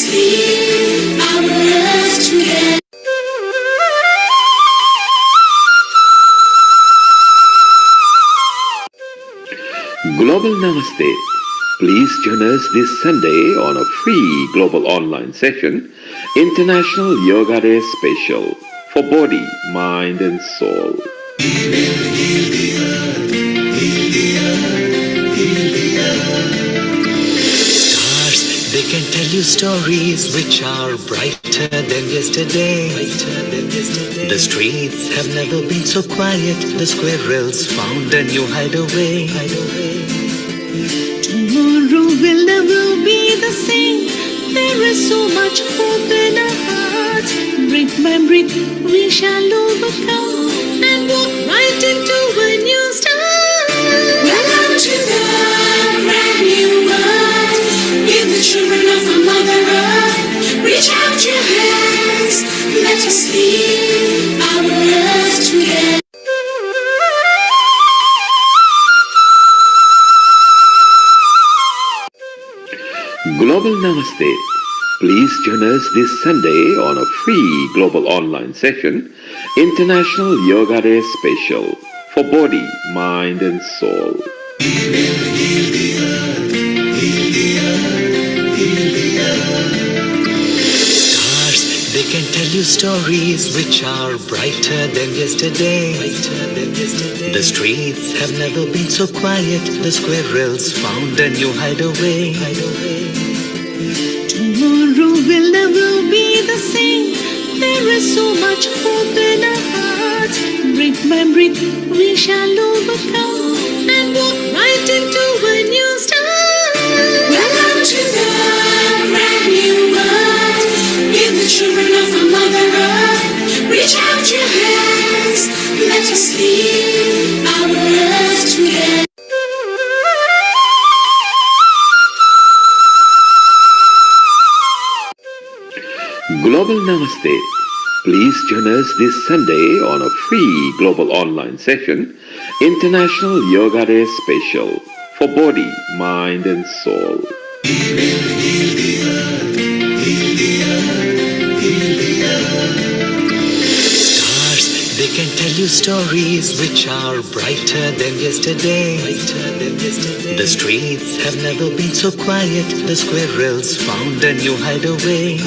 sleep, our love together. Global Namaste. Please join us this Sunday on a free global online session, International Yoga Day Special for body, mind and soul. Stars, they can tell you stories which are brighter than yesterday. The streets have never been so quiet. The squirrels found a new hideaway. Tomorrow will never be the same. There is so much hope in our hearts. Brick by brick we shall overcome and walk right into a new start. Welcome to the brand new world. We're the children of our Mother Earth. Reach out your hands, let us lead our love together. Global Namaste. Please join us this Sunday on a free global online session, International Yoga Day Special for body, mind and soul. Stars, they can tell you stories which are brighter than yesterday. The streets have never been so quiet. The squirrels found a new hideaway. Tomorrow will never be the same. There is so much hope in our hearts. Brick by brick we shall overcome and walk right into a new start. Welcome to the brand new world. We're the children of our Mother Earth. Reach out your hands, let us lead our love together. Global Namaste. Please join us this Sunday on a free global online session, International Yoga Day Special for body, mind and soul. Stars, they can tell you stories which are brighter than yesterday. The streets have never been so quiet. The squirrels found a new hideaway.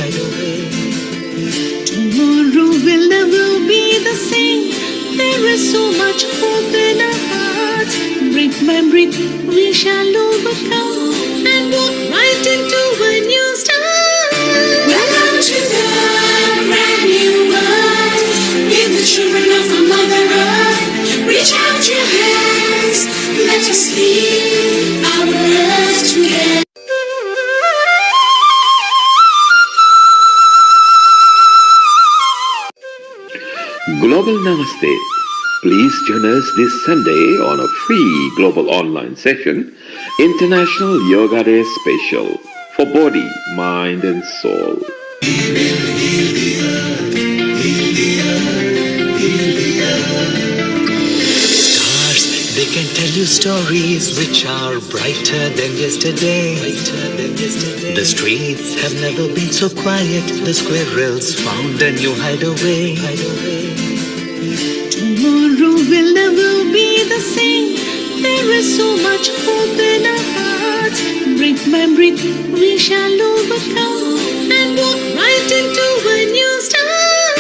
Tomorrow will never be the same. There is so much hope in our hearts. Brick by brick we shall overcome and walk right into a new start. Welcome to the brand new world. We're the children of our Mother Earth. Reach out your hands, let us lead our love together. Global Namaste. Please join us this Sunday on a free global online session, International Yoga Day Special for body, mind and soul. Stars, they can tell you stories which are brighter than yesterday. The streets have never been so quiet. The squirrels found a new hideaway. Tomorrow will never be the same. There is so much hope in our hearts. Brick by brick we shall overcome and walk right into a new start.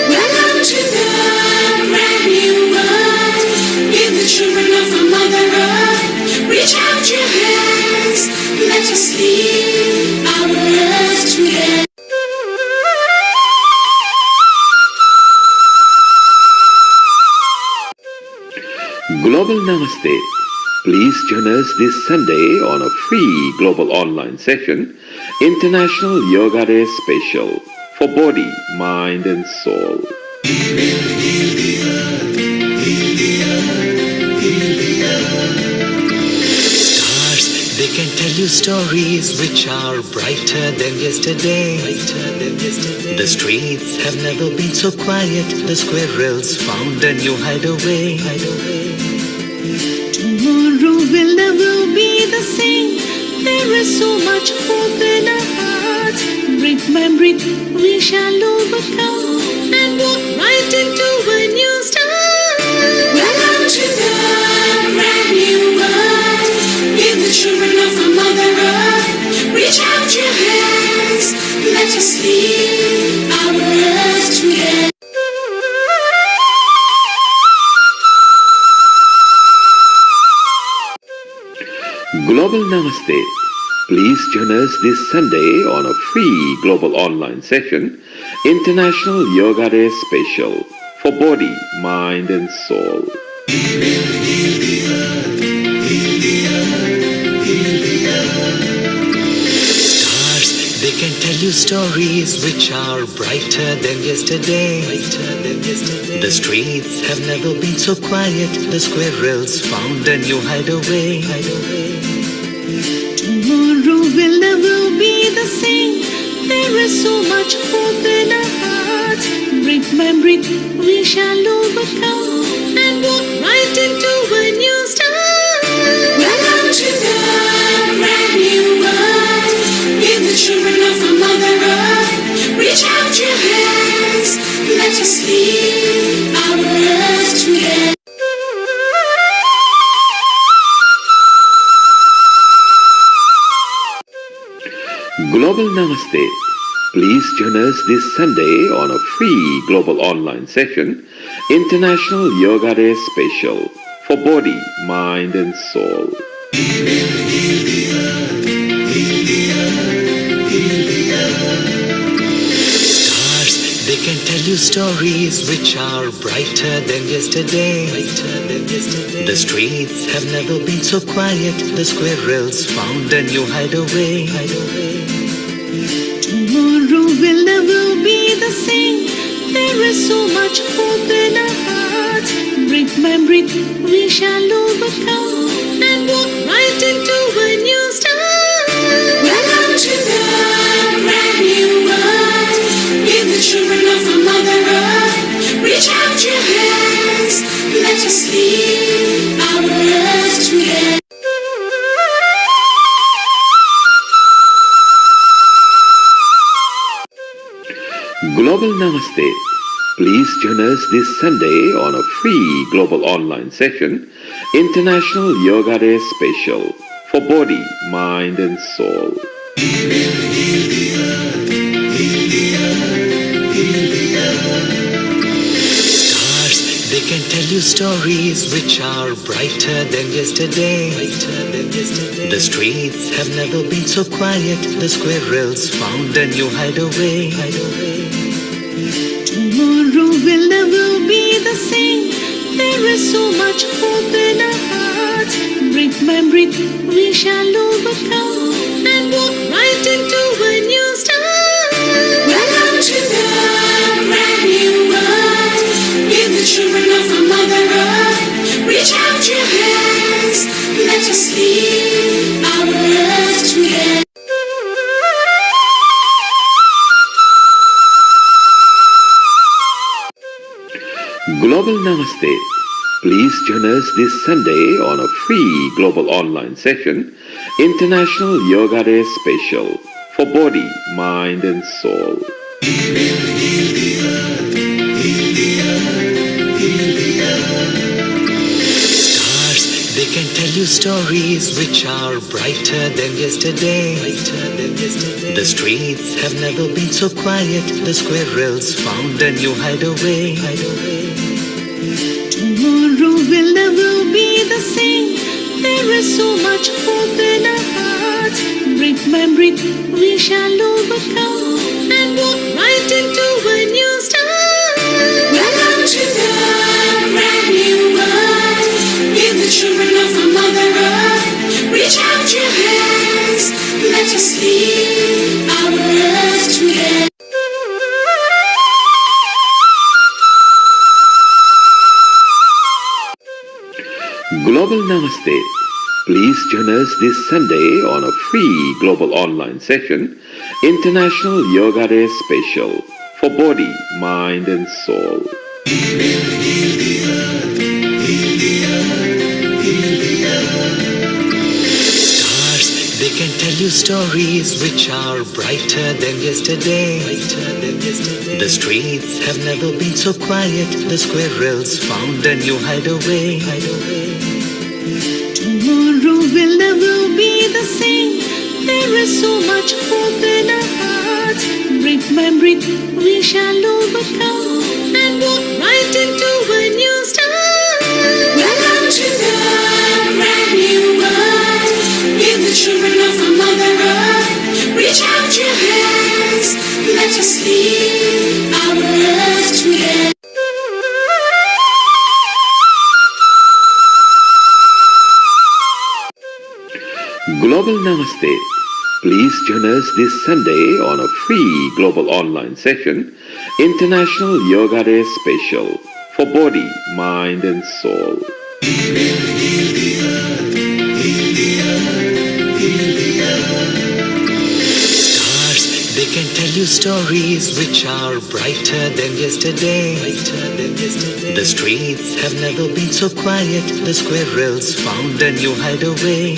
Welcome to the brand new world. We're the children of our Mother Earth. Reach out your hands, let us lead our love together. Global Namaste. Please join us this Sunday on a free global online session, International Yoga Day Special for body, mind and soul. Stars, they can tell you stories which are brighter than yesterday. The streets have never been so quiet. The squirrels found a new hideaway. Tomorrow will never be the same. There is so much hope in our hearts. heart. Breath by breath, we shall overcome and walk right into a new start. Welcome to the brand new world. We're the children of our Mother Earth. Reach out your hands, let us lead our earth together. Global Namaste. Please join us this Sunday on a free global online session, International Yoga Day Special, for body, mind and soul. Stars, they can tell you stories which are brighter than yesterday. The streets have never been so quiet. The squirrels found a new hideaway. Tomorrow will never be the same. There is so much hope in our hearts. Breath by breath, we shall overcome and walk right into a new start. Welcome to the brand new world. We're the children of our Mother Earth. Reach out your hands, let us lead our earth together. Global Namaste. Please join us this Sunday on a free global online session, International Yoga Day Special, for body, mind and soul. Stars, they can tell you stories which are brighter than yesterday. The streets have never been so quiet. The squirrels found a new hideaway. Tomorrow will never be the same. There is so much hope in our hearts. Breath by breath, we shall overcome and walk right into a new start. Welcome to the brand new world. We're the children of our Mother Earth. Reach out your hands, let us lead our earth together. Global Namaste. Please join us this Sunday on a free global online session, International Yoga Day Special, for body, mind and soul. Stars, they can tell you stories which are brighter than yesterday. The streets have never been so quiet. The squirrels found a new hideaway. Tomorrow will never be the same. There is so much hope in our hearts. Breath by breath, we shall overcome and walk right into a new start. Welcome to the brand new world. We're the children of our Mother Earth. Reach out your hands, let us lead our earth together. Global Namaste. Please join us this Sunday on a free global online session, International Yoga Day Special, for body, mind and soul. Stars, they can tell you stories which are brighter than yesterday. The streets have never been so quiet. The squirrels found a new hideaway. Tomorrow will never be the same. There is so much hope in our hearts. Breath by breath, we shall overcome and walk right into a new start. Welcome to the brand new world. We're the children of our Mother Earth. Reach out your hands, let us lead our earth together. Global Namaste. Please join us this Sunday on a free global online session, International Yoga Day Special, for body, mind and soul. Stars, they can tell you you stories which are brighter than yesterday. The streets have never been so quiet. The squirrels found a new hideaway. Tomorrow will never be the same. There is so much hope in our hearts. Breathe, man, breathe, we shall overcome and walk right into a new start. Welcome to the brand new world. With the children of our Mother Earth. Reach out your hands. Let us lead our earth together. Global Namaste. Please join us this Sunday on a free global online session, International Yoga Day Special for Body, Mind and Soul. Stars, they can tell you stories which are brighter than yesterday. The streets have never been so quiet. The squirrels found a new hideaway.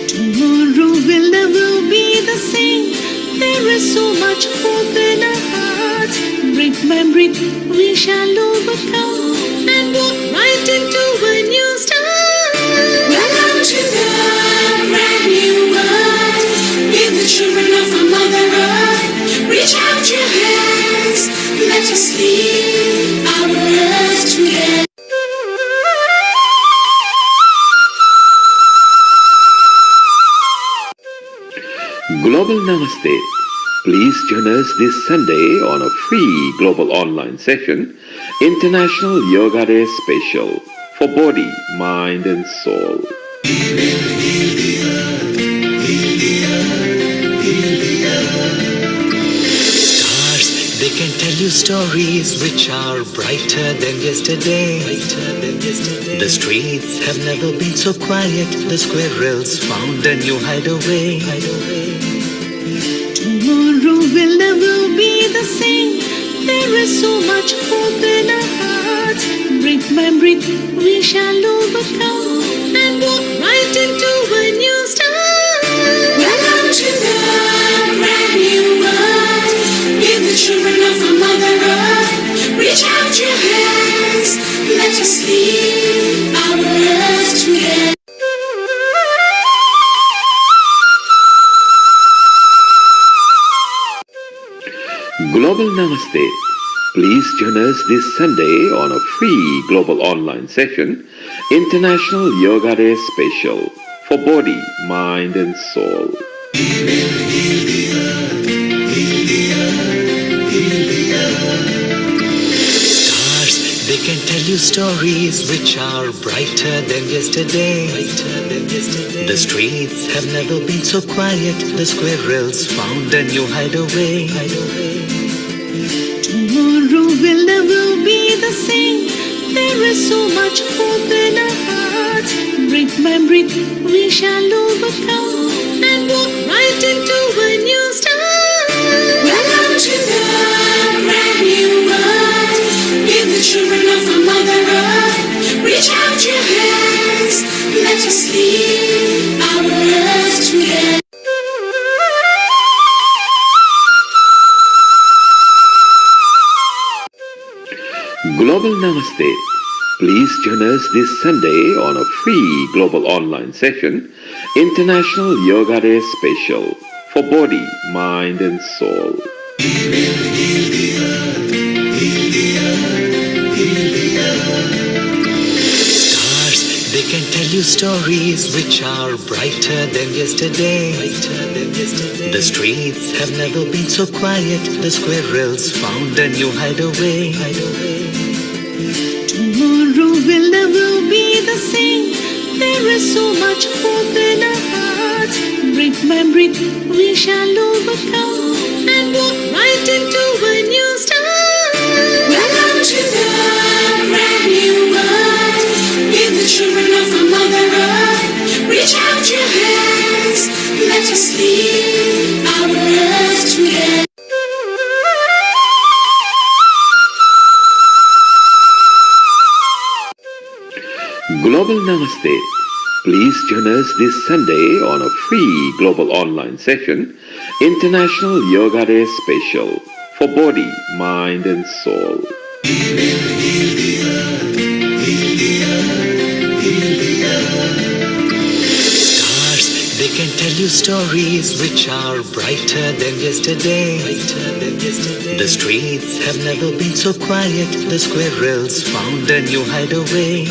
Tomorrow will never be the same. There is so much hope in our hearts. Breathe, man, breathe, we shall overcome and walk right into a new start. Welcome to the brand new world. With the children of our Mother Earth. Reach out your hands. Let us lead our earth together. Global Namaste. Please join us this Sunday on a free global online session, International Yoga Day Special for Body, Mind and Soul. Stars, they can tell you stories which are brighter than yesterday. The streets have never been so quiet. The squirrels found a new hideaway. Tomorrow will never be the same. There is so much hope in our hearts. Breathe, man, breathe, we shall overcome and walk right into a new start. Welcome to the brand new world. With the children of our Mother Earth. Reach out your hands. Let us lead our earth together. Global Namaste. Please join us this Sunday on a free global online session, International Yoga Day Special for Body, Mind and Soul. Stars, they can tell you stories which are brighter than yesterday. The streets have never been so quiet. The squirrels found a new hideaway. Tomorrow will never be the same. There is so much hope in our hearts. Breathe, man, breathe, we shall overcome and walk right into a new start. Welcome to the brand new world. With the children of our Mother Earth. Reach out your hands. Let us lead our earth together. Global Namaste. Please join us this Sunday on a free global online session, International Yoga Day Special for Body, Mind and Soul. Stars, they can tell you stories which are brighter than yesterday. The streets have never been so quiet. The squirrels found a new hideaway. Tomorrow will never be the same. There is so much hope in our hearts. Breathe, man, breathe, we shall overcome and walk right into a new start. Welcome to the brand new world. With the children of our Mother Earth. Reach out your hands. Let us lead our earth together. Global Namaste. Please join us this Sunday on a free global online session, International Yoga Day Special for body, mind and soul. Stars, they can tell you stories which are brighter than yesterday. The streets have never been so quiet. The squirrels found a new hideaway.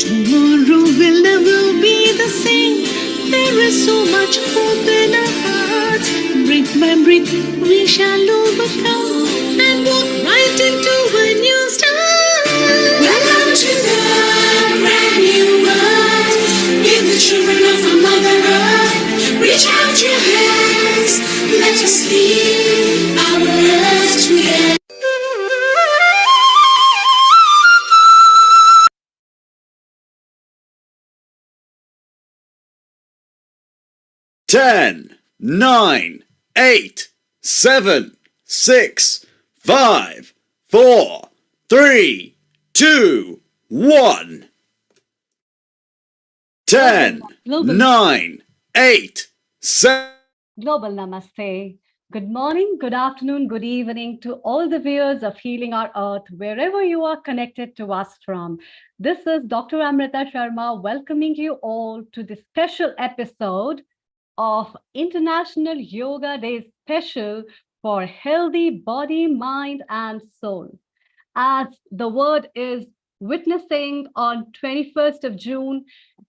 Tomorrow will never be the same. There is so much hope in our hearts. Brick by brick, we shall overcome and walk right into a new start. Welcome to the brand new world. With the children of our Mother Earth. Reach out your hands. Let us leave our earth together. Ten, 9, 8, 7, 6, 5, 4, 3, 2, 1. 10, 9, 8, 7. Global Namaste. Good morning, good afternoon, good evening to all the viewers of Healing Our Earth, wherever you are connected to us from. This is Dr. Amrita Sharma welcoming you all to this special episode of International Yoga Day Special for healthy body, mind, and soul. As the word is witnessing on 21st of June,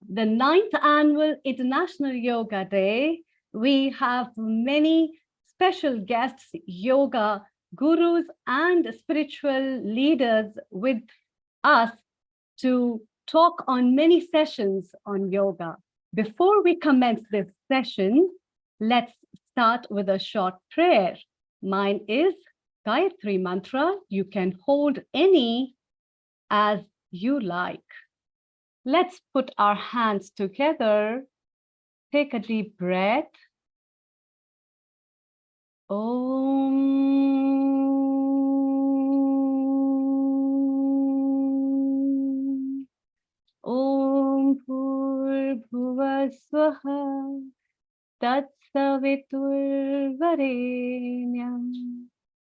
the 9th annual International Yoga Day, we have many special guests, yoga gurus and spiritual leaders with us to talk on many sessions on yoga. Before we commence this session, let's start with a short prayer. Mine is Gayatri Mantra. You can hold any as you like. Let's put our hands together. Take a deep breath. Om. Om Bhurbhuva Swaha Tatsaviturvarenyam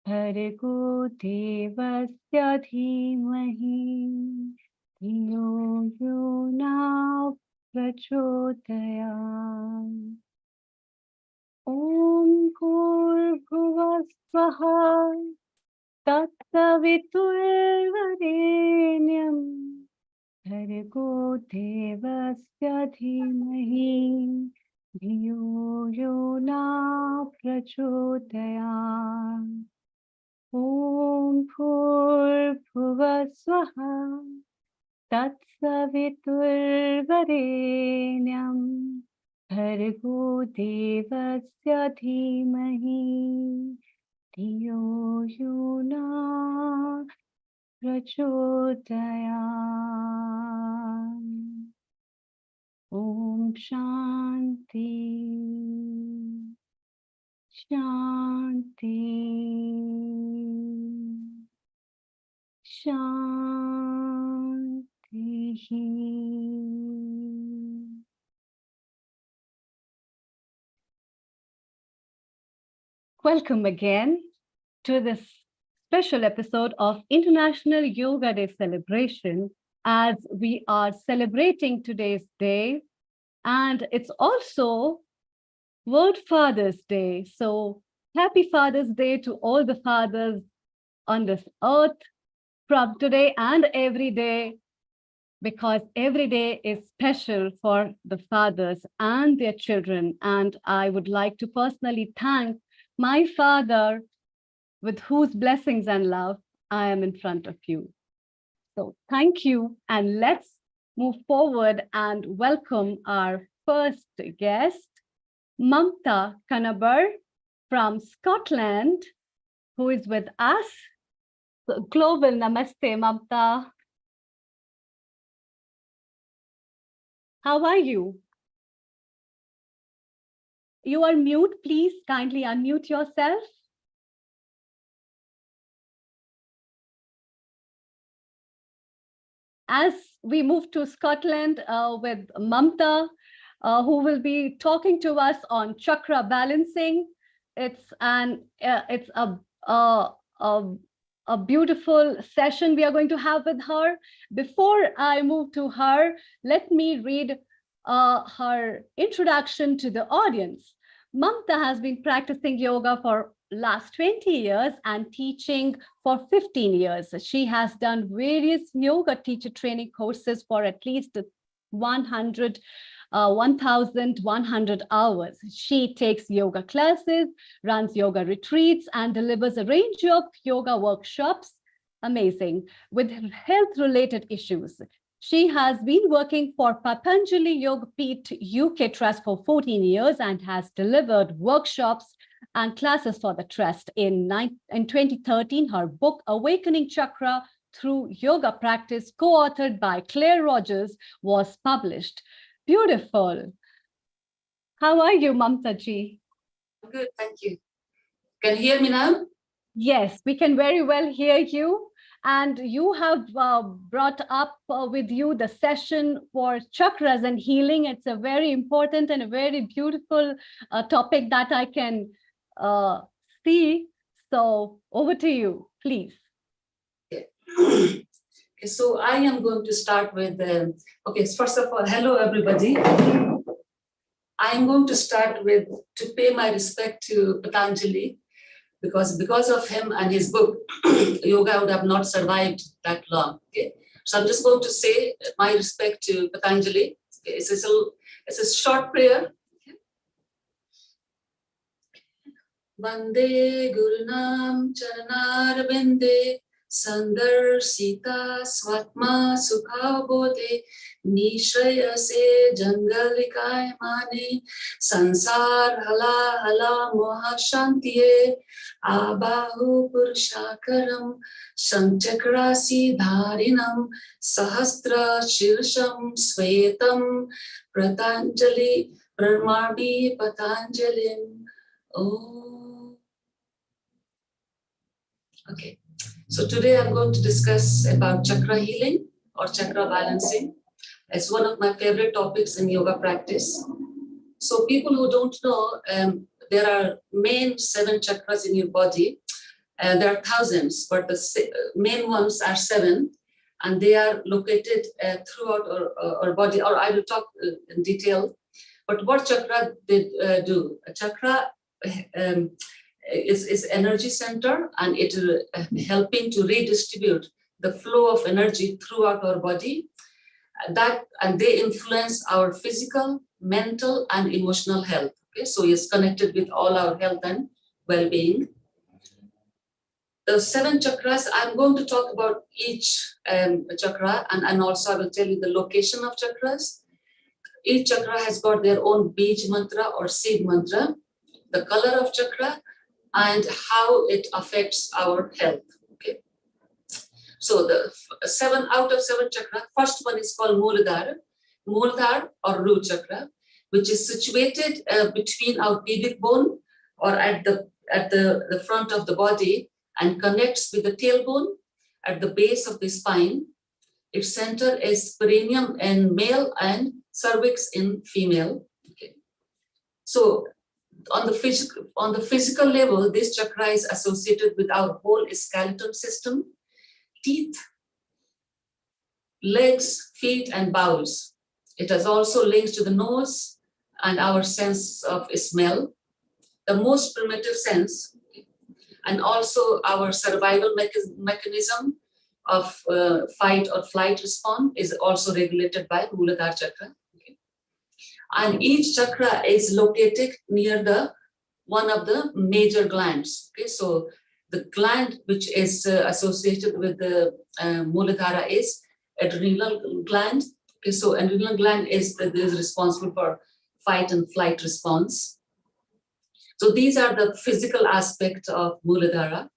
Bhargo Devasya Dhimahi Dhiyo Yona Prachodayam. Om Bhurbhuva Swaha Tatsaviturvarenyam Bhargo Devasya Dhimahi Dhiyo Yona Prachodayam. Om Bhurbhuva Swaha Tatsaviturvarenyam Bhargo Devasya Dhimahi Dhiyo Yona Prachodayam. Om Shanti, Shanti, Shanti. Welcome again to this special episode of International Yoga Day celebration, as we are celebrating today's day, and it's also World Father's Day. So happy Father's Day to all the fathers on this earth from today and every day, because every day is special for the fathers and their children. And I would like to personally thank my father, with whose blessings and love I am in front of you. So thank you, and let's move forward and welcome our first guest, Mamta Kanabar from Scotland, who is with us. So, global Namaste, Mamta. How are you? You are mute, please kindly unmute yourself. as we move to Scotland with Mamta, who will be talking to us on chakra balancing. It's a beautiful session we are going to have with her. Before I move to her, let me read her introduction to the audience. Mamta has been practicing yoga for last 20 years and teaching for 15 years. She has done various yoga teacher training courses for at least 1,100 hours. She takes yoga classes, runs yoga retreats, and delivers a range of yoga workshops. Amazing. With health-related issues. She has been working for Patanjali Yoga Peeth UK Trust for 14 years and has delivered workshops and classes for the trust. In 2013, her book, Awakening Chakra Through Yoga Practice, co-authored by Claire Rogers, was published. Beautiful. How are you, Mamta ji? Good, thank you. Can you hear me now? Yes, we can very well hear you. And you have brought up with you the session for chakras and healing. It's a very important and a very beautiful topic that I can see. So over to you, please. Okay. So I am going to start with, first of all, hello everybody. I am going to start with to pay my respect to Patanjali, because of him and his book, yoga would have not survived that long. Okay, so I'm just going to say my respect to Patanjali. Okay? It's a short prayer. Okay? Vande Gurunam Charanar Binde Sandar Sita Swatma Sukhabode Nishraya Se Jangalikay Mane Sansar Hala Hala Moha Shantiye Abahu Purushakaram Shanchakrasi Dharinam Sahasra Shirsham Svetam Pratanjali Pramadi Patanjalim. Oh. Okay. So today I'm going to discuss about chakra healing or chakra balancing. It's one of my favorite topics in yoga practice. So people who don't know, there are main 7 chakras in your body. There are thousands, but the main ones are 7, and they are located throughout our body. Or I will talk in detail. But what chakra they do? A chakra is energy center, and it helping to redistribute the flow of energy throughout our body. And they influence our physical, mental, and emotional health. Okay, so it's connected with all our health and well-being. The 7 chakras, I'm going to talk about each chakra, and also I will tell you the location of chakras. Each chakra has got their own bij mantra or seed mantra, the color of chakra, and how it affects our health. Okay. So the 7 out of 7 chakra, first one is called Muladhara or root chakra, which is situated between our pubic bone or at the front of the body and connects with the tailbone at the base of the spine. Its center is perineum in male and cervix in female. Okay. So on the physical level, this chakra is associated with our whole skeletal system, teeth, legs, feet, and bowels. It has also links to the nose and our sense of smell, the most primitive sense, and also our survival mechanism of fight or flight response is also regulated by Muladhara chakra. Okay. And each chakra is located near one of the major glands. Okay, so the gland which is associated with the Muladhara is adrenal gland. Okay, so adrenal gland is responsible for fight and flight response. So these are the physical aspects of Muladhara.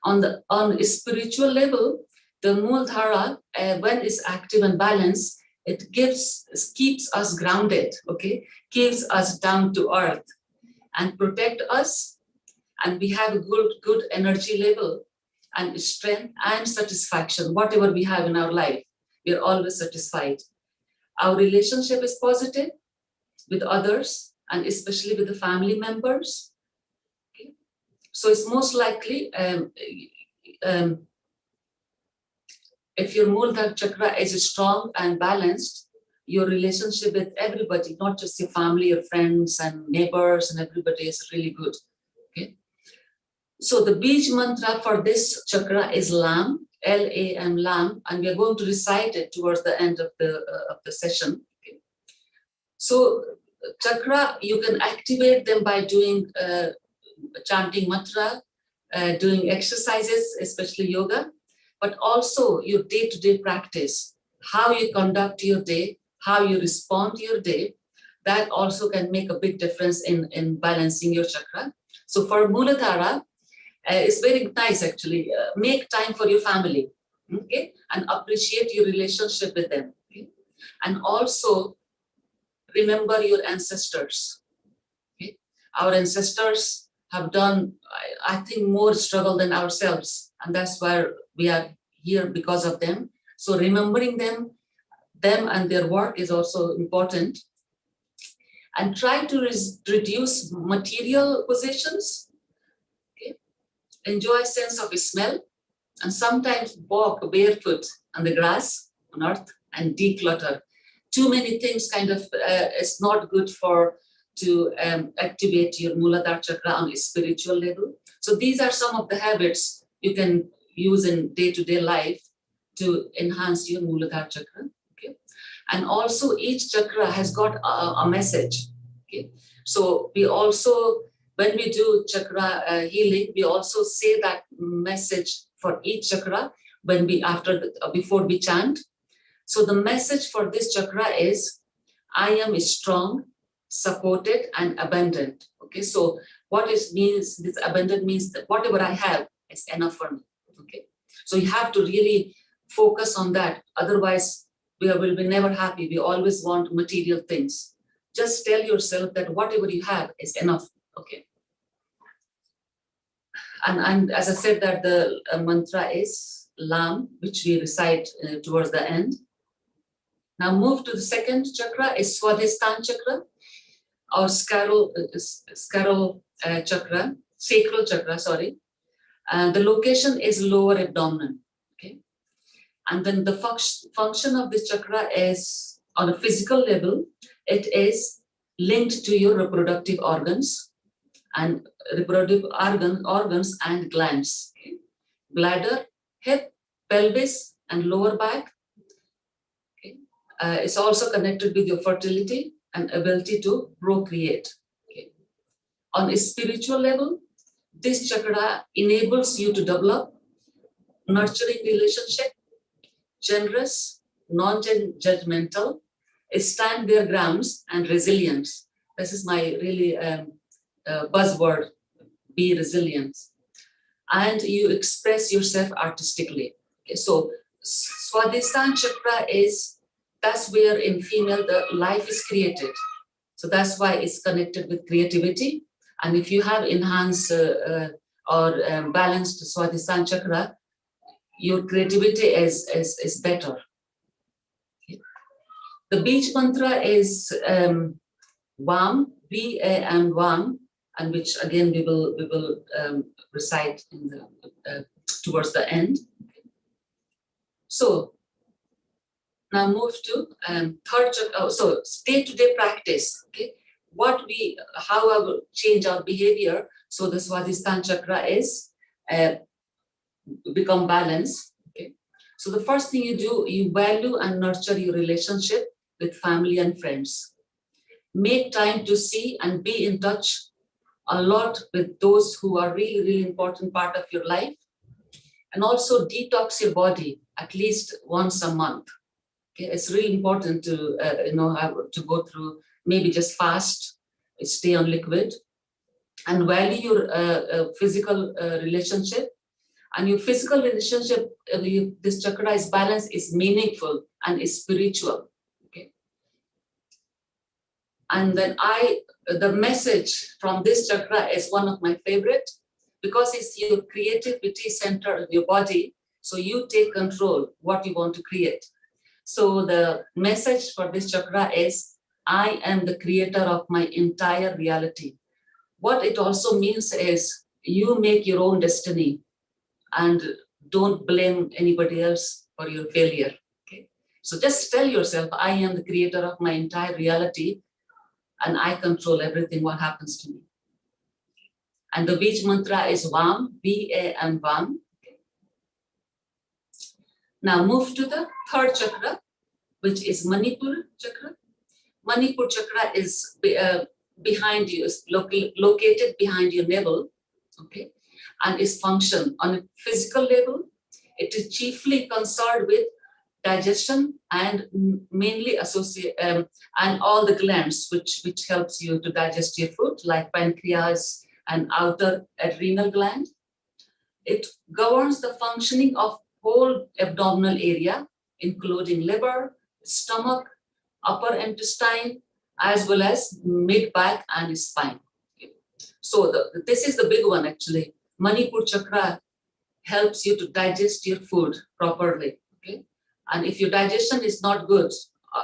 On a spiritual level, the Muladhara, when it's active and balanced, it keeps us grounded, okay, keeps us down to earth and protect us, and we have a good energy level and strength and satisfaction, whatever we have in our life. we are always satisfied. Our relationship is positive with others and especially with the family members. Okay. So it's most likely if your Muladhara chakra is strong and balanced, your relationship with everybody, not just your family, your friends and neighbors and everybody is really good. Okay. So the Bij mantra for this chakra is Lam, L-A-M, Lam, and we are going to recite it towards the end of the session. Okay. So chakra, you can activate them by doing chanting mantra, doing exercises, especially yoga, but also your day-to-day practice, how you conduct your day, how you respond to your day, that also can make a big difference in balancing your chakra. So for Muladhara, it's very nice actually. Make time for your family, okay, and appreciate your relationship with them. Okay? And also remember your ancestors. Okay? Our ancestors have done, I think, more struggle than ourselves, and that's why we are here because of them. So remembering them and their work is also important. And try to reduce material possessions. Okay? Enjoy sense of smell, and sometimes walk barefoot on the grass on earth and declutter. Too many things kind of is not good to activate your Muladhara chakra on a spiritual level. So these are some of the habits you can use in day-to-day life to enhance your Muladhara chakra. Okay? And also each chakra has got a message. Okay? So we also, when we do chakra healing, we also say that message for each chakra when we before we chant. So the message for this chakra is, I am strong, supported, and abundant. Okay, so what it means, this abundant means that whatever I have is enough for me. Okay, so you have to really focus on that. Otherwise, we will be never happy. We always want material things. Just tell yourself that whatever you have is enough. Okay. And as I said, that the mantra is Lam, which we recite towards the end. Now move to the second chakra, is Swadhisthana chakra, or chakra, sacral chakra, sorry. The location is lower abdomen. Okay. And then the function of this chakra is, on a physical level, it is linked to your reproductive organs and organs and glands. Okay. Bladder, hip, pelvis, and lower back. Okay. It's also connected with your fertility and ability to procreate. Okay. On a spiritual level, this chakra enables you to develop nurturing relationship, generous, non-judgmental, stand their grounds, and resilience. This is my really buzzword, be resilient. And you express yourself artistically. Okay, so Swadhisthana chakra that's where in female the life is created. So that's why it's connected with creativity. And if you have enhanced or balanced Swadhisthana chakra, your creativity is better. Okay. The Bij mantra is Vam, V-A-M, Vam, and which again we will recite in the towards the end. So now move to third chakra. So day-to-day practice. Okay, how I will change our behavior. So the Swadhisthana chakra is become balanced. Okay, so the first thing you do, you value and nurture your relationship with family and friends. Make time to see and be in touch a lot with those who are really, really important part of your life. And also detox your body at least once a month. Okay, it's really important to have to go through, maybe just fast, stay on liquid, and value your physical relationship. And your physical relationship, this chakra is balanced, is meaningful and is spiritual. Okay. And then the message from this chakra is one of my favorite, because it's your creativity center of your body. So you take control what you want to create. So the message for this chakra is, I am the creator of my entire reality. What it also means is you make your own destiny and don't blame anybody else for your failure. Okay? So just tell yourself, I am the creator of my entire reality and I control everything what happens to me. And the beach mantra is VAM, V-A-M, VAM. Okay. Now move to the third chakra, which is Manipur chakra. Manipur chakra is behind you, is located behind your navel, okay, and its function on a physical level. It is chiefly concerned with digestion and mainly associate and all the glands which helps you to digest your food, like pancreas and outer adrenal gland. It governs the functioning of whole abdominal area, including liver, stomach, upper intestine, as well as mid back and spine. So this is the big one actually. Manipur chakra helps you to digest your food properly. Okay, and if your digestion is not good,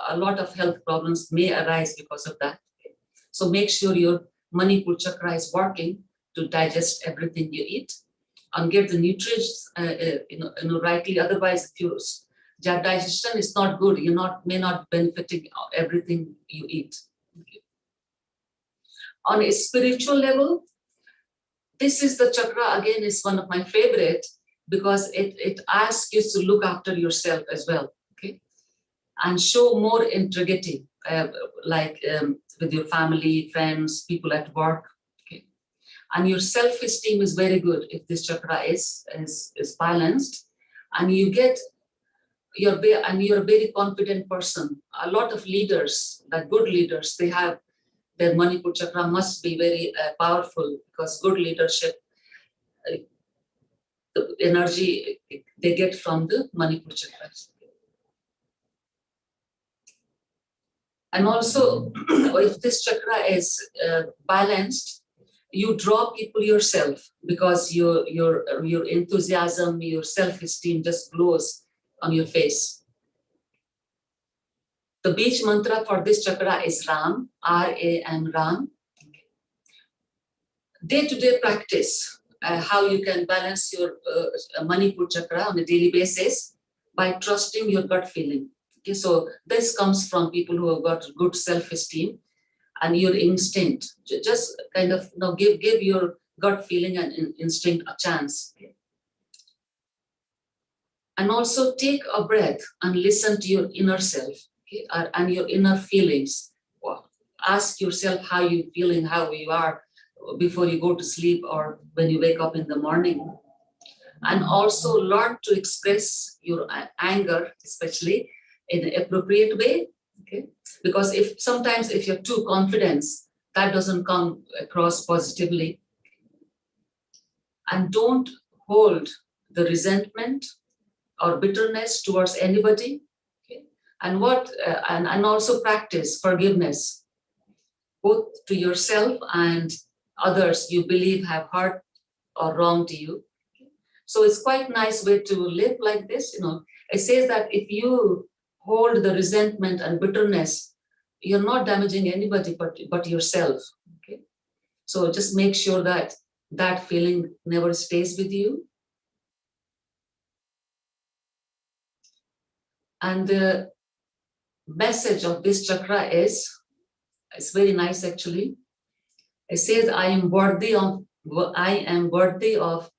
a lot of health problems may arise because of that. Okay? So make sure your Manipur chakra is working to digest everything you eat and get the nutrients rightly. Otherwise, if your digestion is not good, you may not benefiting everything you eat. Okay. On a spiritual level, this is the chakra, again, is one of my favorite because it asks you to look after yourself as well, okay? And show more integrity, with your family, friends, people at work, okay? And your self-esteem is very good if this chakra is balanced, and you're a very confident person. A lot of leaders, like good leaders, they have their Manipur chakra must be very powerful because good leadership, the energy they get from the Manipur chakra. And also, if this chakra is balanced, you draw people yourself because your enthusiasm, your self-esteem just glows on your face. The beach mantra for this chakra is Ram, R-A-M, Ram. Day-to-day practice, how you can balance your Manipur chakra on a daily basis by trusting your gut feeling. Okay, so this comes from people who have got good self-esteem and your instinct. Just kind of give your gut feeling and instinct a chance. Okay. And also take a breath and listen to your inner self, okay, and your inner feelings. Well, ask yourself how you're feeling, how you are before you go to sleep or when you wake up in the morning. And also learn to express your anger, especially in an appropriate way. Okay? Because sometimes if you're too confident, that doesn't come across positively. And don't hold the resentment or bitterness towards anybody. Okay? And and also practice forgiveness, both to yourself and others you believe have hurt or wronged you. So it's quite nice way to live like this. It says that if you hold the resentment and bitterness, you're not damaging anybody but yourself. Okay? So just make sure that that feeling never stays with you. And the message of this chakra it's very nice actually. It says, I am worthy of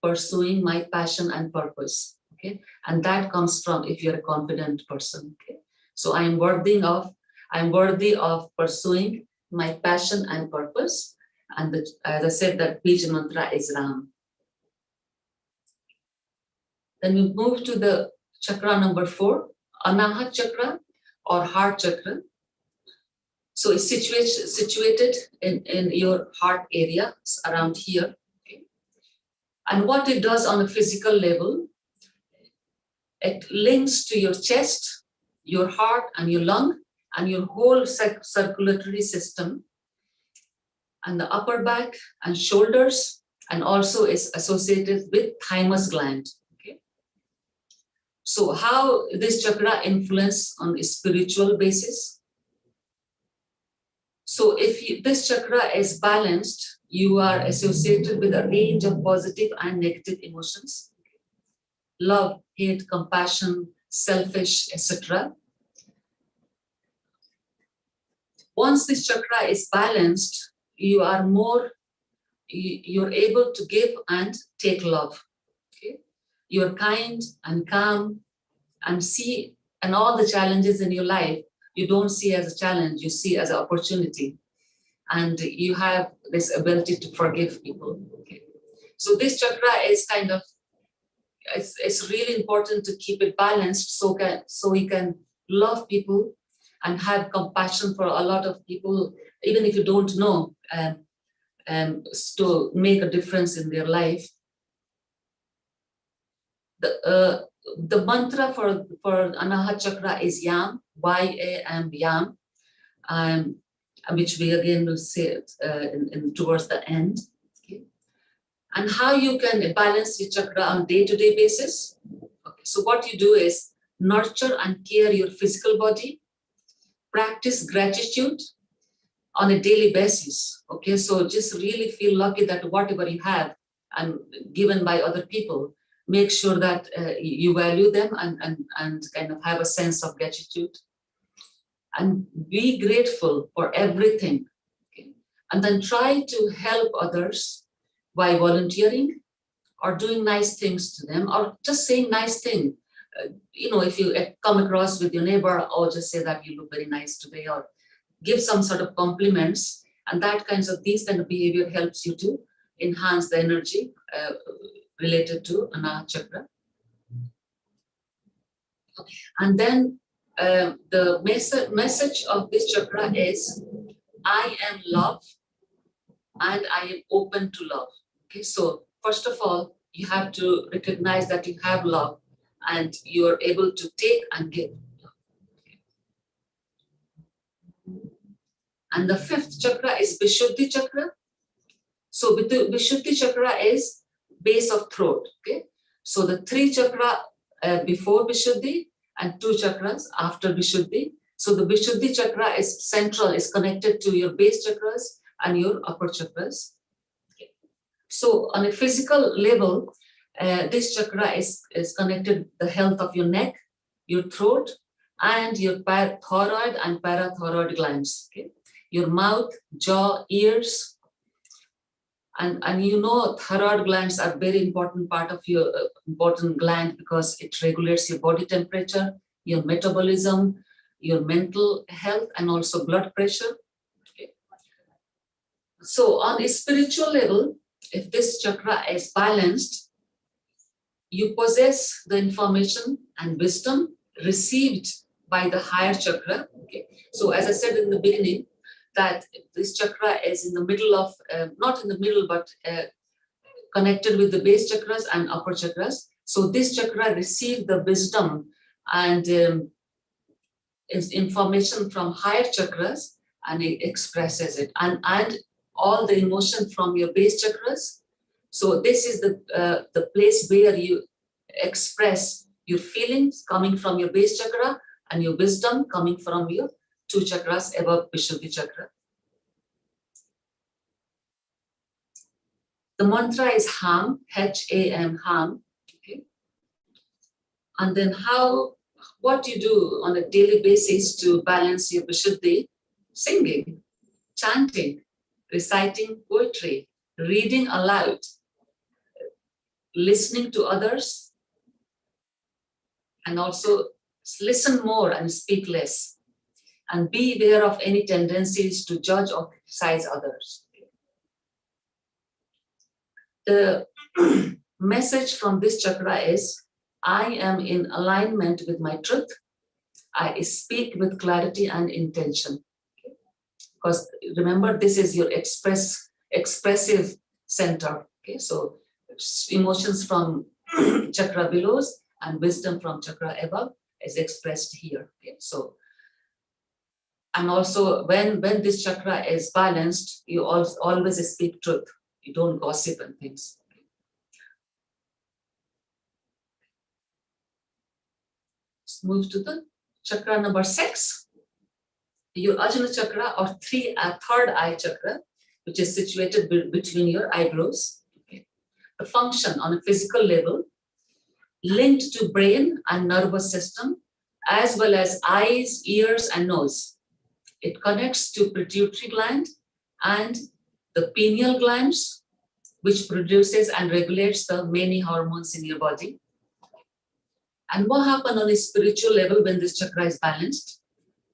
pursuing my passion and purpose. Okay, and that comes from if you're a confident person. Okay, so I am worthy of pursuing my passion and purpose. And as I said, that Bija mantra is Ram. Then we move to the chakra number 4, Anahat chakra or heart chakra. So it's situated in your heart area, around here. Okay? And what it does on a physical level, it links to your chest, your heart and your lung and your whole circulatory system and the upper back and shoulders, and also is associated with thymus gland. Okay? So how this chakra influence on a spiritual basis? So if this chakra is balanced, you are associated with a range of positive and negative emotions. Love, hate, compassion, selfish, etc. Once this chakra is balanced, you're able to give and take love. Okay? You're kind and calm and all the challenges in your life, you don't see as a challenge, you see as an opportunity. And you have this ability to forgive people. Okay? So this chakra is kind of, it's really important to keep it balanced so you can love people and have compassion for a lot of people, even if you don't know, to make a difference in their life. The mantra for Anahat Chakra is YAM, Y-A-M, YAM, which we again will say towards the end. Okay. And how you can balance your chakra on day-to-day basis. Okay. So what you do is nurture and care your physical body, practice gratitude on a daily basis. Okay, so just really feel lucky that whatever you have and given by other people, make sure that you value them and kind of have a sense of gratitude. And be grateful for everything. Okay? And then try to help others by volunteering or doing nice things to them or just saying nice things. If you come across with your neighbor, or just say that you look very nice today, or give some sort of compliments, and these kind of behavior helps you to enhance the energy related to Anahat Chakra. And then the message of this chakra is, I am love and I am open to love. Okay, so first of all, you have to recognize that you have love and you are able to take and give. And the fifth chakra is Vishuddhi Chakra. So Vishuddhi Chakra is base of throat. Okay, so the 3 chakra before Vishuddhi and 2 chakras after Vishuddhi. So the Vishuddhi Chakra is central, is connected to your base chakras and your upper chakras. Okay. So on a physical level, this chakra is connected to the health of your neck, your throat, and your thyroid and parathyroid glands. Okay? Your mouth, jaw, ears. And thyroid glands are very important part of your important gland because it regulates your body temperature, your metabolism, your mental health, and also blood pressure. Okay? So on a spiritual level, if this chakra is balanced, you possess the information and wisdom received by the higher chakra. Okay? So as I said in the beginning, that this chakra is in the middle of, not in the middle, but connected with the base chakras and upper chakras. So this chakra received the wisdom and information from higher chakras, and it expresses it. And all the emotion from your base chakras. So this is the place where you express your feelings coming from your base chakra and your wisdom coming from your 2 chakras above Vishuddhi Chakra. The mantra is HAM, H-A-M, HAM. Okay. And then what you do on a daily basis to balance your Vishuddhi? Singing, chanting, reciting poetry, reading aloud, listening to others, and also listen more and speak less. And be aware of any tendencies to judge or criticize others. The message from this chakra is, I am in alignment with my truth. I speak with clarity and intention. Because remember, this is your expressive center. Okay, so emotions from chakra below and wisdom from chakra above is expressed here. Okay, so. And also, when this chakra is balanced, you always speak truth. You don't gossip and things. Let's move to the chakra number 6, your Ajna chakra, or third eye chakra, which is situated between your eyebrows. Okay. The function on a physical level, linked to brain and nervous system, as well as eyes, ears, and nose. It connects to pituitary gland and the pineal glands, which produces and regulates the many hormones in your body. And what happens on a spiritual level when this chakra is balanced?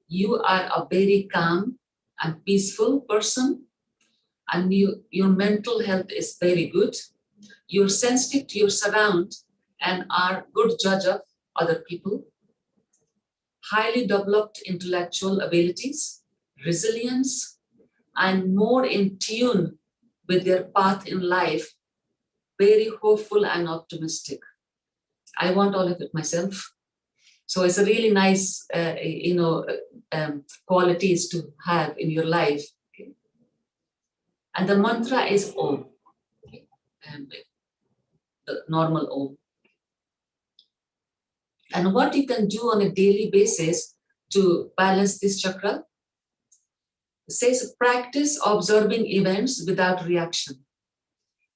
You are a very calm and peaceful person, and your mental health is very good. You're sensitive to your surround and are good judge of other people. Highly developed intellectual abilities, resilience, and more in tune with their path in life, very hopeful and optimistic. I want all of it myself. So it's a really nice, qualities to have in your life. Okay. And the mantra is Om, okay. The normal Om. And what you can do on a daily basis to balance this chakra, it says practice observing events without reaction,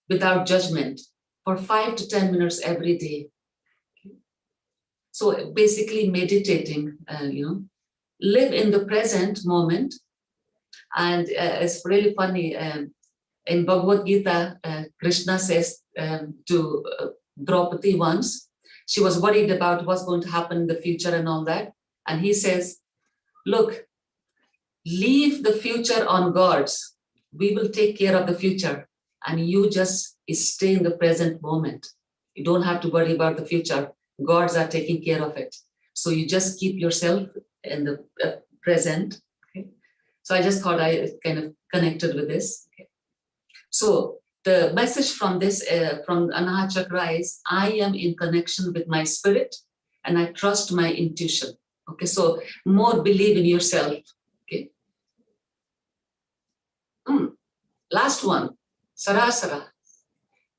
without judgment, for 5 to 10 minutes every day. So basically meditating, live in the present moment. And it's really funny, in Bhagavad Gita, Krishna says to Draupadi once, she was worried about what's going to happen in the future and all that. And he says, look, leave the future on God's. We will take care of the future. And you just stay in the present moment. You don't have to worry about the future. Gods are taking care of it. So you just keep yourself in the present. Okay? So I just thought I kind of connected with this. Okay? So the message from this, from Anaha Chakra is, I am in connection with my spirit and I trust my intuition. Okay, so more believe in yourself. Okay. Last one, Sarasara,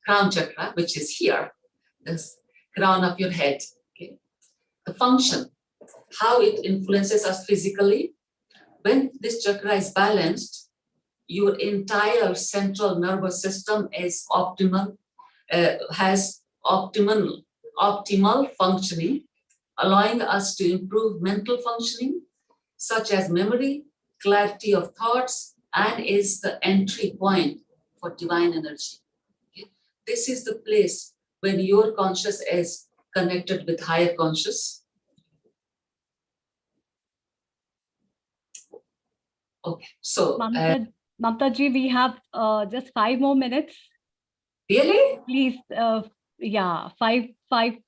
crown chakra, which is here, this crown of your head. Okay. The function, how it influences us physically. When this chakra is balanced, your entire central nervous system is optimal, has optimal functioning, allowing us to improve mental functioning, such as memory, clarity of thoughts, and is the entry point for divine energy. Okay? This is the place when your conscious is connected with higher conscious. Okay, so Mamta ji, we have just 5 more minutes. Really? Please,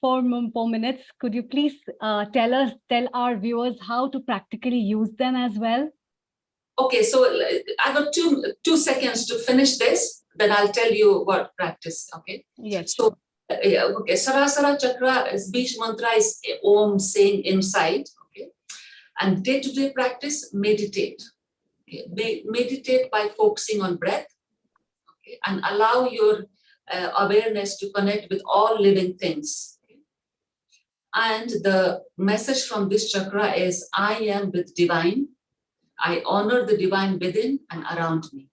four more minutes. Could you please tell our viewers how to practically use them as well? Okay, so I got two seconds to finish this, then I'll tell you what practice, okay? Yes. So, okay, Sarasara Chakra is Beach mantra is Om saying inside, okay? And day-to-day practice, meditate. Okay? Meditate by focusing on breath, okay? And allow your awareness to connect with all living things. Okay? And the message from this chakra is, I am with divine. I honor the divine within and around me.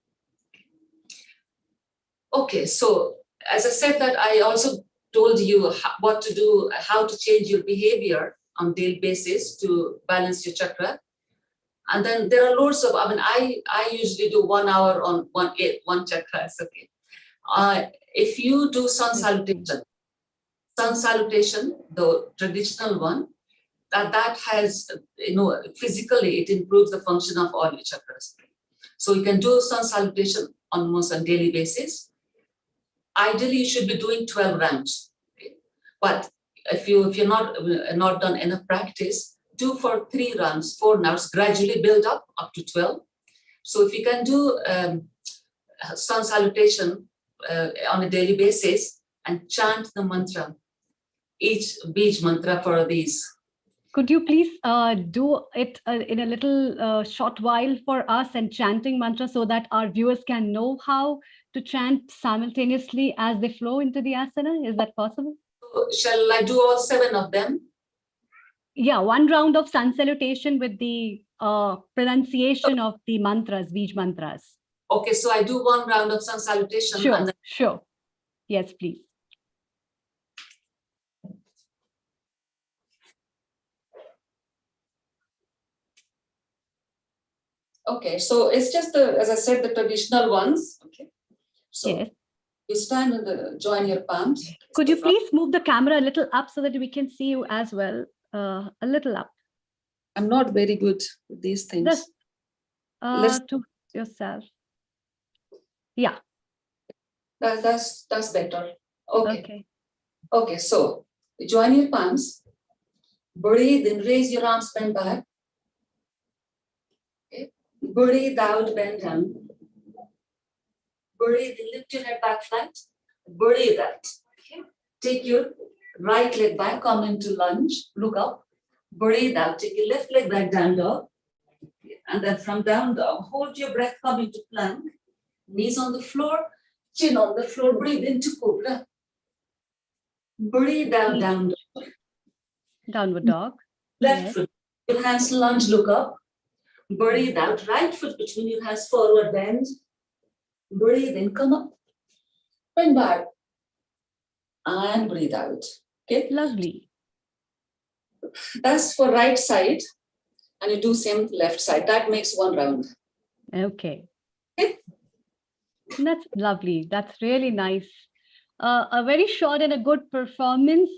Okay, so as I said that, I also told you what to do, how to change your behavior on daily basis to balance your chakra. And then there are loads of, I usually do 1 hour on one chakra, okay. If you do sun salutation, the traditional one, that has, physically it improves the function of all your chakras. So you can do sun salutation almost on daily basis. Ideally, you should be doing 12 rounds. Okay? But if you're not done enough practice, do for 3 rounds, 4 rounds, gradually build up to 12. So if you can do sun salutation on a daily basis and chant the mantra, each beach mantra for these. Could you please do it in a little short while for us and chanting mantra so that our viewers can know how to chant simultaneously as they flow into the asana? Is that possible? So shall I do all 7 of them? one round of sun salutation with the pronunciation of the mantras, Bij mantras. Okay, so I do one round of sun salutation. Sure, and then sure. Yes, please. Okay, so it's just as I said, the traditional ones. Okay, so Yes. you stand and join your palms. Could you please move the camera a little up so that we can see you as well? A little up. I'm not very good with these things. To yourself. Yeah. That's better. Okay. Okay, so join your palms. Breathe in, raise your arms, bend back. Okay. Breathe out, bend down. Breathe in, lift your head back flat. Breathe out. Okay. Take your right leg back, come into lunge, look up. Breathe out, take your left leg back, down dog. And then from down dog, hold your breath, come into plank. Knees on the floor, chin on the floor, breathe into cobra. Breathe out, down dog. Downward dog. Left foot, your hands lunge, look up. Breathe out, right foot between your hands, forward bend. Breathe in, come up. Bend back. And breathe out. Okay. Lovely. That's for right side. And you do same left side. That makes one round. Okay. That's lovely. That's really nice. A very short and a good performance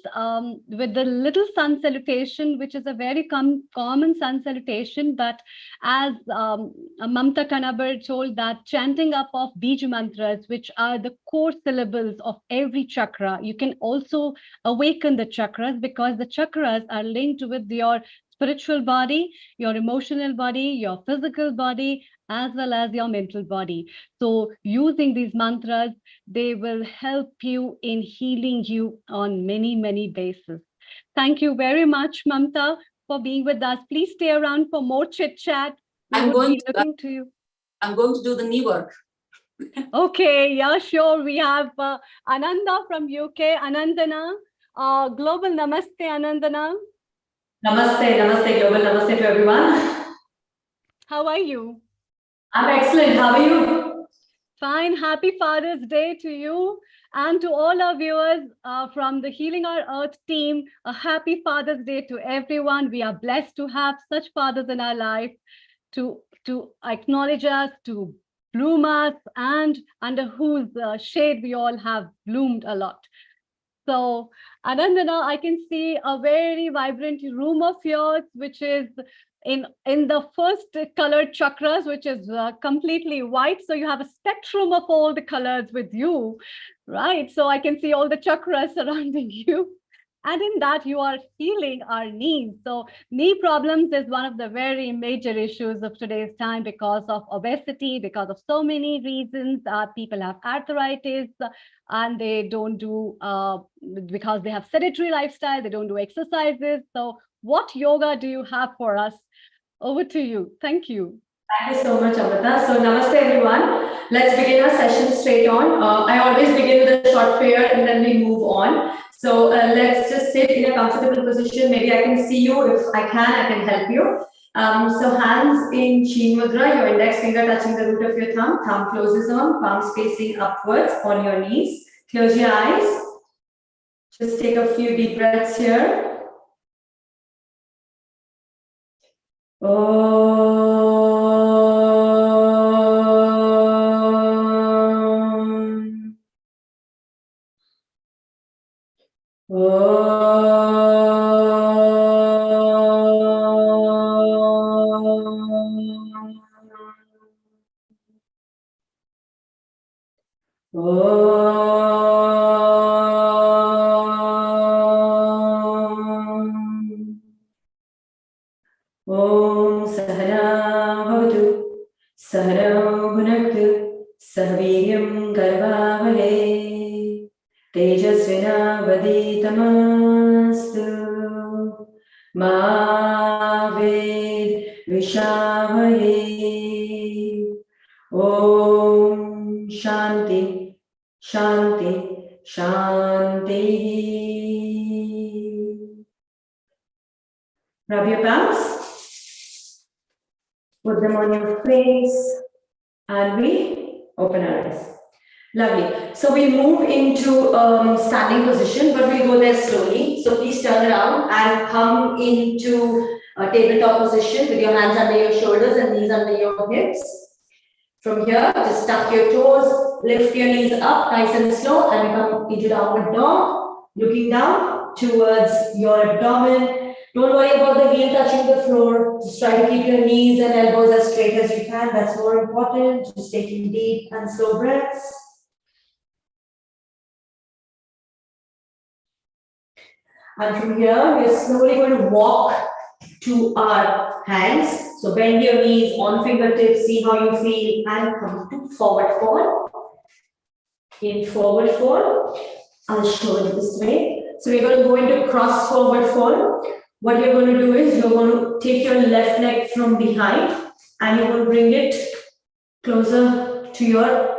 with the little sun salutation, which is a very common sun salutation. But as Mamta Kanabar told, that chanting up of Bij mantras, which are the core syllables of every chakra, you can also awaken the chakras, because the chakras are linked with your spiritual body, your emotional body, your physical body, as well as your mental body. So using these mantras, they will help you in healing you on many, many bases. Thank you very much, Mamta, for being with us. Please stay around for more chit chat. I'm going to do the knee work. Okay, yeah, sure. We have Ananda from UK, Anandana. Global Namaste, Anandana. Namaste, global namaste to everyone. How are you? I'm excellent. How are you? Fine. Happy Father's Day to you and to all our viewers from the Healing Our Earth team. A happy Father's Day to everyone. We are blessed to have such fathers in our life to acknowledge us, to bloom us, and under whose shade we all have bloomed a lot. So, Anandana, I can see a very vibrant room of yours, which is in the first colored chakras, which is completely white. So you have a spectrum of all the colors with you, right? So I can see all the chakras surrounding you. And in that, you are healing our knees. So knee problems is one of the very major issues of today's time because of obesity, because of so many reasons. People have arthritis and they don't do, because they have sedentary lifestyle, they don't do exercises. So what yoga do you have for us? Over to you. Thank you. Thank you so much, Amrita. So namaste, everyone. Let's begin our session straight on. I always begin with a short prayer and then we move on. So let's just sit in a comfortable position. Maybe I can see you. If I can help you. So hands in Chin Mudra, your index finger touching the root of your thumb closes on, palms facing upwards on your knees. Close your eyes. Just take a few deep breaths here. Om Sahana Bhavatu Sahana Bhunaktu Sahaviryam Garvavale Tejasvina Vaditamastu Ma Ved Vishavaye Om Shanti Shanti Shanti. Rub your palms. Put them on your face. And we open our eyes. Lovely. So we move into standing position, but we go there slowly. So please turn around and come into a tabletop position with your hands under your shoulders and knees under your hips. From here, just tuck your toes, lift your knees up nice and slow, and come into downward dog, looking down towards your abdomen. Don't worry about the heel touching the floor. Just try to keep your knees and elbows as straight as you can. That's more important. Just taking deep and slow breaths. And from here, we're slowly going to walk to our hands. So bend your knees on fingertips, see how you feel, and come to forward fold. In forward fold, I'll show you this way. So we're going to go into cross forward fold. What you're going to do is you're going to take your left leg from behind and you're going to bring it closer to your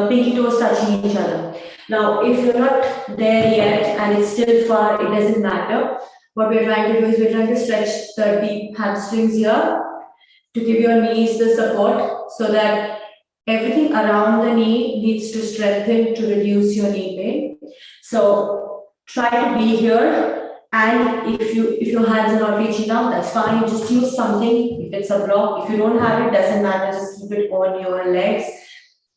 pinky toes touching each other. Now, if you're not there yet and it's still far, it doesn't matter. What we're trying to do is we're trying to stretch the deep hamstrings here to give your knees the support so that everything around the knee needs to strengthen to reduce your knee pain. So try to be here. And if your hands are not reaching down, that's fine. Just use something. If it's a block, if you don't have it, doesn't matter. Just keep it on your legs.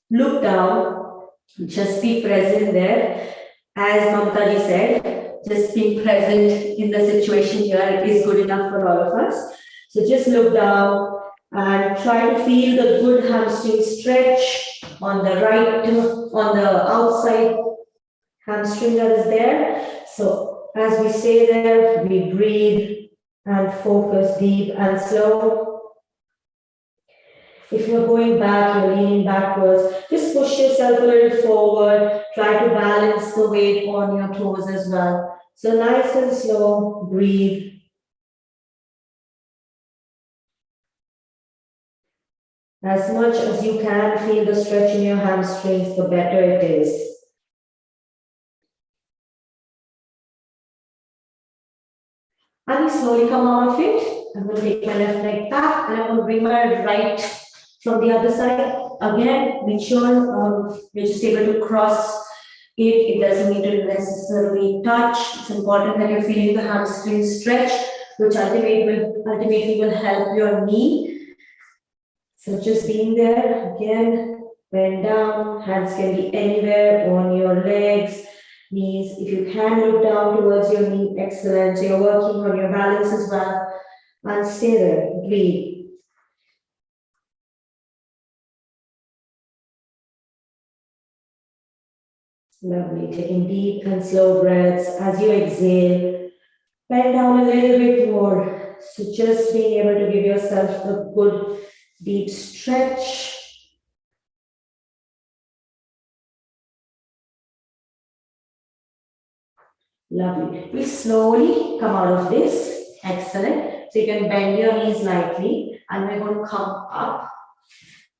Look down. Just be present there. As Mamta said, just being present in the situation here is good enough for all of us. So just look down and try to feel the good hamstring stretch on the right, on the outside hamstring that is there. So as we stay there, we breathe and focus deep and slow. If you're going back, you're leaning backwards, just push yourself a little forward. Try to balance the weight on your toes as well. So nice and slow, breathe. As much as you can feel the stretch in your hamstrings, the better it is. And slowly come out of it. I'm going to take my left leg back and I'm going to bring my right from the other side. Again, make sure you're just able to cross it. It doesn't need to necessarily touch. It's important that you're feeling the hamstring stretch, which ultimately will help your knee. So just being there, again, bend down, hands can be anywhere on your legs, knees. If you can look down towards your knee, excellent. So you're working on your balance as well. And stay there, breathe. Lovely, taking deep and slow breaths. As you exhale, bend down a little bit more. So just being able to give yourself a good deep stretch. Lovely. We slowly come out of this. Excellent. So you can bend your knees lightly and we're going to come up.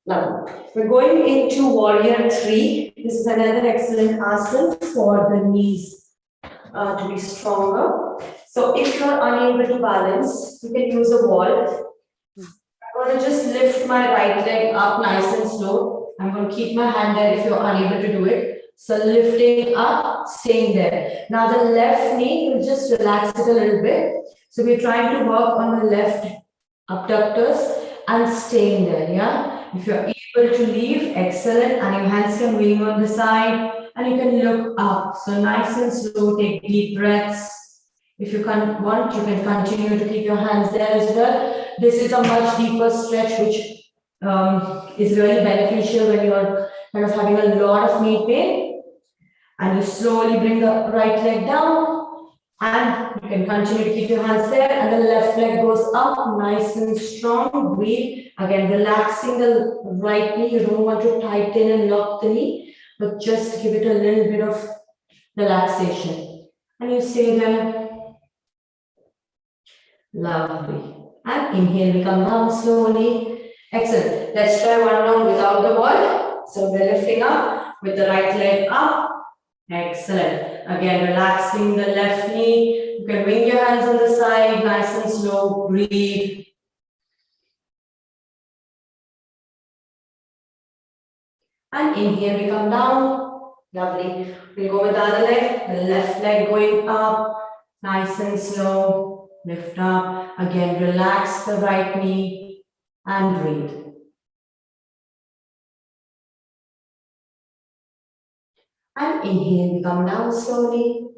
Lovely. We're going into warrior 3. This is another excellent asana for the knees to be stronger. So if you're unable to balance, you can use a wall. I'm going to just lift my right leg up nice and slow. I'm going to keep my hand there if you're unable to do it. So lifting up, staying there. Now the left knee, will just relax it a little bit. So we're trying to work on the left abductors and staying there, yeah? If you're able to leave, excellent. And your hands can wing on the side and you can look up. So nice and slow, take deep breaths. If you want, you can continue to keep your hands there as well. This is a much deeper stretch, which is really beneficial when you're kind of having a lot of knee pain. And you slowly bring the right leg down and you can continue to keep your hands there and the left leg goes up nice and strong. Breathe. Again, relaxing the right knee. You don't want to tighten and lock the knee, but just give it a little bit of relaxation. And you stay there. Lovely. And inhale, we come down slowly. Excellent. Let's try one round without the ball. So we're lifting up with the right leg up. Excellent. Again, relaxing the left knee. You can bring your hands on the side, nice and slow, breathe. And inhale, we come down. Lovely. We'll go with the other leg, the left leg going up, nice and slow. Lift up. Again, relax the right knee and breathe. And inhale, we come down slowly.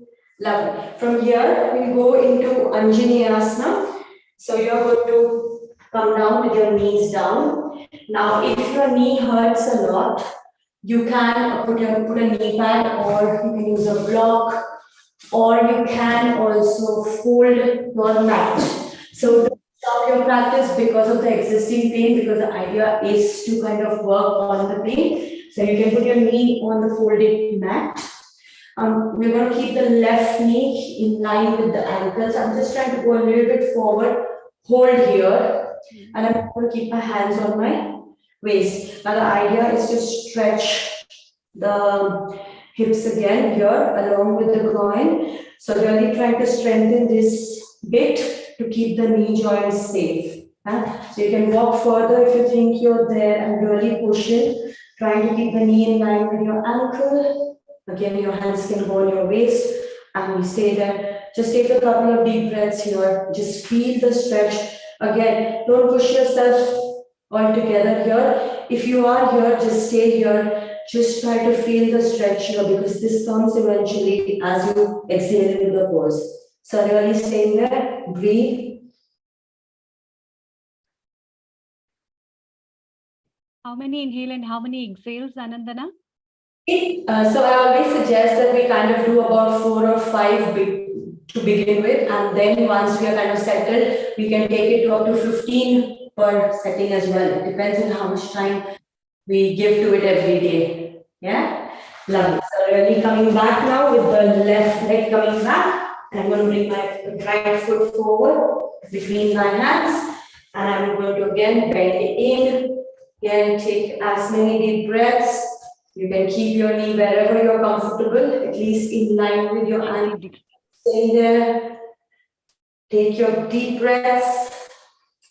Lovely. From here, we'll go into Anjaneyasana. So you're going to come down with your knees down. Now, if your knee hurts a lot, you can put a knee pad, or you can use a block, or you can also fold your mat. So don't stop your practice because of the existing pain, because the idea is to kind of work on the pain. So you can put your knee on the folded mat. We're going to keep the left knee in line with the ankles. I'm just trying to go a little bit forward, hold here, and I'm going to keep my hands on my waist. Now the idea is to stretch the hips again here along with the groin. So really trying to strengthen this bit to keep the knee joints safe. So you can walk further if you think you're there and really push it, trying to keep the knee in line with your ankle. Again, your hands can go on your waist and we stay there. Just take a couple of deep breaths here. Just feel the stretch. Again, don't push yourself all together here. If you are here, just stay here. Just try to feel the stretch here, because this comes eventually as you exhale into the pose. So really staying there, breathe. How many inhale and how many exhales, Anandana? So I always suggest that we kind of do about 4 or 5 to begin with, and then once we are kind of settled, we can take it to up to 15 per setting as well. It depends on how much time we give to it every day. Yeah, lovely. So really coming back now with the left leg coming back, and I'm going to bring my right foot forward between my hands, and I'm going to again bend in. Again, take as many deep breaths. You can keep your knee wherever you're comfortable, at least in line with your hand. Stay there. Take your deep breaths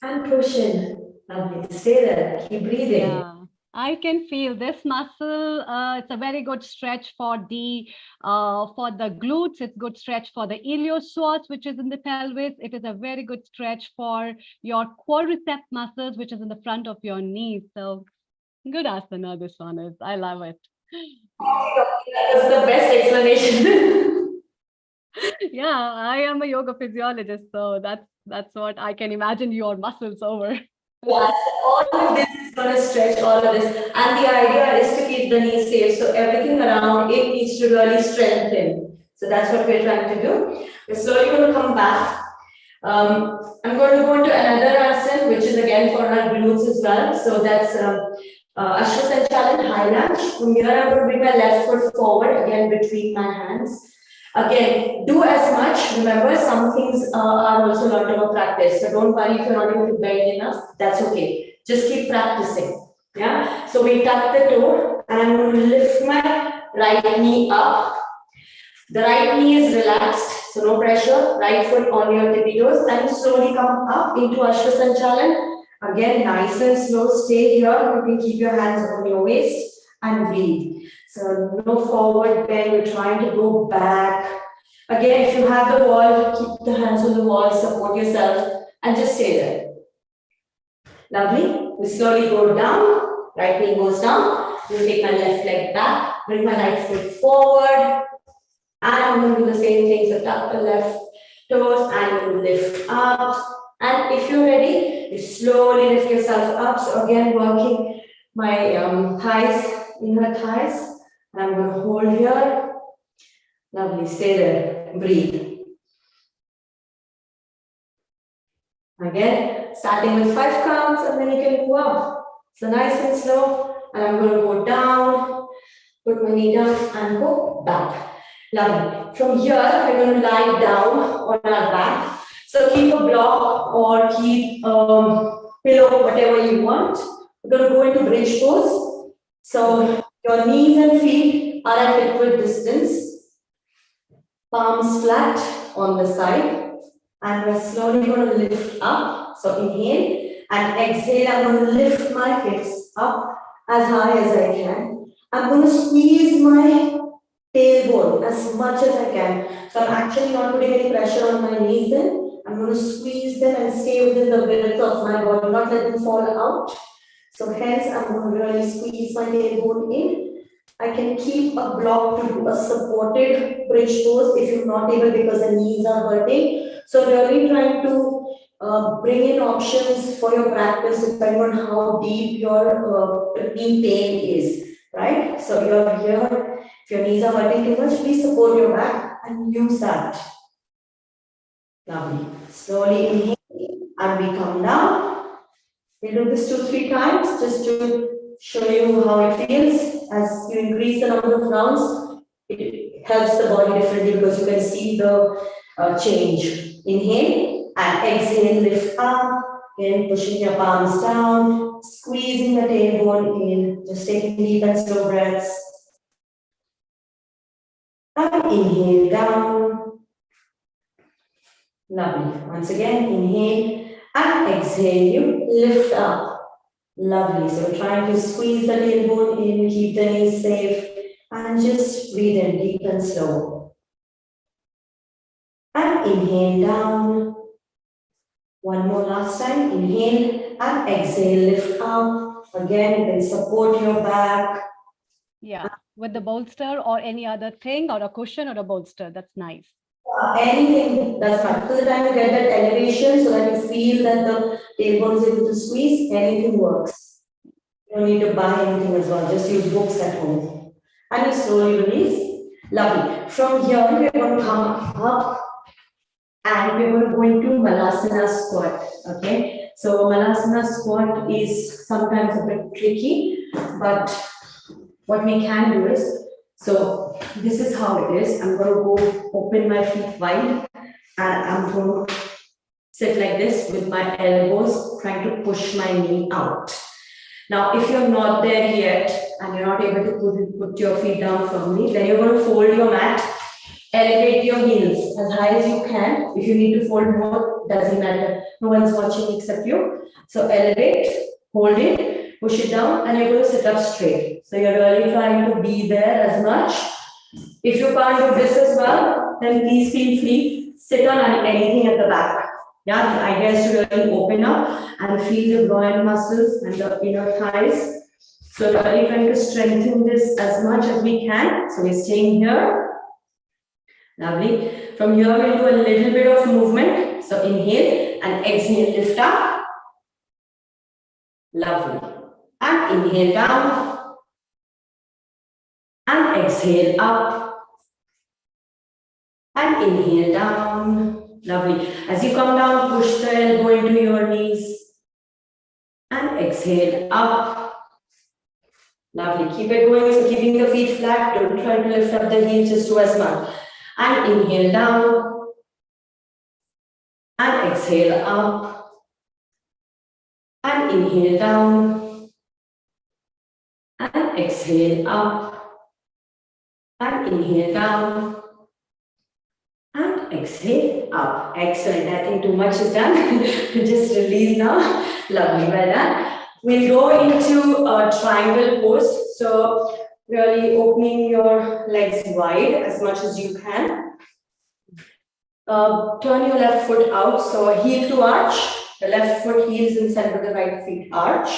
and push in. Lovely. Stay there. Keep breathing. Yeah. I can feel this muscle. It's a very good stretch for the glutes. It's good stretch for the iliopsoas, which is in the pelvis. It is a very good stretch for your quadricep muscles, which is in the front of your knees. So good asana, this one is. I love it. That's the best explanation. Yeah, I am a yoga physiologist, so that's what I can imagine your muscles over. Yes, all of this is going to stretch all of this, and the idea is to keep the knee safe. So everything around it needs to really strengthen. So that's what we're trying to do. We're slowly going to come back. I'm going to go into another asana, which is again for our glutes as well. So that's Ashwasanchalan high lunge. From here, I'm going to bring my left foot forward again between my hands. Again, do as much. Remember, some things are also a lot of a practice. So don't worry if you're not able to bend enough. That's okay. Just keep practicing. Yeah. So we tuck the toe, and I'm going to lift my right knee up. The right knee is relaxed, so no pressure. Right foot on your tippy toes, and slowly come up into Ashwasanchalan. Again, nice and slow. Stay here. You can keep your hands on your waist and breathe. So no forward bend. We're trying to go back. Again, if you have the wall, keep the hands on the wall, support yourself, and just stay there. Lovely. We slowly go down. Right knee goes down. We'll take my left leg back. Bring my right foot forward. And I'm going to do the same thing. So tuck the left toes and lift up. And if you're ready, you slowly lift yourself up. So again, working my thighs, inner thighs. And I'm going to hold here. Lovely. Stay there. Breathe. Again, starting with 5 counts, and then you can go up. So nice and slow. And I'm going to go down, put my knee down, and go back. Lovely. From here, we're going to lie down on our back. So keep a block or keep pillow, whatever you want. We're going to go into bridge pose. So your knees and feet are at equal distance. palms flat on the side, and we're slowly going to lift up. So inhale and exhale. I'm going to lift my hips up as high as I can. I'm going to squeeze my tailbone as much as I can. So I'm actually not putting any pressure on my knees then. I'm going to squeeze them and stay within the width of my body, not let them fall out. So hence I'm going to really squeeze my tailbone in. I can keep a block to do a supported bridge pose if you're not able because the knees are hurting. So really trying to bring in options for your practice depending on how deep your knee pain is, right? So you're here. If your knees are hurting too much, please support your back and use that. Lovely. Slowly inhale and we come down. We'll do this 2-3 times just to show you how it feels. As you increase the number of rounds, it helps the body differently because you can see the change. Inhale and exhale, lift up. Again, pushing your palms down, squeezing the tailbone in, just taking deep and slow breaths. And inhale down. Lovely. Once again, inhale and exhale, you lift up. Lovely. So trying to squeeze the tailbone in, keep the knees safe, and just breathe in deep and slow. And inhale down. One more last time. Inhale and exhale, lift up. Again, you can support your back. Yeah, with the bolster or any other thing, or a cushion or a bolster. That's nice. Anything, that's fine. Till the time you get that elevation so that you feel that the tailbone is able to squeeze, anything works. You don't need to buy anything as well, just use books at home. And you slowly release. Lovely. From here, we're going to come up and we're going to go into Malasana squat. Okay, so Malasana squat is sometimes a bit tricky, but what we can do is, so this is how it is. I'm going to go open my feet wide and I'm going to sit like this with my elbows trying to push my knee out. Now, if you're not there yet and you're not able to put your feet down firmly, then you're going to fold your mat, elevate your heels as high as you can. If you need to fold more, doesn't matter. No one's watching except you. So elevate, hold it, push it down, and you're going to sit up straight. So you're really trying to be there as much. If you can't do this as well, then please feel free, sit on anything at the back. Yeah, the idea is to really open up and feel the groin muscles and the inner thighs. So really trying to strengthen this as much as we can. So we're staying here. Lovely. From here, we'll do a little bit of movement. So inhale and exhale, lift up. Lovely. And inhale down. And exhale up. And inhale down. Lovely. As you come down, push the elbow into your knees. And exhale up. Lovely. Keep it going. So keeping the feet flat. Don't try to lift up the heels, just do as much. And inhale down. And exhale up. And inhale down. And exhale up. And inhale down. And exhale up. Excellent. I think too much is done. Just release now. Lovely. Well done. We'll go into a triangle pose. So really opening your legs wide as much as you can. Turn your left foot out. So heel to arch. The left foot heels in center of the right feet arch.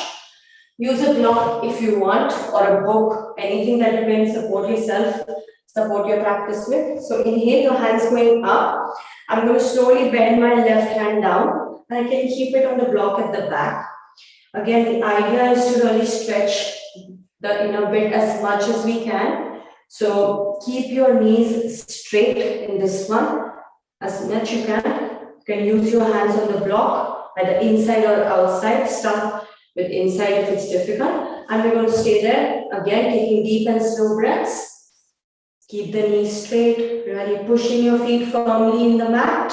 Use a block if you want, or a book, anything that you can support yourself, support your practice with. So inhale, your hands going up. I'm going to slowly bend my left hand down, and I can keep it on the block at the back. Again, the idea is to really stretch the inner bit as much as we can. So keep your knees straight in this one as much you can. You can use your hands on the block, either inside or outside. Start with inside if it's difficult. And we're going to stay there. Again, taking deep and slow breaths. Keep the knees straight, really pushing your feet firmly in the mat.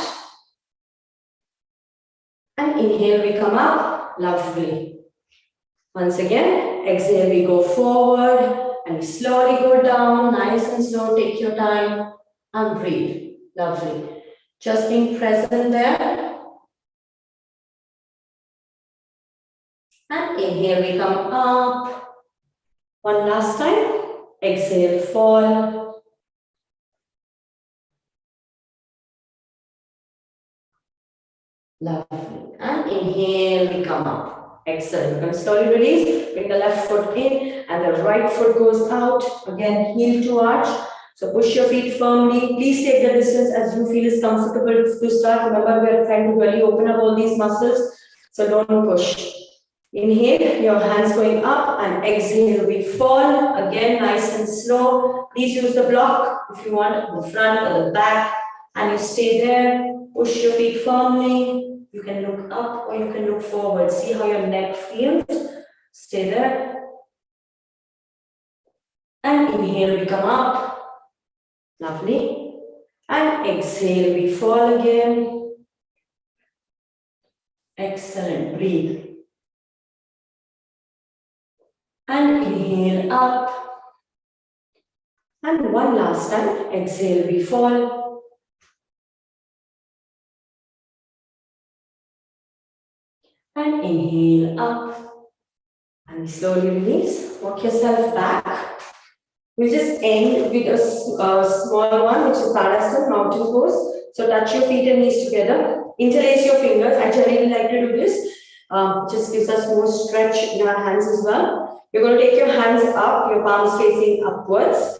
And inhale, we come up. Lovely. Once again, exhale, we go forward and slowly go down. Nice and slow, take your time and breathe. Lovely. Just being present there. And inhale, we come up. One last time. Exhale, fall. Lovely. And inhale, we come up. Excellent. We're going to slowly release. Bring the left foot in and the right foot goes out. Again, heel to arch. So push your feet firmly. Please take the distance as you feel is comfortable to start. Remember, we are trying to really open up all these muscles. So don't push. Inhale, your hands going up, and exhale, we fall. Again, nice and slow. Please use the block if you want, the front or the back, and you stay there. Push your feet firmly. You can look up or you can look forward. See how your neck feels. Stay there. And inhale, we come up. Lovely. And exhale, we fall again. Excellent. Breathe. And inhale up. And one last time. Exhale, we fall. And inhale up. And slowly release. Walk yourself back. We'll just end with a small one, which is Tadasana, mountain pose. So touch your feet and knees together. Interlace your fingers. I generally like to do this. Just gives us more stretch in our hands as well. You're going to take your hands up, your palms facing upwards.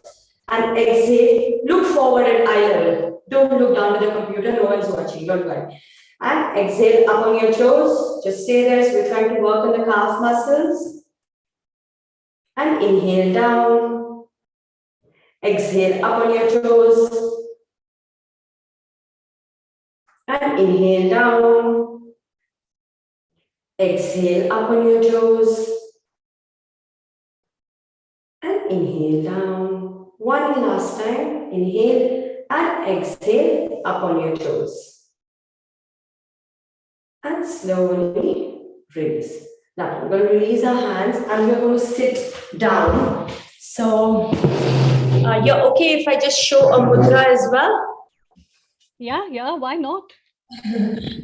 And exhale. Look forward at eye level. Don't look down at the computer. No one's watching. Don't worry. And exhale up on your toes. Just stay there. So we're trying to work on the calf muscles. And inhale down. Exhale up on your toes. And inhale down. Exhale up on your toes. And inhale down. One last time. Inhale and exhale up on your toes. And slowly release. Now we're going to release our hands and we're going to sit down. So you're okay if I just show a mudra as well? Yeah, why not?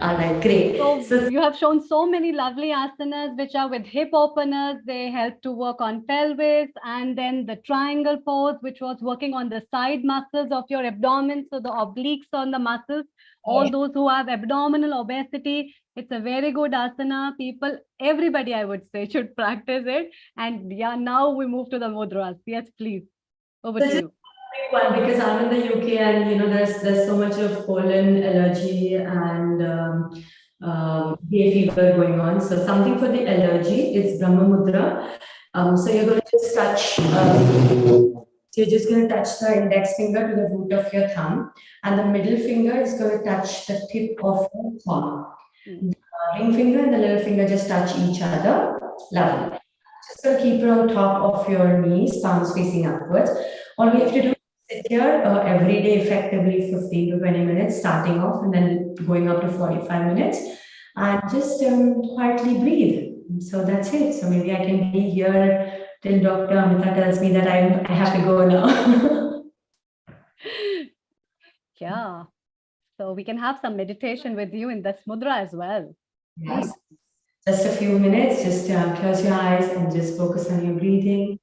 All right, great. So you have shown so many lovely asanas which are with hip openers. They help to work on pelvis, and then the triangle pose, which was working on the side muscles of your abdomen, so the obliques on the muscles. All those who have abdominal obesity, it's a very good asana. People, everybody, I would say, should practice it. And yeah, now we move to the mudras. Yes, please. Over to you. One, because I'm in the UK and there's so much of pollen allergy and hay fever going on. So something for the allergy is Brahma Mudra. So you're going to just touch. So you're just going to touch the index finger to the root of your thumb, and the middle finger is going to touch the tip of your thumb. The ring finger and the little finger just touch each other. Lovely. Just going to keep it on top of your knees, palms facing upwards. All we have to do is sit here every day effectively 15 to 20 minutes, starting off and then going up to 45 minutes, and just quietly breathe. So that's it. So maybe I can be here till Dr. Amrita tells me that I have to go now. Yeah. So we can have some meditation with you in this mudra as well. Yes. Just a few minutes, just close your eyes and just focus on your breathing.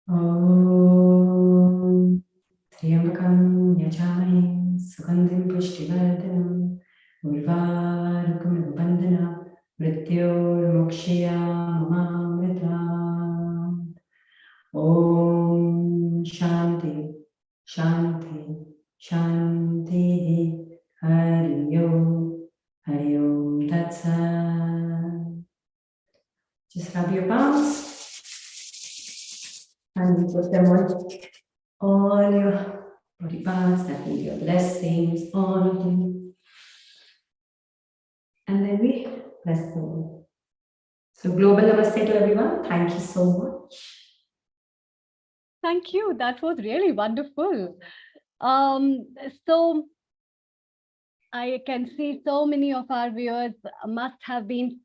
Om Triyambakam Yajamahe Sugandhim Pushtivardhanam Urvarukum Bandhana Mrityor Mamta. Om Shanti, Shanti, Shanti, Hari Om Tat Sat. Just rub your palms and put them on all your body parts. That will be your blessings, all of them. And then we bless the world. So global namaste to everyone. Thank you so much. Thank you. That was really wonderful. So I can see so many of our viewers must have been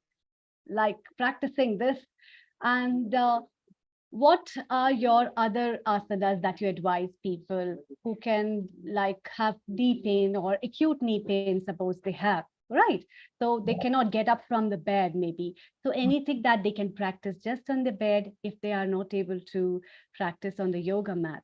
like practicing this. And what are your other asanas that you advise people who can like have knee pain or acute knee pain, suppose they have, right? So they cannot get up from the bed maybe. So anything that they can practice just on the bed if they are not able to practice on the yoga mat.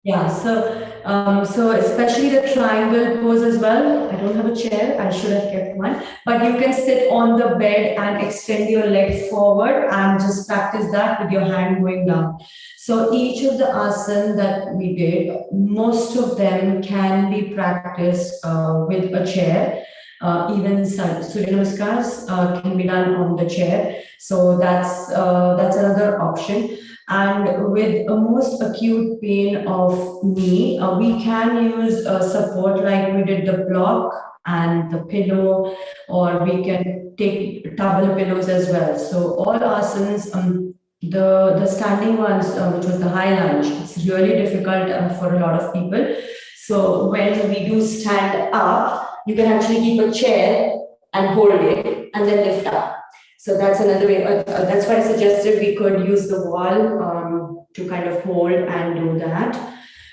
Yeah, so especially the triangle pose as well. I don't have a chair, I should have kept one, but you can sit on the bed and extend your legs forward and just practice that with your hand going down. So each of the asana that we did, most of them can be practiced with a chair. Even Surya Namaskars can be done on the chair. So that's another option. And with a most acute pain of knee, we can use support like we did the block and the pillow, or we can take double pillows as well. So all asanas, the standing ones, which was the high lunge, it's really difficult for a lot of people. So when we do stand up, you can actually keep a chair and hold it and then lift up. So that's another way. That's why I suggested we could use the wall to kind of hold and do that.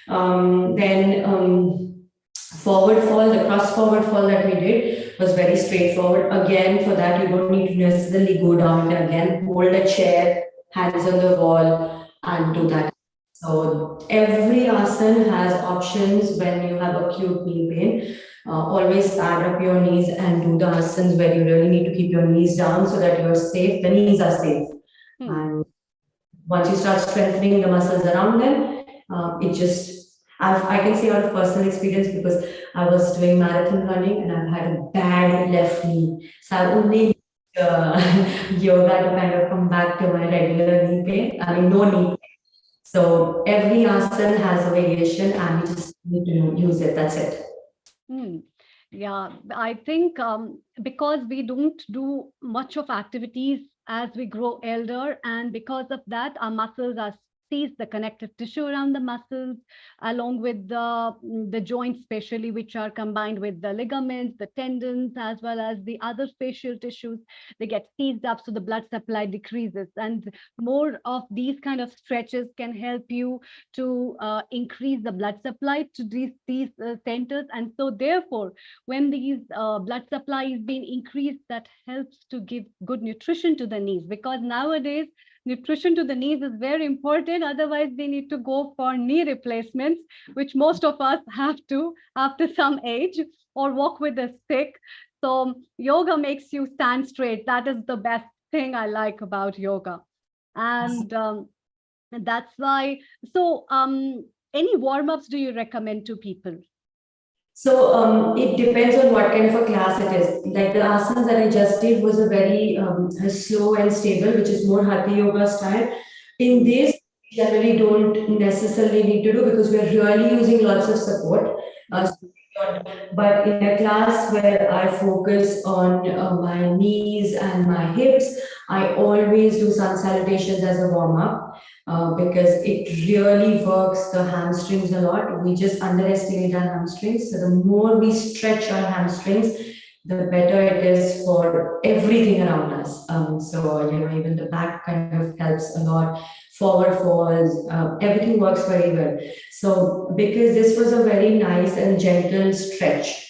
Then forward fall, the cross forward fall that we did was very straightforward. Again, for that, you don't need to necessarily go down and again hold a chair, hands on the wall, and do that. So every asana has options when you have acute knee pain. Always stand up your knees and do the asanas where you really need to keep your knees down so that you're safe. The knees are safe. And once you start strengthening the muscles around them, it just, I can say out of personal experience because I was doing marathon running and I've had a bad left knee. So I only yoga to kind of come back to my regular knee pain. I mean, no knee pain. So every asana has a variation and you just need to use it. That's it. Yeah, I think because we don't do much of activities as we grow elder, and because of that, our muscles are seized, the connective tissue around the muscles, along with the joints, especially, which are combined with the ligaments, the tendons, as well as the other facial tissues, they get seized up, so the blood supply decreases. And more of these kind of stretches can help you to increase the blood supply to these centers. And so therefore, when these blood supply is being increased, that helps to give good nutrition to the knees, because nowadays nutrition to the knees is very important. Otherwise, they need to go for knee replacements, which most of us have to after some age, or walk with a stick. So yoga makes you stand straight. That is the best thing I like about yoga. And that's why. So any warm-ups do you recommend to people? So it depends on what kind of a class it is. Like the asanas that I just did was a very slow and stable, which is more Hatha Yoga style. In this, we generally don't necessarily need to do because we're really using lots of support. But in a class where I focus on my knees and my hips, I always do sun salutations as a warm-up because it really works the hamstrings a lot. We just underestimate our hamstrings. So the more we stretch our hamstrings, the better it is for everything around us. So, even the back kind of helps a lot. Forward falls, everything works very well. So because this was a very nice and gentle stretch,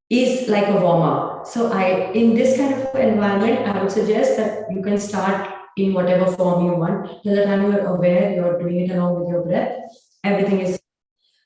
is like a warm-up. So in this kind of environment, I would suggest that you can start in whatever form you want. Till the time you're aware, you're doing it along with your breath, everything is.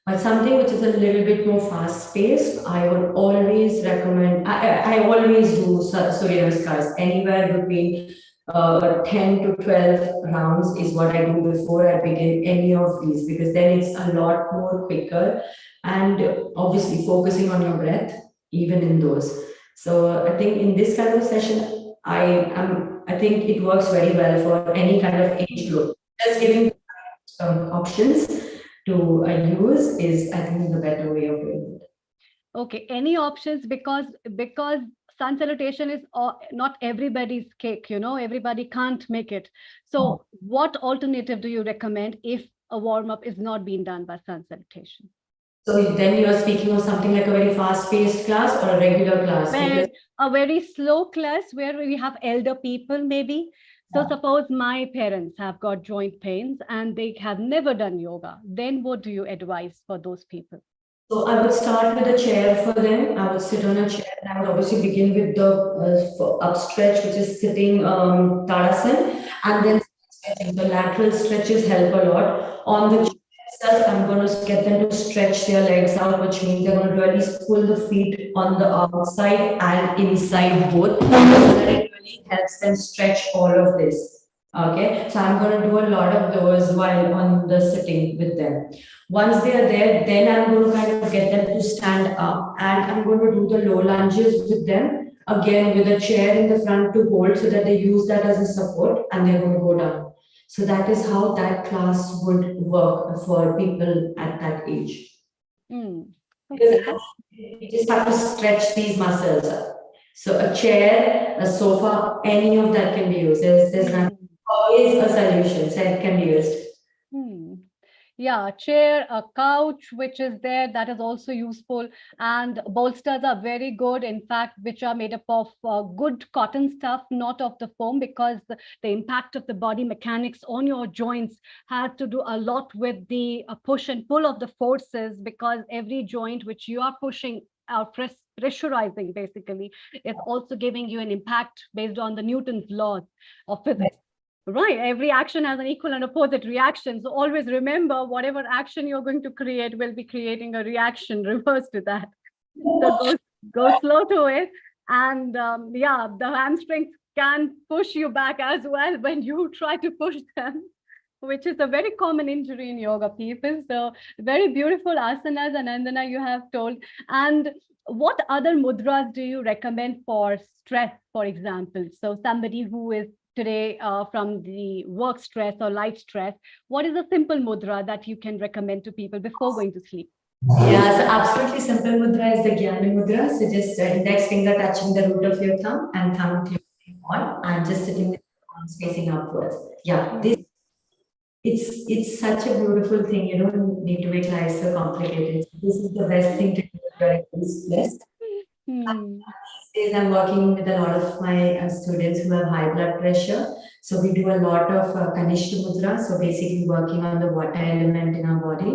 But something which is a little bit more fast-paced, I would always recommend, I always do Surya Namaskars, anywhere between 10 to 12 rounds is what I do before I begin any of these, because then it's a lot more quicker and obviously focusing on your breath, even in those. So I think in this kind of session, I think it works very well for any kind of age group. Just giving options to use is, I think, the better way of doing it. Okay, any options, because sun salutation is not everybody's cake, everybody can't make it. So what alternative do you recommend if a warm-up is not being done by sun salutation? So then you are speaking of something like a very fast-paced class or a regular class? Well, a very slow class where we have elder people maybe. So suppose my parents have got joint pains and they have never done yoga, then what do you advise for those people? So I would start with a chair for them. I would sit on a chair, and I would obviously begin with the up stretch, which is sitting Tadasana, and then stretching. The lateral stretches help a lot. On the chair itself, I'm going to get them to stretch their legs out, which means they're going to really pull the feet on the outside and inside both. So that it really helps them stretch all of this. Okay, so I'm going to do a lot of those while on the sitting with them. Once they are there, then I'm going to kind of get them to stand up, and I'm going to do the low lunges with them, again with a chair in the front to hold so that they use that as a support, and they're going to go down. So that is how that class would work for people at that age. Okay. Because you just have to stretch these muscles up. So a chair, a sofa, any of that can be used. There's always a solution, so it can be used. Yeah, chair, a couch, which is there, that is also useful. And bolsters are very good, in fact, which are made up of good cotton stuff, not of the foam, because the impact of the body mechanics on your joints has to do a lot with the push and pull of the forces, because every joint which you are pushing out, pressurizing basically, is also giving you an impact based on the Newton's laws of physics. Right, every action has an equal and opposite reaction. So always remember, whatever action you're going to create will be creating a reaction reverse to that. So go slow to it. And yeah, the hamstrings can push you back as well when you try to push them, which is a very common injury in yoga people. So very beautiful asanas, Anandana, you have told. And what other mudras do you recommend for stress, for example? So somebody who is today from the work stress or life stress, what is a simple mudra that you can recommend to people before going to sleep? Yeah, so absolutely simple mudra is the Gyani mudra. So just index finger touching the root of your thumb and thumb closing on and just sitting with arms facing upwards. Yeah, it's such a beautiful thing. You don't need to make life so complicated. This is the best thing to do during this blessed. These days I'm working with a lot of my students who have high blood pressure. So we do a lot of Kanishta mudra. So basically working on the water element in our body.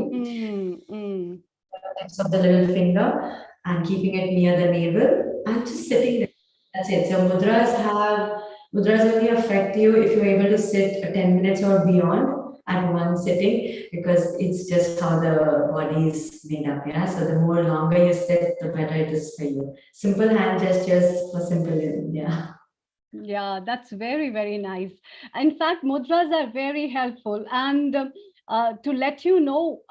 Tips of the little finger and keeping it near the navel and just sitting there. That's it. So mudras only affect you if you're able to sit 10 minutes or beyond at one sitting, because it's just how the body is made up. Yeah. So the more longer you sit, the better it is for you. Simple hand gestures for simple living. Yeah. Yeah, that's very, very nice. In fact, mudras are very helpful. And to let you know,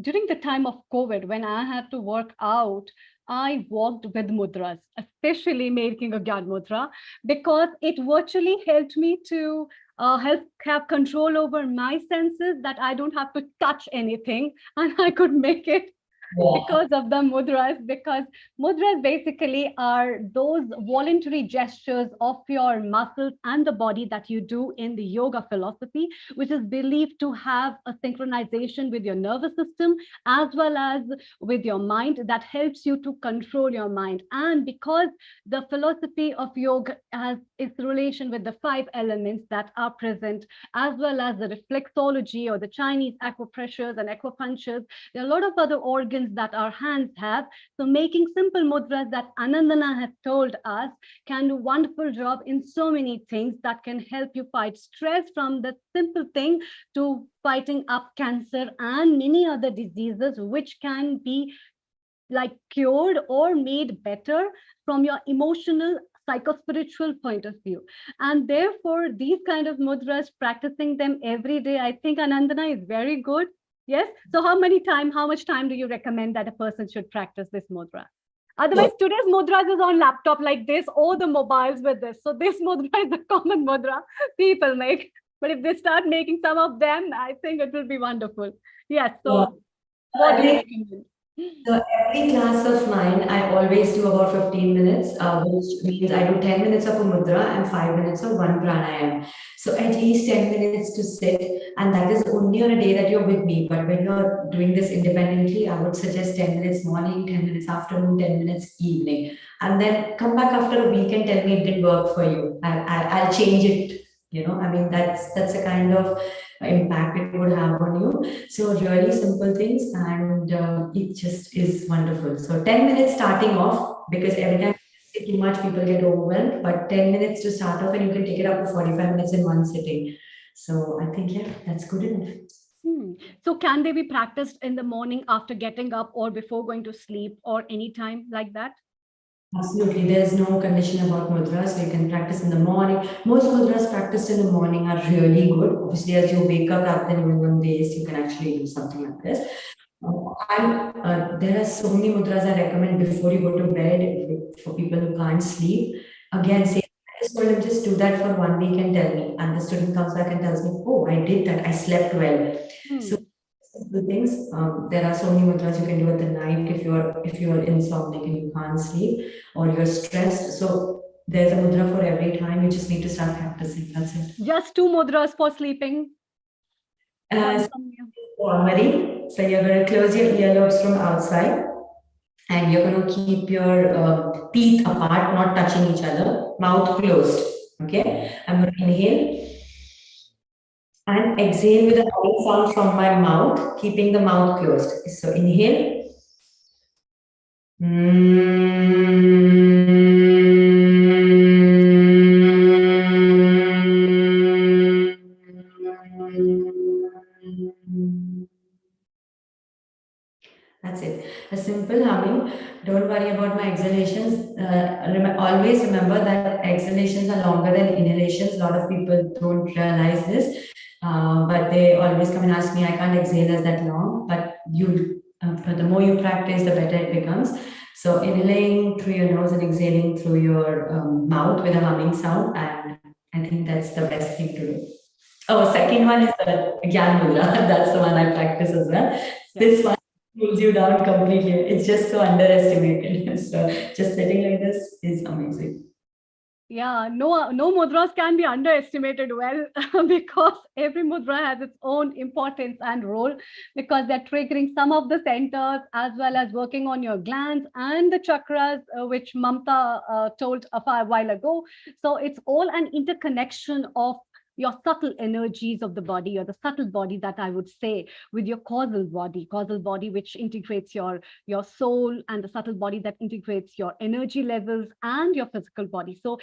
during the time of COVID, when I had to work out, I walked with mudras, especially making a Gyan mudra, because it virtually helped me to have control over my senses, that I don't have to touch anything and I could make it because of the mudras, because mudras basically are those voluntary gestures of your muscles and the body that you do in the yoga philosophy, which is believed to have a synchronization with your nervous system as well as with your mind, that helps you to control your mind. And because the philosophy of yoga has its relation with the 5 elements that are present, as well as the reflexology or the Chinese acupressures and acupunctures, there are a lot of other organs that our hands have. So making simple mudras that Anandana has told us can do a wonderful job in so many things that can help you fight stress, from the simple thing to fighting up cancer and many other diseases, which can be like cured or made better from your emotional psycho-spiritual point of view. And therefore, these kind of mudras, practicing them every day, I think Anandana is very good. Yes. So how much time do you recommend that a person should practice this mudra? Otherwise, today's mudras is on laptop like this, or the mobiles with this. So this mudra is the common mudra people make. But if they start making some of them, I think it will be wonderful. Yes. So what do you recommend? So every class of mine, I always do about 15 minutes, which means I do 10 minutes of a mudra and 5 minutes of one pranayam. So at least 10 minutes to sit, and that is only on a day that you're with me. But when you're doing this independently, I would suggest 10 minutes morning, 10 minutes afternoon, 10 minutes evening. And then come back after a week and tell me it didn't work for you. I'll change it. I mean, that's a kind of impact it would have on you. So really simple things, and it just is wonderful. So 10 minutes starting off, because every time you sit too much, people get overwhelmed, but 10 minutes to start off, and you can take it up to 45 minutes in one sitting. So I think, yeah, that's good enough. So can they be practiced in the morning after getting up, or before going to sleep, or any time like that? Absolutely. There's no condition about mudras. So you can practice in the morning. Most mudras practiced in the morning are really good. Obviously, as you wake up rather than even on days, you can actually do something like this. And there are so many mudras I recommend before you go to bed for people who can't sleep. Again, say, I just told him, just do that for 1 week and tell me. And the student comes back and tells me, oh, I did that. I slept well. So the things, there are so many mudras you can do at the night if you're insomniac and you can't sleep, or you're stressed. So there's a mudra for every time. You just need to start practicing. That's it. Just 2 mudras for sleeping. Marie, so you're going to close your earlobes from outside, and you're going to keep your teeth apart, not touching each other, mouth closed. Okay, I'm going to inhale and exhale with a humming sound from my mouth, keeping the mouth closed. So inhale. That's it. A simple humming. Don't worry about my exhalations. Always remember that exhalations are longer than inhalations. A lot of people don't realize this, but they always come and ask me, I can't exhale as that long. But the more you practice, the better it becomes. So inhaling through your nose and exhaling through your mouth with a humming sound. And I think that's the best thing to do. Oh, second one is the Gyan Mudra. That's the one I practice as well. Yeah. This one pulls you down completely. It's just so underestimated. So just sitting like this is amazing. Yeah, no mudras can be underestimated well, because every mudra has its own importance and role, because they're triggering some of the centers as well as working on your glands and the chakras, which Mamta told a while ago. So it's all an interconnection of your subtle energies of the body, or the subtle body, that I would say, with your causal body, which integrates your soul, and the subtle body that integrates your energy levels and your physical body. So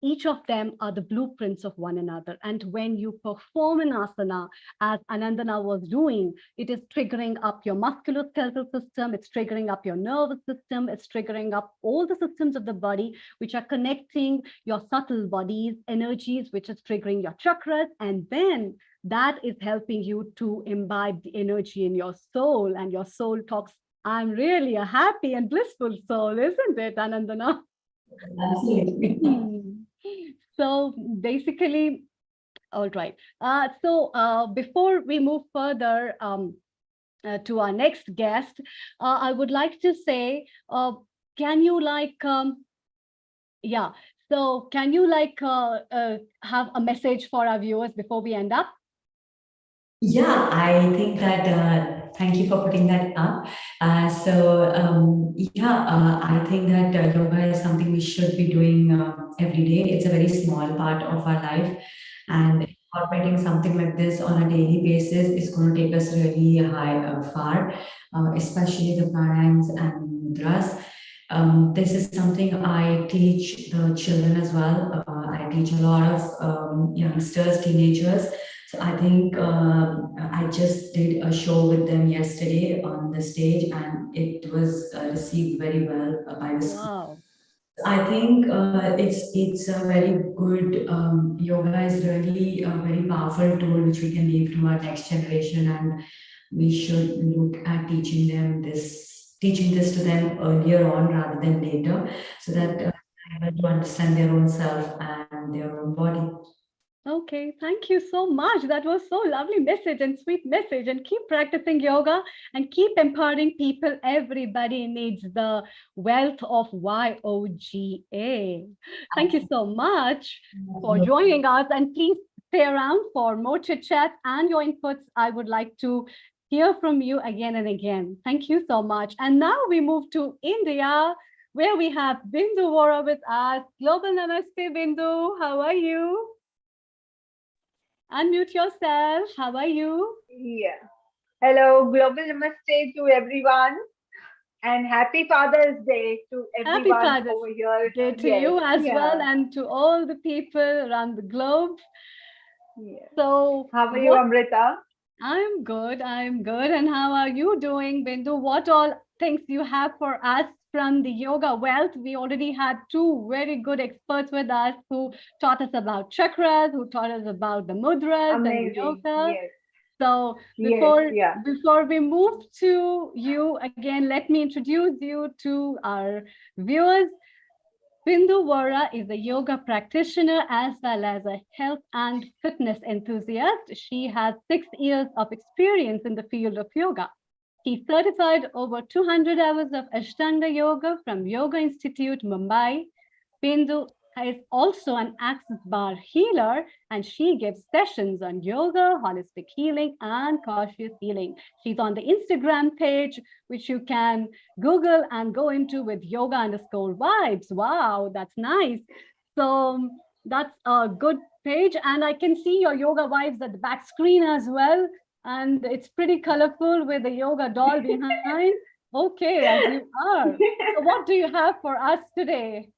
each of them are the blueprints of one another. And when you perform an asana, as Anandana was doing, it is triggering up your musculoskeletal system, it's triggering up your nervous system, it's triggering up all the systems of the body, which are connecting your subtle body's energies, which is triggering your chakras. And then that is helping you to imbibe the energy in your soul. And your soul talks, I'm really a happy and blissful soul, isn't it, Anandana? Absolutely. So basically, all right. So before we move further to our next guest, I would like to say, can you can you have a message for our viewers before we end up? Yeah, I think that, thank you for putting that up. I think that yoga is something we should be doing every day. It's a very small part of our life, and incorporating something like this on a daily basis is going to take us really far, especially the pranayams and mudras. This is something I teach the children as well. I teach a lot of youngsters, teenagers. So I think I just did a show with them yesterday on the stage, and it was received very well by the Wow. I think it's a very good yoga is really a very powerful tool which we can leave to our next generation, and we should look at teaching this to them earlier on rather than later, so that they're able to understand their own self and their own body. Okay, thank you so much. That was so lovely message and sweet message. And keep practicing yoga and keep empowering people. Everybody needs the wealth of YOGA. Thank you so much for joining us. And please stay around for more chit chat and your inputs. I would like to hear from you again and again. Thank you so much. And now we move to India, where we have Bindu Vora with us. Global Namaste, Bindu. How are you? Unmute yourself. How are you? Yeah. Hello, global namaste to everyone, and happy Father's Day to Happy everyone Father's over here. Day to Yes, you as well, yeah. and to all the people around the globe. Yes. So, How are you, Amrita? I'm good. I'm good. And how are you doing, Bindu? What all things you have for us from the yoga wealth? We already had two very good experts with us who taught us about chakras, who taught us about the mudras and the Amazing. yoga. Yes. So Yes, before we move to you again, let me introduce you to our viewers. Bindu Vora is a yoga practitioner as well as a health and fitness enthusiast. She has 6 years of experience in the field of yoga. She certified over 200 hours of Ashtanga yoga from Yoga Institute, Mumbai. Bindu is also an access bar healer, and she gives sessions on yoga, holistic healing, and conscious healing. She's on the Instagram page, which you can Google and go into with yoga_vibes. Wow, that's nice. So that's a good page. And I can see your yoga vibes at the back screen as well. And it's pretty colorful with the yoga doll behind. Okay, as you are. So what do you have for us today?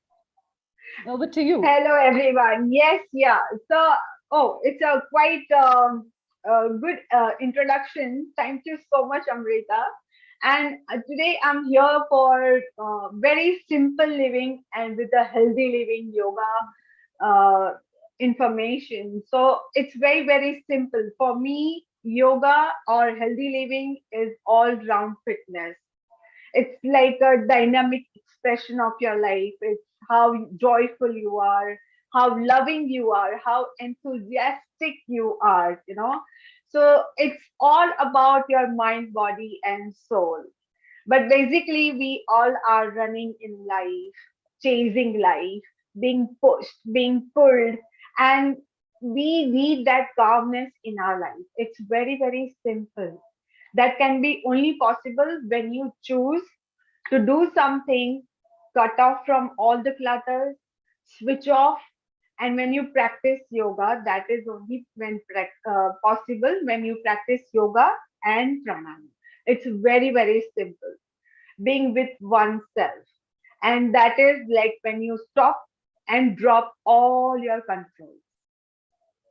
Over to you. Hello, everyone. Yes, yeah. So, it's a quite good introduction. Thank you so much, Amrita. And today I'm here for very simple living and with a healthy living yoga information. So it's very, very simple. For me, yoga or healthy living is all round fitness. It's like a dynamic expression of your life. It's how joyful you are, how loving you are, how enthusiastic you are, So it's all about your mind, body, and soul. But basically, we all are running in life, chasing life, being pushed, being pulled, and we need that calmness in our life. It's very, very simple. That can be only possible when you choose to do something, cut off from all the clutters, switch off, and when you practice yoga, that is only when possible when you practice yoga and pranayama. It's very, very simple. Being with oneself. And that is like when you stop and drop all your controls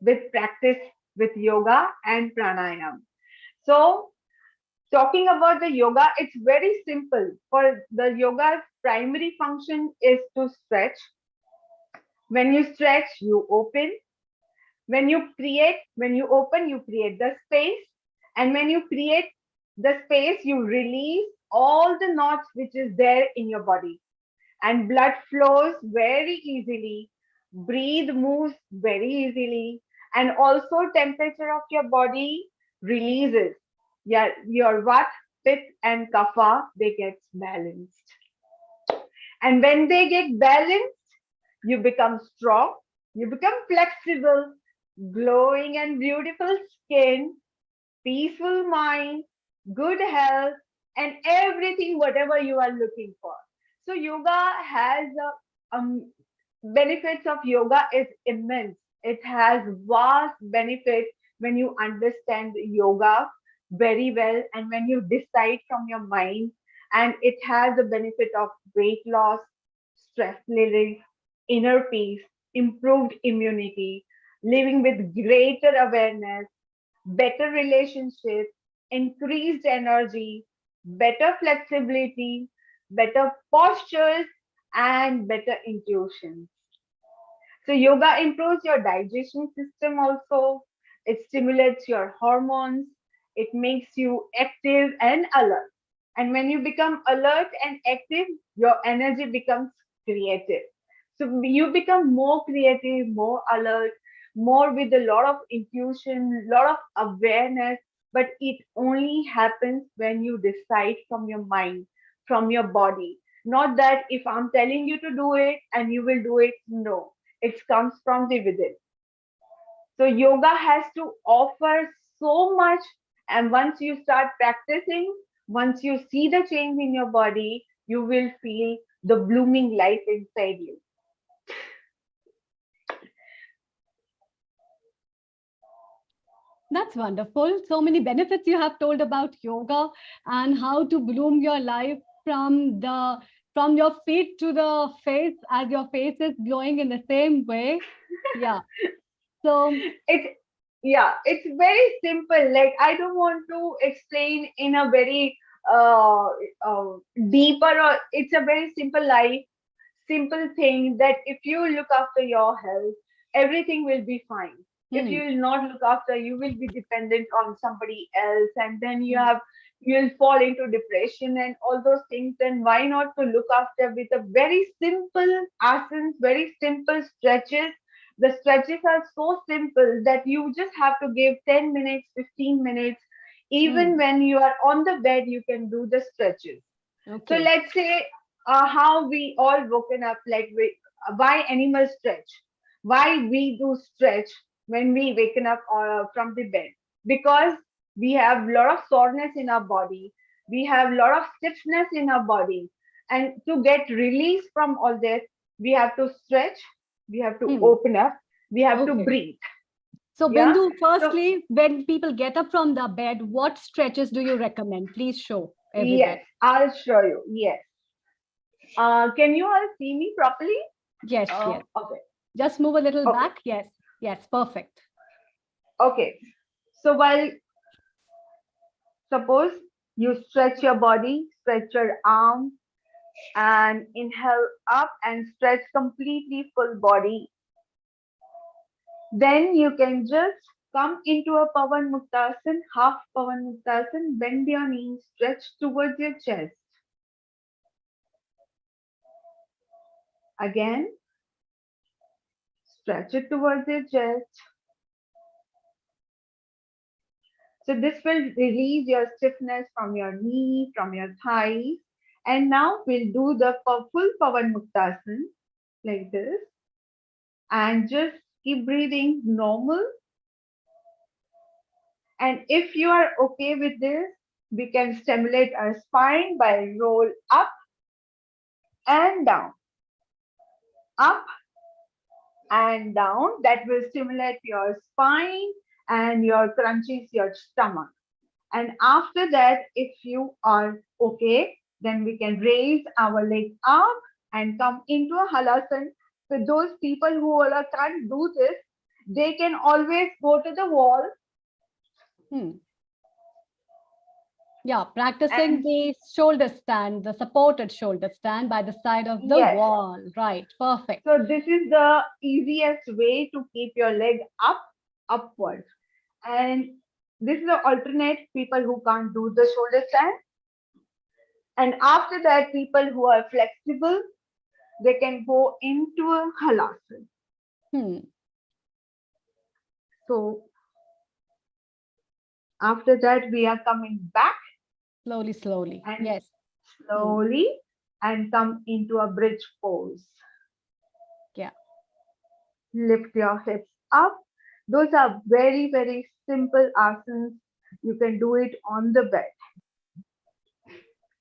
with practice with yoga and pranayama. So, talking about the yoga, it's very simple. For the yoga's primary function is to stretch. When you stretch, you open. When you open, you create the space. And when you create the space, you release all the knots which is there in your body. And blood flows very easily. Breathe moves very easily. And also temperature of your body releases. Your what, pit and kapha, they get balanced. And when they get balanced, you become strong, you become flexible, glowing and beautiful skin, peaceful mind, good health, and everything, whatever you are looking for. So, yoga has benefits of yoga is immense. It has vast benefits when you understand yoga very well and when you decide from your mind. And it has the benefit of weight loss, stress relief, inner peace, improved immunity, living with greater awareness, better relationships, increased energy, better flexibility, better postures, and better intuition. So yoga improves your digestion system also. It stimulates your hormones. It makes you active and alert. And when you become alert and active, your energy becomes creative. So you become more creative, more alert, more with a lot of intuition, lot of awareness. But it only happens when you decide from your mind, from your body. Not that if I'm telling you to do it and you will do it. No, it comes from the within. So yoga has to offer so much, and once you start practicing, once you see the change in your body, you will feel the blooming life inside you. That's wonderful. So many benefits you have told about yoga and how to bloom your life from your feet to the face as your face is glowing in the same way. Yeah. So It's yeah, it's very simple. Like I don't want to explain in a very uh, uh deeper, or it's a very simple life, simple thing that if you look after your health, everything will be fine. If you will not look after, you will be dependent on somebody else, and then you'll fall into depression and all those things. Then why not to look after with a very simple asanas, very simple stretches. The stretches are so simple that you just have to give 10 minutes, 15 minutes. Even when you are on the bed, you can do the stretches. So okay. let's say how we all woken up, like why animals stretch, why we do stretch when we waken up from the bed, because we have a lot of soreness in our body, we have a lot of stiffness in our body, and to get release from all that, we have to stretch, we have to open up, we have to Okay. breathe. So Yeah. Bindu, So firstly, when people get up from the bed, what stretches do you recommend? Please show yes, everybody. I'll show you. Yes. Can you all see me properly? Yes, yes. Okay. Just move a little Okay. back. Yes, yes, perfect. Okay. So while suppose you stretch your body, stretch your arm, and inhale up and stretch completely full body. Then you can just come into a Pavan Muktasan, half Pavan Muktasan, bend your knees, stretch towards your chest. Again, stretch it towards your chest. So this will release your stiffness from your knee, from your thighs. And now we'll do the full Pavan Muktasan like this. And just keep breathing normal. And if you are okay with this, we can stimulate our spine by roll up and down, up and down. That will stimulate your spine and your crunches your stomach. And after that, if you are okay, then we can raise our leg up and come into a halasana. For those people who can't do this, they can always go to the wall. Yeah, practicing And the shoulder stand, the supported shoulder stand by the side of the yes, wall. Right, perfect. so this is the easiest way to keep your leg up, upward. And this is the alternate people who can't do the shoulder stand. And after that, people who are flexible, they can go into a halasana. So after that, we are coming back. Slowly, slowly. And Yes. slowly and come into a bridge pose. Yeah. Lift your hips up. Those are very, very simple asanas. You can do it on the bed.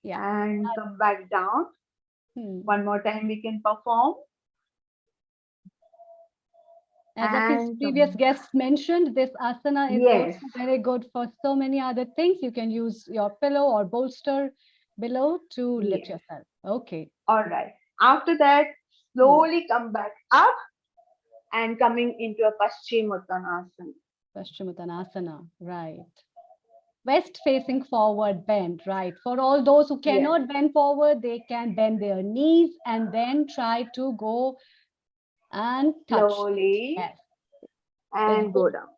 Yeah. And come back down. One more time we can perform. As our previous guests mentioned, this asana is also very good for so many other things. You can use your pillow or bolster below to lift yourself. Okay. All right. After that, slowly come back up and coming into a Paschimottanasana. Paschimottanasana, right. west facing forward bend, right? For all those who Yes. cannot bend forward, they can bend their knees and then try to go and touch. Slowly Yes, and go down.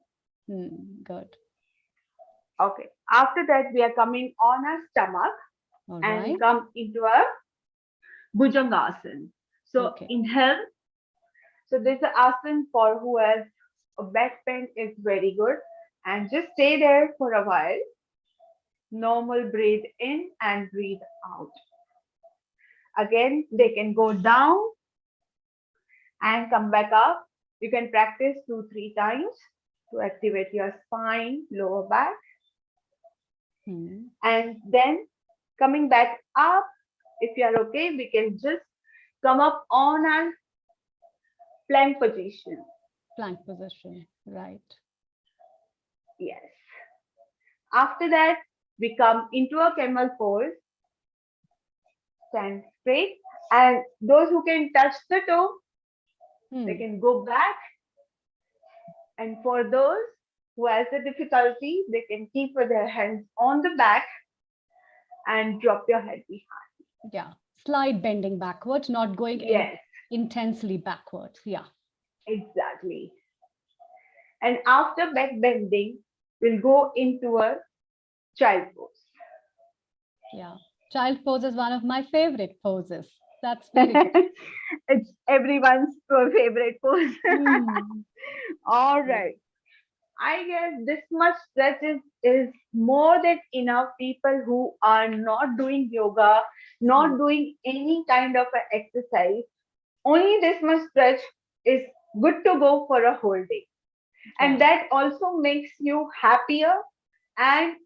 good. Okay. After that, we are coming on our stomach All and right. come into a Bhujangasana. So Okay. inhale. So this asana for who has a back pain is very good. And just stay there for a while. Normal breathe in and breathe out. Again, they can go down and come back up. You can practice 2-3 times to activate your spine, lower back. And then coming back up, if you are okay, we can just come up on our plank position. Plank position, right. Yes. After that, we come into a camel pose. Stand straight. And those who can touch the toe, they can go back. And for those who has a difficulty, they can keep their hands on the back and drop your head behind. Yeah. Slight bending backwards, not going Yes. intensely backwards. Yeah. Exactly. And after back bending, we'll go into a child pose. Yeah. Child pose is one of my favorite poses. That's very good. It's everyone's favorite pose. All right. I guess this much stretch is more than enough. People who are not doing yoga, not doing any kind of an exercise, only this much stretch is good to go for a whole day. And that also makes you happier and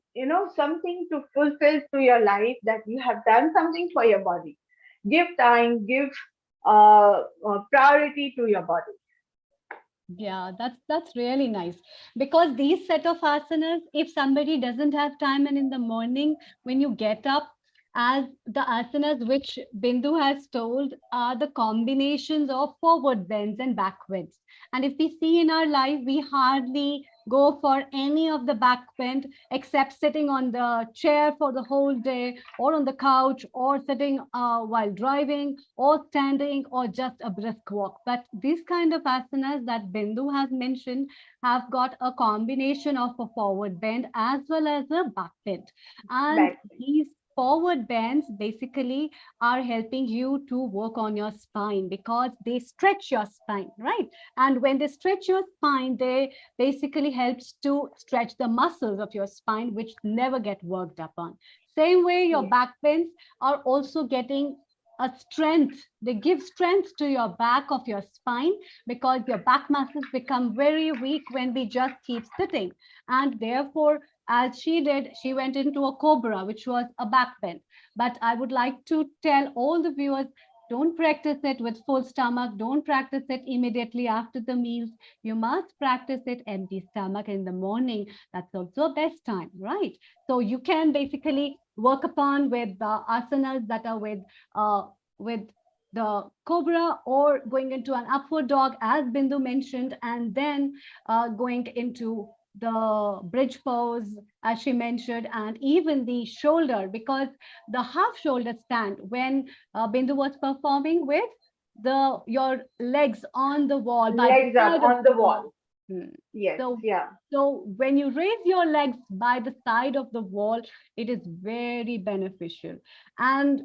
something to fulfill to your life, that you have done something for your body. Give time, give priority to your body. Yeah, that's really nice, because these set of asanas, if somebody doesn't have time and in the morning when you get up, as the asanas which Bindu has told are the combinations of forward bends and back bends. And if we see in our life, we hardly go for any of the back bend except sitting on the chair for the whole day, or on the couch, or sitting while driving, or standing, or just a brisk walk. But these kind of asanas that Bindu has mentioned have got a combination of a forward bend as well as a back bend. And these forward bends basically are helping you to work on your spine, because they stretch your spine, right? And when they stretch your spine, they basically helps to stretch the muscles of your spine, which never get worked upon. Same way, your back bends are also getting a strength. They give strength to your back of your spine, because your back muscles become very weak when we just keep sitting. And therefore, as she did, she went into a cobra, which was a back bend. But I would like to tell all the viewers, don't practice it with full stomach. Don't practice it immediately after the meals. You must practice it empty stomach in the morning. That's also a best time, right? So you can basically work upon with the asanas that are with the cobra, or going into an upward dog, as Bindu mentioned, and then going into the bridge pose, as she mentioned, and even the shoulder, because the half shoulder stand, when Bindu was performing with your legs on the wall, Legs up on the wall. Yes. So, yeah. So when you raise your legs by the side of the wall, it is very beneficial. And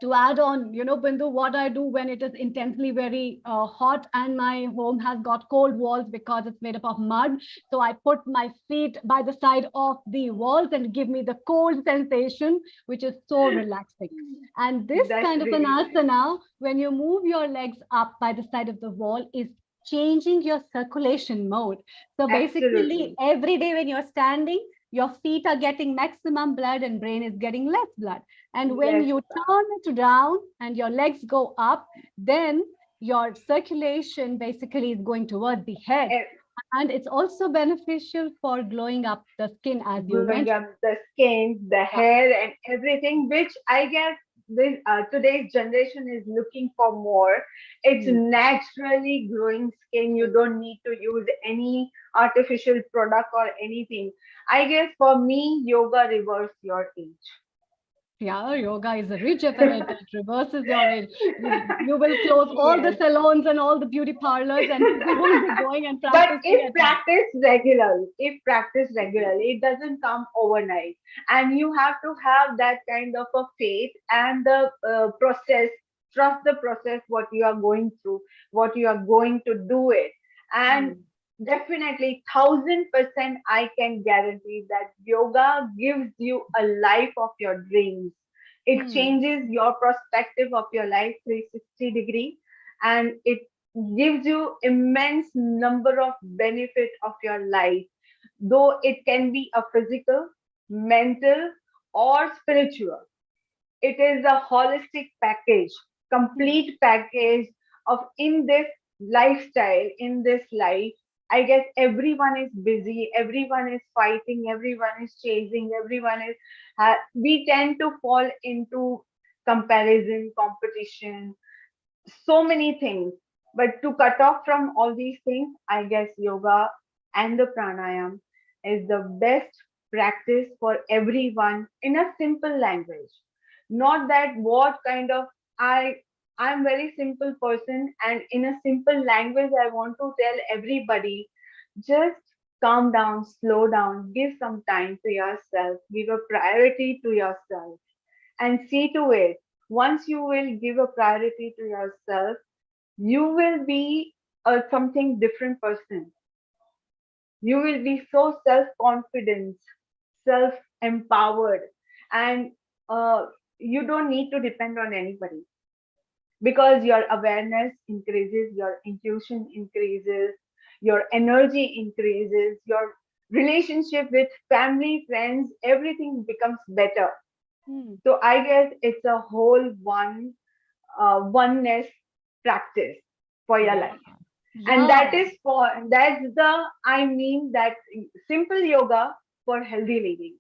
to add on, Bindu, what I do when it is intensely very hot and my home has got cold walls because it's made up of mud. So I put my feet by the side of the walls and give me the cold sensation, which is so relaxing. And this kind of an asana, when you move your legs up by the side of the wall, is changing your circulation mode. So basically, every day when you're standing, your feet are getting maximum blood and brain is getting less blood. And when you turn it down and your legs go up, then your circulation basically is going towards the head. And it's also beneficial for glowing up the skin, as you mentioned. Glowing up the skin, the hair, and everything, which I guess this today's generation is looking for more. It's naturally growing skin. You don't need to use any artificial product or anything. I guess for me, yoga reverse your age. Yeah, yoga is a rejuvenator. It reverses your age. You will close all the Yes. salons and all the beauty parlors, and people won't be going and But practicing at home. if practiced regularly, it doesn't come overnight, and you have to have that kind of a faith and the process, trust the process, what you are going through, what you are going to do it, and definitely 1000% I can guarantee that yoga gives you a life of your dreams. It changes your perspective of your life 360-degree, and it gives you immense number of benefit of your life, though it can be a physical, mental, or spiritual. It is a holistic package, complete package of in this lifestyle, in this life. I guess everyone is busy, everyone is fighting, everyone is chasing, everyone is we tend to fall into comparison, competition, so many things. But to cut off from all these things, I guess yoga and the pranayam is the best practice for everyone in a simple language. Not that what kind of I I'm very simple person, and in a simple language I want to tell everybody, just calm down, slow down, give some time to yourself, give a priority to yourself, and see to it. Once you will give a priority to yourself, you will be a something different person. You will be so self-confident, self-empowered, and uh, you don't need to depend on anybody, because your awareness increases, your intuition increases, your energy increases, your relationship with family, friends, everything becomes better. So I guess it's a whole oneness practice for your Yeah. life. And Yeah. that's the, I mean, that simple yoga for healthy living.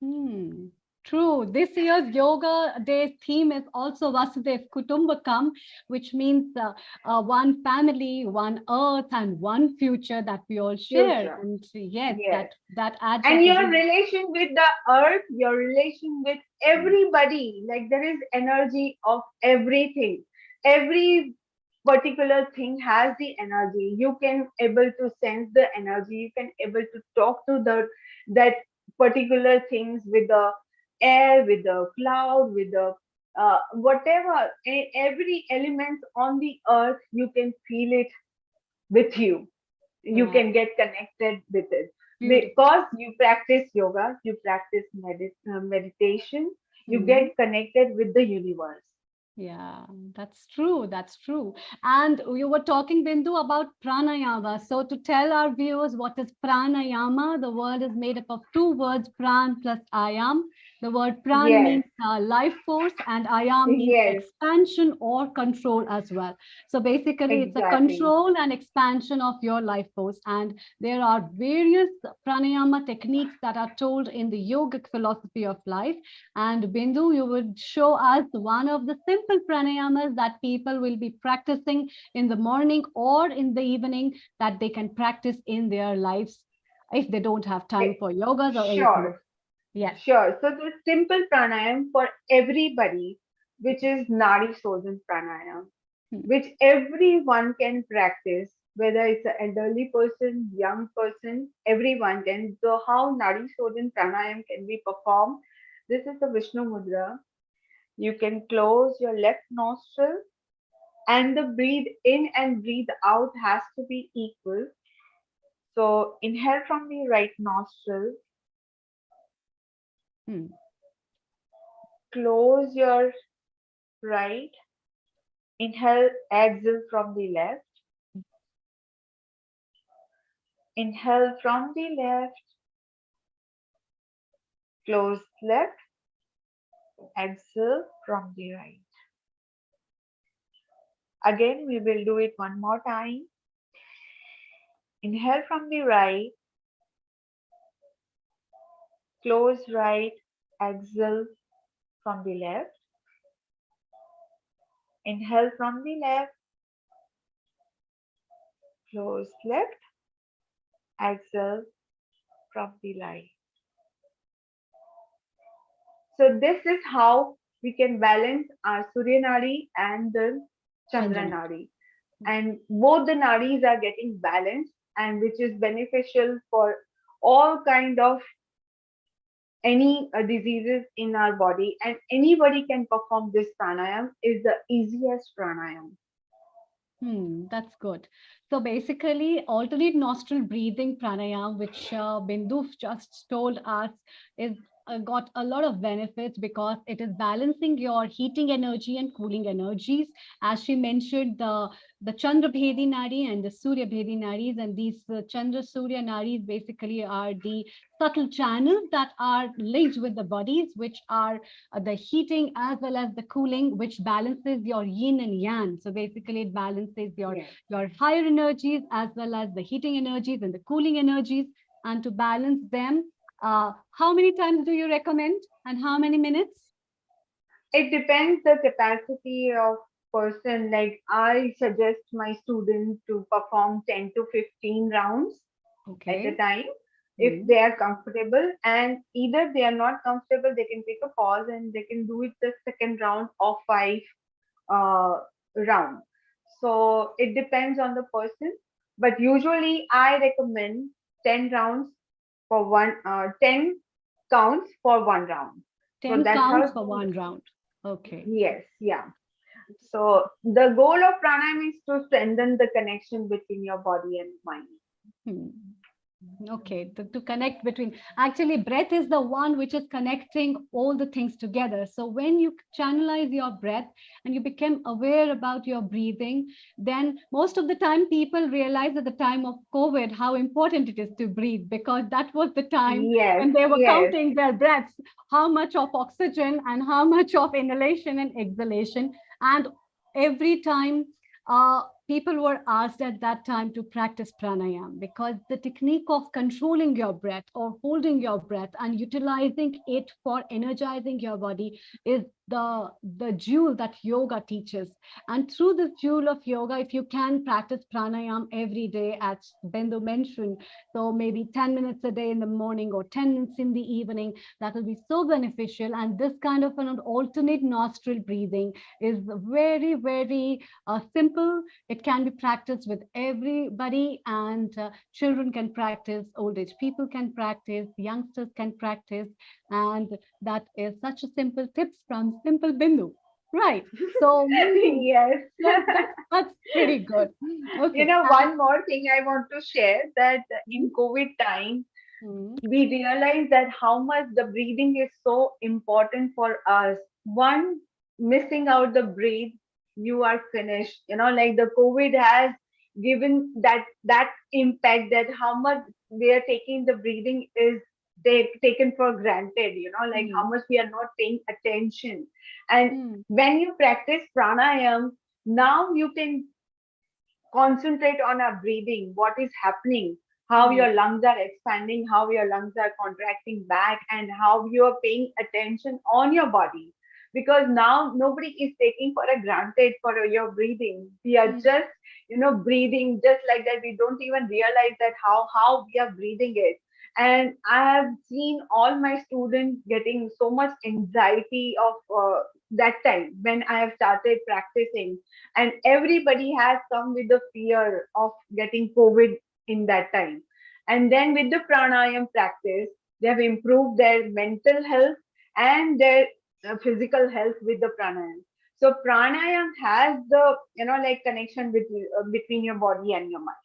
Hmm. True. This year's Yoga Day theme is also Vasudev Kutumbakam, which means one family, one earth, and one future that we all share. Future. And yes, Yes. that adds And up your every. relation with the earth, your relation with everybody, like there is energy of everything. Every particular thing has the energy. You can able to sense the energy. You can able to talk to the that particular things with the air, with the cloud, with the whatever, every element on the earth, you can feel it with you. You Yeah, can get connected with it beautiful. because you practice yoga, you practice meditation, you get connected with the universe. Yeah, that's true. That's true. And you were talking, Bindu, about pranayama. So, to tell our viewers what is pranayama, the word is made up of two words, pran plus ayam. The word pran Yes, means life force, and ayam means yes, expansion or control as well. So, basically, it's a exactly. control and expansion of your life force. And there are various pranayama techniques that are told in the yogic philosophy of life. And Bindu, you would show us one of the simple pranayamas that people will be practicing in the morning or in the evening that they can practice in their lives if they don't have time Eh, for yogas or anything. Sure, Yes. sure. So the simple pranayam for everybody, which is Nadi Shodhan pranayam, Hmm. which everyone can practice, whether it's an elderly person, young person, everyone can. So how Nadi Shodhan pranayam can be performed? This is the Vishnu Mudra. You can close your left nostril, and the breathe in and breathe out has to be equal. So inhale from the right nostril, Hmm. close your right, inhale, exhale from the left, inhale from the left, close left, exhale from the right. Again, we will do it one more time. Inhale from the right, close right, exhale from the left, Inhale from the left, close left, exhale from the right. So this is how we can balance our Surya Nadi and the Chandra Chandra. Nadi. And both the nadis are getting balanced, and which is beneficial for all kind of any diseases in our body, and anybody can perform this pranayam. Is the easiest pranayam. That's good. So basically, alternate nostril breathing pranayam, which Bindu just told us, is got a lot of benefits because it is balancing your heating energy and cooling energies. As she mentioned, the Chandra Bhedi Nadi and the Surya Bhedi Nadis, and these Chandra Surya Nadis basically are the subtle channels that are linked with the bodies, which are the heating as well as the cooling, which balances your yin and yang. So basically, it balances your higher energies as well as the heating energies and the cooling energies. And to balance them, how many times do you recommend and how many minutes? It depends the capacity of person. Like I suggest my students to perform 10 to 15 rounds at a time if they are comfortable, and either they are not comfortable, they can take a pause and they can do it the second round or 5 round. So it depends on the person, but usually I recommend 10 rounds for 10 counts for 1 round. So 10 that's counts how. for 1 round. Okay. Yes, yeah. So the goal of pranayama is to strengthen the connection between your body and mind. Okay, to connect between, actually breath is the one which is connecting all the things together. So when you channelize your breath and you become aware about your breathing, then most of the time people realize at the time of COVID how important it is to breathe, because that was the time when they were counting their breaths, how much of oxygen and how much of inhalation and exhalation. And every time people were asked at that time to practice pranayam, because the technique of controlling your breath or holding your breath and utilizing it for energizing your body is the jewel that yoga teaches. And through this jewel of yoga, if you can practice pranayam every day, as Bindu mentioned, so maybe 10 minutes a day in the morning or 10 minutes in the evening, that will be so beneficial. And this kind of an alternate nostril breathing is very, very simple. It can be practiced with everybody, and children can practice, old age people can practice, youngsters can practice, and that is such a simple tips from simple Bindu. Right. So yes, that's pretty good. Okay. You know, one more thing I want to share, that in COVID time, we realized that how much the breathing is so important for us. One, missing out the breathe, you are finished. You know, like the COVID has given that impact, that how much we are taking the breathing is taken for granted. You know, like how much we are not paying attention. And when you practice pranayam, now you can concentrate on our breathing, what is happening, how your lungs are expanding, how your lungs are contracting back, and how you are paying attention on your body. Because now nobody is taking for a granted for your breathing. We are just, breathing just like that. We don't even realize that how we are breathing it. And I have seen all my students getting so much anxiety of that time when I have started practicing, and everybody has come with the fear of getting COVID in that time. And then with the pranayam practice, they have improved their mental health and their physical health with the pranayam. So pranayam has the connection between your body and your mind.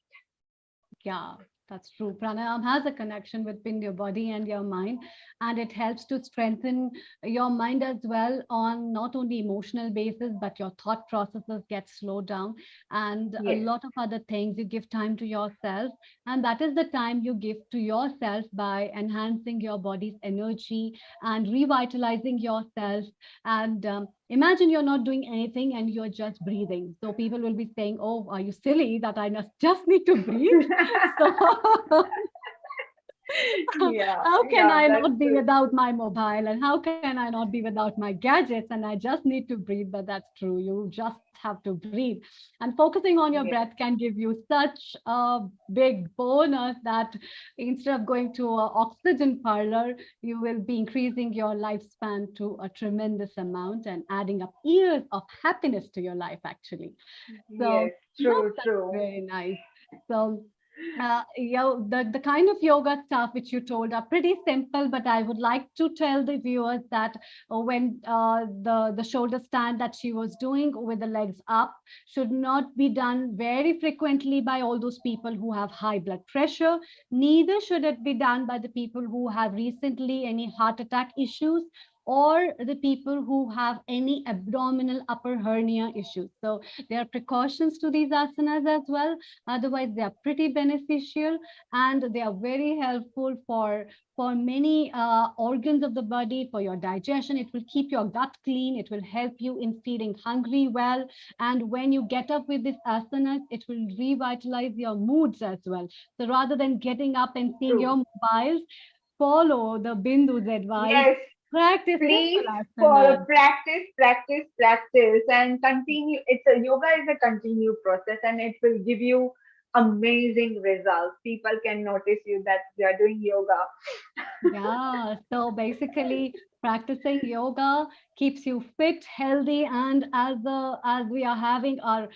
Yeah, that's true. Pranayam has a connection between your body and your mind, and it helps to strengthen your mind as well on not only emotional basis, but your thought processes get slowed down, and a lot of other things. You give time to yourself, and that is the time you give to yourself by enhancing your body's energy and revitalizing yourself. And imagine you're not doing anything and you're just breathing. So people will be saying, oh, are you silly that I just need to breathe? So, Yeah, How can yeah, I that's not be true. without my mobile, and how can I not be without my gadgets? And I just need to breathe. But that's true. You just have to breathe. And focusing on your Yes, breath can give you such a big bonus that instead of going to an oxygen parlor, you will be increasing your lifespan to a tremendous amount and adding up years of happiness to your life, actually. So yes, that's, true, that's true. very nice. So the kind of yoga stuff which you told are pretty simple, but I would like to tell the viewers that when the shoulder stand that she was doing with the legs up should not be done very frequently by all those people who have high blood pressure. Neither should it be done by the people who have recently any heart attack issues or the people who have any abdominal upper hernia issues. So there are precautions to these asanas as well. Otherwise, they are pretty beneficial and they are very helpful for many organs of the body, for your digestion. It will keep your gut clean. It will help you in feeling hungry well. And when you get up with this asanas, it will revitalize your moods as well. So rather than getting up and seeing True. your mobiles, follow the Bindu's advice. Yes, Practice simple please follow, asanas. practice, practice, practice, and continue. It's a yoga is a continued process, and it will give you amazing results. People can notice you that you are doing yoga. Yeah, so basically practicing yoga keeps you fit, healthy, and as we are having our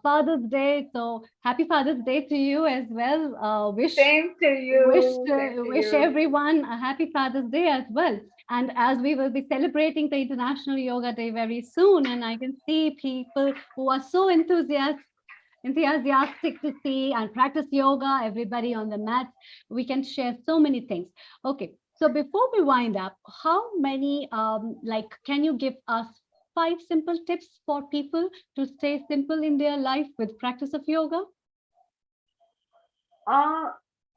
Father's Day, so happy Father's Day to you as well. Same to you. Same to Wish you. everyone a happy Father's Day as well. And as we will be celebrating the International Yoga Day very soon, and I can see people who are so enthusiastic to see and practice yoga, everybody on the mat. We can share so many things. Okay, so before we wind up, how many, can you give us 5 simple tips for people to stay simple in their life with practice of yoga? Uh,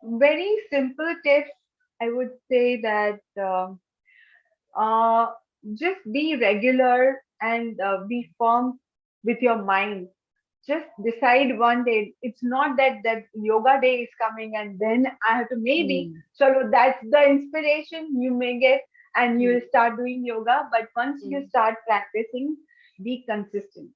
Very simple tips. I would say that uh, just be regular and be firm with your mind. Just decide one day. It's not that yoga day is coming and then I have to maybe. Mm, So that's the inspiration you may get and mm, you'll start doing yoga. But once you mm, start practicing, be consistent.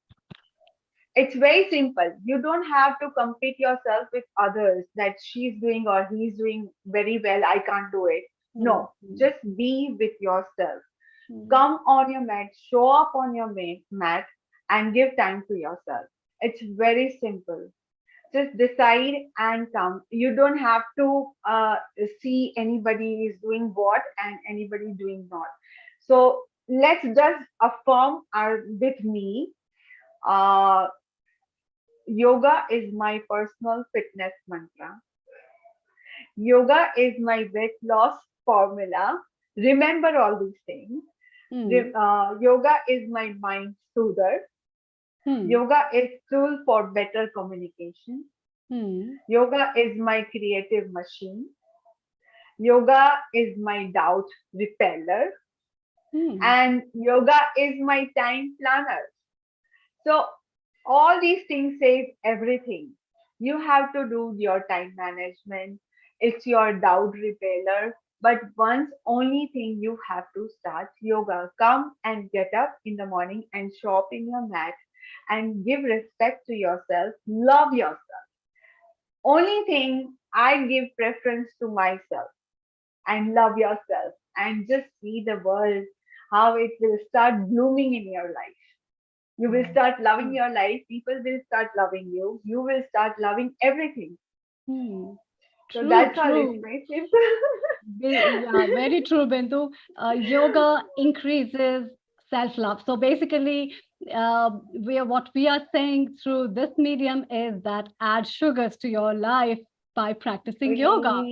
It's very simple. You don't have to compete yourself with others that she's doing or he's doing very well. I can't do it. mm, No, mm, just be with yourself. mm, Come on your mat, show up on your mat, and give time to yourself. It's very simple. Just decide and come. You don't have to see anybody is doing what and anybody doing not. So let's just affirm our with me. Uh, Yoga is my personal fitness mantra. Yoga is my weight loss formula. Remember all these things. mm, Yoga is my mind soother. mm, Yoga is tool for better communication. mm, Yoga is my creative machine. Yoga is my doubt repeller. mm, And yoga is my time planner. So all these things save everything. You have to do your time management. It's your doubt repeller. But once only thing you have to start yoga. Come and get up in the morning and show up in your mat and give respect to yourself. Love yourself. Only thing I give preference to myself and love yourself and just see the world how it will start blooming in your life. You will start loving your life. People will start loving you. You will start loving everything. mm. So True, that's all. It's true. very simple. Yeah, very true, Bindu. Yoga increases self-love. So basically, what we are saying through this medium is that add sugars to your life by practicing yoga.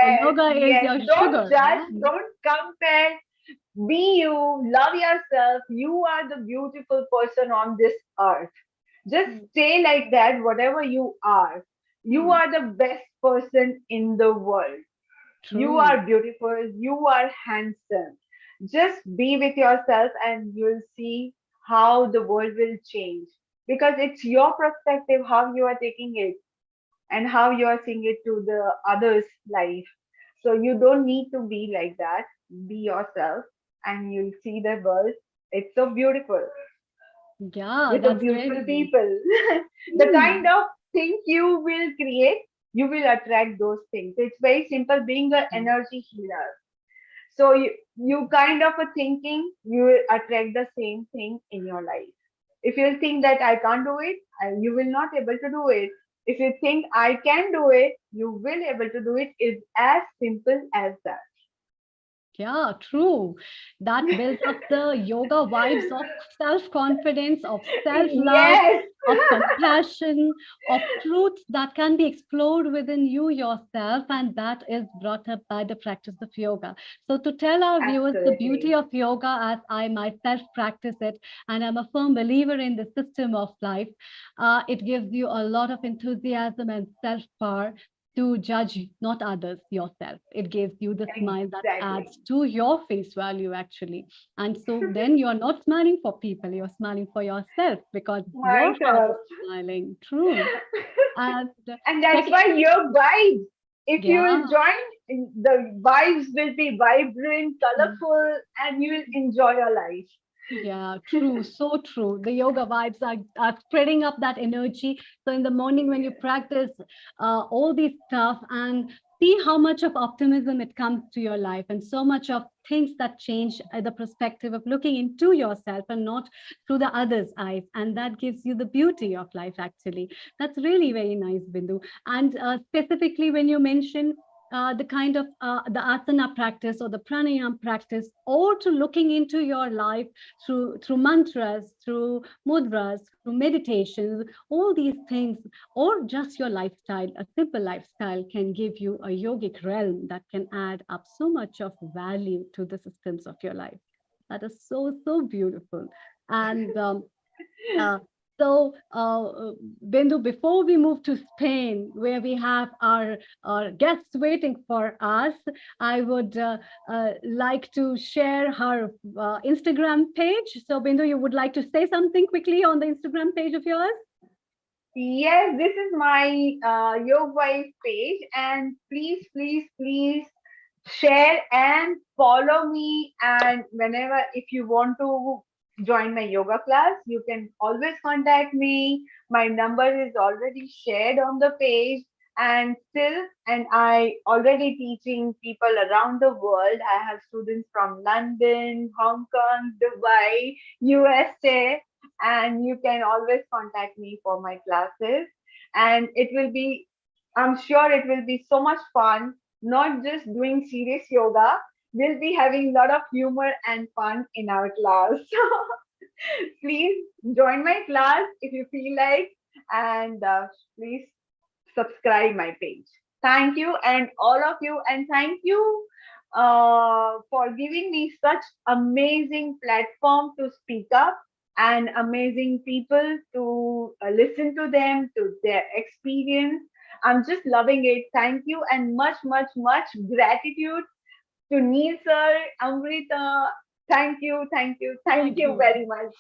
So Yes, yoga is yes. your Don't sugar, judge. right? Don't compare. Be you. Love yourself. You are the beautiful person on this earth. Just Mm, stay like that, whatever you are. You mm, are the best person in the world. You true. are beautiful. You are handsome. Just be with yourself and you'll see how the world will change. Because it's your perspective, how you are taking it and how you are seeing it to the others' life. So you don't need to be like that. Be yourself, and you'll see the world. It's so beautiful Yeah, with the that's beautiful really people. The kind of things you will create, you will attract those things. It's very simple. Being an energy healer, so you kind of a thinking, you will attract the same thing in your life. If you think that I can't do it, you will not able to do it. If you think I can do it, you will able to do it. It's as simple as that. Yeah, true. That builds up the yoga vibes of self-confidence, of self-love, Yes. of compassion, of truths that can be explored within you yourself, and that is brought up by the practice of yoga. So, to tell our viewers the beauty Absolutely. of yoga, as I myself practice it, and I'm a firm believer in the system of life, it gives you a lot of enthusiasm and self-power to judge not others, yourself. It gives you the smile that Exactly. adds to your face value, actually. And so then you're not smiling for people, you're smiling for yourself because your heart is Myself. smiling. True. And And that's second, why your vibes, if you yeah. will join, the vibes will be vibrant, colorful, and you will enjoy your life. Yeah, true, so true. The yoga vibes are spreading up that energy. So in the morning when you practice all these stuff and see how much of optimism it comes to your life and so much of things that change the perspective of looking into yourself and not through the other's eyes. And that gives you the beauty of life, actually. That's really very nice, Bindu. And specifically when you mention the kind of the asana practice or the pranayama practice, or to looking into your life through mantras, through mudras, through meditations, all these things, or just your lifestyle, a simple lifestyle can give you a yogic realm that can add up so much of value to the systems of your life. That is so, so beautiful. And uh, so, Bindu, before we move to Spain, where we have our guests waiting for us, I would like to share her Instagram page. So, Bindu, you would like to say something quickly on the Instagram page of yours? Yes, this is my Your Wife page, and please, please, please share and follow me. And whenever, if you want to join my yoga class, you can always contact me. My number is already shared on the page. And still, and I already teaching people around the world. I have students from London, Hong Kong, Dubai, USA, and you can always contact me for my classes. And it will be, I'm sure it will be so much fun, not just doing serious yoga. We'll be having a lot of humor and fun in our class. Please join my class if you feel like, and please subscribe my page. Thank you, and all of you, and thank you for giving me such amazing platform to speak up and amazing people to listen to them, to their experience. I'm just loving it. Thank you, and much, much, much gratitude to Neil sir, Amrita. Thank Thank you you. very much.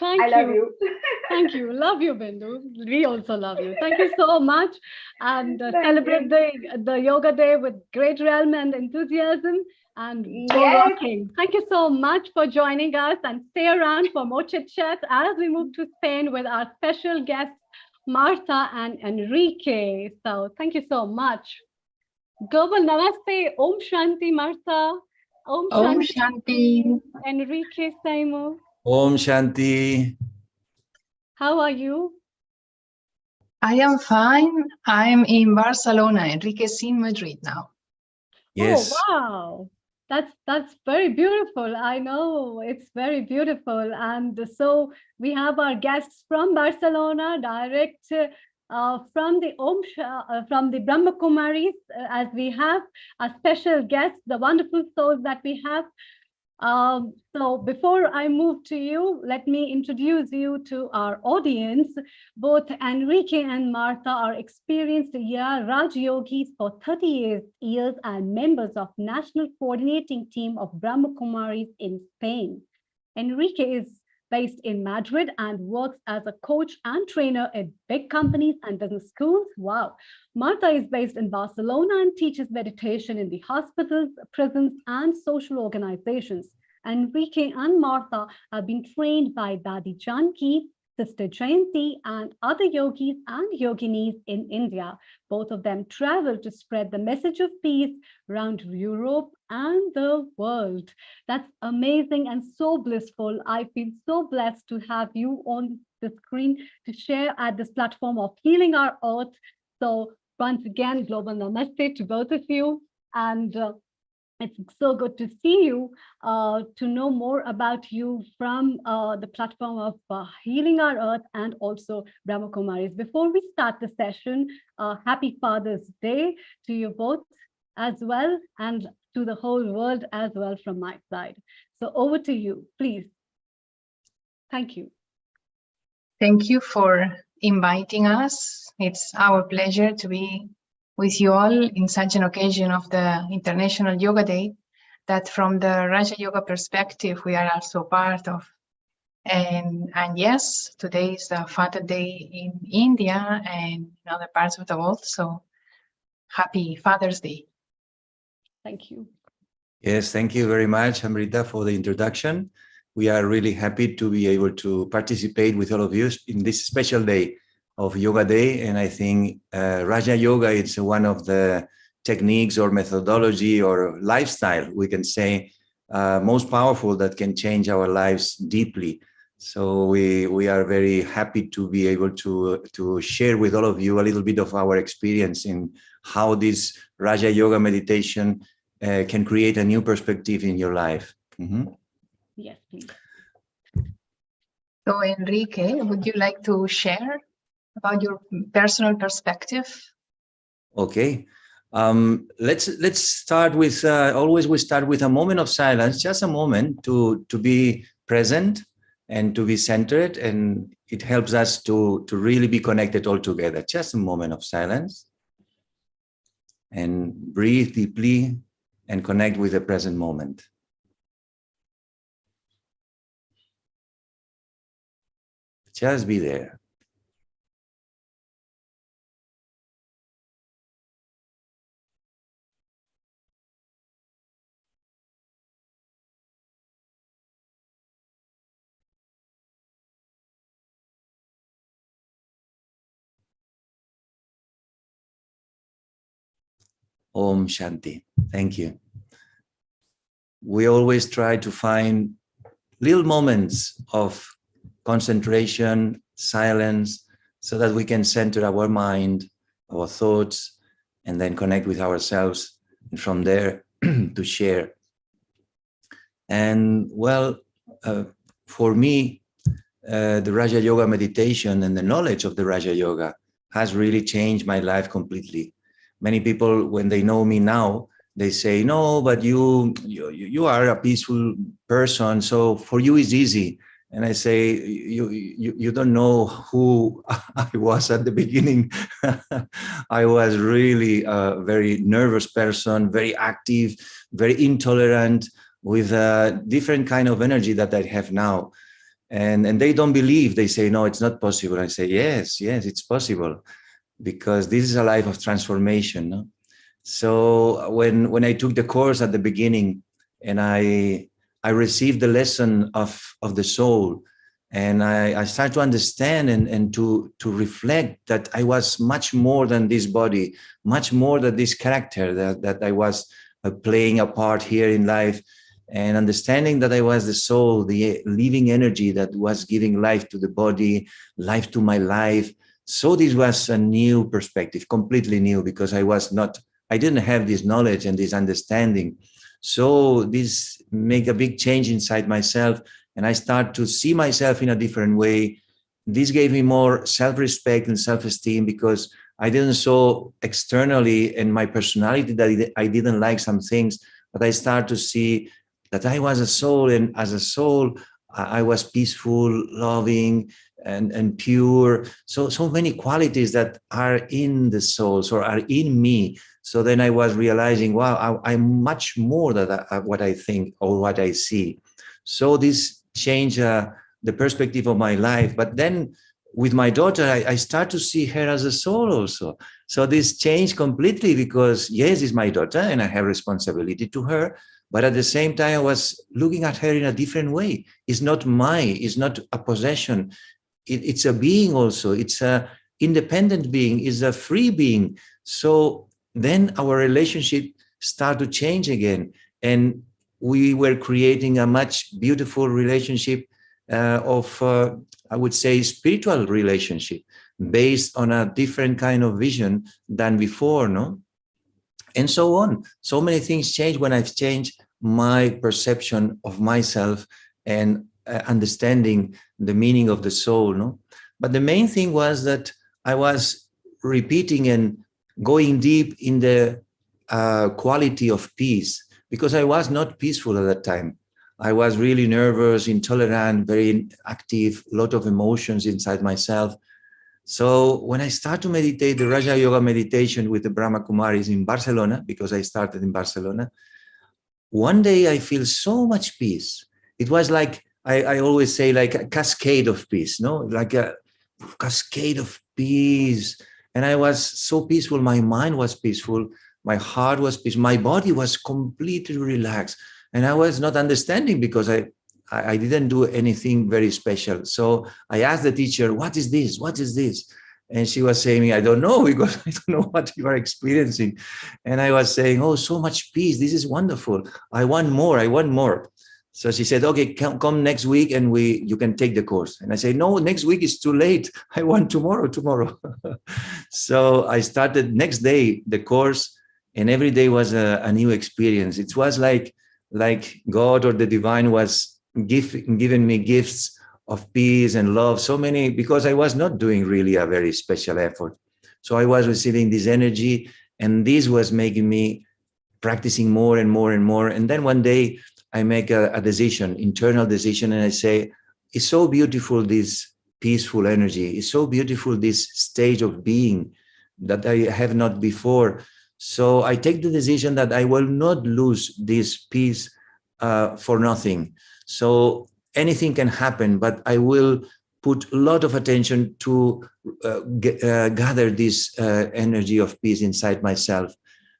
I Thank love you. you. Thank you. Love you, Bindu. We also love you. Thank you so much. And Thank celebrate you. the yoga day with great realm and enthusiasm and go Yes. rocking. Thank you so much for joining us and stay around for more chit chat as we move to Spain with our special guests, Marta and Enrique. So thank you so much. Global Namaste. Om Shanti, Marta. Om Om Shanti, Shanti. Enrique, Simo. Om Shanti. How are you? I am fine. I'm in Barcelona. Enrique is in Madrid now. Oh, wow. That's very beautiful. I know it's very beautiful. And so we have our guests from Barcelona, direct from the Brahma Kumaris, as we have a special guest, the wonderful souls that we have. So before I move to you, let me introduce you to our audience. Both Enrique and Marta are experienced Raj Yogis for 30 years and members of National Coordinating Team of Brahma Kumaris in Spain. Enrique is based in Madrid and works as a coach and trainer at big companies and business schools. Wow. Marta is based in Barcelona and teaches meditation in the hospitals, prisons, and social organizations. Enrique and Marta have been trained by Dadi Janki, Sister Jayanti, and other yogis and yoginis in India. Both of them travel to spread the message of peace around Europe and the world. That's amazing and so blissful. I feel so blessed to have you on the screen to share at this platform of Healing Our Earth. So once again, global namaste to both of you. And it's so good to see you, to know more about you from the platform of Healing Our Earth and also Brahma Kumaris. Before we start the session, happy Father's Day to you both as well, and to the whole world as well from my side. So over to you, please. Thank you. Thank you for inviting us. It's our pleasure to be with you all in such an occasion of the International Yoga Day that from the Raja Yoga perspective, we are also part of. And yes, today is the Father Day in India and in other parts of the world. So happy Father's Day. Thank you. Yes, thank you very much, Amrita, for the introduction. We are really happy to be able to participate with all of you in this special day of Yoga Day. And I think Raja Yoga is one of the techniques or methodology or lifestyle, we can say, most powerful that can change our lives deeply. So we are very happy to be able to share with all of you a little bit of our experience in how this Raja Yoga meditation can create a new perspective in your life. Mm-hmm. Yes, please. So Enrique, would you like to share about your personal perspective? Okay. Let's start with, always we start with a moment of silence, just a moment to be present and to be centered, and it helps us to really be connected all together. Just a moment of silence and breathe deeply and connect with the present moment. Just be there. Om Shanti. Thank you. We always try to find little moments of concentration, silence, so that we can center our mind, our thoughts, and then connect with ourselves, and from there to share. And well, for me, the Raja Yoga meditation and the knowledge of the Raja Yoga has really changed my life completely. Many people, when they know me now, they say, no, but you are a peaceful person, so for you it's easy. And I say, you don't know who I was at the beginning. I was really a very nervous person, very active, very intolerant, with a different kind of energy that I have now. And they don't believe. They say, no, it's not possible. I say, yes, it's possible, because this is a life of transformation. No? So when I took the course at the beginning, and I received the lesson of the soul, and I started to understand and to reflect that I was much more than this body, much more than this character that I was playing a part here in life, and understanding that I was the soul, the living energy that was giving life to the body, life to my life. So this was a new perspective, completely new, because I didn't have this knowledge and this understanding. So this made a big change inside myself, and I start to see myself in a different way. This gave me more self-respect and self-esteem, because I didn't saw externally in my personality that I didn't like some things, but I start to see that I was a soul, and as a soul, I was peaceful, loving, and pure. So many qualities that are in the soul, so are in me. So then I was realizing, wow, I'm much more than what I think or what I see. So this changed the perspective of my life. But then with my daughter, I start to see her as a soul also. So this changed completely because, yes, it's my daughter and I have responsibility to her. But at the same time, I was looking at her in a different way. It's not mine. It's not a possession. It's a being also. It's a independent being. It's a free being. So then our relationship started to change again. And we were creating a much beautiful relationship I would say, spiritual relationship based on a different kind of vision than before, no? And so on. So many things change when I've changed my perception of myself and understanding the meaning of the soul, no? But the main thing was that I was repeating and going deep in the quality of peace, because I was not peaceful at that time. I was really nervous, intolerant, very active, a lot of emotions inside myself. So when I start to meditate the Raja Yoga meditation with the Brahma Kumaris in Barcelona, because I started in Barcelona, one day I feel so much peace. It was like, I always say, like a cascade of peace, no? Like a cascade of peace. And I was so peaceful. My mind was peaceful. My heart was peaceful. My body was completely relaxed. And I was not understanding because I didn't do anything very special. So I asked the teacher, what is this? What is this? And she was saying, I don't know, because I don't know what you are experiencing. And I was saying, oh, so much peace. This is wonderful. I want more. I want more. So she said, okay, come next week and you can take the course. And I say, no, next week is too late. I want tomorrow. So I started next day, the course, and every day was a new experience. It was like God or the divine was giving me gifts of peace and love, so many, because I was not doing really a very special effort. So I was receiving this energy, and this was making me practicing more and more and more. And then one day I make a decision, internal decision, and I say, it's so beautiful, this peaceful energy. It's so beautiful, this stage of being that I have not before. So I take the decision that I will not lose this peace for nothing. So anything can happen, but I will put a lot of attention to gather this energy of peace inside myself.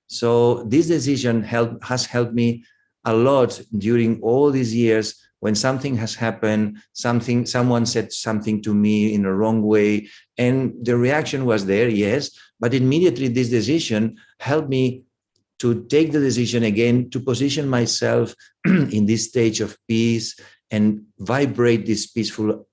So this decision has helped me a lot during all these years. When something has happened, someone said something to me in a wrong way, and the reaction was there, yes, but immediately this decision helped me to take the decision again to position myself in this stage of peace and vibrate this peaceful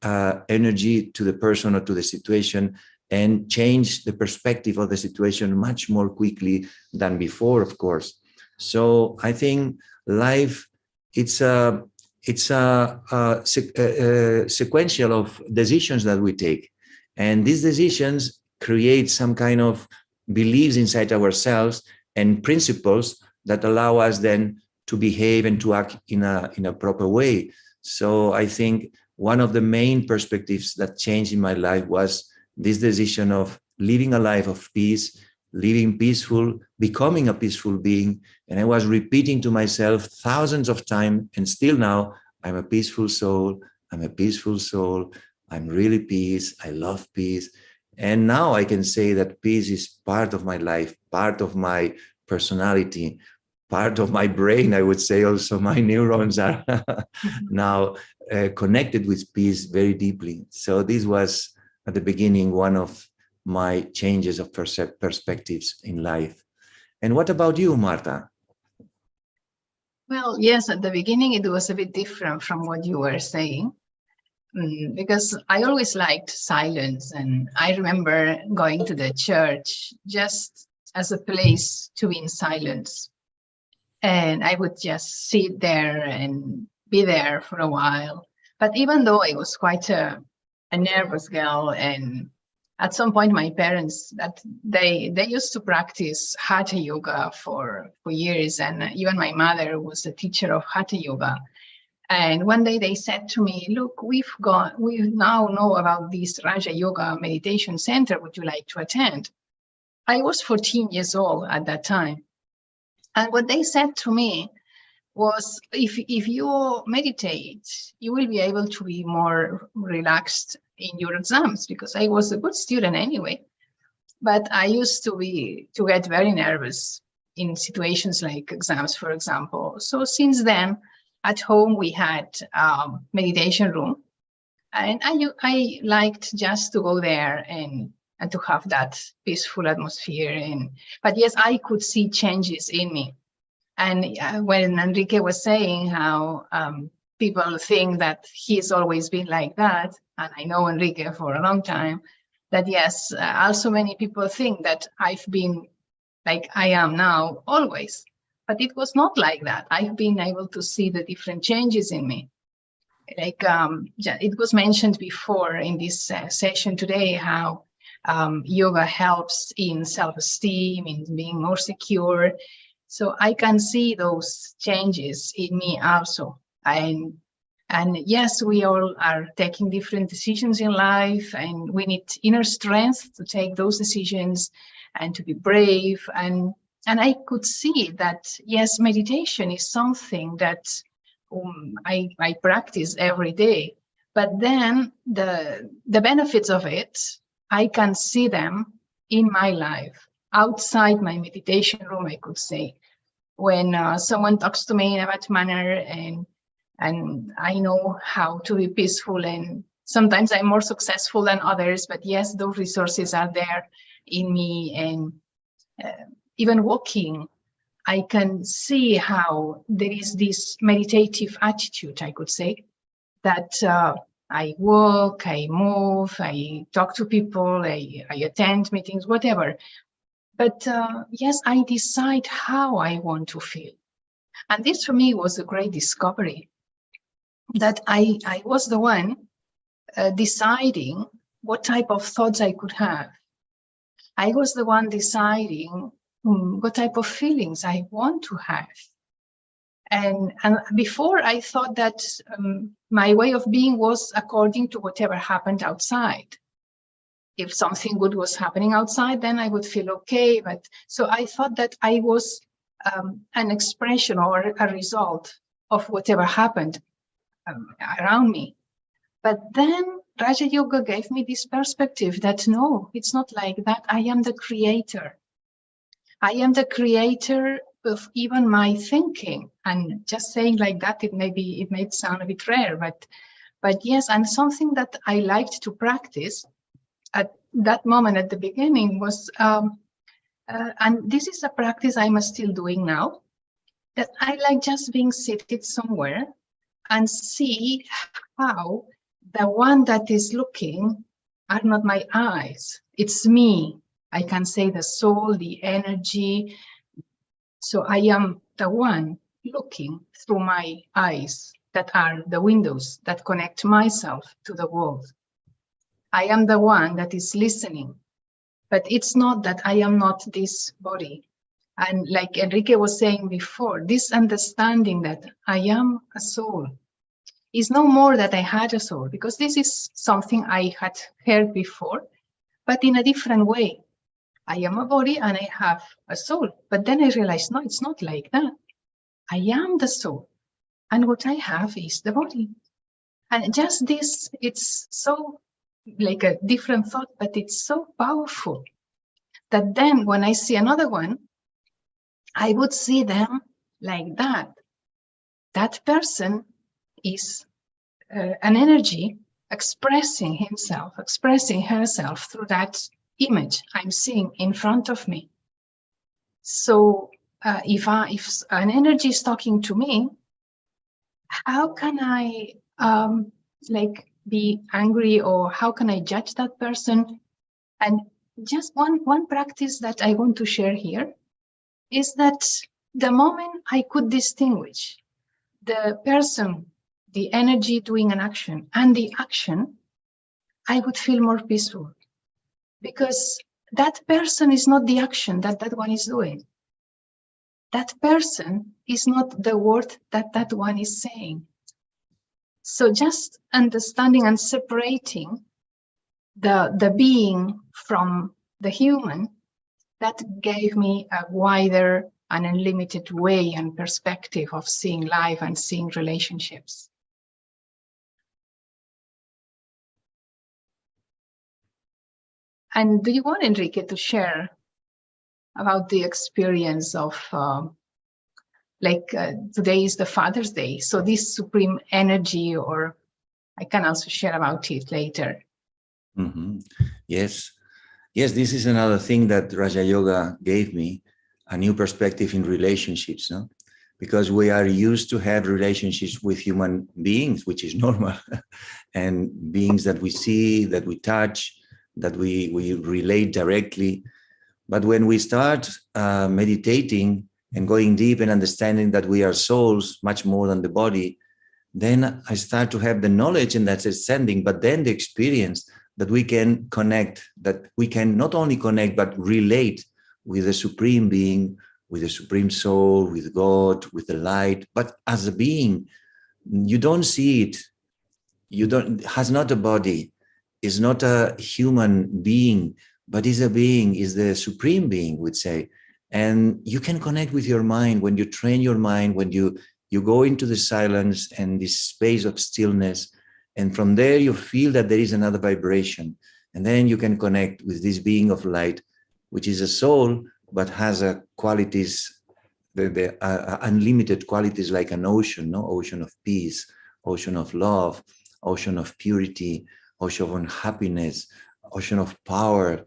energy to the person or to the situation, and change the perspective of the situation much more quickly than before, of course. So I think life, it's a sequential of decisions that we take. And these decisions create some kind of beliefs inside ourselves and principles that allow us then to behave and to act in a proper way. So I think one of the main perspectives that changed in my life was this decision of living a life of peace, living peaceful, becoming a peaceful being. And I was repeating to myself thousands of times, and still now, I'm a peaceful soul, I'm a peaceful soul, I'm really peace, I love peace. And now I can say that peace is part of my life, part of my personality, part of my brain. I would say also my neurons are now connected with peace very deeply. So this was at the beginning one of my changes of perspectives in life. And what about you, Marta? Well, yes, at the beginning it was a bit different from what you were saying, because I always liked silence, and I remember going to the church just as a place to be in silence. And I would just sit there and be there for a while. But even though I was quite a nervous girl, and at some point my parents, that they used to practice Hatha Yoga for years, and even my mother was a teacher of Hatha Yoga. And one day they said to me, look, we now know about this Raja Yoga meditation center. Would you like to attend? I was 14 years old at that time. And what they said to me was if you meditate, you will be able to be more relaxed in your exams, because I was a good student anyway. But I used to get very nervous in situations like exams, for example. So since then, at home we had meditation room, and I liked just to go there and to have that peaceful atmosphere. But yes, I could see changes in me. And when Enrique was saying how people think that he's always been like that, and I know Enrique for a long time, that yes, also many people think that I've been like I am now always, but it was not like that. I've been able to see the different changes in me. Like it was mentioned before in this session today, how yoga helps in self-esteem, in being more secure. So I can see those changes in me also. And yes, we all are taking different decisions in life, and we need inner strength to take those decisions and to be brave. And I could see that, yes, meditation is something that I practice every day. But then the benefits of it, I can see them in my life, outside my meditation room, I could say. When someone talks to me in a bad manner, and I know how to be peaceful, and sometimes I'm more successful than others, but yes, those resources are there in me. And even walking, I can see how there is this meditative attitude, I could say, that I walk, I move, I talk to people, I attend meetings, whatever. But yes, I decide how I want to feel. And this for me was a great discovery, that I was the one deciding what type of thoughts I could have. I was the one deciding what type of feelings I want to have. And before, I thought that my way of being was according to whatever happened outside. If something good was happening outside, then I would feel okay. But so I thought that I was an expression or a result of whatever happened around me. But then Raja Yoga gave me this perspective that no, it's not like that. I am the creator. I am the creator of even my thinking. And just saying like that, it may sound a bit rare, but yes, and something that I liked to practice at that moment at the beginning was, and this is a practice I'm still doing now, that I like just being seated somewhere and see how the one that is looking are not my eyes, it's me. I can say the soul, the energy. So I am the one looking through my eyes that are the windows that connect myself to the world. I am the one that is listening, but it's not that I am not this body. And like Enrique was saying before, this understanding that I am a soul is no more that I had a soul, because this is something I had heard before, but in a different way. I am a body and I have a soul. But then I realized, no, it's not like that. I am the soul. And what I have is the body. And just this, it's so like a different thought, but it's so powerful that then when I see another one, I would see them like that. That person is an energy expressing himself, expressing herself through that image I'm seeing in front of me. So if an energy is talking to me, how can I be angry, or how can I judge that person? And just one practice that I want to share here is that the moment I could distinguish the person, the energy doing an action, and the action, I would feel more peaceful. Because that person is not the action that one is doing. That person is not the word that one is saying. So just understanding and separating the being from the human, that gave me a wider an unlimited way and perspective of seeing life and seeing relationships. And do you want Enrique to share about the experience of today is the Father's Day, so this supreme energy, or I can also share about it later. Mm-hmm. Yes, this is another thing that Raja Yoga gave me, a new perspective in relationships, no? Because we are used to have relationships with human beings, which is normal, and beings that we see, that we touch, that we relate directly. But when we start meditating and going deep and understanding that we are souls much more than the body, then I start to have the knowledge and that's ascending, but then the experience that we can connect, that we can not only connect, but relate with the Supreme Being, with the Supreme Soul, with God, with the light. But as a being, you don't see it. Has not a body, is not a human being, but is a being, is the Supreme Being, would say. And you can connect with your mind when you train your mind, when you go into the silence and this space of stillness. And from there, you feel that there is another vibration. And then you can connect with this being of light, which is a soul, but has a qualities, the unlimited qualities like an ocean, no? Ocean of peace, ocean of love, ocean of purity, ocean of happiness, ocean of power.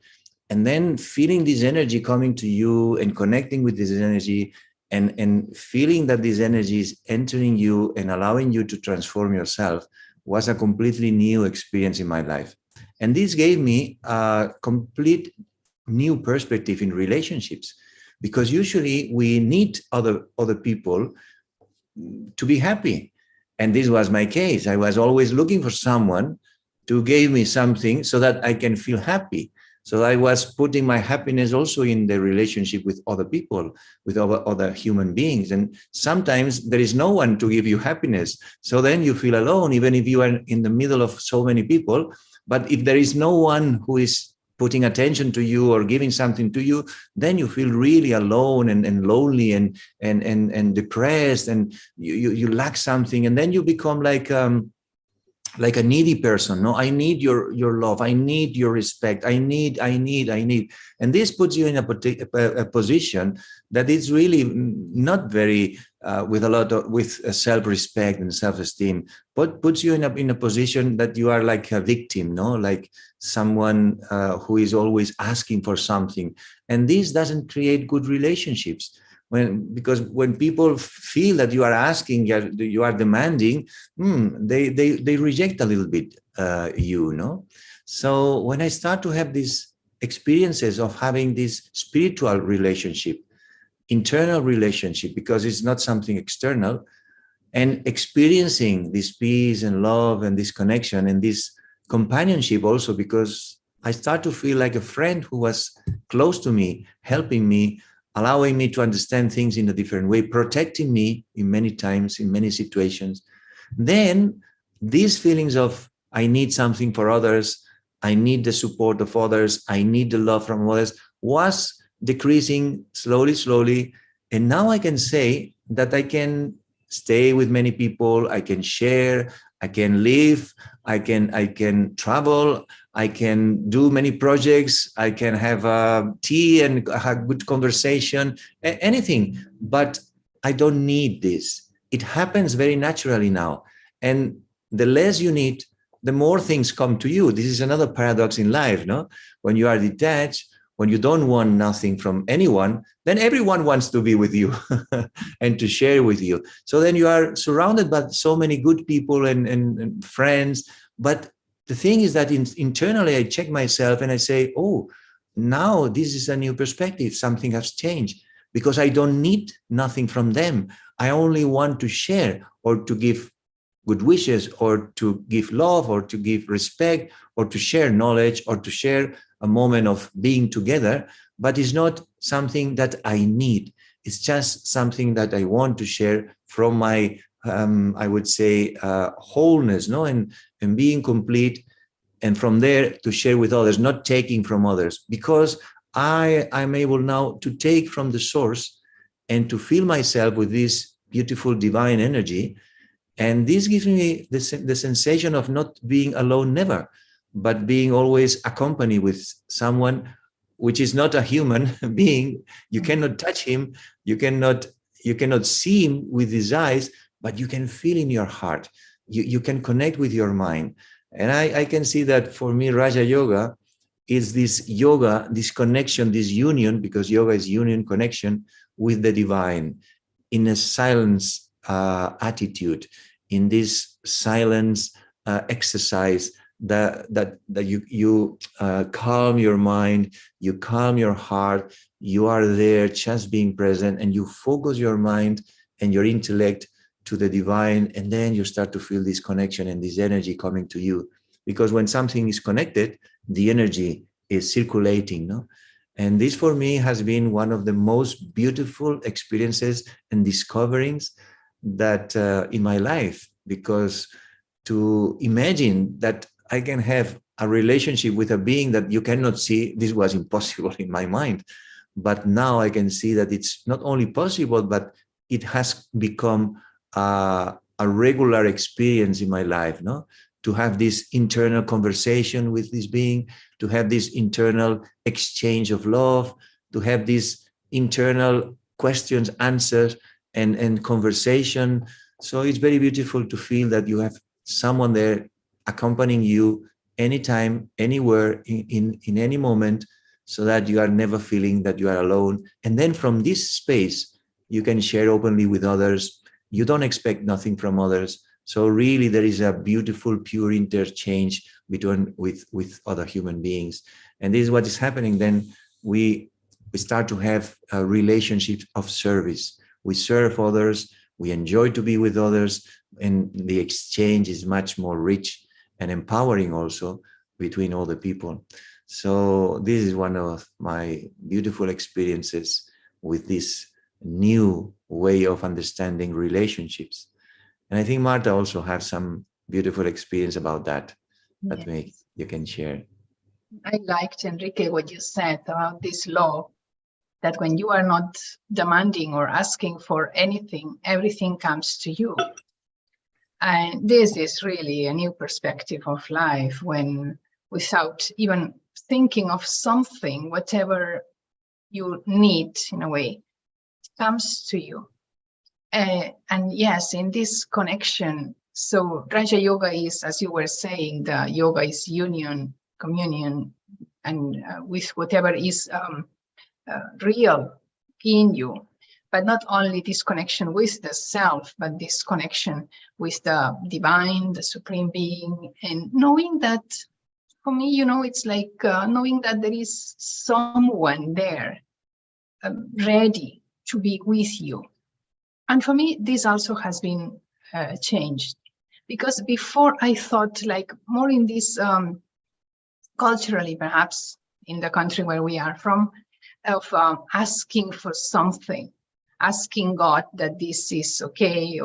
And then feeling this energy coming to you and connecting with this energy and feeling that this energy is entering you and allowing you to transform yourself was a completely new experience in my life. And this gave me a complete new perspective in relationships, because usually we need other people to be happy. And this was my case. I was always looking for someone to give me something so that I can feel happy. So I was putting my happiness also in the relationship with other people, with other human beings. And sometimes there is no one to give you happiness. So then you feel alone, even if you are in the middle of so many people. But if there is no one who is putting attention to you or giving something to you, then you feel really alone and lonely and depressed, and you lack something. And then you become like a needy person. No, I need your love. I need your respect. I need. And this puts you in a position that is really not very with self-respect and self-esteem, but puts you in a position that you are like a victim, no, like someone who is always asking for something. And this doesn't create good relationships. Because when people feel that you are asking, you are demanding, they reject a little bit you know. So when I start to have these experiences of having this spiritual relationship, internal relationship, because it's not something external, and experiencing this peace and love and this connection and this companionship also, because I start to feel like a friend who was close to me, helping me, allowing me to understand things in a different way, protecting me in many times, in many situations. Then these feelings of I need something for others, I need the support of others, I need the love from others, was decreasing slowly. And now I can say that I can stay with many people, I can share, I can live, I can travel, I can do many projects, I can have tea and have good conversation, anything, but I don't need this. It happens very naturally now. And the less you need, the more things come to you. This is another paradox in life, no? When you are detached, when you don't want nothing from anyone, then everyone wants to be with you and to share with you. So then you are surrounded by so many good people and friends. But the thing is that internally I check myself and I say, oh, now this is a new perspective. Something has changed because I don't need nothing from them. I only want to share or to give good wishes or to give love or to give respect or to share knowledge or to share a moment of being together, but it's not something that I need. It's just something that I want to share from my, I would say, wholeness, no, and being complete. And from there to share with others, not taking from others, because I'm able now to take from the source and to feel myself with this beautiful divine energy. And this gives me the sensation of not being alone, never, but being always accompanied with someone which is not a human being. You cannot touch him, you cannot see him with his eyes, but you can feel in your heart. You can connect with your mind. And I can see that for me, Raja Yoga is this yoga, this connection, this union, because yoga is union, connection with the divine in a silence attitude, in this silence exercise that you calm your mind, you calm your heart, you are there just being present, and you focus your mind and your intellect to the divine, and then you start to feel this connection and this energy coming to you. Because when something is connected, the energy is circulating, no? And this for me has been one of the most beautiful experiences and discoverings that in my life, because to imagine that I can have a relationship with a being that you cannot see, this was impossible in my mind. But now I can see that it's not only possible, but it has become a regular experience in my life, no? To have this internal conversation with this being, to have this internal exchange of love, to have these internal questions, answers, and conversation. So it's very beautiful to feel that you have someone there accompanying you anytime, anywhere, in any moment, so that you are never feeling that you are alone. And then from this space, you can share openly with others. You don't expect nothing from others. So really, there is a beautiful, pure interchange with other human beings. And this is what is happening. Then we start to have a relationship of service. We serve others, we enjoy to be with others, and the exchange is much more rich and empowering also between all the people. So this is one of my beautiful experiences with this new way of understanding relationships. And I think Marta also has some beautiful experience about that, that Yes. you can share. I liked, Enrique, what you said about this law, that when you are not demanding or asking for anything, everything comes to you. And this is really a new perspective of life, when without even thinking of something, whatever you need in a way, comes to you. And yes, in this connection, so Raja Yoga is, as you were saying, the yoga is union, communion, and with whatever is real in you. But not only this connection with the self, but this connection with the divine, the supreme being, and knowing that, for me, you know, it's like knowing that there is someone there ready to be with you. And for me, this also has been changed, because before I thought like more in this culturally, perhaps in the country where we are from, of asking for something, asking God that this is okay,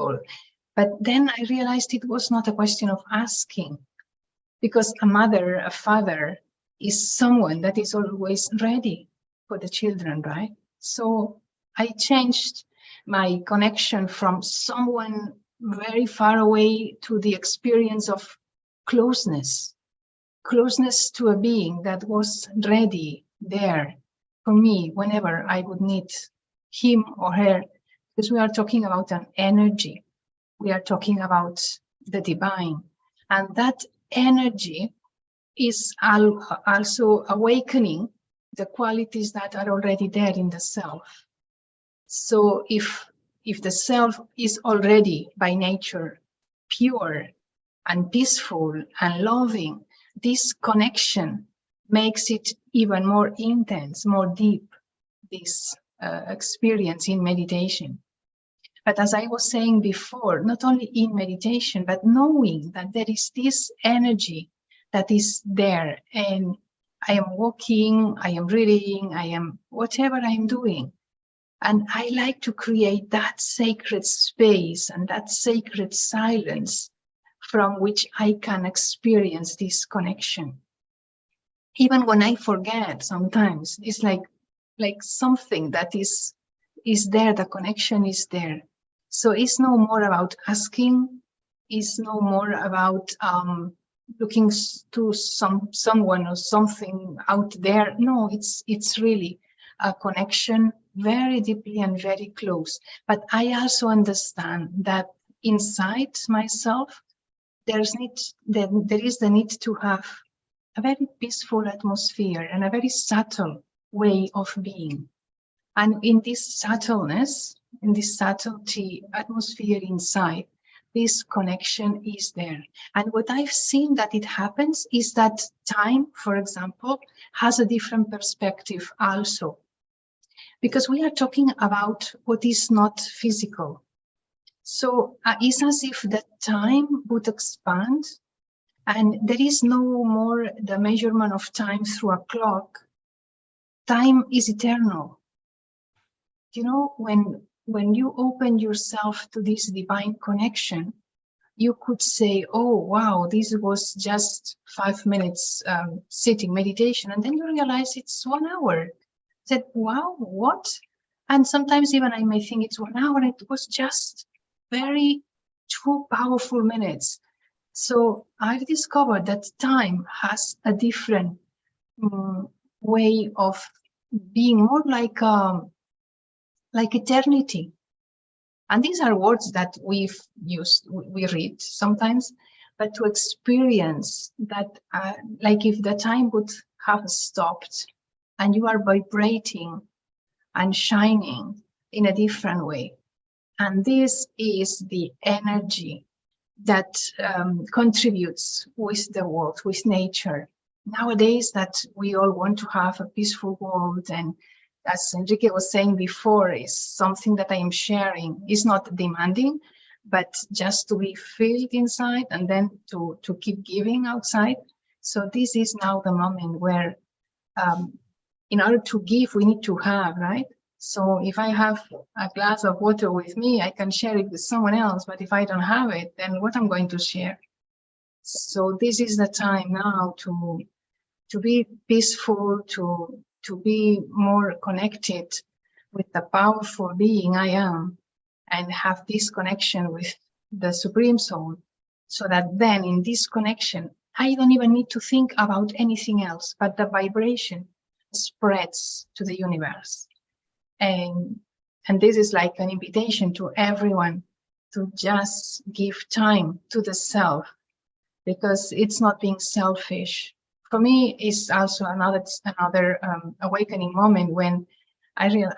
but then I realized it was not a question of asking, because a mother, a father is someone that is always ready for the children, right? So I changed my connection from someone very far away to the experience of closeness to a being that was ready there for me whenever I would need him or her, because we are talking about an energy. We are talking about the divine, and that energy is also awakening the qualities that are already there in the self. So if the self is already by nature pure and peaceful and loving, this connection makes it even more intense, more deep, this experience in meditation. But as I was saying before, not only in meditation, but knowing that there is this energy that is there, and I am walking, I am reading, I am whatever I'm doing. And I like to create that sacred space and that sacred silence from which I can experience this connection. Even when I forget sometimes, it's like something that is is there, the connection is there. So it's no more about asking, it's no more about looking to someone or something out there. No, it's really a connection very deeply and very close. But I also understand that inside myself, there is the need to have a very peaceful atmosphere and a very subtle way of being. And in this subtleness, in this subtlety atmosphere inside, this connection is there. And what I've seen that it happens is that time, for example, has a different perspective also. Because we are talking about what is not physical. So it's as if the time would expand, and there is no more the measurement of time through a clock. Time is eternal. You know, when you open yourself to this divine connection, you could say, oh, wow, this was just 5 minutes sitting meditation. And then you realize it's 1 hour. I said, wow, what? And sometimes even I may think it's 1 hour. And it was just very 2 powerful minutes. So I've discovered that time has a different way of being, more like eternity. And these are words that we read sometimes, but to experience that, like if the time would have stopped and you are vibrating and shining in a different way. And this is the energy that contributes with the world, with nature. Nowadays that we all want to have a peaceful world, and as Enrique was saying before, is something that I am sharing. It's not demanding, but just to be filled inside and then to keep giving outside. So this is now the moment where in order to give, we need to have, right? So if I have a glass of water with me, I can share it with someone else. But if I don't have it, then what I'm going to share? So this is the time now to be peaceful, to be more connected with the powerful being I am, and have this connection with the Supreme Soul, so that then in this connection, I don't even need to think about anything else, but the vibration spreads to the universe. And this is like an invitation to everyone to just give time to the self, because it's not being selfish. For me, it's also another awakening moment when I realized,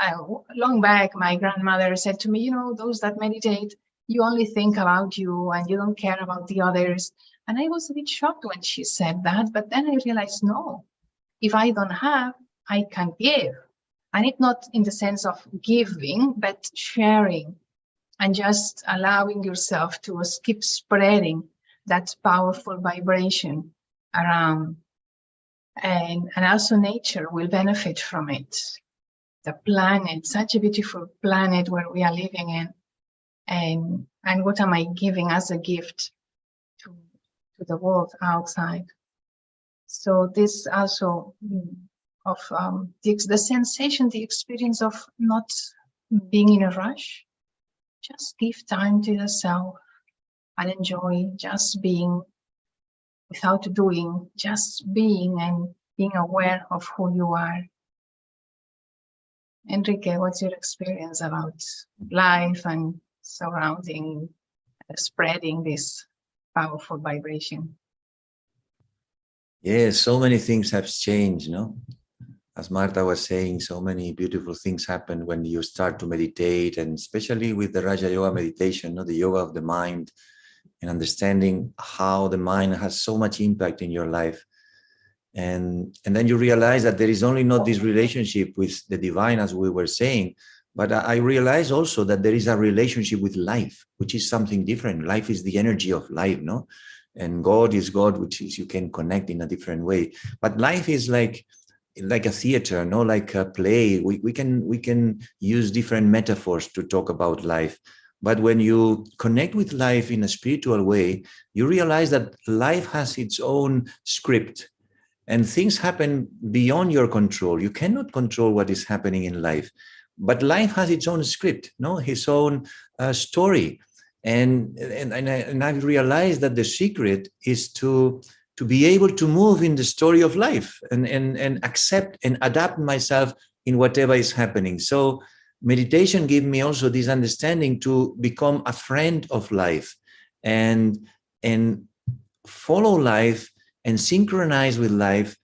long back, my grandmother said to me, you know, those that meditate, you only think about you and you don't care about the others. And I was a bit shocked when she said that, but then I realized, no, if I don't have, I can give. And it's not in the sense of giving, but sharing, and just allowing yourself to keep spreading that powerful vibration around. And also nature will benefit from it. The planet, such a beautiful planet where we are living in. And what am I giving as a gift to the world outside? So this also of the sensation, the experience of not being in a rush. Just give time to yourself and enjoy just being, without doing, just being and being aware of who you are. Enrique, what's your experience about life and surrounding, spreading this powerful vibration? Yes, so many things have changed, no? As Marta was saying, so many beautiful things happen when you start to meditate, and especially with the Raja Yoga meditation, no? The yoga of the mind, and understanding how the mind has so much impact in your life. And then you realize that there is only not this relationship with the divine, as we were saying, but I realize also that there is a relationship with life, which is something different. Life is the energy of life, no? And God is God, which is you can connect in a different way. But life is like a theater, no? Like a play. We can use different metaphors to talk about life. But when you connect with life in a spiritual way, you realize that life has its own script. And things happen beyond your control. You cannot control what is happening in life, but life has its own script, no, his own story. And I've realized that the secret is to be able to move in the story of life and accept and adapt myself in whatever is happening. So meditation gave me also this understanding to become a friend of life and follow life and synchronize with life,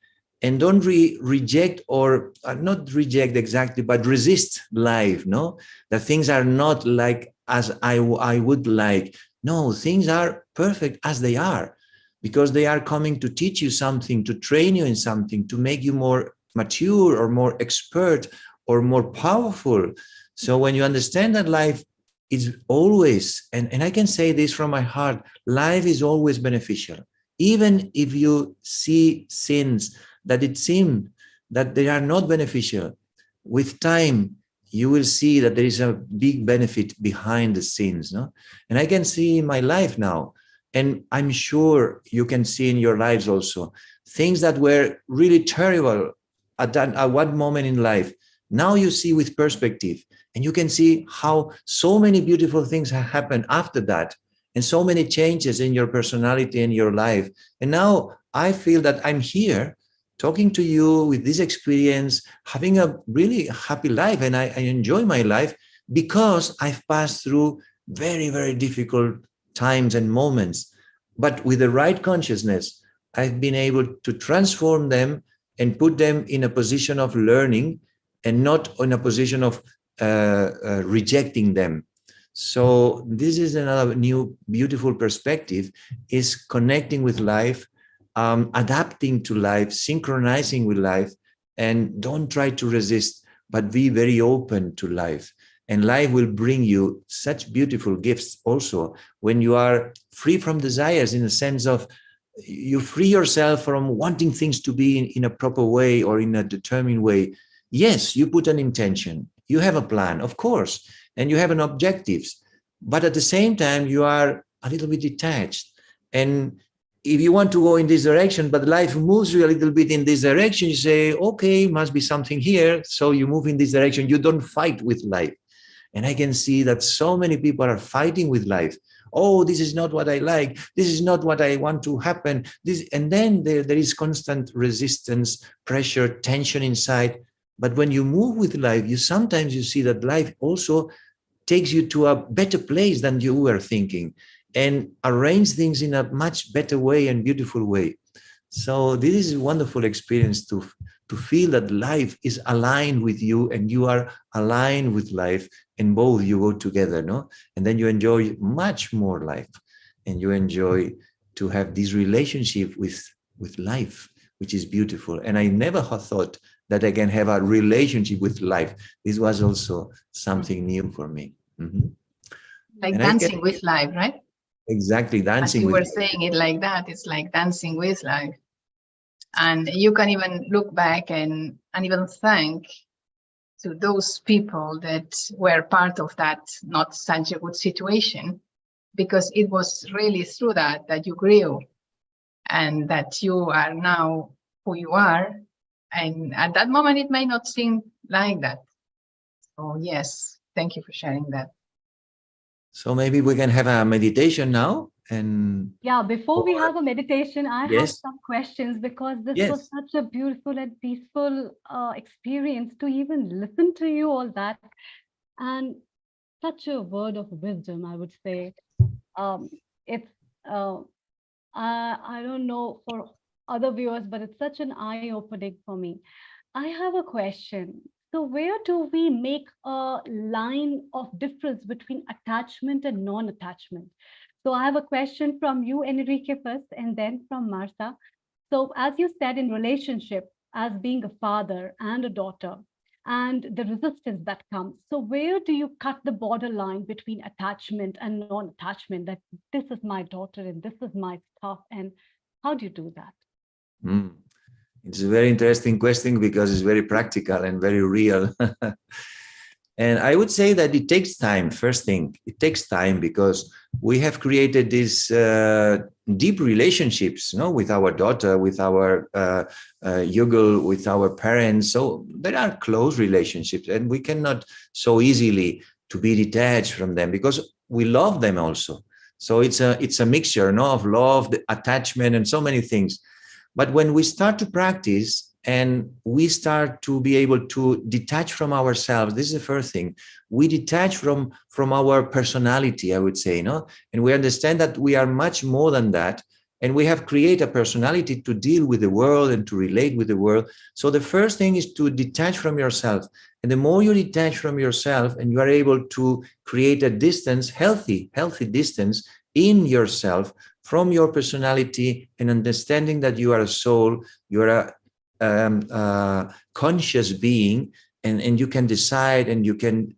and don't reject or not reject exactly, but resist life, no? That things are not like as I would like. No, things are perfect as they are, because they are coming to teach you something, to train you in something, to make you more mature or more expert or more powerful. So when you understand that life is always, and I can say this from my heart, life is always beneficial. Even if you see sins that it seems that they are not beneficial, with time, you will see that there is a big benefit behind the sins, no? And I can see in my life now, and I'm sure you can see in your lives also, things that were really terrible at one moment in life. Now you see with perspective, and you can see how so many beautiful things have happened after that, and so many changes in your personality and your life. And now I feel that I'm here talking to you with this experience, having a really happy life, and I enjoy my life because I've passed through very, very difficult times and moments. But with the right consciousness, I've been able to transform them and put them in a position of learning and not in a position of rejecting them. So this is another new beautiful perspective, is connecting with life, adapting to life, synchronizing with life, and don't try to resist, but be very open to life. And life will bring you such beautiful gifts also when you are free from desires, in the sense of you free yourself from wanting things to be in a proper way or in a determined way. Yes, you put an intention, you have a plan, of course, and you have an objectives, but at the same time, you are a little bit detached. And if you want to go in this direction, but life moves you a little bit in this direction, you say, okay, must be something here. So you move in this direction. You don't fight with life. And I can see that so many people are fighting with life. Oh, this is not what I like. This is not what I want to happen. And then there is constant resistance, pressure, tension inside. But when you move with life, sometimes you see that life also takes you to a better place than you were thinking, and arrange things in a much better way and beautiful way. So this is a wonderful experience to feel that life is aligned with you and you are aligned with life, and both you go together, no? And then you enjoy much more life, and you enjoy to have this relationship with life, which is beautiful. And I never thought that I can have a relationship with life. This was also something new for me. Mm-hmm. Like and dancing with life, right? Exactly, dancing with life. As you were saying it like that, it's like dancing with life. And you can even look back and even thank to those people that were part of that not such a good situation, because it was really through that you grew, and that you are now who you are. And at that moment, it may not seem like that. So yes, thank you for sharing that. So maybe we can have a meditation now. And yeah, before we have a meditation, I have some questions, because this was such a beautiful and peaceful experience to even listen to you all that, and such a word of wisdom, I would say. It's I don't know for other viewers, but it's such an eye-opening for me. I have a question. So where do we make a line of difference between attachment and non-attachment? So I have a question from you, Enrique, first, and then from Marta. So as you said, in relationship, as being a father and a daughter, and the resistance that comes. So where do you cut the borderline between attachment and non-attachment, that this is my daughter and this is my stuff, and how do you do that? It's a very interesting question, because it's very practical and very real. And I would say that it takes time. First thing, it takes time, because we have created this deep relationships, with our daughter, with our yugel, with our parents. So there are close relationships, and we cannot so easily to be detached from them because we love them also. So it's a mixture, of love, the attachment, and so many things. But when we start to practice and we start to be able to detach from ourselves, this is the first thing. We detach from our personality, I would say, and we understand that we are much more than that. And we have created a personality to deal with the world and to relate with the world. So the first thing is to detach from yourself. And the more you detach from yourself and you are able to create a distance, healthy distance in yourself from your personality, and understanding that you are a soul, you are a conscious being, and you can decide, and you can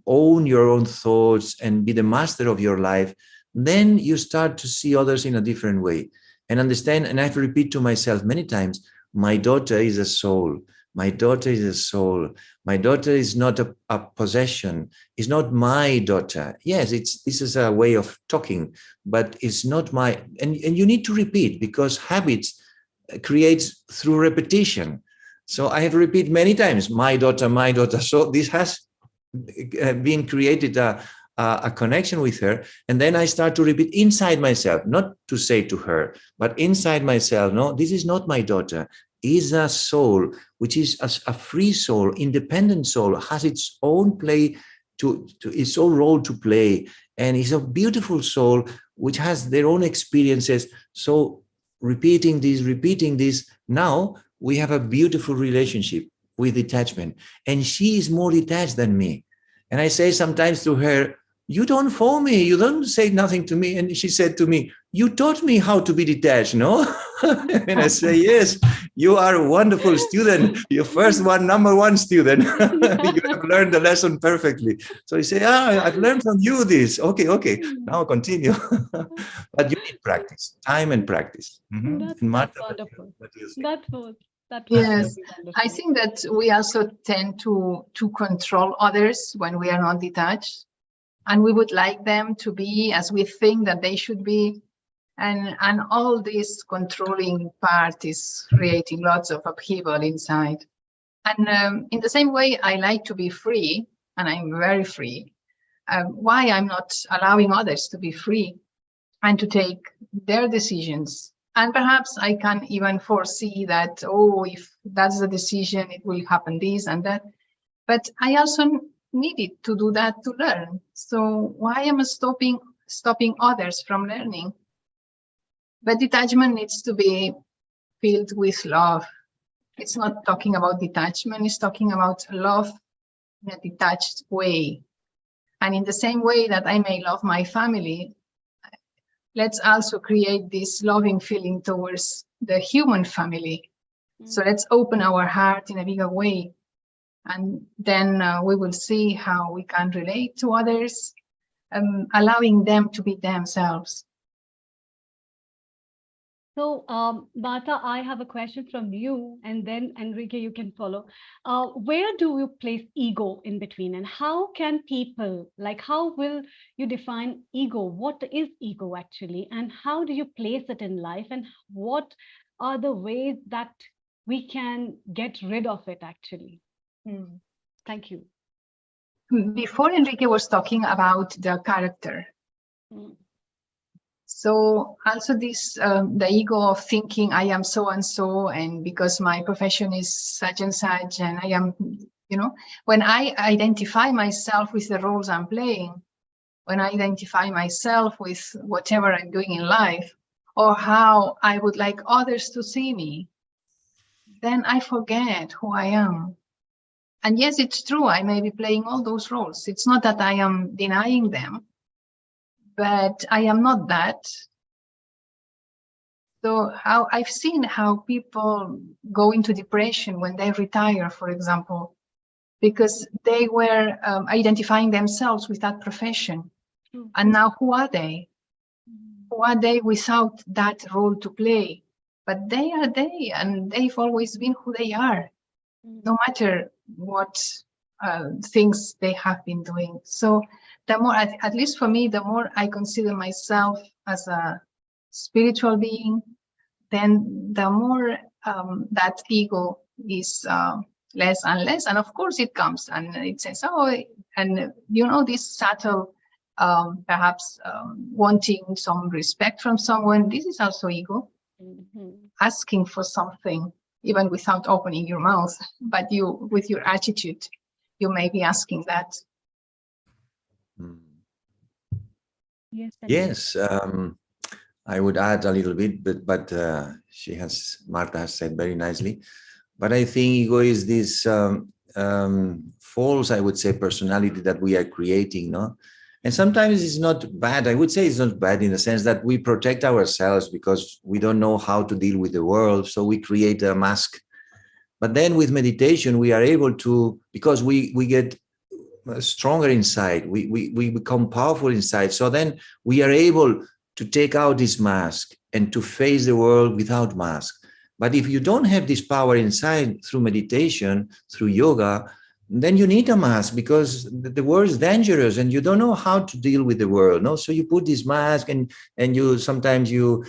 own your own thoughts and be the master of your life. Then you start to see others in a different way and understand. And I have to repeat to myself many times, my daughter is a soul. My daughter is a soul. My daughter is not a possession. It's not my daughter. Yes, this is a way of talking, but it's not my, and you need to repeat, because habits creates through repetition. So I have repeated many times, my daughter, my daughter. So this has been created a connection with her. And then I start to repeat inside myself, not to say to her, but inside myself, no, this is not my daughter. Is a soul, which is a free soul, independent soul, has its own play to its own role to play, and is a beautiful soul which has their own experiences. So repeating this, now we have a beautiful relationship with detachment, and she is more detached than me. And I say sometimes to her, you don't phone me, you don't say nothing to me. And she said to me, you taught me how to be detached, no? And I say, yes, you are a wonderful student. Your first one, number one student. You have learned the lesson perfectly. So I say, I've learned from you this. Okay, now continue. But you need practice, time and practice. That's wonderful. That was Yes, really wonderful. I think that we also tend to control others when we are not detached. And we would like them to be as we think that they should be. And all this controlling part is creating lots of upheaval inside. And in the same way, I like to be free, and I'm very free. Why I'm not allowing others to be free and to take their decisions? And perhaps I can even foresee that, if that's the decision, it will happen this and that. But I also needed to do that to learn. So why am I stopping others from learning? But detachment needs to be filled with love. It's not talking about detachment, it's talking about love in a detached way. And in the same way that I may love my family, let's also create this loving feeling towards the human family. So let's open our heart in a bigger way. And then we will see how we can relate to others, allowing them to be themselves. So, Marta, I have a question from you, and then Enrique, you can follow. Where do you place ego in between, and how can people, how will you define ego? What is ego actually, and how do you place it in life, and what are the ways that we can get rid of it actually? Thank you. Before Enrique was talking about the character. So also this, the ego of thinking I am so and so, and because my profession is such and such, and I am, when I identify myself with the roles I'm playing, when I identify myself with whatever I'm doing in life, or how I would like others to see me, then I forget who I am. And yes, it's true, I may be playing all those roles. It's not that I am denying them, but I am not that. So I've seen how people go into depression when they retire, for example, because they were identifying themselves with that profession. And now who are they? Who are they without that role to play? But they are they, and they've always been who they are, no matter what things they have been doing. So the more, at least for me, the more I consider myself as a spiritual being, then the more that ego is less and less. And of course it comes and it says, oh, and you know, this subtle, perhaps wanting some respect from someone, this is also ego. Asking for something, even without opening your mouth, but you, with your attitude, you may be asking that. Yes, I would add a little bit, but Marta has said very nicely. But I think ego is this false, I would say, personality that we are creating, no? And sometimes it's not bad. I would say it's not bad in the sense that we protect ourselves because we don't know how to deal with the world. So we create a mask. But then with meditation, we are able to, because we get stronger inside, we become powerful inside. So then we are able to take out this mask and to face the world without mask. But if you don't have this power inside through meditation, through yoga, then you need a mask because the world is dangerous and you don't know how to deal with the world. No, so you put this mask and you sometimes you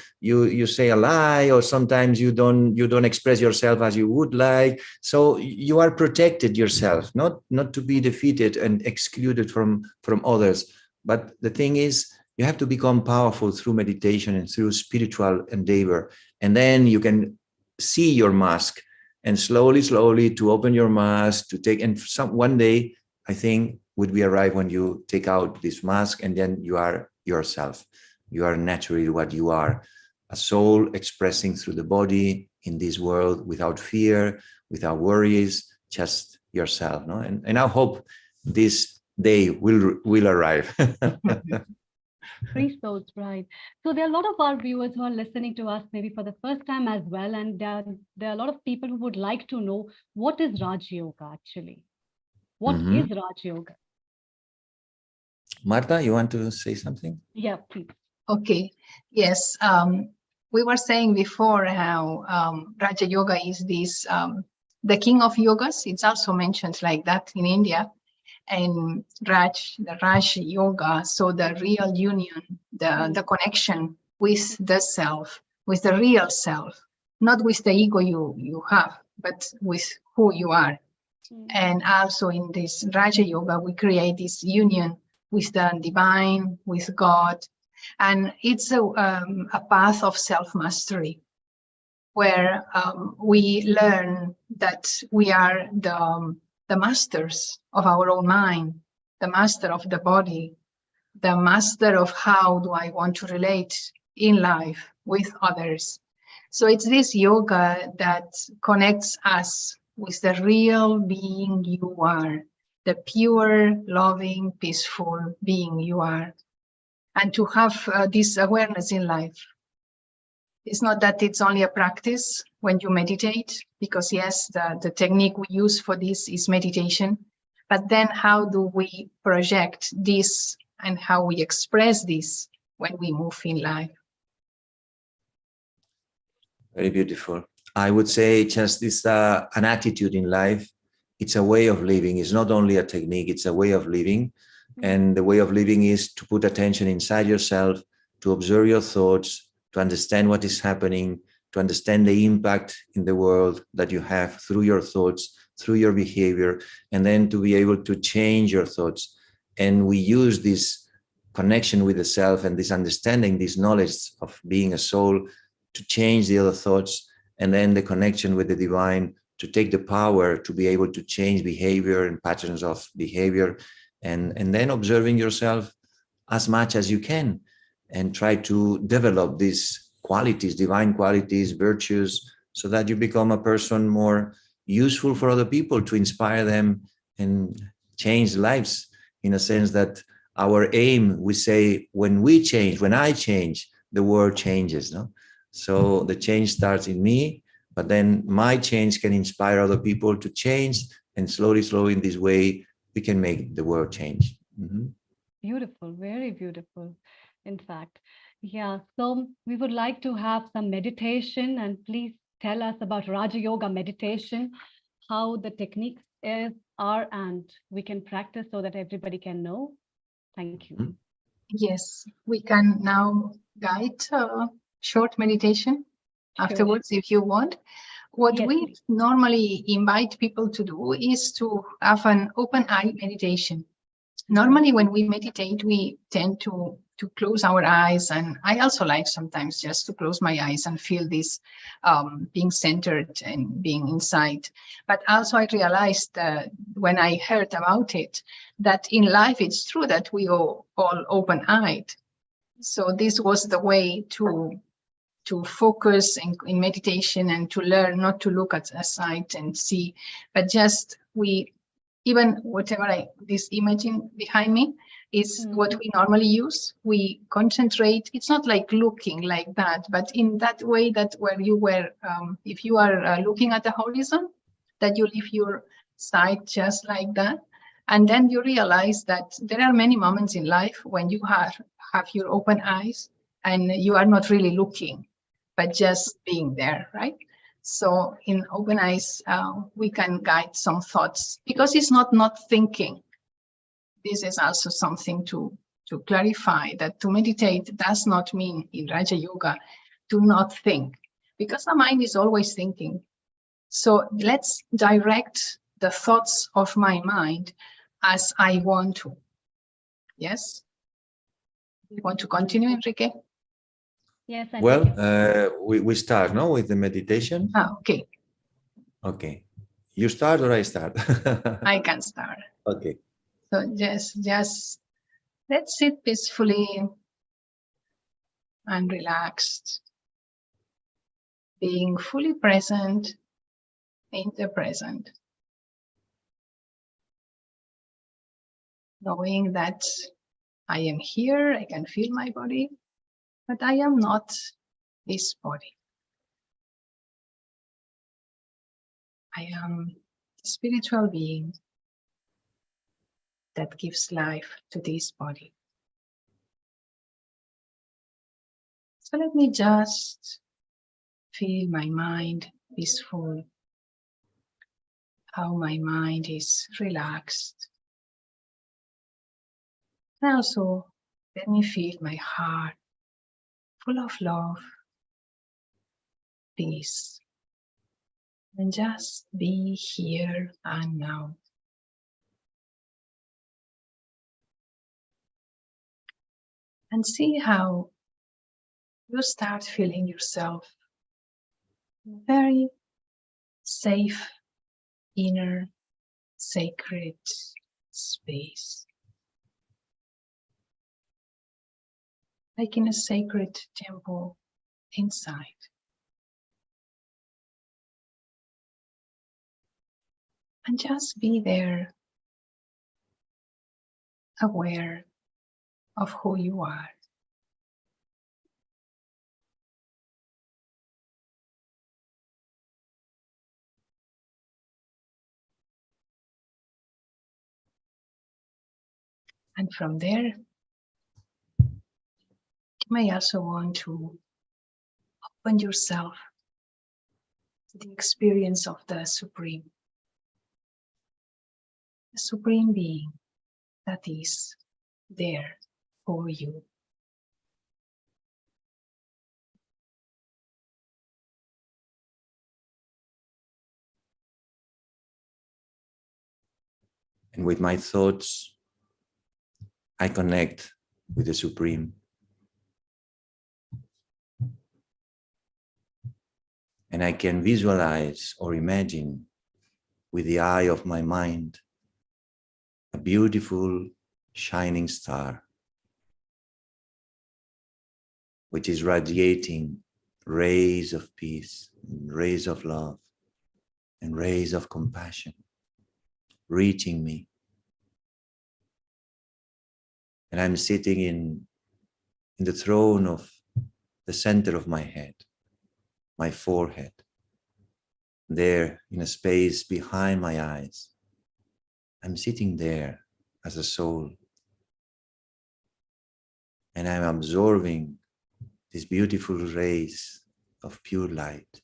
say a lie, or sometimes you don't express yourself as you would like. So you are protected yourself, not to be defeated and excluded from others. But the thing is, you have to become powerful through meditation and through spiritual endeavor, and then you can see your mask. And slowly to open your mask, to take, and one day, I think, would be arrive when you take out this mask and then you are yourself. You are naturally what you are, a soul expressing through the body in this world without fear, without worries, just yourself. No? And I hope this day will arrive. Pre-souls, right. So there are a lot of our viewers who are listening to us maybe for the first time as well. And there are a lot of people who would like to know, what is Raj Yoga actually? What is Raj Yoga? Marta, you want to say something? Yeah, please. Okay. Yes. We were saying before how Raja Yoga is this, the king of yogas. It's also mentioned like that in India. And the Raj Yoga, so the real union, the connection with the self, with the real self, not with the ego you have, but with who you are. And also in this Raja Yoga, we create this union with the divine, with God. And it's a path of self-mastery, where we learn that we are the masters of our own mind, the master of the body, the master of how do I want to relate in life with others. So it's this yoga that connects us with the real being you are, the pure, loving, peaceful being you are, and to have this awareness in life. It's not that it's only a practice when you meditate, because yes, the technique we use for this is meditation, but then how do we project this and how we express this when we move in life? Very beautiful. I would say just this an attitude in life. It's a way of living. It's not only a technique, it's a way of living. And the way of living is to put attention inside yourself, to observe your thoughts, to understand what is happening, to understand the impact in the world that you have through your thoughts, through your behavior, and then to be able to change your thoughts. And we use this connection with the self and this understanding, this knowledge of being a soul, to change the other thoughts, and then the connection with the divine, to take the power to be able to change behavior and patterns of behavior, and then observing yourself as much as you can, and try to develop these qualities, divine qualities, virtues, so that you become a person more useful for other people, to inspire them and change lives, in a sense that our aim, we say, when I change, the world changes. No? So the change starts in me, but then my change can inspire other people to change, and slowly in this way, we can make the world change. Beautiful, very beautiful. In fact, yeah. So we would like to have some meditation, and please tell us about Raja Yoga meditation, how the techniques are, and we can practice so that everybody can know. Thank you. Yes, we can now guide a short meditation afterwards if you want. What Yes, we normally invite people to do is to have an open eye meditation. Normally, when we meditate, we tend to close our eyes, and I also like sometimes just to close my eyes and feel this being centered and being inside. But also, I realized that when I heard about it, that in life it's true that we all open-eyed. So this was the way to focus in meditation and to learn not to look at a sight and see, but just even whatever this imaging behind me is what we normally use. We concentrate. It's not like looking like that, but in that way that where you were, if you are looking at the horizon, that you leave your sight just like that. And then you realize that there are many moments in life when you have your open eyes and you are not really looking, but just being there, right? So in open eyes, we can guide some thoughts because it's not thinking. This is also something to clarify, that to meditate does not mean in Raja Yoga to not think, because the mind is always thinking. So let's direct the thoughts of my mind as I want to. Yes? You want to continue, Enrique? Yes. Well, we start, no, with the meditation. Okay. Okay. You start or I start? I can start. Okay. So just let's sit peacefully and relaxed, being fully present in the present, knowing that I am here, I can feel my body, but I am not this body. I am a spiritual being that gives life to this body. So let me just feel my mind peaceful, how my mind is relaxed. And also let me feel my heart full of love, peace, and just be here and now. And see how you start feeling yourself in a very safe, inner, sacred space. Like in a sacred temple inside. And just be there, aware of who you are. And from there, you may also want to open yourself to the experience of the Supreme Being that is there for you. And with my thoughts, I connect with the Supreme. And I can visualize or imagine with the eye of my mind a beautiful shining star, which is radiating rays of peace, rays of love, and rays of compassion, reaching me. And I'm sitting in the throne of the center of my head, my forehead, there in a space behind my eyes. I'm sitting there as a soul, and I'm absorbing these beautiful rays of pure light.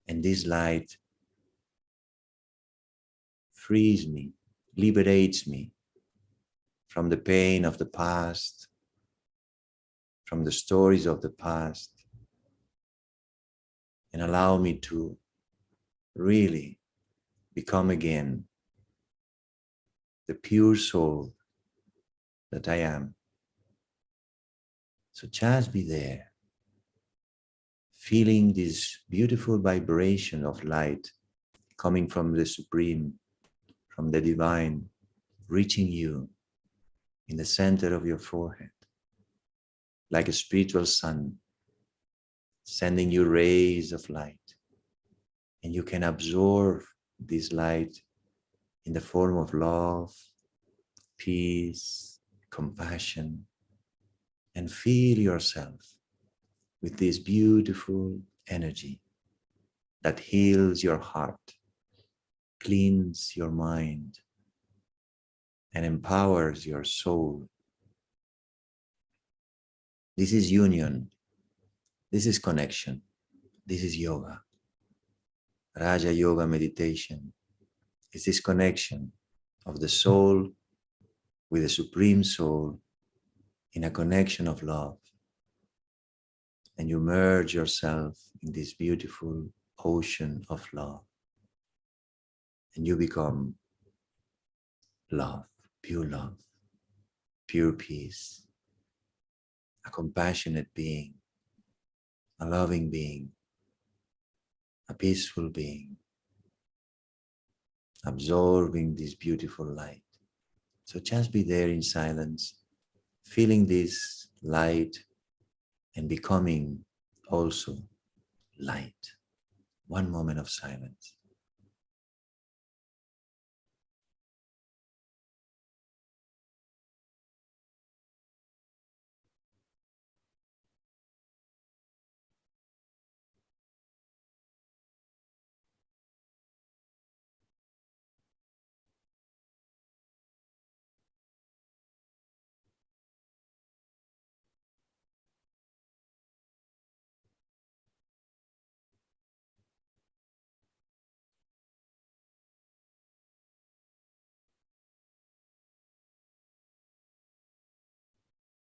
And this light frees me liberates me from the pain of the past, from the stories of the past, and allow me to really become again the pure soul that I am. So just be there, feeling this beautiful vibration of light coming from the Supreme, from the Divine, reaching you in the center of your forehead, like a spiritual sun, sending you rays of light. And you can absorb this light in the form of love, peace, compassion, and feel yourself with this beautiful energy that heals your heart, cleans your mind, and empowers your soul. This is union. This is connection. This is yoga. Raja Yoga meditation is this connection of the soul with the Supreme Soul in a connection of love. And you merge yourself in this beautiful ocean of love. And you become love, pure peace, a compassionate being, a loving being, a peaceful being, absorbing this beautiful light. So just be there in silence, feeling this light and becoming also light. One moment of silence.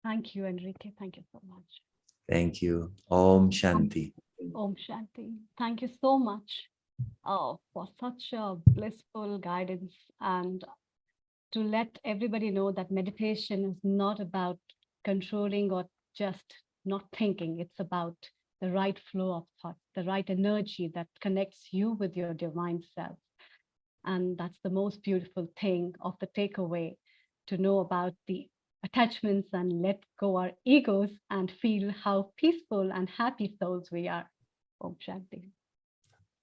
Thank you, Enrique. Thank you so much. Thank you. Om Shanti. Om Shanti. Thank you so much for such a blissful guidance, and to let everybody know that meditation is not about controlling or just not thinking. It's about the right flow of thought, the right energy that connects you with your divine self. And that's the most beautiful thing of the takeaway, to know about the attachments and let go our egos and feel how peaceful and happy souls we are. Om Shanti.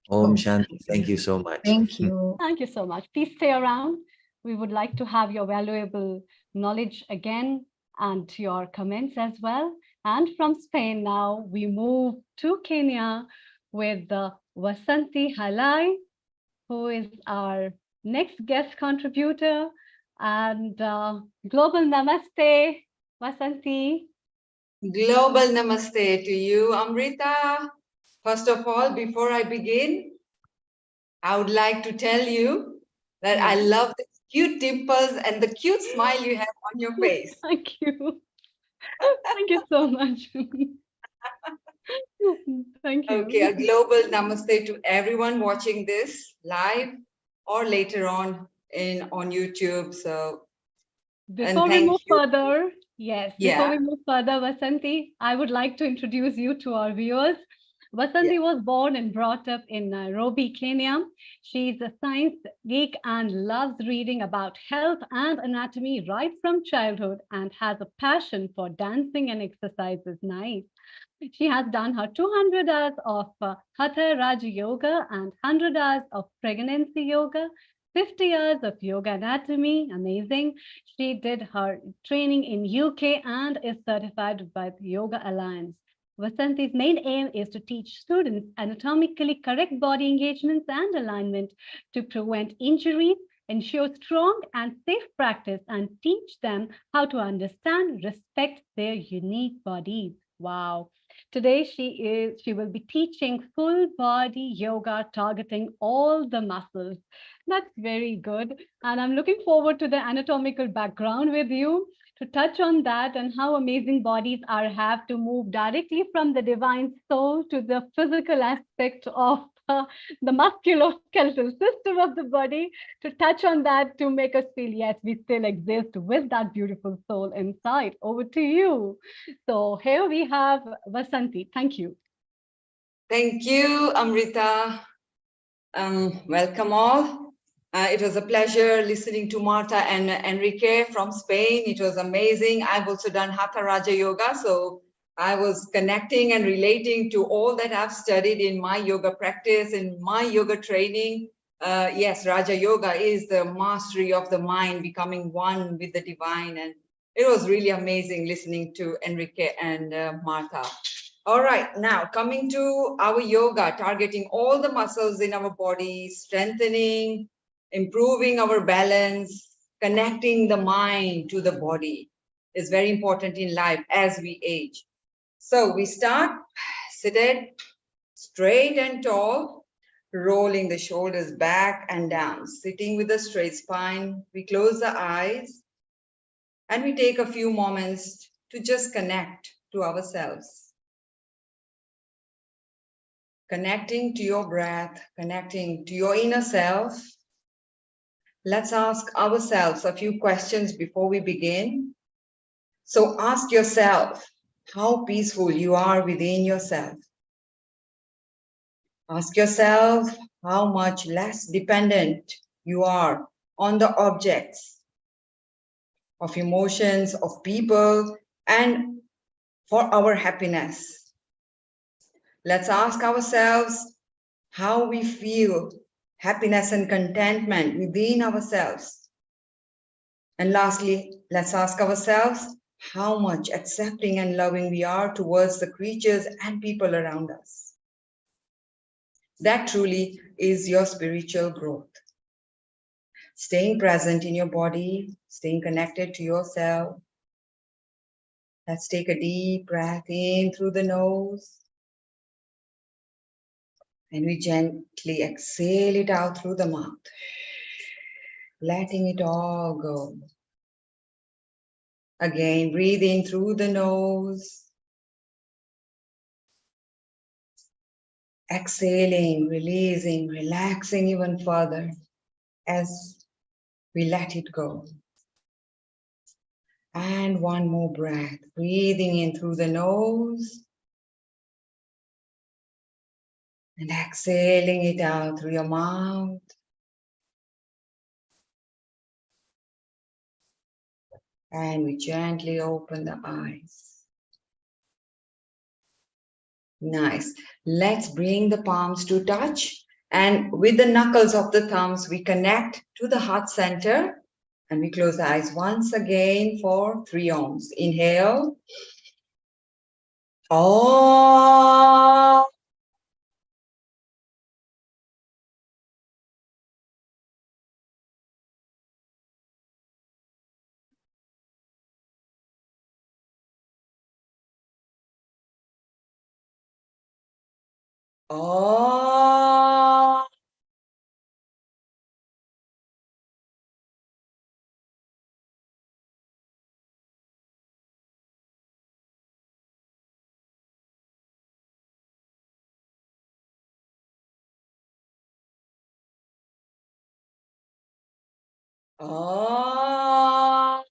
Om Shanti. Thank you so much. Thank you. Thank you so much. Please stay around. We would like to have your valuable knowledge again and your comments as well. And from Spain now, we move to Kenya with the Vasanti Halai, who is our next guest contributor. And global namaste, Vasanti. Global namaste to you, Amrita. First of all, before I begin, I would like to tell you that I love the cute dimples and the cute smile you have on your face. Thank you. Thank you so much. Thank you. Okay, a global namaste to everyone watching this live or later on on YouTube. So before we move further, before we move further, Vasanti, I would like to introduce you to our viewers. Vasanti was born and brought up in Nairobi, Kenya. She's a science geek and loves reading about health and anatomy right from childhood, and has a passion for dancing and exercises. Nice. She has done her 200 hours of Hatha Raja Yoga and 100 hours of pregnancy yoga, 50 hours of yoga anatomy. Amazing. She did her training in UK and is certified by the Yoga Alliance. Vasanti's main aim is to teach students anatomically correct body engagements and alignment to prevent injuries, ensure strong and safe practice, and teach them how to understand, respect their unique bodies. Wow. Today, she will be teaching full body yoga, targeting all the muscles. That's very good. And I'm looking forward to the anatomical background with you to touch on that and how amazing bodies are have to move directly from the divine soul to the physical aspect of the musculoskeletal system of the body, to touch on that, to make us feel, yes, we still exist with that beautiful soul inside. Over to you. So here we have Vasanti. Thank you. Thank you, Amrita. Welcome all. It was a pleasure listening to Marta and Enrique from Spain. It was amazing. I've also done Hatha Raja Yoga, so I was connecting and relating to all that I've studied in my yoga practice, in my yoga training. Yes, Raja Yoga is the mastery of the mind, becoming one with the divine. And it was really amazing listening to Enrique and Marta. All right, now coming to our yoga, targeting all the muscles in our body, strengthening, improving our balance, connecting the mind to the body is very important in life as we age. So we start seated, straight and tall, rolling the shoulders back and down, sitting with a straight spine. We close the eyes and we take a few moments to just connect to ourselves. Connecting to your breath, connecting to your inner self. Let's ask ourselves a few questions before we begin. So ask yourself how peaceful you are within yourself. Ask yourself how much less dependent you are on the objects of emotions, of people, and for our happiness. Let's ask ourselves how we feel happiness and contentment within ourselves. And lastly, let's ask ourselves how much accepting and loving we are towards the creatures and people around us. That truly is your spiritual growth. Staying present in your body, staying connected to yourself. Let's take a deep breath in through the nose. And we gently exhale it out through the mouth, letting it all go. Again, breathe in through the nose. Exhaling, releasing, relaxing even further as we let it go. And one more breath, breathing in through the nose. And exhaling it out through your mouth. And we gently open the eyes. Nice. Let's bring the palms to touch. And with the knuckles of the thumbs, we connect to the heart center. And we close the eyes once again for 3 ohms. Inhale. Om. Om. Om.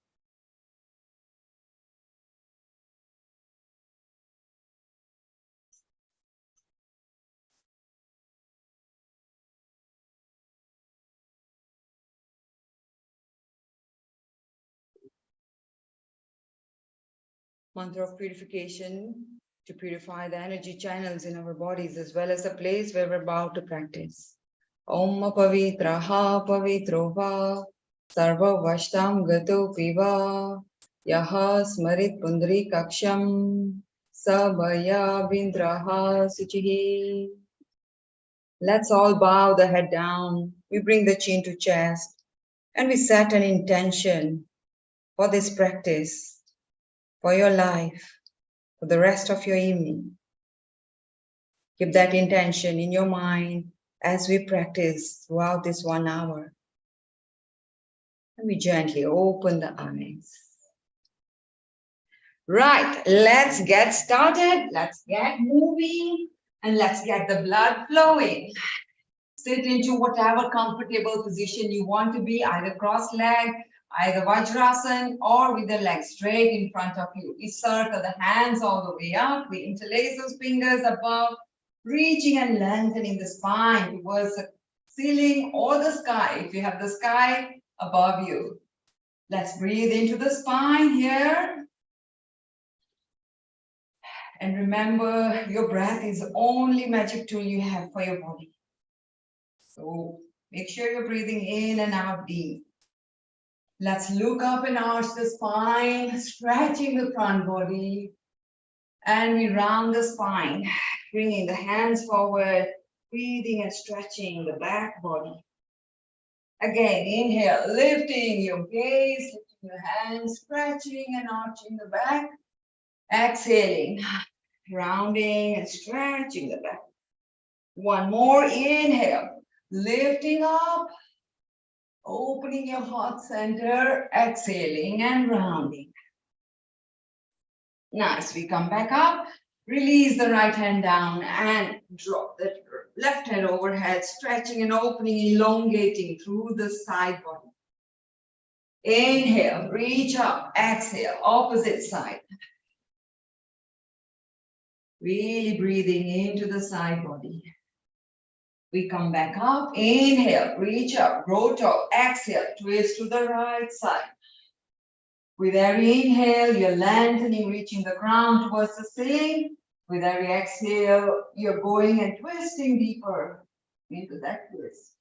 Mantra of purification to purify the energy channels in our bodies as well as the place where we're about to practice. Om pavitraha pavitro va sarva vashtam gato piva yaha smarit pundri kaksham sabaya bindraha suchihi. Let's all bow the head down. We bring the chin to chest and we set an intention for this practice, for your life, for the rest of your evening. Keep that intention in your mind as we practice throughout this 1 hour. And we gently open the eyes. Right, let's get started. Let's get moving and let's get the blood flowing. Sit into whatever comfortable position you want to be, either cross-legged, either Vajrasan, or with the legs straight in front of you. We circle the hands all the way up. We interlace those fingers above, reaching and lengthening the spine towards the ceiling or the sky, if you have the sky above you. Let's breathe into the spine here. And remember, your breath is the only magic tool you have for your body. So make sure you're breathing in and out deep. Let's look up and arch the spine, stretching the front body. And we round the spine, bringing the hands forward, breathing and stretching the back body. Again, inhale, lifting your gaze, lifting your hands, stretching and arching the back. Exhaling, rounding and stretching the back. One more, inhale. Lifting up, opening your heart center, exhaling and rounding. Nice, we come back up, release the right hand down and drop the left hand overhead, stretching and opening, elongating through the side body. Inhale, reach up, exhale, opposite side. Really breathing into the side body. We come back up, inhale, reach up, grow tall, exhale, twist to the right side. With every inhale, you're lengthening, reaching the ground towards the ceiling. With every exhale, you're going and twisting deeper into that twist.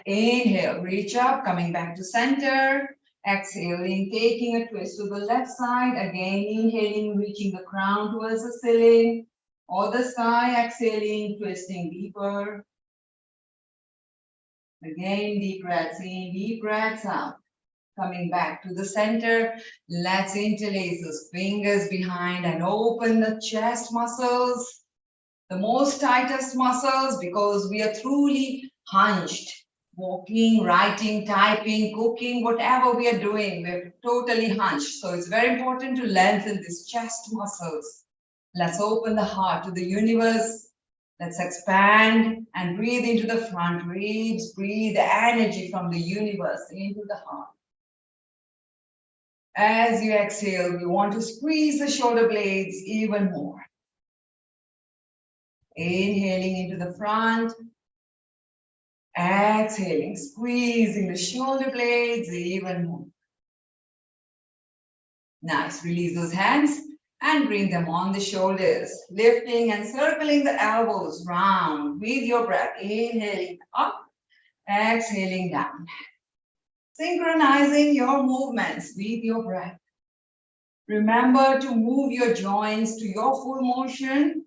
Inhale, reach up, coming back to center. Exhaling, taking a twist to the left side. Again, inhaling, reaching the ground towards the ceiling. Or the sky, exhaling, twisting deeper. Again, deep breaths in, deep breaths out. Coming back to the center, let's interlace those fingers behind and open the chest muscles. The most tightest muscles because we are truly hunched. Walking, writing, typing, cooking, whatever we are doing, we're totally hunched. So it's very important to lengthen these chest muscles. Let's open the heart to the universe. Let's expand and breathe into the front ribs. Breathe the energy from the universe into the heart. As you exhale, we want to squeeze the shoulder blades even more. Inhaling into the front. Exhaling, squeezing the shoulder blades even more. Nice, release those hands. And bring them on the shoulders, lifting and circling the elbows round with your breath. Inhaling up, exhaling down. Synchronizing your movements with your breath. Remember to move your joints to your full motion,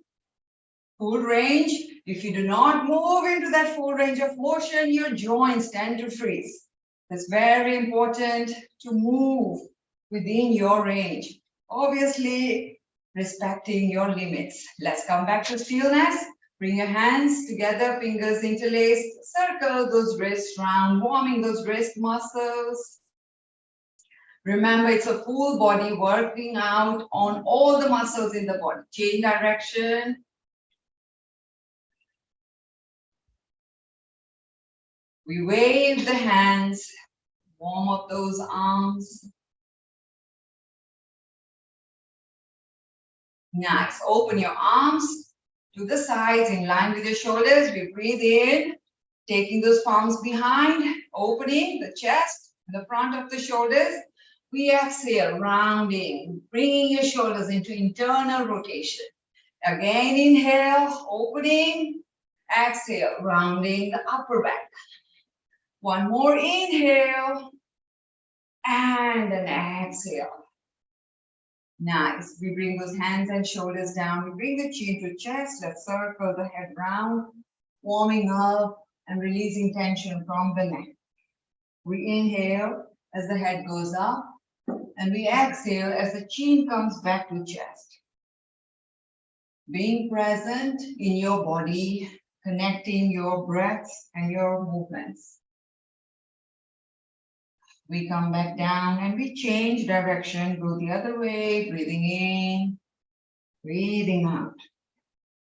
full range. If you do not move into that full range of motion, your joints tend to freeze. It's very important to move within your range. Obviously, respecting your limits. Let's come back to stillness. Bring your hands together, fingers interlaced. Circle those wrists round, warming those wrist muscles. Remember, it's a full body working out on all the muscles in the body. Change direction. We wave the hands, warm up those arms. Nice. Open your arms to the sides in line with your shoulders. We breathe in, taking those palms behind, opening the chest, the front of the shoulders. We exhale, rounding, bringing your shoulders into internal rotation. Again, inhale, opening, exhale, rounding the upper back. One more inhale, and an exhale. Nice. We bring those hands and shoulders down. We bring the chin to chest. Let's circle the head round, warming up and releasing tension from the neck. We inhale as the head goes up, and we exhale as the chin comes back to chest. being present in your body, connecting your breaths and your movements. We come back down and we change direction, go the other way, breathing in, breathing out.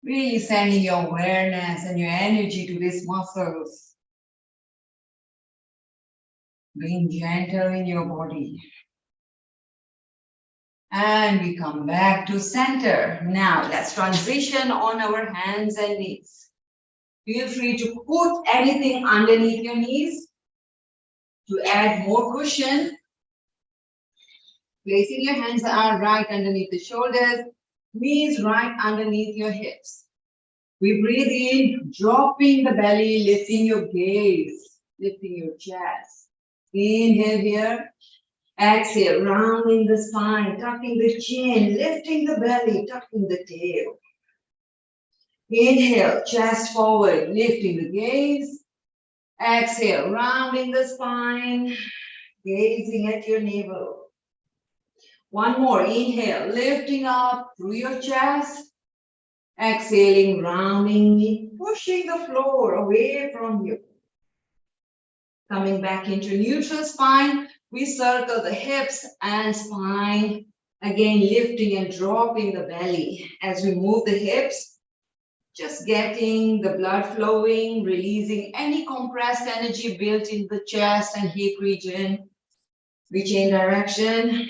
Really sending your awareness and your energy to these muscles. Being gentle in your body. And we come back to center. Now let's transition on our hands and knees. Feel free to put anything underneath your knees to add more cushion. Placing your hands are right underneath the shoulders, knees right underneath your hips. We breathe in, dropping the belly, lifting your gaze, lifting your chest. Inhale here. Exhale, rounding the spine, tucking the chin, lifting the belly, tucking the tail. Inhale, chest forward, lifting the gaze. Exhale, rounding the spine, gazing at your navel. One more, inhale, lifting up through your chest. Exhaling, rounding, pushing the floor away from you. Coming back into neutral spine, we circle the hips and spine. Again, lifting and dropping the belly. As we move the hips, just getting the blood flowing, releasing any compressed energy built in the chest and hip region. We change direction.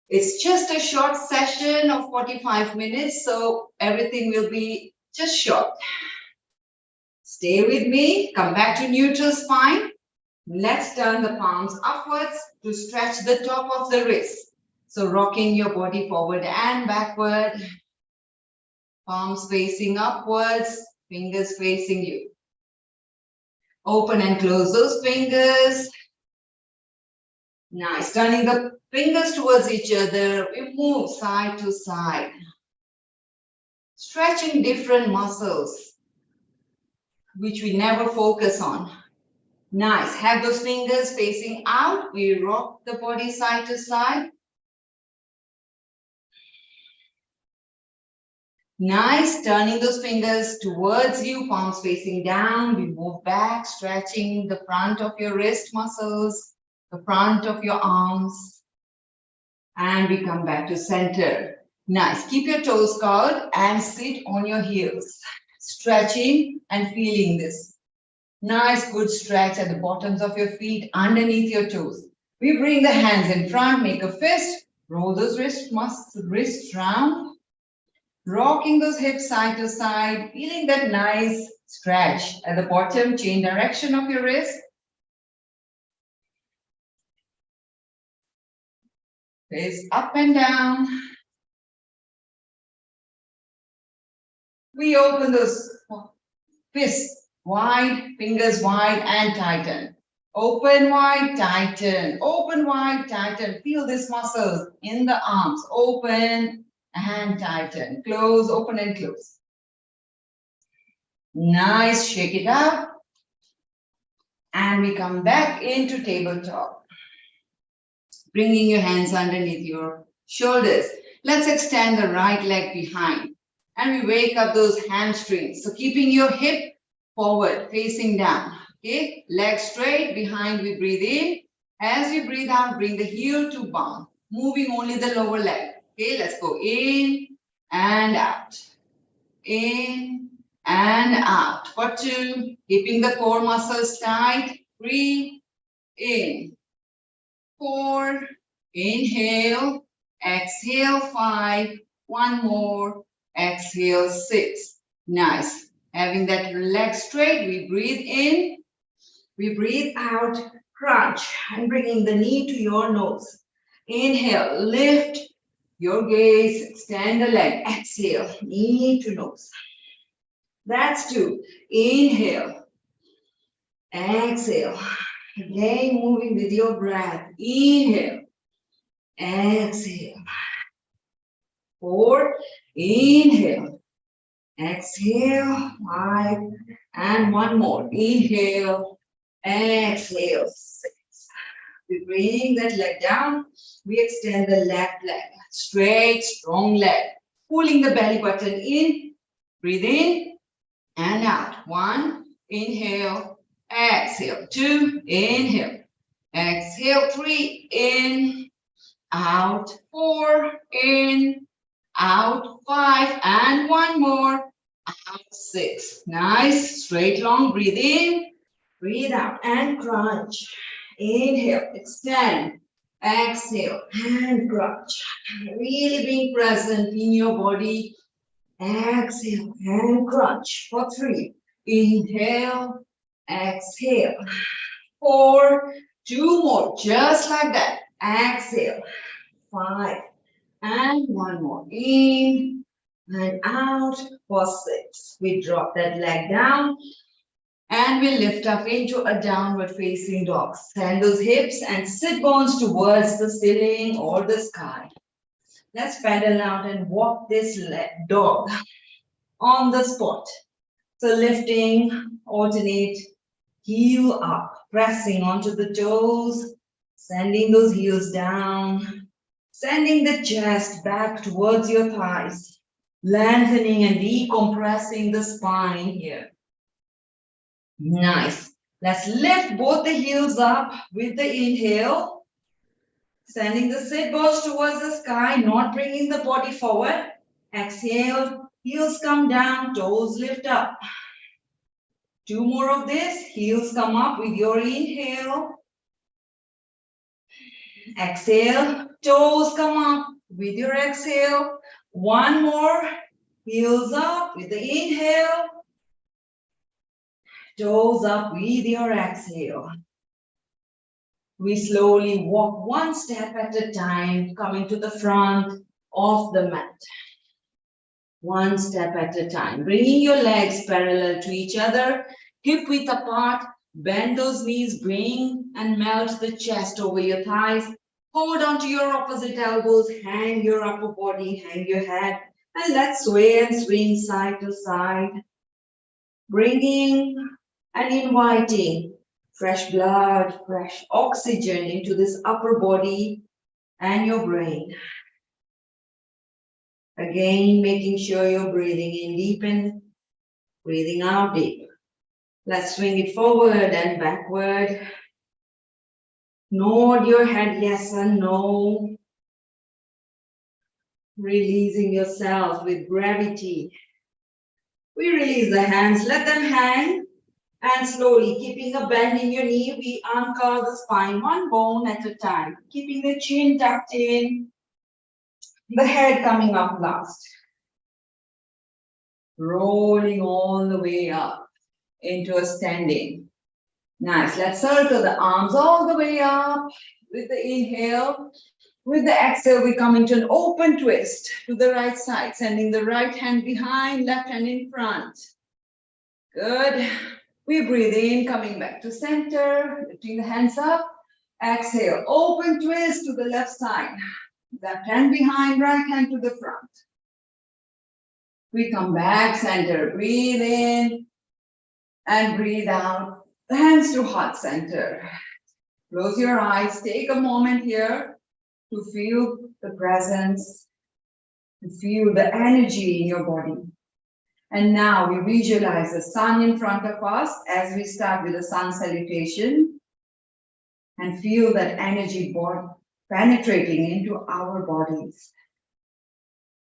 It's just a short session of 45 minutes, so everything will be just short. Stay with me, come back to neutral spine. Let's turn the palms upwards to stretch the top of the wrist. So rocking your body forward and backward. Palms facing upwards, fingers facing you. Open and close those fingers. Nice, turning the fingers towards each other, we move side to side. Stretching different muscles, which we never focus on. Nice, have those fingers facing out, we rock the body side to side. Nice, turning those fingers towards you, palms facing down, we move back, stretching the front of your wrist muscles, the front of your arms, and we come back to center. Nice, keep your toes curled and sit on your heels, stretching and feeling this. Nice, good stretch at the bottoms of your feet, underneath your toes. We bring the hands in front, make a fist, roll those wrists round, rocking those hips side to side, feeling that nice stretch at the bottom, change direction of your wrist. Face up and down. We open those fists wide, fingers wide and tighten. Open wide, tighten. Open wide, tighten. Feel these muscles in the arms. Open and tighten. Close, open and close. Nice, shake it out. And we come back into tabletop. Bringing your hands underneath your shoulders. Let's extend the right leg behind. And we wake up those hamstrings. So keeping your hip forward, facing down. Okay, leg straight, behind we breathe in. As we breathe out, bring the heel to bound. Moving only the lower leg. Okay, let's go in and out. In and out. For 2, keeping the core muscles tight. 3, in. 4, inhale, exhale, 5, 1 more, exhale, 6. Nice. Having that leg straight, we breathe in, we breathe out, crunch, and bringing the knee to your nose. Inhale, lift your gaze, extend the leg, exhale, knee to nose. That's 2. Inhale, exhale. Again, moving with your breath. Inhale, exhale. 4, inhale, exhale, 5, and 1 more. Inhale, exhale, 6. We bring that leg down. We extend the left leg. Straight, strong leg. Pulling the belly button in. Breathe in and out. 1, inhale, exhale. 2, inhale. Exhale, 3, in, out, 4, in, out, 5, and 1 more, out, 6. Nice, straight long, breathe in, breathe out, and crunch. Inhale, extend, exhale, and crunch. Really being present in your body. Exhale, and crunch for 3. Inhale, exhale. 4, 2 more, just like that. Exhale. 5, and 1 more. In and out for 6. We drop that leg down and we lift up into a downward facing dog. Send those hips and sit bones towards the ceiling or the sky. Let's pedal out and walk this dog on the spot. So lifting, alternate, heel up, pressing onto the toes, sending those heels down, sending the chest back towards your thighs, lengthening and decompressing the spine here. Nice. Let's lift both the heels up with the inhale, sending the sit bones towards the sky, not bringing the body forward. Exhale, heels come down, toes lift up. 2 more of this, heels come up with your inhale. Exhale, toes come up with your exhale. 1 more, heels up with the inhale. Toes up with your exhale. We slowly walk 1 step at a time, coming to the front of the mat. 1 step at a time, bringing your legs parallel to each other, hip width apart, bend those knees, bring and melt the chest over your thighs, hold on to your opposite elbows, hang your upper body, hang your head, and let's sway and swing side to side, bringing and inviting fresh blood, fresh oxygen into this upper body and your brain. Again, making sure you're breathing in deep and breathing out deep. Let's swing it forward and backward. Nod your head yes and no. Releasing yourself with gravity. We release the hands, let them hang. And slowly, keeping a bend in your knee, we uncurl the spine 1 bone at a time. Keeping the chin tucked in. The head coming up last. Rolling all the way up into a standing. Nice. Let's circle the arms all the way up with the inhale. With the exhale, we come into an open twist to the right side, sending the right hand behind, left hand in front. Good. We breathe in, coming back to center, lifting the hands up. Exhale, open twist to the left side. Left hand behind, right hand to the front. We come back, center, breathe in and breathe out. The hands to heart center. Close your eyes, take a moment here to feel the presence, to feel the energy in your body. And now we visualize the sun in front of us as we start with the sun salutation and feel that energy penetrating into our bodies.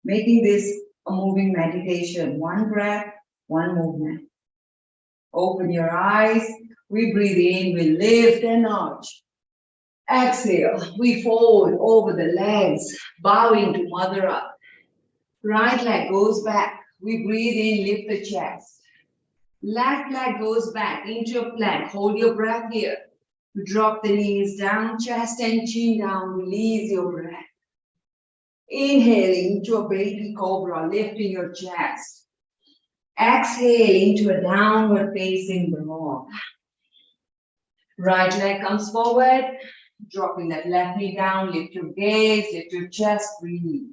Making this a moving meditation, 1 breath, 1 movement. Open your eyes, we breathe in, we lift and arch. Exhale, we fold over the legs, bowing to Mother Earth. Right leg goes back, we breathe in, lift the chest. Left leg goes back into a plank, hold your breath here. Drop the knees down, chest and chin down, release your breath. Inhaling into a baby cobra, lifting your chest. Exhale into a downward facing dog. Right leg comes forward, dropping that left knee down, lift your gaze, lift your chest, breathe.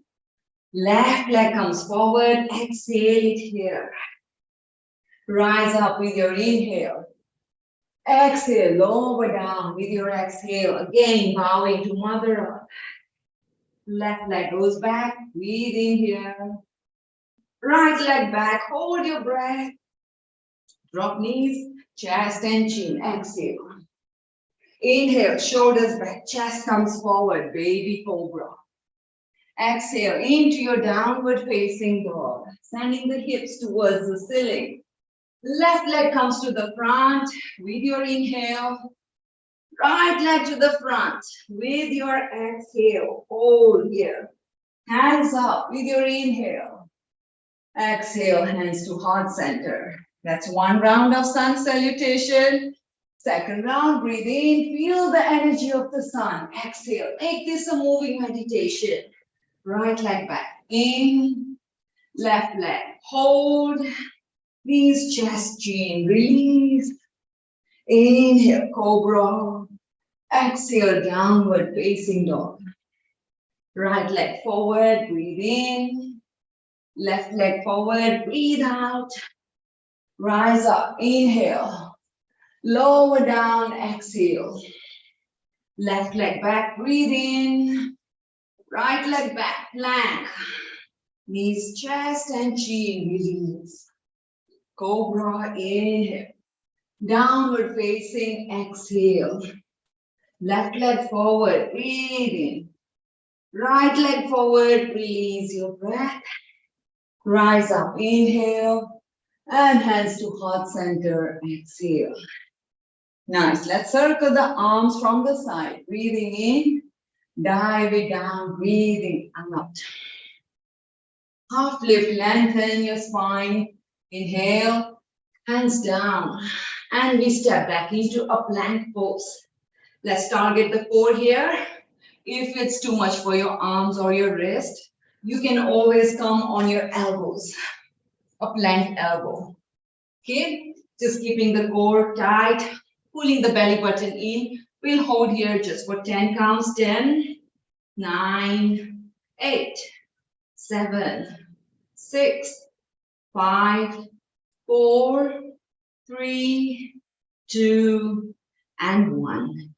Left leg comes forward, exhale it here. Rise up with your inhale. Exhale, lower down with your exhale. Again, bowing to Mother Earth. Left leg goes back, breathe in here. Right leg back, hold your breath. Drop knees, chest and chin, exhale. Inhale, shoulders back, chest comes forward, baby cobra. Exhale into your downward facing dog, sending the hips towards the ceiling. Left leg comes to the front with your inhale. Right leg to the front with your exhale. Hold here. Hands up with your inhale. Exhale, hands to heart center. That's one round of sun salutation. Second round, breathe in, feel the energy of the sun. Exhale, make this a moving meditation. Right leg back, in, left leg, hold, knees, chest, chin, release. Inhale, cobra. Exhale, downward facing dog. Right leg forward, breathe in. Left leg forward, breathe out. Rise up, inhale. Lower down, exhale. Left leg back, breathe in. Right leg back, plank. Knees, chest and chin, release. Cobra, inhale. Downward facing, exhale. Left leg forward, breathe in. Right leg forward, release your breath. Rise up, inhale. And hands to heart center, exhale. Nice. Let's circle the arms from the side. Breathing in, dive it down, breathing out. Half lift, lengthen your spine. Inhale, hands down. And we step back into a plank pose. Let's target the core here. If it's too much for your arms or your wrist, you can always come on your elbows. A plank elbow. Okay? Just keeping the core tight, pulling the belly button in. We'll hold here just for 10 counts. 10, 9, 8, 7, 6, 5, 4, 3, 2, and 1.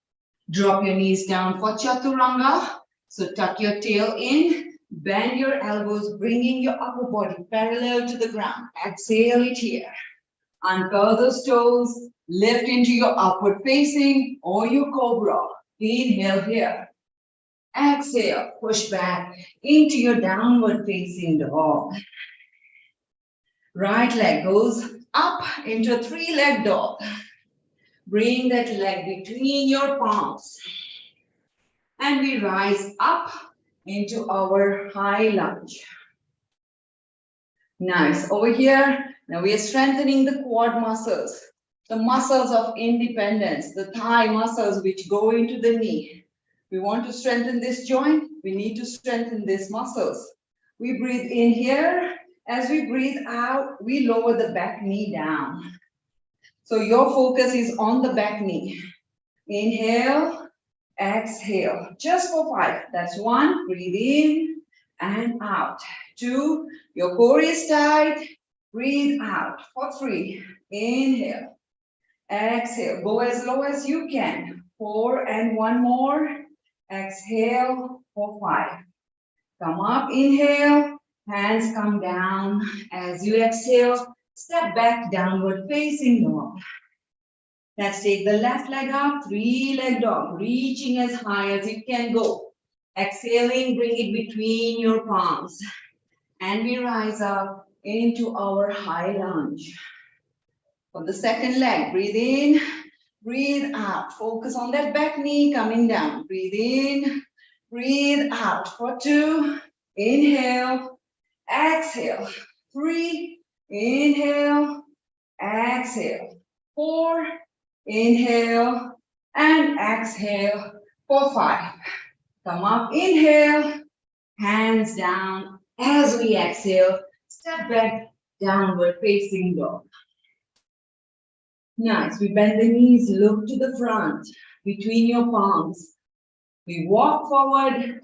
Drop your knees down for chaturanga. So tuck your tail in, bend your elbows, bringing your upper body parallel to the ground. Exhale it here. Uncurl those toes, lift into your upward facing or your cobra. Inhale here. Exhale, push back into your downward facing dog. Right leg goes up into a three-leg dog. Bring that leg between your palms. And we rise up into our high lunge. Nice. Over here, now we are strengthening the quad muscles, the muscles of independence, the thigh muscles which go into the knee. We want to strengthen this joint, we need to strengthen these muscles. We breathe in here. As we breathe out, we lower the back knee down. So your focus is on the back knee. Inhale, exhale, just for 5. That's 1, breathe in and out. 2, your core is tight, breathe out. For 3, inhale, exhale, go as low as you can. 4 and 1 more, exhale for 5. Come up, inhale, hands come down. As you exhale, step back, downward facing dog. Let's take the left leg up, three-leg dog, reaching as high as it can go. Exhaling, bring it between your palms. And we rise up into our high lunge. For the second leg, breathe in, breathe out. Focus on that back knee coming down. Breathe in, breathe out. For 2, inhale, exhale. 3, inhale, exhale. 4, inhale and exhale for 5. Come up, inhale, hands down. As we exhale, step back, downward facing dog. Nice. We bend the knees, look to the front, between your palms. We walk forward.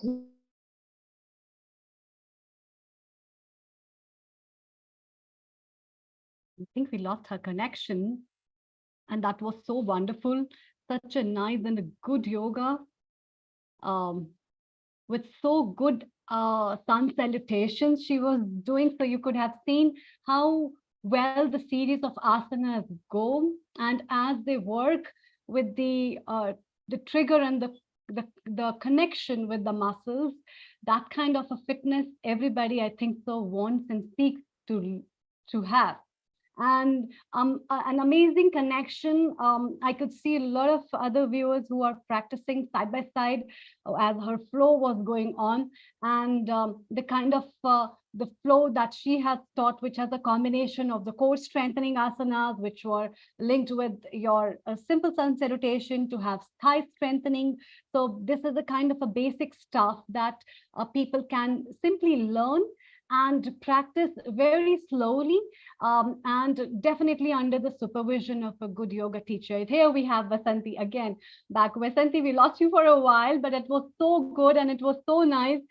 I think we lost her connection. And that was so wonderful. Such a nice and a good yoga. With so good sun salutations she was doing. So you could have seen how well the series of asanas go, and as they work with the trigger and the connection with the muscles, that kind of a fitness everybody, I think so, wants and seeks to have. And an amazing connection. I could see a lot of other viewers who are practicing side by side as her flow was going on, and the kind of the flow that she has taught, which has a combination of the core strengthening asanas, which were linked with your simple sun salutation to have thigh strengthening. So this is a kind of a basic stuff that people can simply learn and practice very slowly, and definitely under the supervision of a good yoga teacher. Here we have Vasanti again back. Vasanti, we lost you for a while, but it was so good and it was so nice.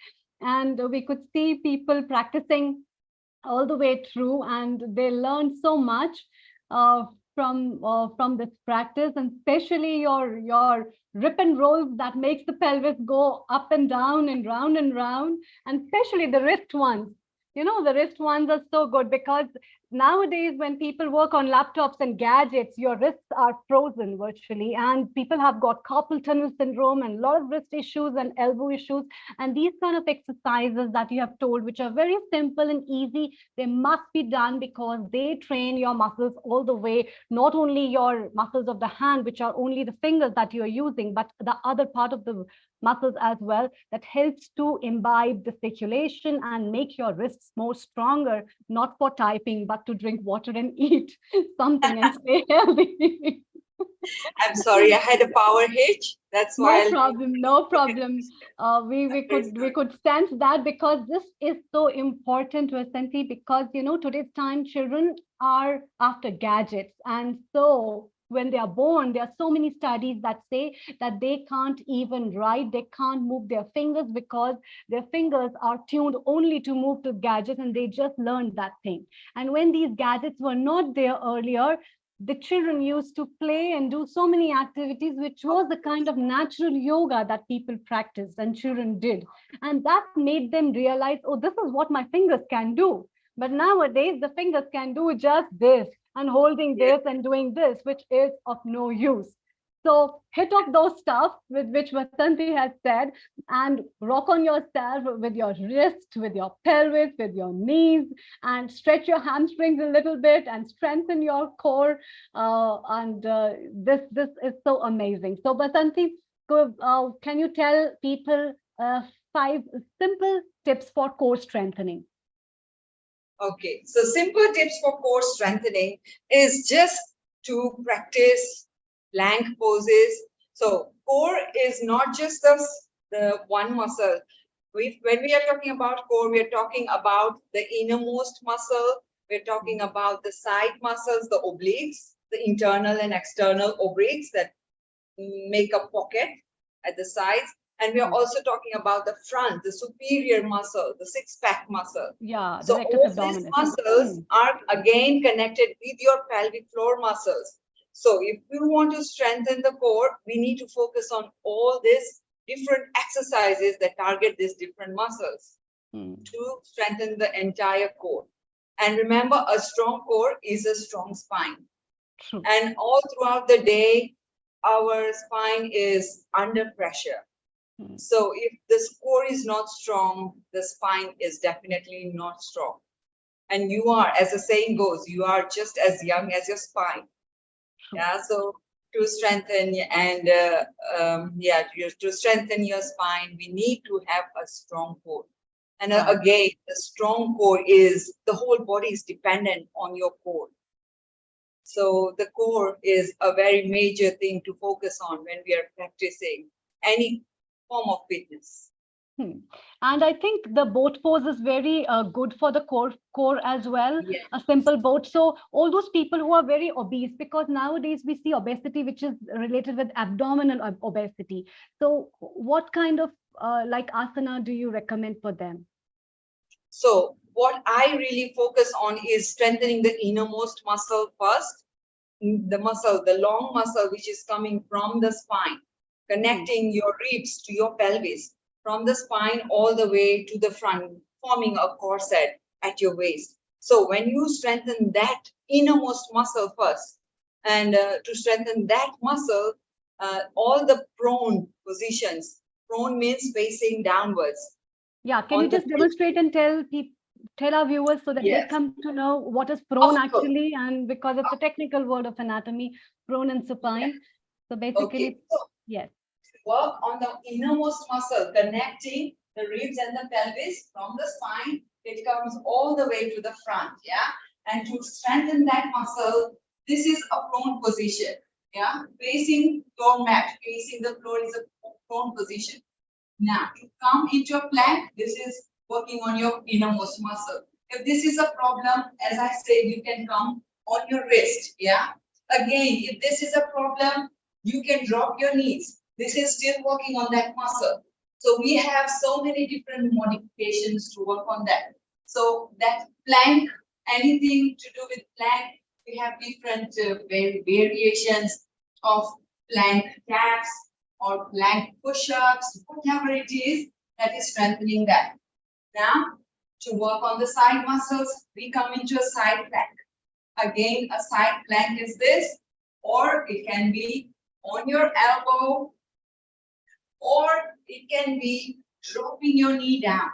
And we could see people practicing all the way through, and they learned so much from this practice, and especially your rip and rolls that makes the pelvis go up and down and round, and especially the wrist ones. You know, the wrist ones are so good because nowadays when people work on laptops and gadgets, your wrists are frozen virtually, and people have got carpal tunnel syndrome and a lot of wrist issues and elbow issues. And these kind of exercises that you have told, which are very simple and easy, they must be done because they train your muscles all the way, not only your muscles of the hand, which are only the fingers that you're using, but the other part of the muscles as well, that helps to imbibe the circulation and make your wrists more stronger, not for typing, but to drink water and eat something and stay healthy. I'm sorry, I had a power hitch. That's why. No problem, no problem. We could sense that, because this is so important, Vasanti, because you know today's time children are after gadgets, and so when they are born, there are so many studies that say that they can't even write, they can't move their fingers because their fingers are tuned only to move to gadgets, and they just learned that thing. And when these gadgets were not there earlier, the children used to play and do so many activities, which was the kind of natural yoga that people practiced and children did. And that made them realize, oh, this is what my fingers can do. But nowadays, the fingers can do just this and holding this and doing this, which is of no use. So hit off those stuff with which Vasanti has said, and rock on yourself with your wrist, with your pelvis, with your knees, and stretch your hamstrings a little bit and strengthen your core. This is so amazing. So Vasanti, can you tell people 5 simple tips for core strengthening? Okay, so simple tips for core strengthening is just to practice plank poses. So core is not just the one muscle. When we are talking about core, we are talking about the innermost muscle. We're talking about the side muscles, the obliques, the internal and external obliques that make a pocket at the sides. And we are also talking about the front, the superior muscle, the six-pack muscle. Yeah. So all these muscles are again connected with your pelvic floor muscles. So if we want to strengthen the core, we need to focus on all these different exercises that target these different muscles to strengthen the entire core. And remember, a strong core is a strong spine. True. And all throughout the day, our spine is under pressure. So if the core is not strong, the spine is definitely not strong. And you are, as the saying goes, you are just as young as your spine. Yeah, so to strengthen and to strengthen your spine, we need to have a strong core. And again, the strong core is, the whole body is dependent on your core. So the core is a very major thing to focus on when we are practicing any form of fitness. And I think the boat pose is very good for the core as well. Yes. A simple boat. So all those people who are very obese, because nowadays we see obesity, which is related with abdominal obesity. So what kind of like asana do you recommend for them? So what I really focus on is strengthening the innermost muscle first. the muscle, the long muscle, which is coming from the spine, connecting your ribs to your pelvis, from the spine all the way to the front, forming a corset at your waist. So when you strengthen that innermost muscle first, and to strengthen that muscle, all the prone positions, prone means facing downwards. Yeah, can you just demonstrate and tell our viewers so that they come to know what is prone actually, and because it's a technical word of anatomy, prone and supine. So basically, yes. Work on the innermost muscle connecting the ribs and the pelvis from the spine. It comes all the way to the front, yeah. And to strengthen that muscle, this is a prone position, yeah. Facing your mat, facing the floor is a prone position. Now, to come into a plank, this is working on your innermost muscle. If this is a problem, as I said, you can come on your wrist, yeah. Again, if this is a problem, you can drop your knees. This is still working on that muscle. So we have so many different modifications to work on that. So that plank, anything to do with plank, we have different variations of plank taps or plank push-ups, whatever it is that is strengthening that. Now, to work on the side muscles, we come into a side plank. Again, a side plank is this, or it can be on your elbow, or it can be dropping your knee down.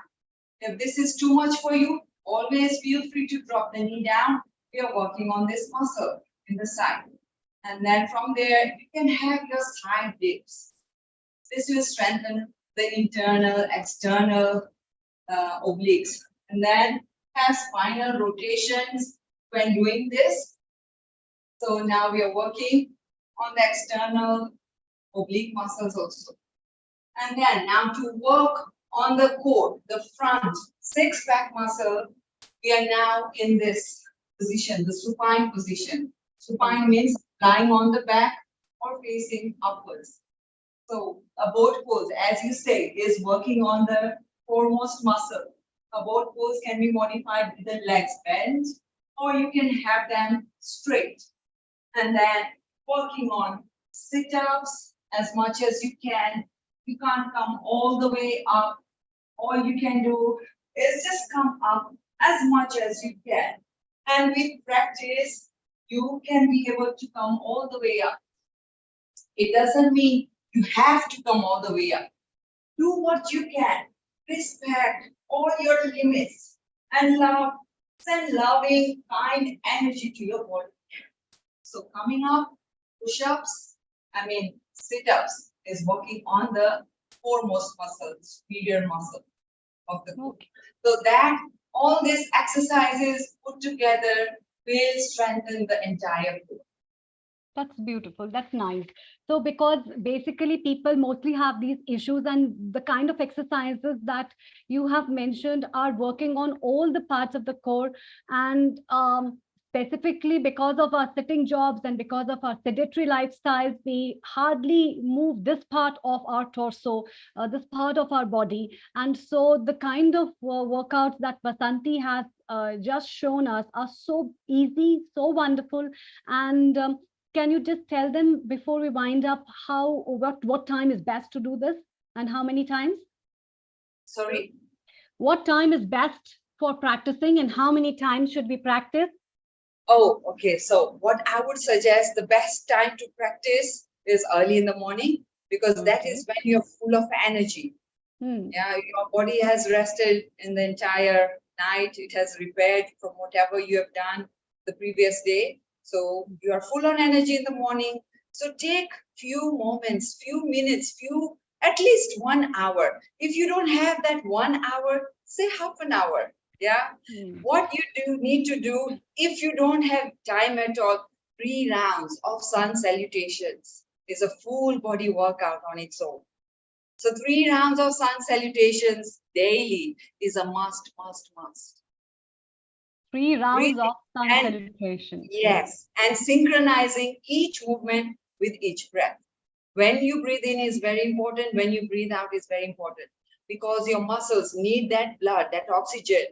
If this is too much for you, always feel free to drop the knee down. We are working on this muscle in the side. And then from there, you can have your side dips. This will strengthen the internal, external obliques. And then have spinal rotations when doing this. So now we are working on the external oblique muscles also. And then now to work on the core, the front six-pack muscle, we are now in this position, the supine position. Supine means lying on the back or facing upwards. So a boat pose, as you say, is working on the foremost muscle. A boat pose can be modified with the legs bent, or you can have them straight. And then working on sit-ups as much as you can. You can't come all the way up. All you can do is just come up as much as you can. And with practice, you can be able to come all the way up. It doesn't mean you have to come all the way up. Do what you can. Respect all your limits and love. Send loving, kind energy to your body. So coming up, push-ups, sit-ups is working on the foremost muscle, superior muscle of the core. So that all these exercises put together will strengthen the entire core. That's beautiful. That's nice. So because basically people mostly have these issues, and the kind of exercises that you have mentioned are working on all the parts of the core, and specifically because of our sitting jobs and because of our sedentary lifestyles, we hardly move this part of our torso, this part of our body. And so the kind of workouts that Vasanti has just shown us are so easy, so wonderful. And can you just tell them before we wind up what time is best to do this and how many times? Sorry? What time is best for practicing and how many times should we practice? Oh, okay. So what I would suggest, the best time to practice is early in the morning, because that is when you're full of energy. Yeah, your body has rested in the entire night. It has repaired from whatever you have done the previous day. So you are full on energy in the morning. So take few moments, few minutes, at least 1 hour. If you don't have that 1 hour, say half an hour. Yeah. What you need to do, if you don't have time at all, 3 rounds of sun salutations is a full body workout on its own. So 3 rounds of sun salutations daily is a must. 3 rounds of sun salutations. Yes, and synchronizing each movement with each breath. When you breathe in is very important. When you breathe out is very important, because your muscles need that blood, that oxygen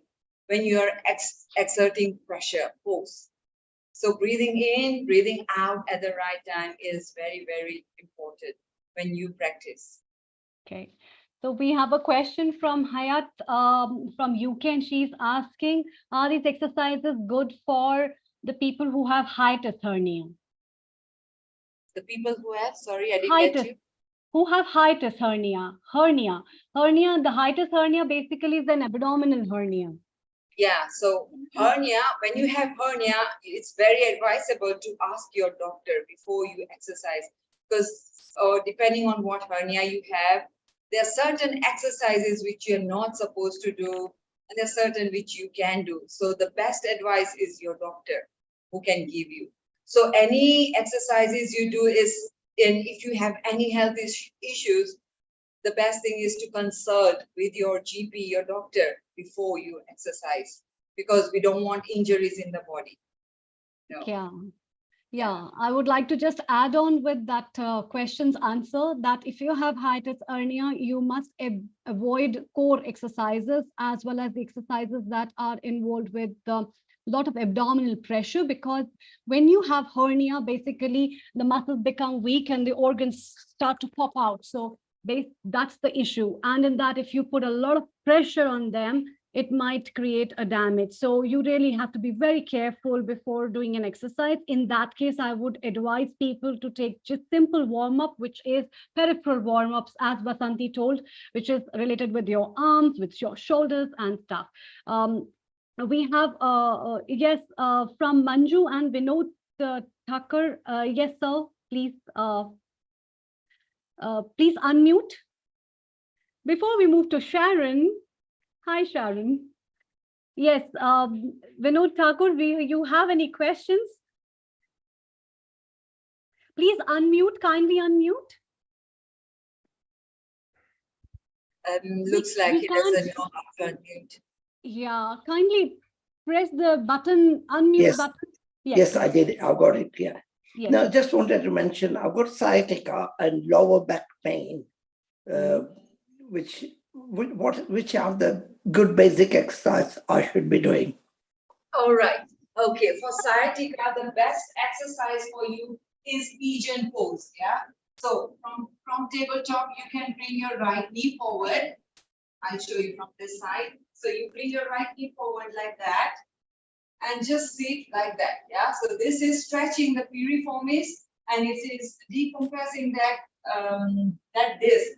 when you are exerting pressure, force. So breathing in, breathing out at the right time is very, very important when you practice. Okay. So we have a question from Hayat from UK, and she's asking, are these exercises good for the people who have hiatus hernia? The people who have, sorry, I didn't get you. Who have hiatus hernia. The hiatus hernia basically is an abdominal hernia. Yeah, so hernia, when you have hernia, it's very advisable to ask your doctor before you exercise, because depending on what hernia you have, there are certain exercises which you're not supposed to do, and there are certain which you can do. So the best advice is your doctor who can give you. So any exercises you do is, and if you have any health issues, the best thing is to consult with your GP, your doctor, before you exercise, because we don't want injuries in the body. No. Yeah, I would like to just add on with that question's answer that if you have hiatus hernia, you must avoid core exercises as well as the exercises that are involved with a lot of abdominal pressure, because when you have hernia, basically the muscles become weak and the organs start to pop out. So that's the issue. And in that, if you put a lot of pressure on them, it might create a damage. So you really have to be very careful before doing an exercise. In that case, I would advise people to take just simple warm-up, which is peripheral warm-ups, as Vasanti told, which is related with your arms, with your shoulders and stuff. We have, yes, from Manju and Vinod Thakur. Yes, sir, please. Please unmute. Before we move to Sharon, hi Sharon. Yes, Vinod Thakur, you have any questions? Please unmute, kindly unmute. Looks like he doesn't know how to unmute. Yeah, kindly press the button, unmute button. Yes, I did. I got it. Yeah. Yes. Now, just wanted to mention, I've got sciatica and lower back pain, which are the good basic exercise I should be doing? All right. Okay. For sciatica, the best exercise for you is pigeon pose. Yeah. So from tabletop, you can bring your right knee forward. I'll show you from this side. So you bring your right knee forward like that, and just sit like that. Yeah. So this is stretching the piriformis, and it is decompressing that disc,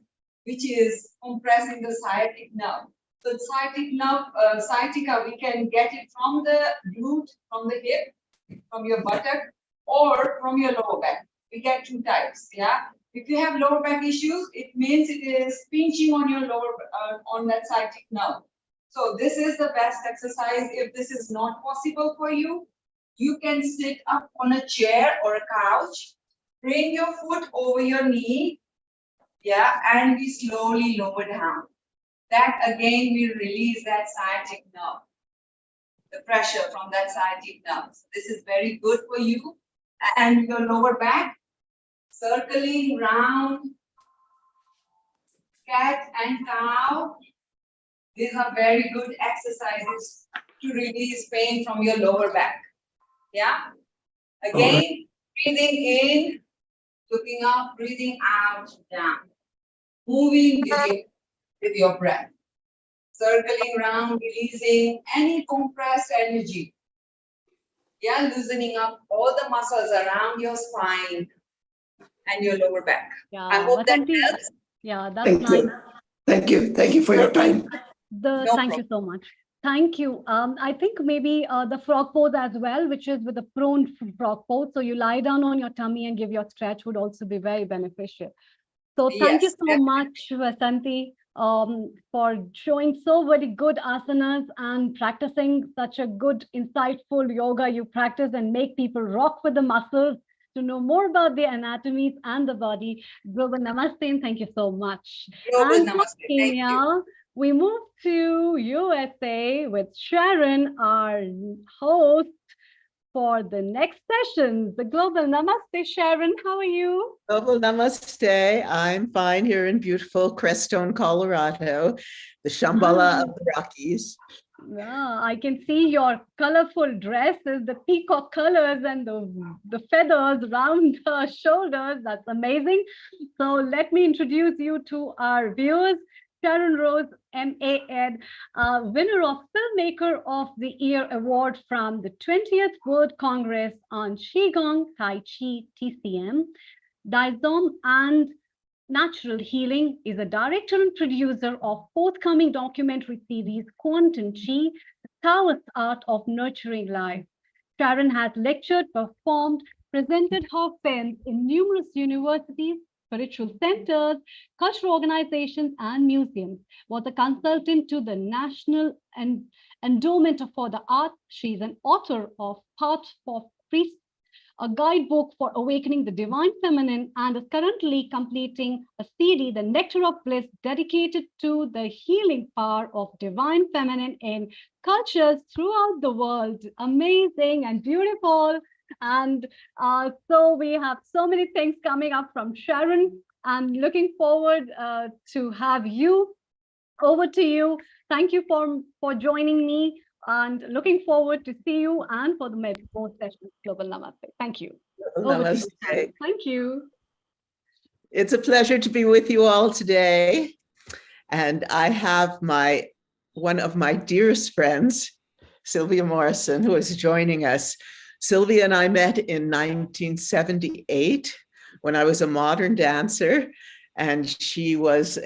which is compressing the sciatic nerve. So sciatic nerve, sciatica, we can get it from the glute, from the hip, from your buttock, or from your lower back. We get two types. Yeah. If you have lower back issues, it means it is pinching on your on that sciatic nerve. So this is the best exercise. If this is not possible for you, you can sit up on a chair or a couch, bring your foot over your knee, yeah, and we slowly lower down. That again will release that sciatic nerve, the pressure from that sciatic nerve. So this is very good for you. And your lower back, circling round, cat and cow. These are very good exercises to release pain from your lower back. Yeah. Again, breathing in, looking up, breathing out, down. Moving with your breath. Circling around, releasing any compressed energy. Yeah, loosening up all the muscles around your spine and your lower back. Yeah, I hope that helps. Yeah, that's nice. Thank you for your time. Thank you so much. Thank you. I think maybe the frog pose as well, which is with the prone frog pose. So you lie down on your tummy and give your stretch would also be very beneficial. So thank you so much, Vasanti, for showing so very good asanas and practicing such a good, insightful yoga you practice and make people rock with the muscles to know more about the anatomies and the body. Global Namaste, and thank you so much. Global And Namaste, thank you. We move to USA with Sharon, our host for the next session. The Global Namaste, Sharon, how are you? Global Namaste. I'm fine here in beautiful Crestone, Colorado, the Shambhala of the Rockies. Yeah, I can see your colorful dresses, the peacock colors and the feathers around the shoulders. That's amazing. So let me introduce you to our viewers. Sharron Rose, MA.Ed, winner of Filmmaker of the Year Award from the 20th World Congress on Qigong, Tai Chi, TCM, Daizong, and Natural Healing, is a director and producer of forthcoming documentary series Quantum Chi, The Taoist Art of Nurturing Life. Sharron has lectured, performed, presented her films in numerous universities, spiritual centers, cultural organizations, and museums. Was a consultant to the National Endowment for the Arts. She is an author of Path for Priests, a guidebook for awakening the divine feminine, and is currently completing a CD, The Nectar of Bliss, dedicated to the healing power of divine feminine in cultures throughout the world. Amazing and beautiful. And so we have so many things coming up from Sharron. I'm looking forward to have you. Over to you. Thank you for joining me, and looking forward to see you and for the more sessions. Global Namaste. Thank you. Namaste. Thank you. It's a pleasure to be with you all today. And I have one of my dearest friends, Sylvia Morrison, who is joining us. Sylvia and I met in 1978 when I was a modern dancer, and she was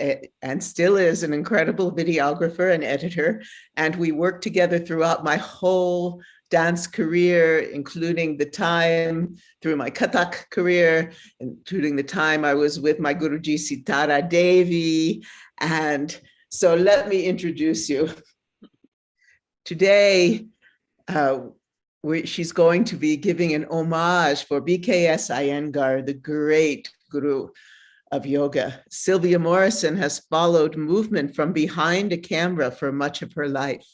and still is an incredible videographer and editor. And we worked together throughout my whole dance career, including the time through my Kathak career, including the time I was with my Guruji Sitara Devi. And so let me introduce you. Today, she's going to be giving an homage for BKS Iyengar, the great guru of yoga. Sylvia Morrison has followed movement from behind a camera for much of her life.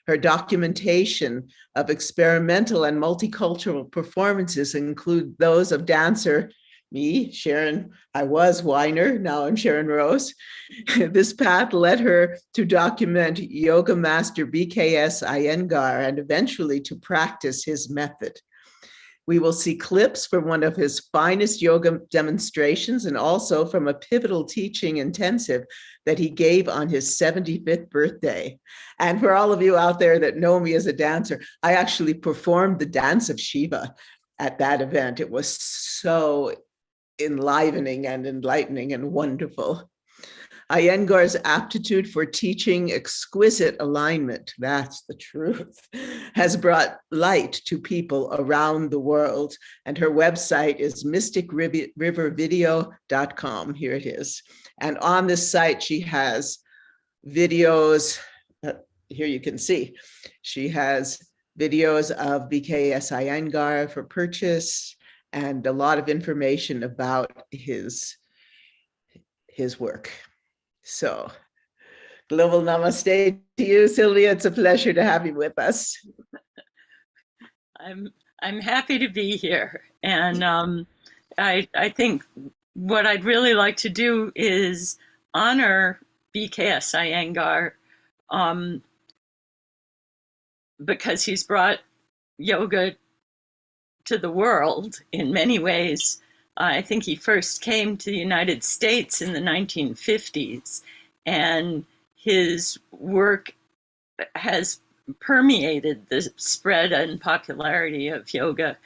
Her documentation of experimental and multicultural performances include those of dancer, me, Sharron. I was Weiner, now I'm Sharron Rose. This path led her to document yoga master BKS Iyengar and eventually to practice his method. We will see clips from one of his finest yoga demonstrations and also from a pivotal teaching intensive that he gave on his 75th birthday. And for all of you out there that know me as a dancer, I actually performed the dance of Shiva at that event. It was so enlivening and enlightening and wonderful. Iyengar's aptitude for teaching exquisite alignment, that's the truth, has brought light to people around the world. And her website is mysticrivervideo.com. Here it is. And on this site, she has videos. Here you can see. She has videos of BKS Iyengar for purchase and a lot of information about his work. So, global namaste to you, Sylvia. It's a pleasure to have you with us. I'm happy to be here, and I think what I'd really like to do is honor BKS Iyengar, because he's brought yoga to the world in many ways. I think he first came to the United States in the 1950s, and his work has permeated the spread and popularity of yoga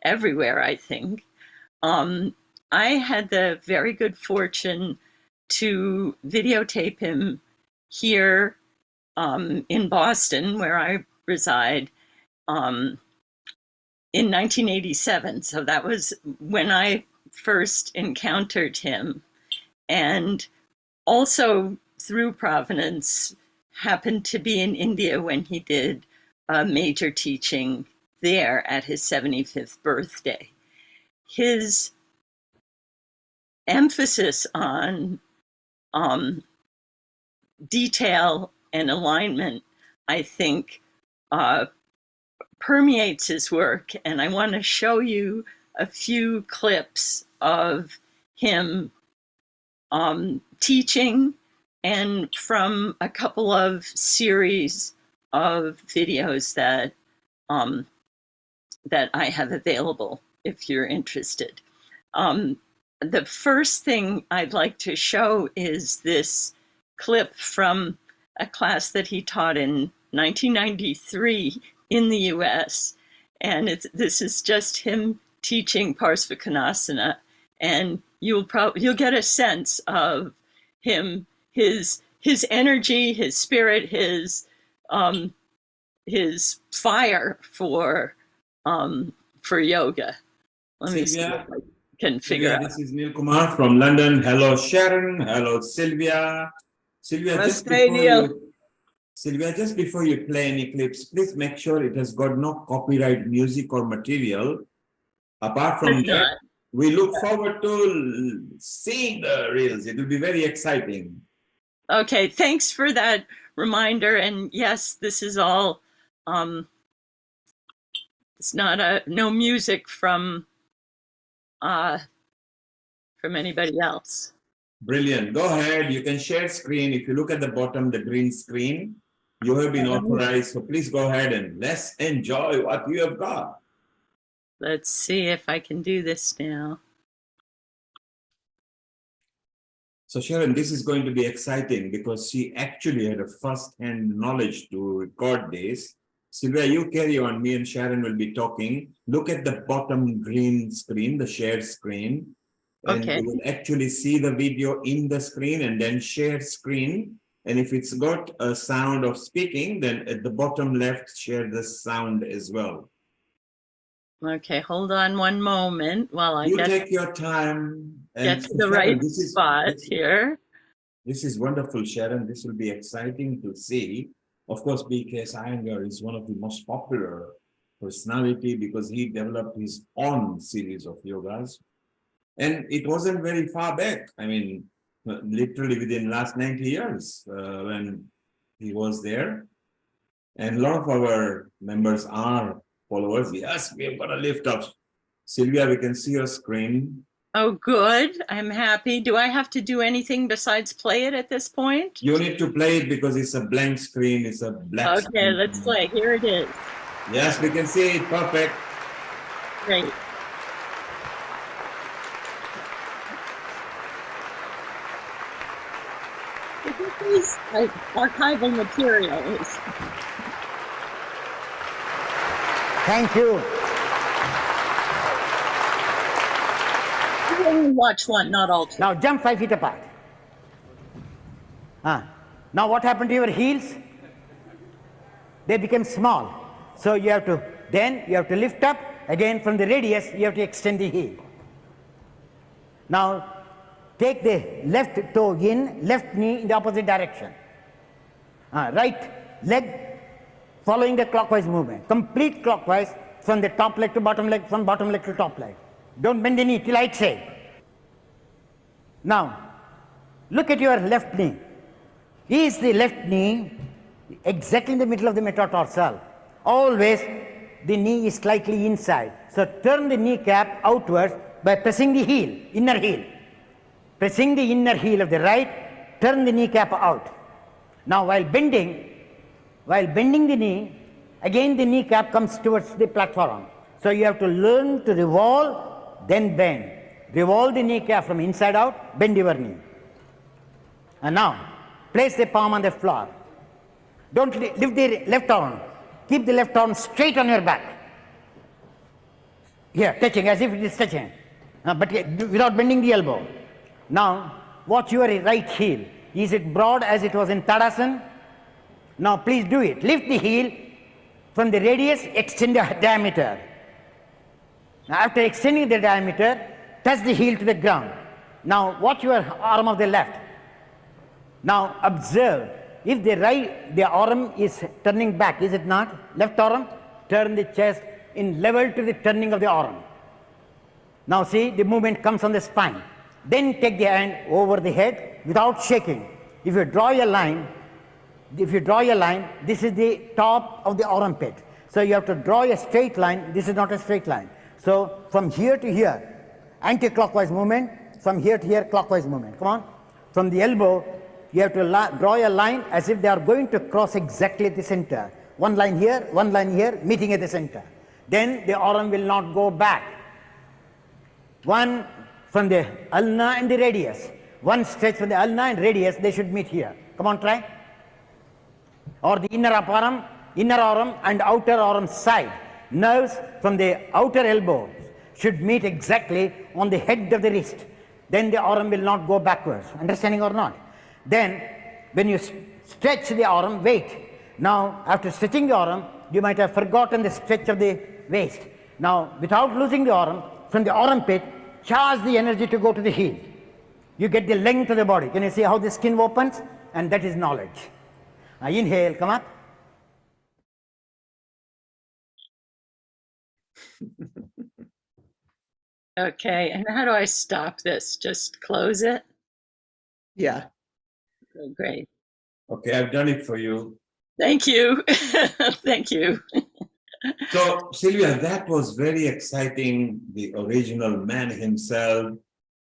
everywhere, I think. I had the very good fortune to videotape him here in Boston, where I reside, in 1987. So that was when I first encountered him, and also through Providence happened to be in India when he did a major teaching there at his 75th birthday. His emphasis on detail and alignment, I think, permeates his work, and I want to show you a few clips of him teaching and from a couple of series of videos that that I have available if you're interested. The first thing I'd like to show is this clip from a class that he taught in 1993 in the US. And this is just him teaching Parsvakonasana, and you'll get a sense of him, his energy, his spirit, his fire for yoga. Let me see if I can figure out. This is Neil Kumar from London. Hello, Sharon. Hello, Sylvia. Sylvia, just before you play any clips, please make sure it has got no copyright music or material. Apart from that, we look forward to seeing the reels. It will be very exciting. Okay, thanks for that reminder. And yes, this is all, it's not no music from anybody else. Brilliant. Go ahead. You can share screen. If you look at the bottom, the green screen, you have been authorized. So please go ahead and let's enjoy what you have got. Let's see if I can do this now. So Sharon, this is going to be exciting because she actually had a first-hand knowledge to record this. Sylvia, you carry on. Me and Sharon will be talking. Look at the bottom green screen, the shared screen. And you will actually see the video in the screen and then share screen. And if it's got a sound of speaking, then at the bottom left, share the sound as well. Okay, hold on one moment while I take your time and get to the right spot here. This is wonderful, Sharon. This will be exciting to see. Of course, B.K.S. Iyengar is one of the most popular personality because he developed his own series of yogas. And it wasn't very far back. I mean, literally within the last 90 years when he was there. And a lot of our members are followers. Yes, we have got a lift up. Sylvia, we can see your screen. Oh, good. I'm happy. Do I have to do anything besides play it at this point? You need to play it because it's a blank screen. It's a black screen. Okay, let's play. Here it is. Yes, we can see it. Perfect. Great. These archival materials. Thank you. You only watch one, not all two. Now jump 5 feet apart. Now what happened to your heels? They became small. So you have to lift up. Again from the radius, you have to extend the heel. Now take the left toe in, left knee in the opposite direction. Right leg following the clockwise movement, complete clockwise from the top leg to bottom leg, from bottom leg to top leg. Don't bend the knee till I say. Now, look at your left knee. Is the left knee exactly in the middle of the metatarsal? Always the knee is slightly inside. So turn the kneecap outwards by pressing the heel, inner heel. Pressing the inner heel of the right, turn the kneecap out. Now while bending the knee, again the kneecap comes towards the platform. So you have to learn to revolve, then bend. Revolve the kneecap from inside out, bend your knee. And now, place the palm on the floor. Don't lift the left arm. Keep the left arm straight on your back. Here, touching, as if it is touching. But without bending the elbow. Now, watch your right heel. Is it broad as it was in Tadasana? Now, please do it. Lift the heel from the radius, extend the diameter. Now, after extending the diameter, touch the heel to the ground. Now, watch your arm of the left. Now, observe. If the arm is turning back, is it not? Left arm, turn the chest in level to the turning of the arm. Now, see, the movement comes on the spine. Then take the hand over the head without shaking. If you draw a line, this is the top of the armpit. So you have to draw a straight line. This is not a straight line. So from here to here, anti-clockwise movement. From here to here, clockwise movement. Come on. From the elbow, you have to draw a line as if they are going to cross exactly at the center. one line here, meeting at the center. Then the arm will not go back. One from the ulna and the radius. One stretch from the ulna and radius, they should meet here. Come on, try. Or the inner arm and outer arm side. Nerves from the outer elbow should meet exactly on the head of the wrist. Then the arm will not go backwards. Understanding or not? Then when you stretch the arm, wait. Now, after stretching the arm, you might have forgotten the stretch of the waist. Now, without losing the arm, from the armpit, charge the energy to go to the heel. You get the length of the body. Can you see how the skin opens? And that is knowledge. Now, inhale, come up. Okay, and how do I stop this? Just close it? Yeah. Oh, great. Okay, I've done it for you. Thank you. Thank you. So, Sylvia, that was very exciting. The original man himself,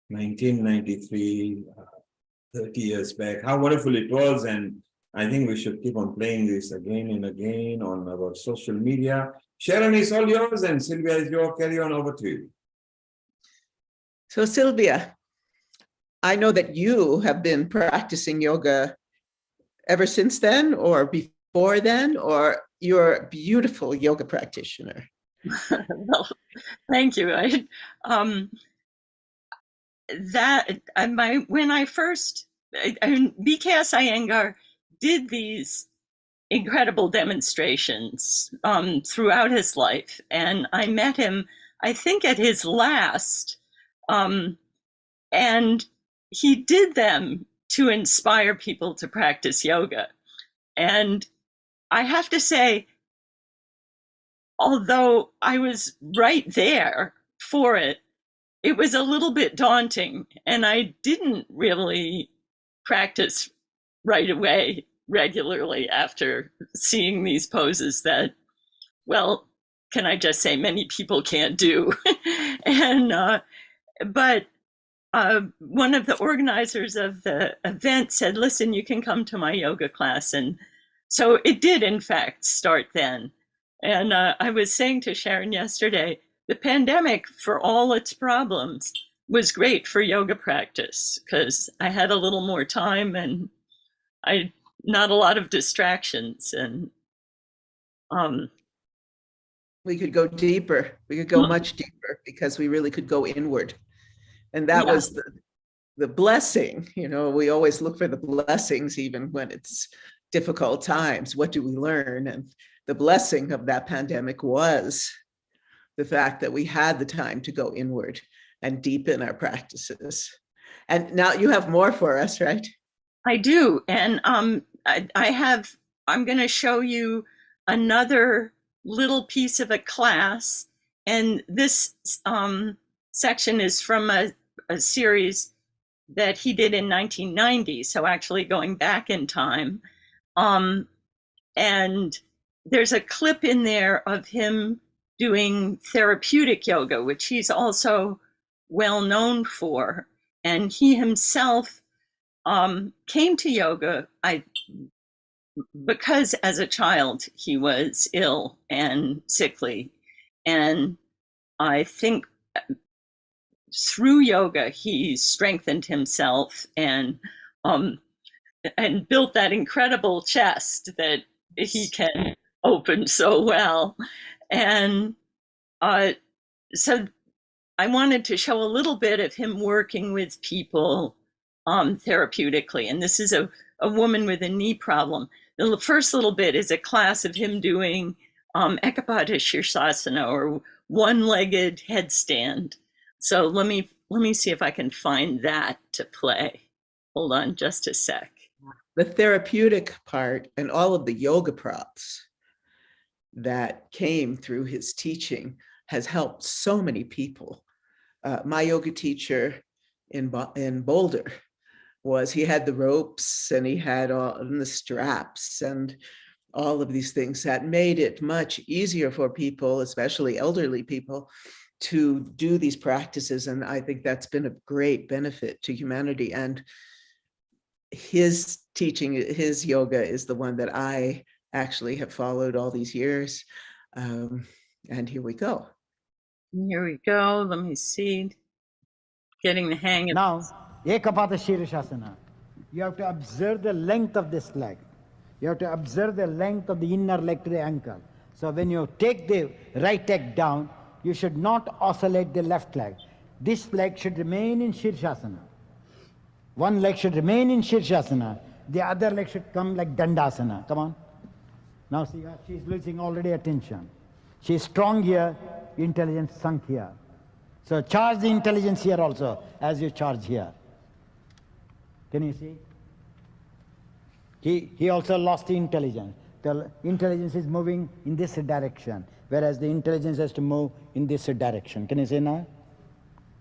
1993, 30 years back. How wonderful it was. And I think we should keep on playing this again and again on our social media. Sharron, is all yours, and Sylvia, is your carry on. Over to you. So, Sylvia, I know that you have been practicing yoga ever since then, or before then, or you're a beautiful yoga practitioner. Well, thank you. When I first, BKS Iyengar did these incredible demonstrations throughout his life, and I met him, I think, at his last, and he did them to inspire people to practice yoga. And I have to say, although I was right there for it, it was a little bit daunting, and I didn't really practice right away regularly after seeing these poses that, well, can I just say, many people can't do. And but one of the organizers of the event said, listen, you can come to my yoga class. And so it did, in fact, start then. And I was saying to Sharron yesterday, the pandemic, for all its problems, was great for yoga practice because I had a little more time and not a lot of distractions. And we could go deeper. We could go much deeper because we really could go inward. And that was the blessing. You know, we always look for the blessings, even when it's difficult times. What do we learn? And the blessing of that pandemic was the fact that we had the time to go inward and deepen our practices. And now you have more for us, right? I do. And I'm going to show you another little piece of a class. And this section is from a series that he did in 1990. So actually going back in time. And there's a clip in there of him doing therapeutic yoga, which he's also well known for. And he himself came to yoga because as a child he was ill and sickly. And I think through yoga he strengthened himself and built that incredible chest that he can open so well. And so I wanted to show a little bit of him working with people therapeutically. And this is a woman with a knee problem. The first little bit is a class of him doing Ekapada Shirsasana, or one-legged headstand. So let me see if I can find that to play. Hold on just a sec. The therapeutic part and all of the yoga props that came through his teaching has helped so many people. My yoga teacher in Boulder he had the ropes and he had all the straps and all of these things that made it much easier for people, especially elderly people, to do these practices. And I think that's been a great benefit to humanity. And his teaching, his yoga is the one that I actually have followed all these years. And here we go. Here we go. Let me see. Getting the hang of Now, Ekapata Shirashasana. You have to observe the length of this leg. You have to observe the length of the inner leg to the ankle. So when you take the right leg down, you should not oscillate the left leg. This leg should remain in Shirshasana. One leg should remain in Shirshasana. The other leg should come like Dandasana. Come on. Now see, she's losing already attention. She's strong here, intelligence sunk here. So charge the intelligence here also, as you charge here. Can you see? He also lost the intelligence. The intelligence is moving in this direction, whereas the intelligence has to move in this direction. Can you see now?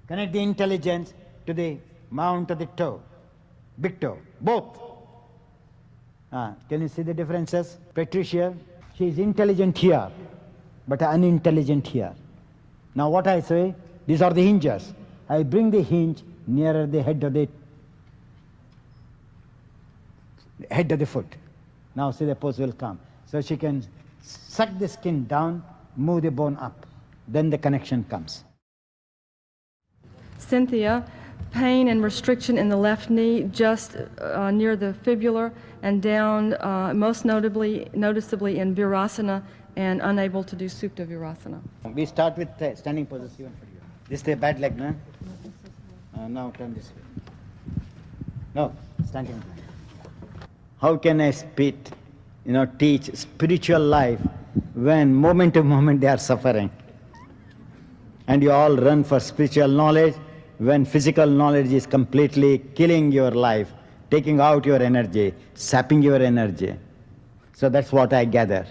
Connect the intelligence to the mount of the toe, big toe, both. Can you see the differences? Patricia, she is intelligent here, but unintelligent here. Now what I say, these are the hinges. I bring the hinge nearer the head of the foot. Now see, the pose will come. So she can suck the skin down, move the bone up. Then the connection comes. Cynthia, pain and restriction in the left knee, just near the fibula and down, most noticeably in Virasana, and unable to do Supta Virasana. We start with standing poses even for you. This is the bad leg, no? Now turn this way. No, standing. How can I teach spiritual life when moment to moment they are suffering? And you all run for spiritual knowledge when physical knowledge is completely killing your life, taking out your energy, sapping your energy. So that's what I gather.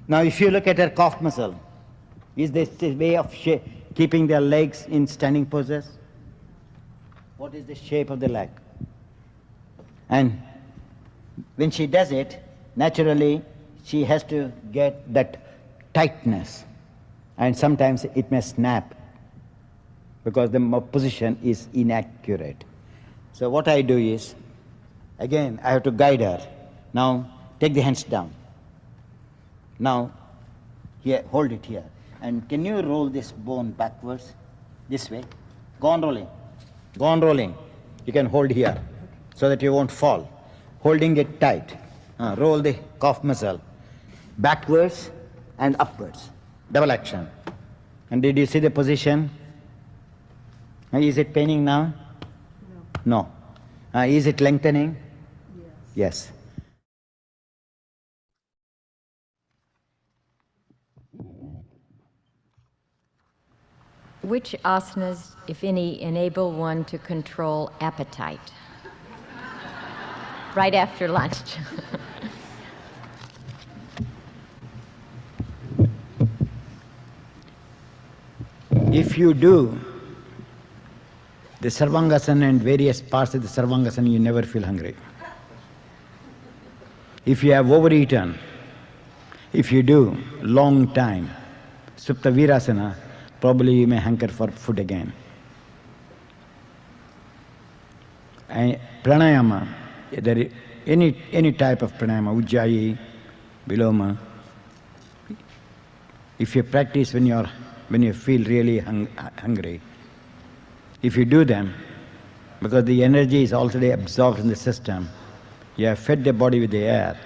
Now if you look at her calf muscle, is this the way of keeping their legs in standing poses? What is the shape of the leg? And when she does it, naturally she has to get that tightness, and sometimes it may snap because the position is inaccurate. So what I do is, again I have to guide her. Now take the hands down. Now here, hold it here. And can you roll this bone backwards, this way? Go on rolling. Go on rolling. You can hold here so that you won't fall. Holding it tight. Roll the calf muscle backwards and upwards. Double action. And did you see the position? Is it paining now? No. Is it lengthening? Yes. Which asanas, if any, enable one to control appetite? Right after lunch. If you do the Sarvangasana and various parts of the Sarvangasana, you never feel hungry. If you have overeaten, if you do long time Supta Virasana, probably you may hanker for food again. And pranayama, there is any type of pranayama, Ujjayi, Viloma, if you practice when you feel really hungry, if you do them, because the energy is already absorbed in the system, you have fed the body with the air,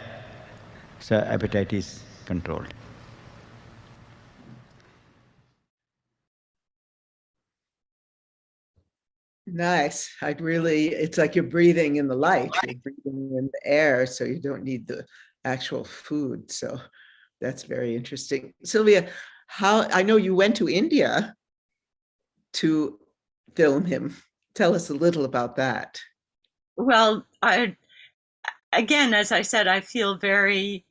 so appetite is controlled. Nice. It's like you're breathing in the light, you're breathing in the air, so you don't need the actual food. So that's very interesting. Sylvia, I know you went to India to film him. Tell us a little about that. Well, again, as I said, I feel very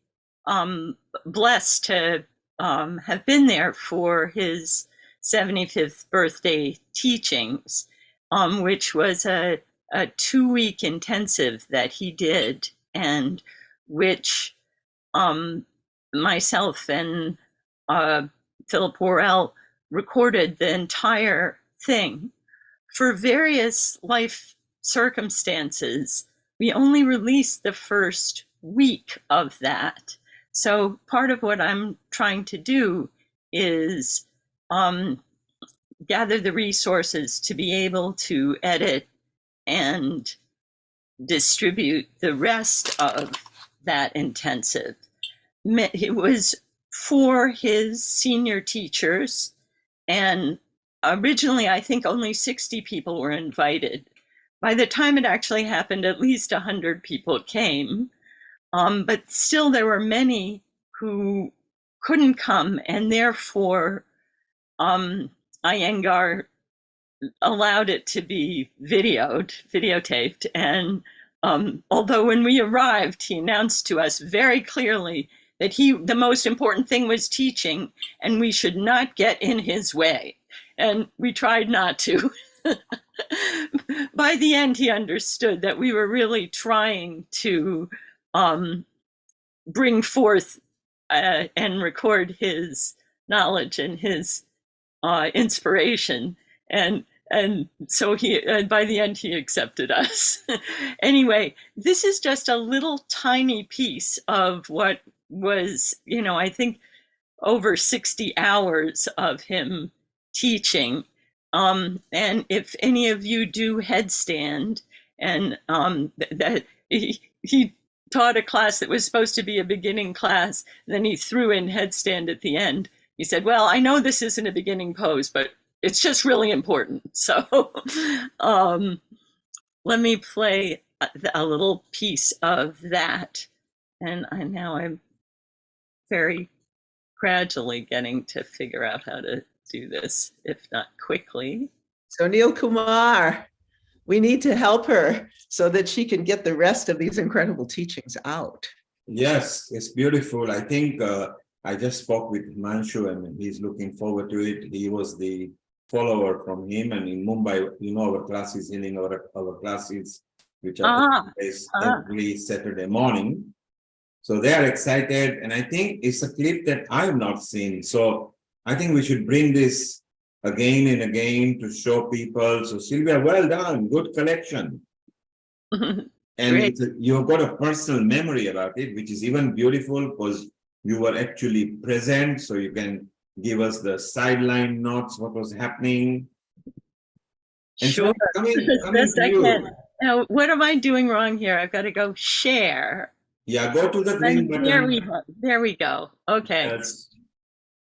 blessed to have been there for his 75th birthday teachings, which was a 2-week intensive that he did, and which myself and Philip Worrell recorded the entire thing. For various life circumstances, we only released the first week of that. So part of what I'm trying to do is gather the resources to be able to edit and distribute the rest of that intensive. It was for his senior teachers, and originally I think only 60 people were invited. By the time it actually happened, at least 100 people came, but still there were many who couldn't come, and therefore Iyengar allowed it to be videotaped. And although when we arrived, he announced to us very clearly that the most important thing was teaching, and we should not get in his way. And we tried not to. By the end, he understood that we were really trying to bring forth and record his knowledge and his inspiration. And so by the end, he accepted us. Anyway, this is just a little tiny piece of what was, I think over 60 hours of him teaching. And if any of you do headstand, and that he taught a class that was supposed to be a beginning class, then he threw in headstand at the end. He said, well, I know this isn't a beginning pose, but it's just really important. So let me play a little piece of that. And now I'm very gradually getting to figure out how to do this, if not quickly. So Neil Kumar, we need to help her so that she can get the rest of these incredible teachings out. Yes, it's beautiful. I think I just spoke with Manshu and he's looking forward to it. He was the follower from him, and in Mumbai, our classes, our classes, which are placed every Saturday morning. So they are excited, and I think it's a clip that I have not seen. So I think we should bring this again and again to show people. So Sylvia, well done, good collection. And you've got a personal memory about it, which is even beautiful because you were actually present, so you can give us the sideline notes, what was happening. And sure, come in best I can. Now, what am I doing wrong here? I've got to go share. Yeah, go to the green button. There we go. Okay. Yes.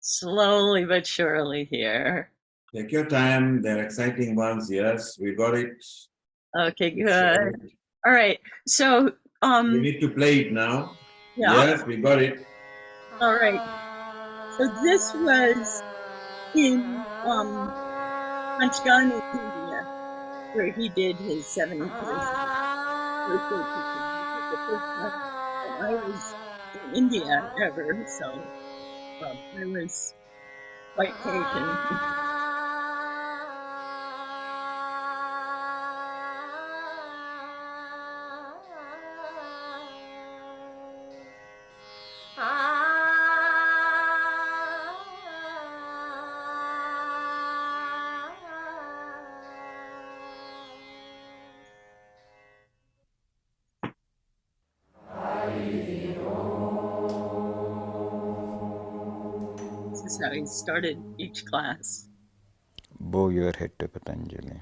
Slowly but surely here. Take your time. They're exciting ones. Yes, we got it. Okay, good. All right. So we need to play it now. Yeah. Yes, we got it. All right. So this was in Panchgani, India, where he did his 71st birthday teaching. The first time I was in India ever, so I was quite taken. This is how he started each class. Bow your head to Patanjali.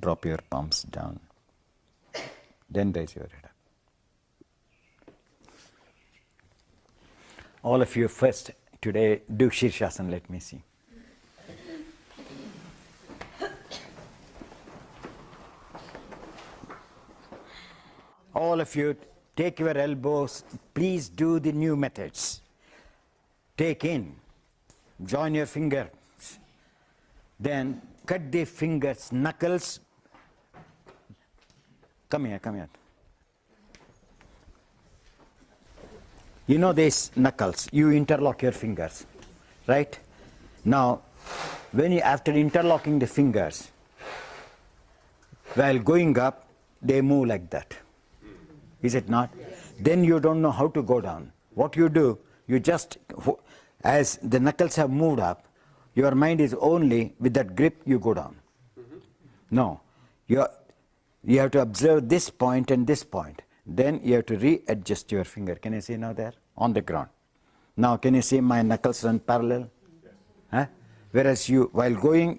Drop your palms down. Then raise your head up. All of you first today do Shirshasana, let me see. All of you take your elbows, please do the new methods. Take in, join your fingers, then cut the fingers, knuckles. Come here, come here. You know these knuckles, you interlock your fingers, right? Now, after interlocking the fingers, while going up, they move like that. Is it not? Then you don't know how to go down. What you do, you just, as the knuckles have moved up, your mind is only with that grip, you go down. No, You have to observe this point and this point. Then you have to readjust your finger. Can you see now there? On the ground. Now can you see my knuckles run parallel? Huh? Whereas you, while going,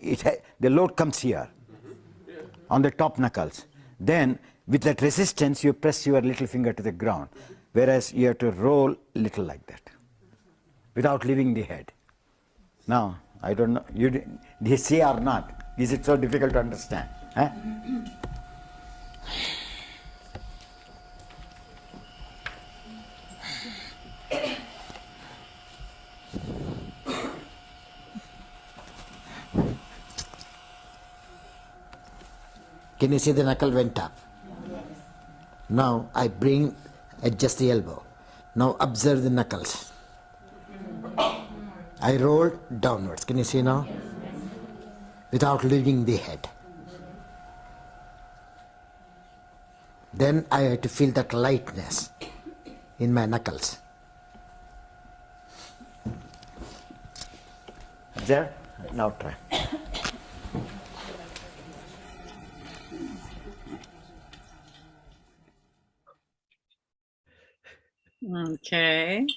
the load comes here, on the top knuckles. Then with that resistance, you press your little finger to the ground. Whereas you have to roll little like that, without leaving the head. Now, I don't know, do you see or not? Is it so difficult to understand? Huh? Can you see the knuckle went up? Now I adjust the elbow. Now observe the knuckles. I roll downwards. Can you see now? Without leaving the head. Then I have to feel that lightness in my knuckles. There? Now try. Okay.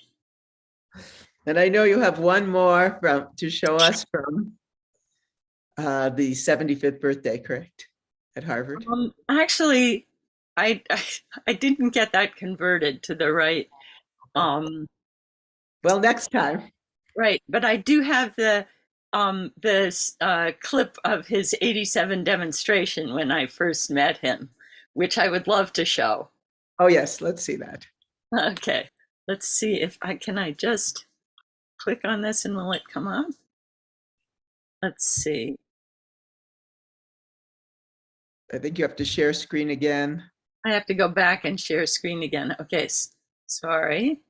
And I know you have one more to show us from the 75th birthday, correct? At Harvard? Actually, I didn't get that converted to the right. Well, next time. Right, but I do have the this clip of his 87 demonstration when I first met him, which I would love to show. Oh yes, let's see that. Okay, let's see if I just click on this and will it come up? Let's see. I think you have to share screen again. I have to go back and share screen again. Okay, sorry.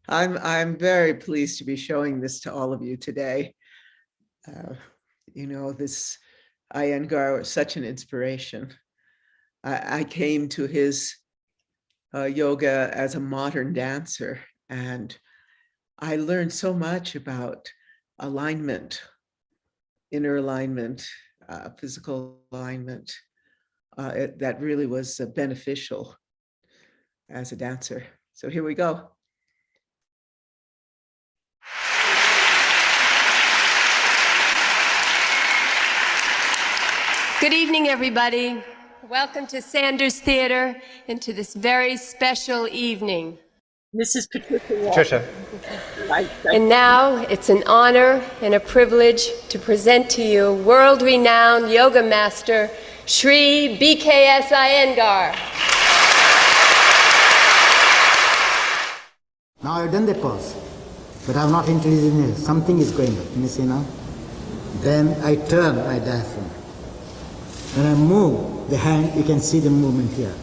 I'm very pleased to be showing this to all of you today. You know, this Iyengar was such an inspiration. I came to his yoga as a modern dancer, and I learned so much about alignment, inner alignment, physical alignment, that really was beneficial as a dancer. So here we go. Good evening, everybody. Welcome to Sanders Theater and to this very special evening. Mrs. Patricia. And now it's an honor and a privilege to present to you world-renowned yoga master, Sri BKS Iyengar. Now I've done the pose, but I'm not introducing it. Something is going on. Can you see now? Then I turn my diaphragm. When I move the hand, you can see the movement here.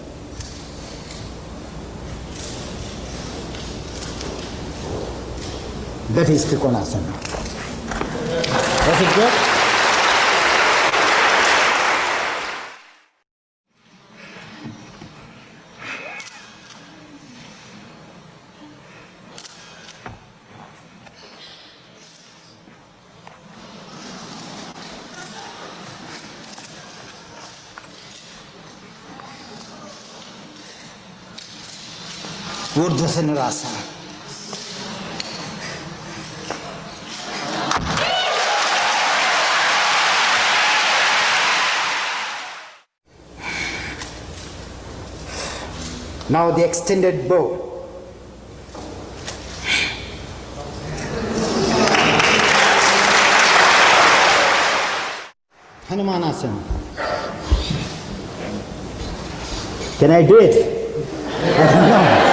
That is Trikonasana. Was it good? Urdhva Now the extended bow. Hanumanasana. Can I do it? I don't know.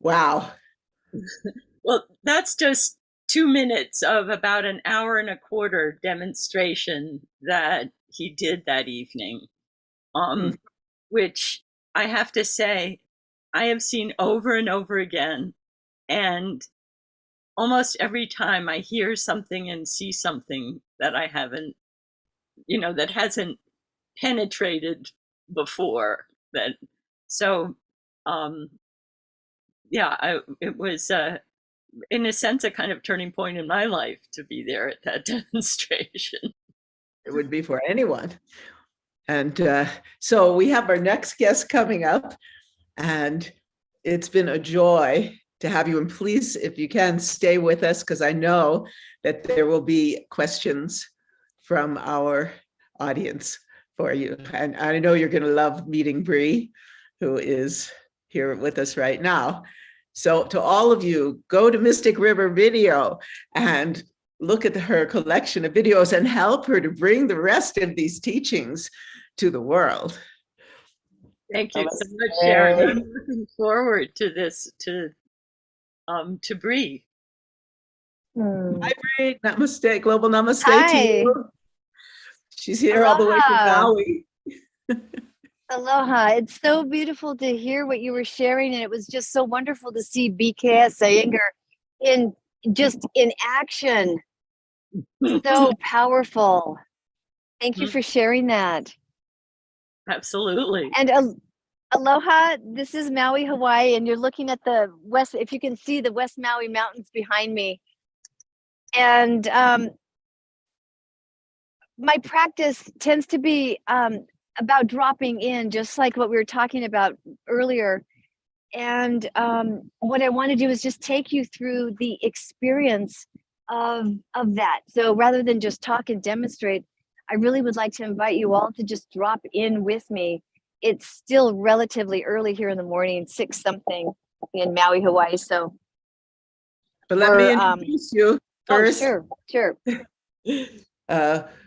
Wow. Well, that's just 2 minutes of about an hour and a quarter demonstration that he did that evening, which I have to say, I have seen over and over again, and almost every time I hear something and see something that I haven't, that hasn't penetrated before. It was in a sense a kind of turning point in my life to be there at that demonstration. It would be for anyone. And so we have our next guest coming up, and it's been a joy to have you. And please, if you can, stay with us, because I know that there will be questions from our audience for you. And I know you're going to love meeting Bree, who is here with us right now. So to all of you, go to Mystic River Video and look at her collection of videos and help her to bring the rest of these teachings to the world. Thank you so much, Sharon. I'm looking forward to this, to Bree. Hi, Bree. Namaste. Global namaste Hi. to you. She's here all the way from Maui. Aloha. It's so beautiful to hear what you were sharing, and it was just so wonderful to see BKS Iyengar in action. So powerful. Thank you for sharing that. Absolutely. And aloha, this is Maui, Hawaii, and you're looking at the west, if you can see the West Maui Mountains behind me. And my practice tends to be about dropping in, just like what we were talking about earlier. And what I want to do is just take you through the experience of that. So rather than just talk and demonstrate, I really would like to invite you all to just drop in with me. It's still relatively early here in the morning, 6 something in Maui, Hawaii. So, but let me introduce you first. Oh, sure.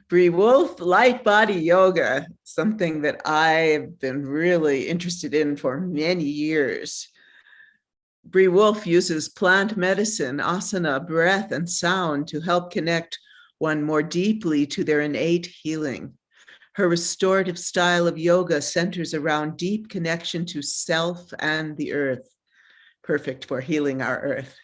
Bree Wolf, Light Body Yoga, something that I've been really interested in for many years. Bree Wolf uses plant medicine, asana, breath, and sound to help connect one more deeply to their innate healing. Her restorative style of yoga centers around deep connection to self and the earth, perfect for healing our earth.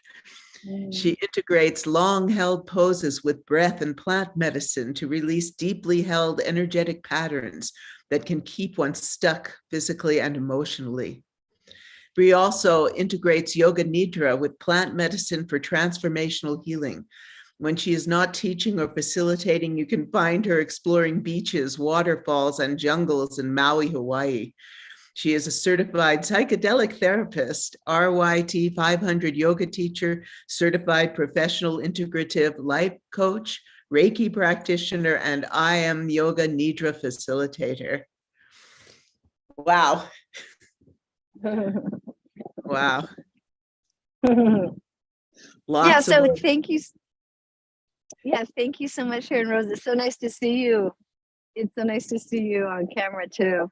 She integrates long-held poses with breath and plant medicine to release deeply held energetic patterns that can keep one stuck physically and emotionally. Bree also integrates yoga nidra with plant medicine for transformational healing. When she is not teaching or facilitating, you can find her exploring beaches, waterfalls, and jungles in Maui, Hawaii. She is a certified psychedelic therapist, RYT 500 yoga teacher, certified professional integrative life coach, Reiki practitioner, and I Am Yoga Nidra facilitator. Wow. Wow. Thank you. Yeah, thank you so much, Sharron Rose. It's so nice to see you. It's so nice to see you on camera too.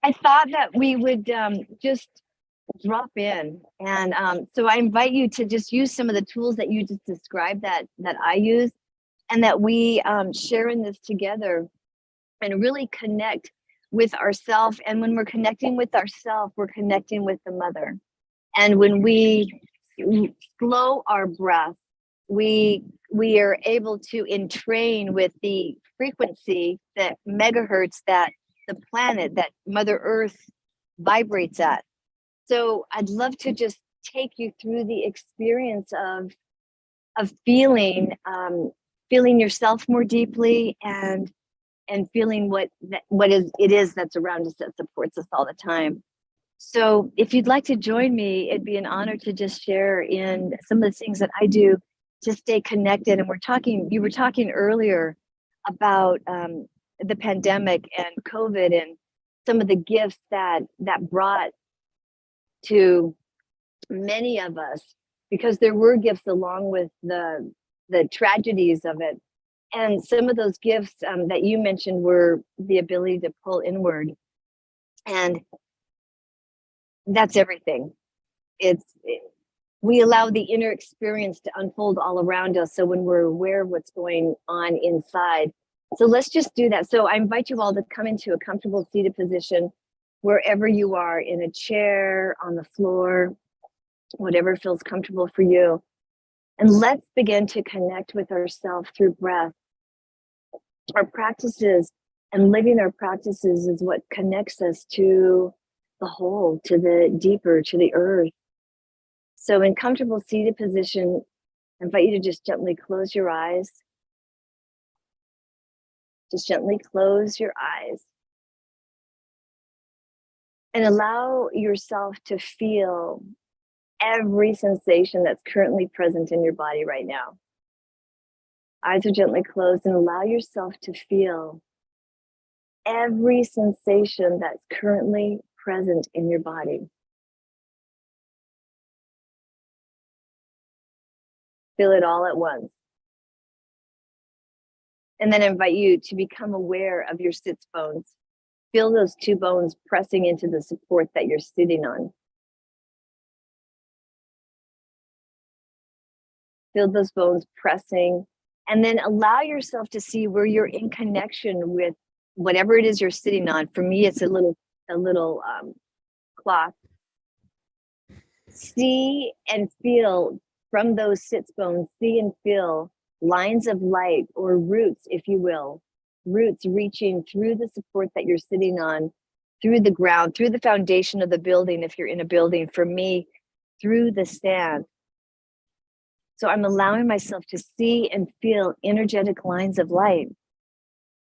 I thought that we would just drop in, and so I invite you to just use some of the tools that you just described that I use, and that we share in this together, and really connect with ourselves. And when we're connecting with ourselves, we're connecting with the mother. And when we slow our breath, we are able to entrain with the frequency, that megahertz that the planet, that Mother Earth vibrates at. So I'd love to just take you through the experience of feeling yourself more deeply, and feeling what it is that's around us, that supports us all the time. So if you'd like to join me, it'd be an honor to just share in some of the things that I do to stay connected. And you were talking earlier about the pandemic and COVID, and some of the gifts that brought to many of us, because there were gifts along with the tragedies of it. And some of those gifts that you mentioned were the ability to pull inward. And that's everything. We allow the inner experience to unfold all around us. So when we're aware of what's going on inside. So let's just do that. So I invite you all to come into a comfortable seated position. wherever you are, in a chair, on the floor, whatever feels comfortable for you. And let's begin to connect with ourselves through breath. Our practices and living our practices is what connects us to the whole, to the deeper, to the earth. So in comfortable seated position, I invite you to just gently close your eyes. Just gently close your eyes. And allow yourself to feel every sensation that's currently present in your body right now. Eyes are gently closed, and allow yourself to feel every sensation that's currently present in your body. Feel it all at once. And then invite you to become aware of your sits bones. Feel those two bones pressing into the support that you're sitting on. Feel those bones pressing, and then allow yourself to see where you're in connection with whatever it is you're sitting on. For me, it's a little cloth. See and feel from those sits bones, see and feel lines of light, or roots, if you will, roots reaching through the support that you're sitting on, through the ground, through the foundation of the building, if you're in a building. For me, through the sand. So I'm allowing myself to see and feel energetic lines of light,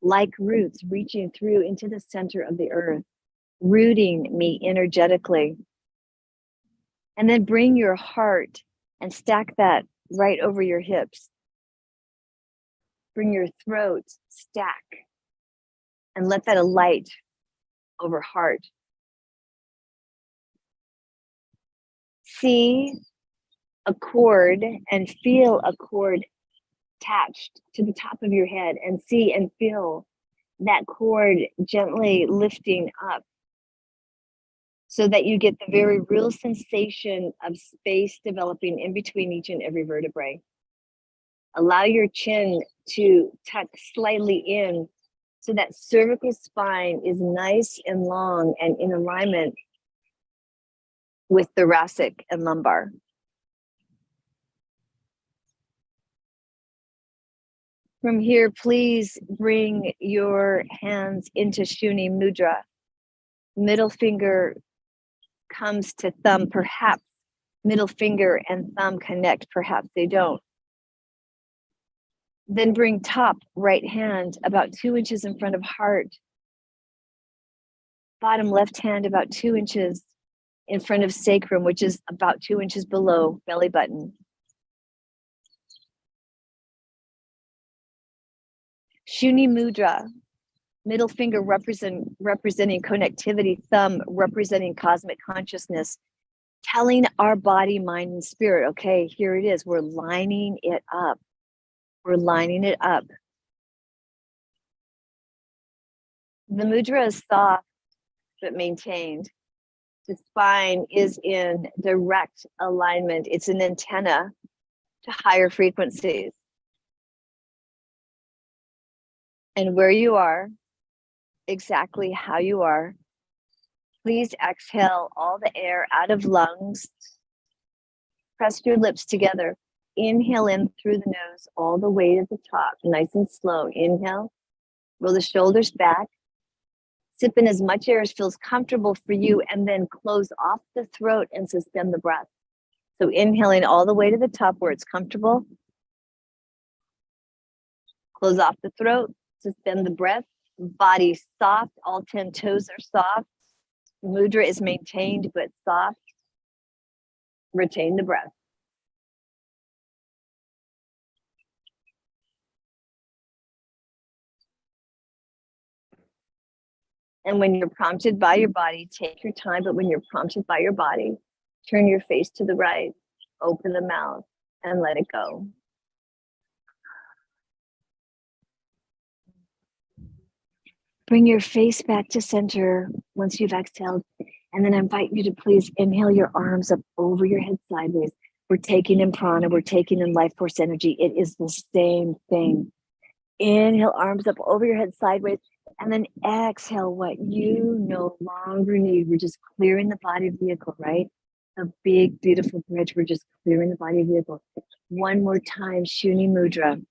like roots reaching through into the center of the earth, rooting me energetically. And then bring your heart and stack that right over your hips. Bring your throat, stack, and let that alight over heart. See a cord and feel a cord attached to the top of your head, and see and feel that cord gently lifting up, so that you get the very real sensation of space developing in between each and every vertebrae. Allow your chin to tuck slightly in, so that cervical spine is nice and long and in alignment with thoracic and lumbar. From here, please bring your hands into Shuni Mudra. Middle finger comes to thumb, perhaps middle finger and thumb connect, perhaps they don't. Then bring top right hand about 2 inches in front of heart. Bottom left hand about 2 inches in front of sacrum, which is about 2 inches below belly button. Shuni Mudra, middle finger representing connectivity, thumb representing cosmic consciousness, telling our body, mind, and spirit, okay, here it is. We're lining it up. We're lining it up. The mudra is soft but maintained. The spine is in direct alignment. It's an antenna to higher frequencies. And where you are, exactly how you are, please exhale all the air out of lungs. Press your lips together. Inhale in through the nose all the way to the top, nice and slow. Inhale, roll the shoulders back. Sip in as much air as feels comfortable for you, and then close off the throat and suspend the breath. So inhaling all the way to the top where it's comfortable. Close off the throat, suspend the breath. Body soft, all 10 toes are soft. Mudra is maintained but soft. Retain the breath. And when you're prompted by your body, take your time, but when you're prompted by your body, turn your face to the right, open the mouth, and let it go. Bring your face back to center once you've exhaled, and then I invite you to please inhale your arms up over your head sideways. We're taking in prana, we're taking in life force energy. It is the same thing. Inhale, arms up over your head sideways. And then exhale what you no longer need. We're just clearing the body vehicle, right? The big, beautiful bridge. We're just clearing the body vehicle. One more time, Shuni Mudra.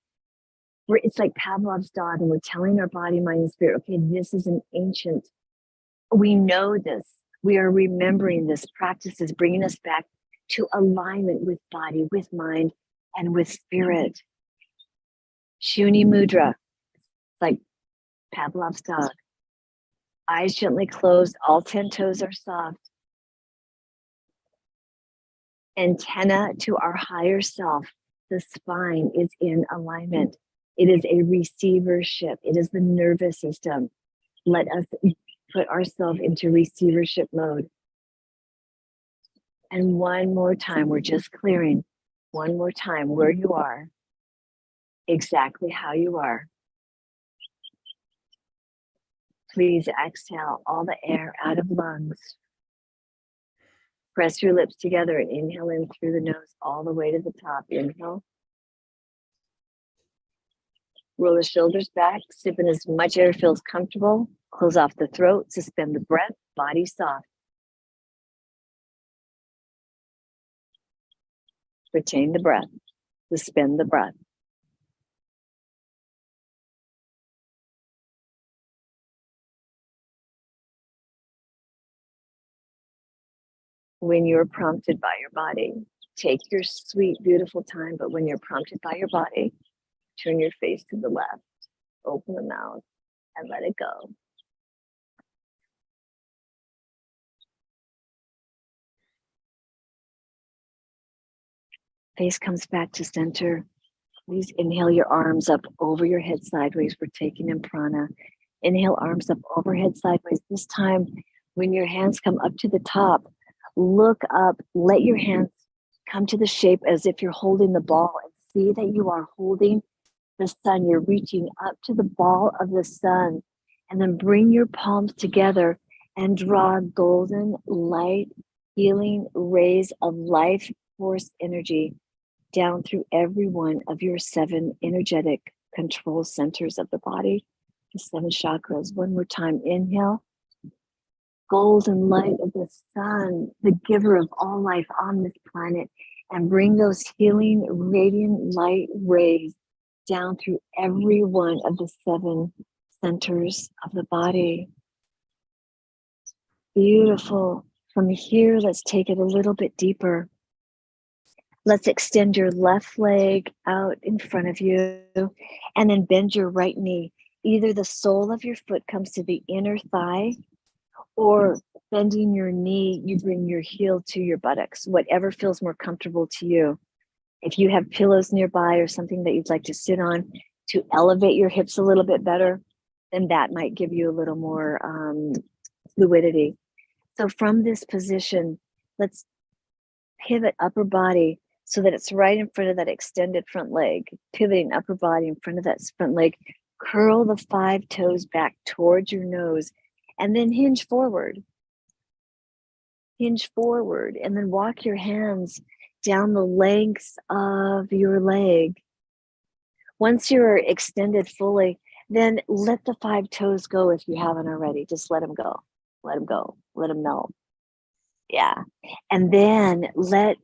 It's like Pavlov's dog, and we're telling our body, mind, and spirit, okay, this is an ancient. We know this. We are remembering this. Practice is bringing us back to alignment with body, with mind, and with spirit. Shuni Mudra. It's like Pavlov's dog. Eyes gently closed. All 10 toes are soft. Antenna to our higher self. The spine is in alignment. It is a receivership. It is the nervous system. Let us put ourselves into receivership mode. And one more time, we're just clearing. One more time, where you are, exactly how you are. Please exhale all the air out of lungs. Press your lips together and inhale in through the nose all the way to the top. Inhale. Roll the shoulders back, sip in as much air feels comfortable. Close off the throat, suspend the breath, body soft. Retain the breath, suspend the breath. When you're prompted by your body, take your sweet, beautiful time, but when you're prompted by your body, turn your face to the left, open the mouth, and let it go. Face comes back to center. Please inhale your arms up over your head sideways. We're taking in prana. Inhale, arms up overhead sideways. This time, when your hands come up to the top, look up, let your hands come to the shape as if you're holding the ball, and see that you are holding the sun. You're reaching up to the ball of the sun, and then bring your palms together and draw golden light, healing rays of life force energy down through every one of your 7 energetic control centers of the body, the 7 chakras. One more time, inhale. Golden light of the sun, the giver of all life on this planet, and bring those healing, radiant light rays down through every one of the 7 centers of the body. Beautiful. From here, let's take it a little bit deeper. Let's extend your left leg out in front of you, and then bend your right knee. Either the sole of your foot comes to the inner thigh, or bending your knee, you bring your heel to your buttocks, whatever feels more comfortable to you. If you have pillows nearby or something that you'd like to sit on to elevate your hips a little bit better, then that might give you a little more fluidity. So from this position, let's pivot upper body so that it's right in front of that extended front leg. Pivoting upper body in front of that front leg. Curl the 5 toes back towards your nose, and then hinge forward. Hinge forward, and then walk your hands down the length of your leg. Once you're extended fully, then let the 5 toes go if you haven't already. Just let them go. Let them go. Let them melt. Yeah. And then let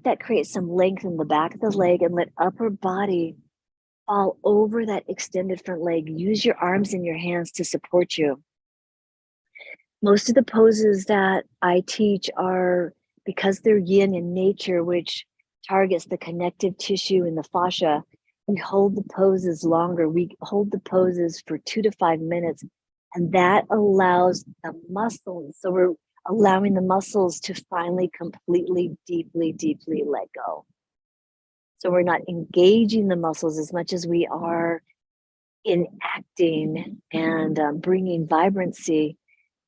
that create some length in the back of the leg, and let upper body fall over that extended front leg. Use your arms and your hands to support you. Most of the poses that I teach are, because they're yin in nature, which targets the connective tissue and the fascia, we hold the poses longer. We hold the poses for 2 to 5 minutes, and that allows the muscles. So we're allowing the muscles to finally completely, deeply, deeply let go. So we're not engaging the muscles as much as we are enacting and bringing vibrancy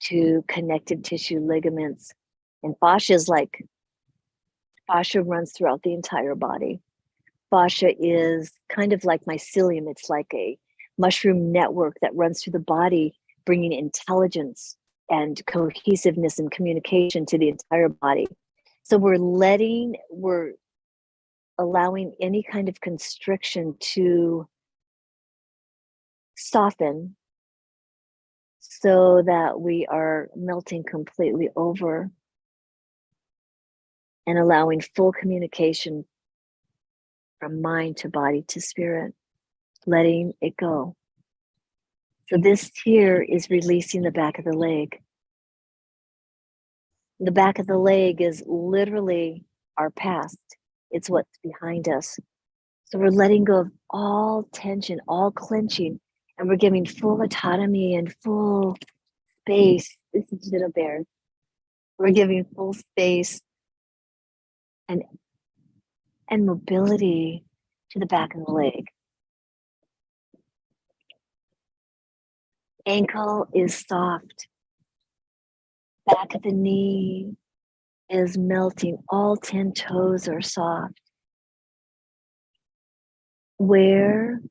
to connective tissue, ligaments, and fascia. Fascia runs throughout the entire body. Fascia is kind of like mycelium. It's like a mushroom network that runs through the body, bringing intelligence and cohesiveness and communication to the entire body. So we're allowing any kind of constriction to soften so that we are melting completely over and allowing full communication from mind to body to spirit, letting it go. So this here is releasing the back of the leg. The back of the leg is literally our past. It's what's behind us. So we're letting go of all tension, all clenching, and we're giving full autonomy and full space. This is little bear. We're giving full space and mobility to the back of the leg. Ankle is soft. Back of the knee is melting. All 10 toes are soft. Where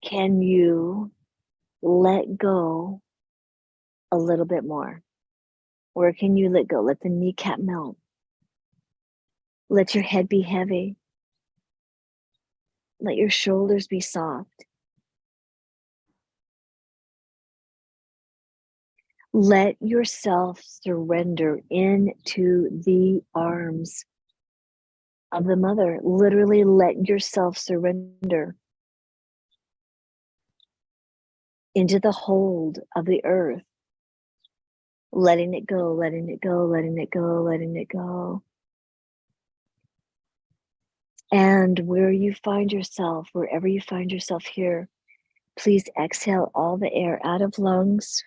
can you let go a little bit more? Where can you let go? Let the kneecap melt. Let your head be heavy. Let your shoulders be soft. Let yourself surrender into the arms of the mother. Literally let yourself surrender into the hold of the earth. Letting it go, letting it go, letting it go, letting it go. And where you find yourself, wherever you find yourself here, please exhale all the air out of lungs.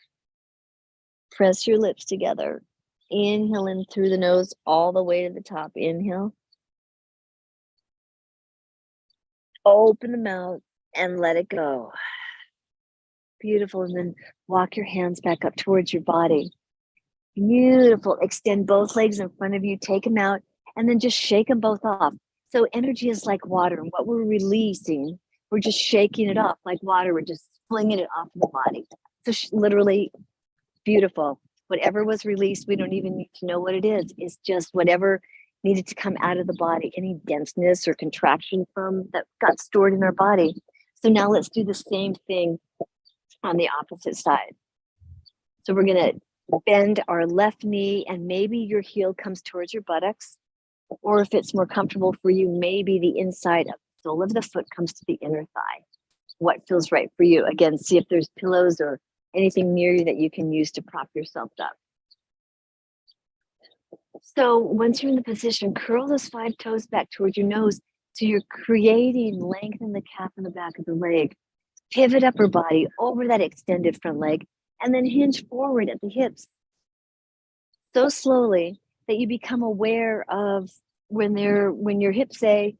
Press your lips together. Inhale in through the nose all the way to the top. Inhale. Open the mouth and let it go. Beautiful. And then walk your hands back up towards your body. Beautiful. Extend both legs in front of you. Take them out and then just shake them both off. So energy is like water. And what we're releasing, we're just shaking it off like water. We're just flinging it off the body. So literally beautiful. Whatever was released, we don't even need to know what it is. It's just whatever needed to come out of the body, any denseness or contraction from that got stored in our body. So now let's do the same thing on the opposite side. So we're going to bend our left knee and maybe your heel comes towards your buttocks, or if it's more comfortable for you, maybe the inside of the sole of the foot comes to the inner thigh. What feels right for you? Again, see if there's pillows or anything near you that you can use to prop yourself up. So once you're in the position, curl those 5 toes back towards your nose. So you're creating length in the calf and the back of the leg. Pivot upper body over that extended front leg and then hinge forward at the hips. So slowly that you become aware of when your hips say,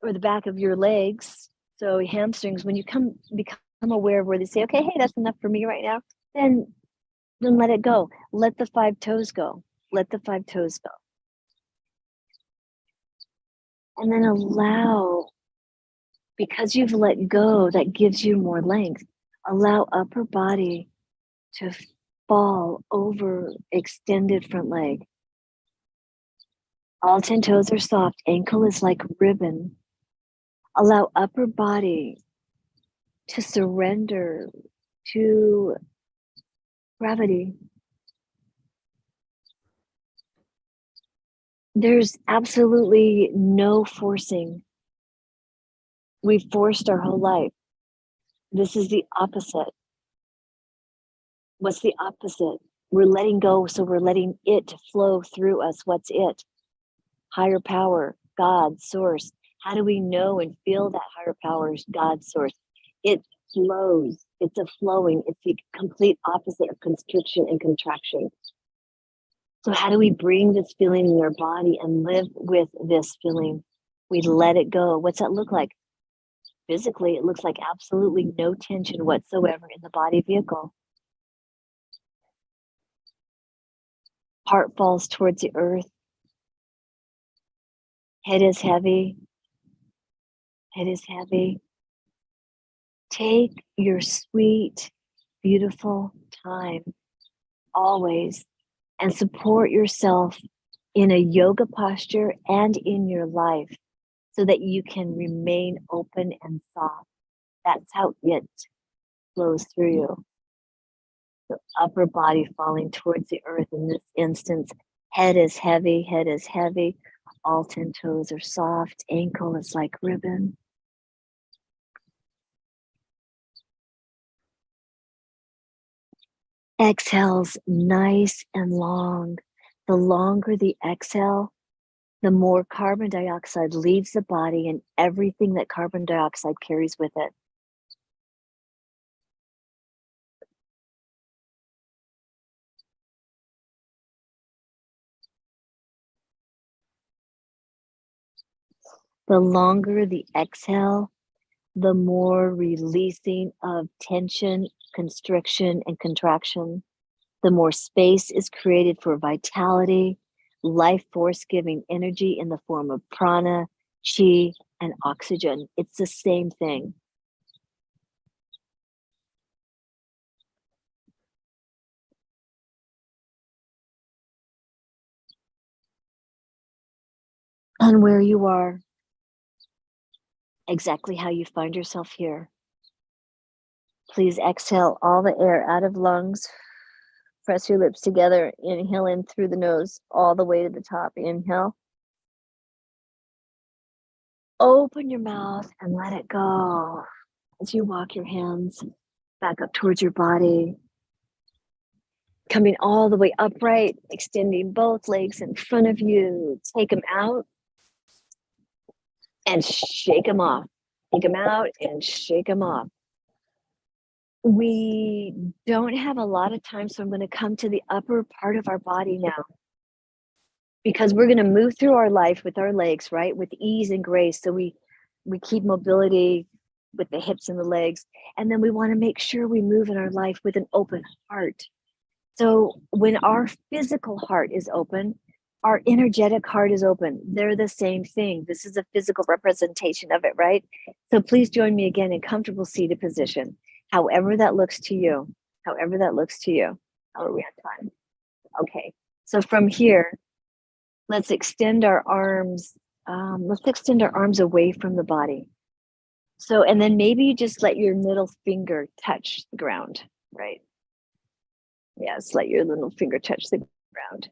or the back of your legs, so hamstrings, when you become aware of where they say, okay, hey, that's enough for me right now, then let it go. Let the 5 toes go. Let the 5 toes go. And then allow, because you've let go, that gives you more length. Allow upper body to fall over extended front leg. All 10 toes are soft. Ankle is like ribbon. Allow upper body to surrender to gravity. There's absolutely no forcing. We've forced our whole life. This is the opposite. What's the opposite? We're letting go, so we're letting it flow through us. What's it? Higher power, God, source. How do we know and feel that higher power is God's source? It flows. It's a flowing. It's the complete opposite of constriction and contraction. So how do we bring this feeling in our body and live with this feeling? We let it go. What's that look like? Physically, it looks like absolutely no tension whatsoever in the body vehicle. Heart falls towards the earth. Head is heavy. Head is heavy. Take your sweet, beautiful time always and support yourself in a yoga posture and in your life so that you can remain open and soft. That's how it flows through you. The upper body falling towards the earth. In this instance, head is heavy, head is heavy. All 10 toes are soft. Ankle is like ribbon. Exhales nice and long. The longer the exhale, the more carbon dioxide leaves the body and everything that carbon dioxide carries with it. The longer the exhale, the more releasing of tension, constriction, and contraction. The more space is created for vitality, life force giving energy in the form of prana, chi, and oxygen. It's the same thing. And where you are, exactly how you find yourself here. Please exhale all the air out of lungs. Press your lips together. Inhale in through the nose all the way to the top. Inhale. Open your mouth and let it go as you walk your hands back up towards your body. Coming all the way upright, extending both legs in front of you. Take them out and shake them off. Take them out and shake them off. We don't have a lot of time, so I'm going to come to the upper part of our body now. Because we're going to move through our life with our legs, right? With ease and grace. So we keep mobility with the hips and the legs. And then we want to make sure we move in our life with an open heart. So when our physical heart is open, our energetic heart is open. They're the same thing. This is a physical representation of it, right? So please join me again in comfortable seated position. However that looks to you. However that looks to you. How are we on time? Okay. So from here, let's extend our arms. Let's extend our arms away from the body. So, and then maybe you just let your middle finger touch the ground, right? Yes, let your little finger touch the ground.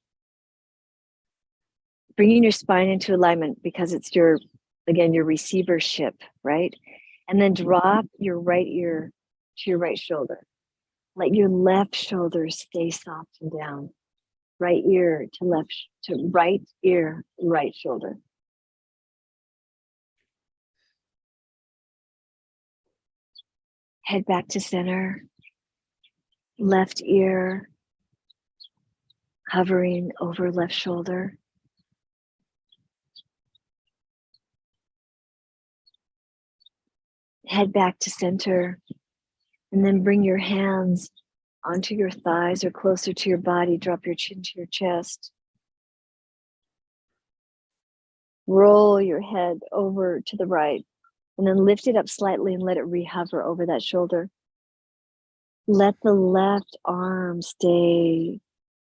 Bringing your spine into alignment because it's your, again, your receivership, right? And then drop your right ear to your right shoulder. Let your left shoulder stay soft and down. Right ear to left, to right ear, right shoulder. Head back to center. Left ear hovering over left shoulder. Head back to center. And then bring your hands onto your thighs or closer to your body. Drop your chin to your chest. Roll your head over to the right and then lift it up slightly and let it re-hover over that shoulder. Let the left arm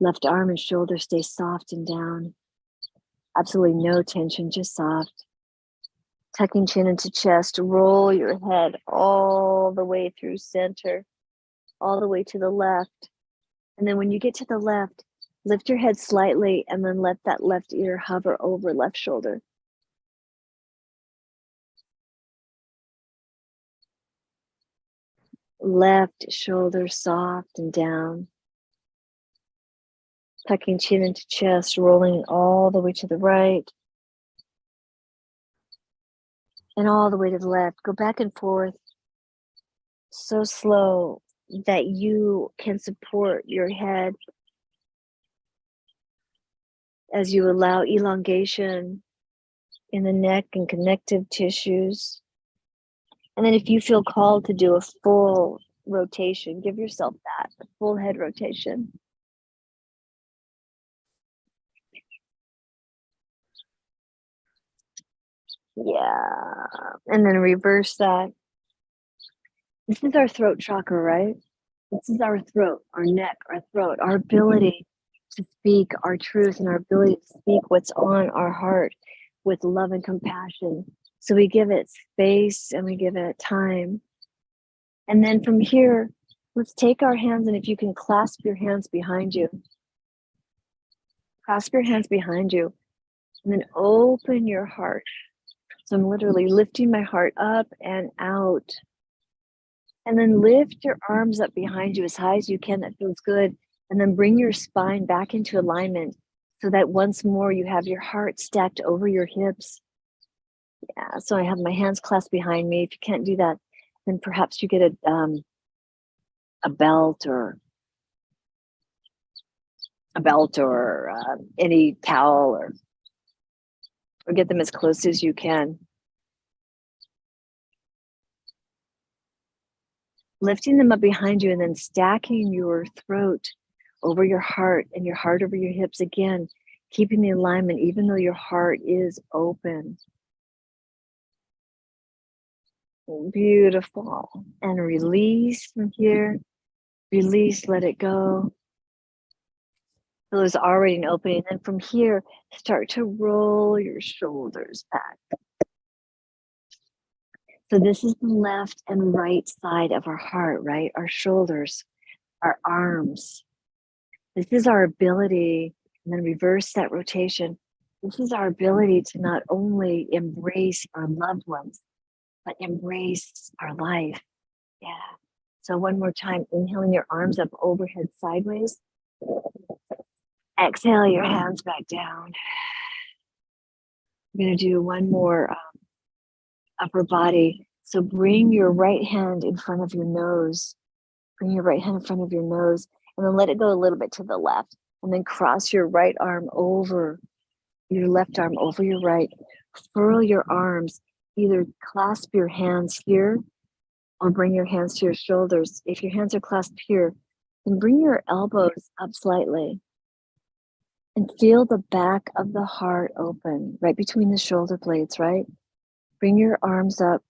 and shoulder stay soft and down. Absolutely no tension, just soft. Tucking chin into chest, roll your head all the way through center, all the way to the left. And then when you get to the left, lift your head slightly and then let that left ear hover over left shoulder. Left shoulder soft and down. Tucking chin into chest, rolling all the way to the right. And all the way to the left. Go back and forth so slow that you can support your head as you allow elongation in the neck and connective tissues. And then if you feel called to do a full rotation, give yourself that, a full head rotation. Yeah, and then reverse that. This is our throat chakra, right? This is our throat, our neck, our throat, our ability to speak our truth and our ability to speak what's on our heart with love and compassion. So we give it space and we give it time. And then from here, Let's take our hands, and if you can clasp your hands behind you. Clasp your hands behind you, and then open your heart. So I'm literally lifting my heart up and out. And then lift your arms up behind you as high as you can. That feels good. And then bring your spine back into alignment so that once more you have your heart stacked over your hips. Yeah, so I have my hands clasped behind me. If you can't do that, then perhaps you get a belt or any towel, or get them as close as you can. Lifting them up behind you and then stacking your throat over your heart and your heart over your hips again, keeping the alignment even though your heart is open. Beautiful. And release from here. Release, let it go. So there's already an opening. And then from here, start to roll your shoulders back. So this is the left and right side of our heart, right? Our shoulders, our arms. This is our ability, and then reverse that rotation. This is our ability to not only embrace our loved ones, but embrace our life. Yeah. So one more time, inhaling your arms up overhead sideways. Exhale your hands back down. We're going to do one more upper body. So bring your right hand in front of your nose. Bring your right hand in front of your nose, and then let it go a little bit to the left. And then cross your right arm over your left arm over your right. Furl your arms. Either clasp your hands here or bring your hands to your shoulders. If your hands are clasped here, then bring your elbows up slightly. And feel the back of the heart open, right between the shoulder blades, right? Bring your arms up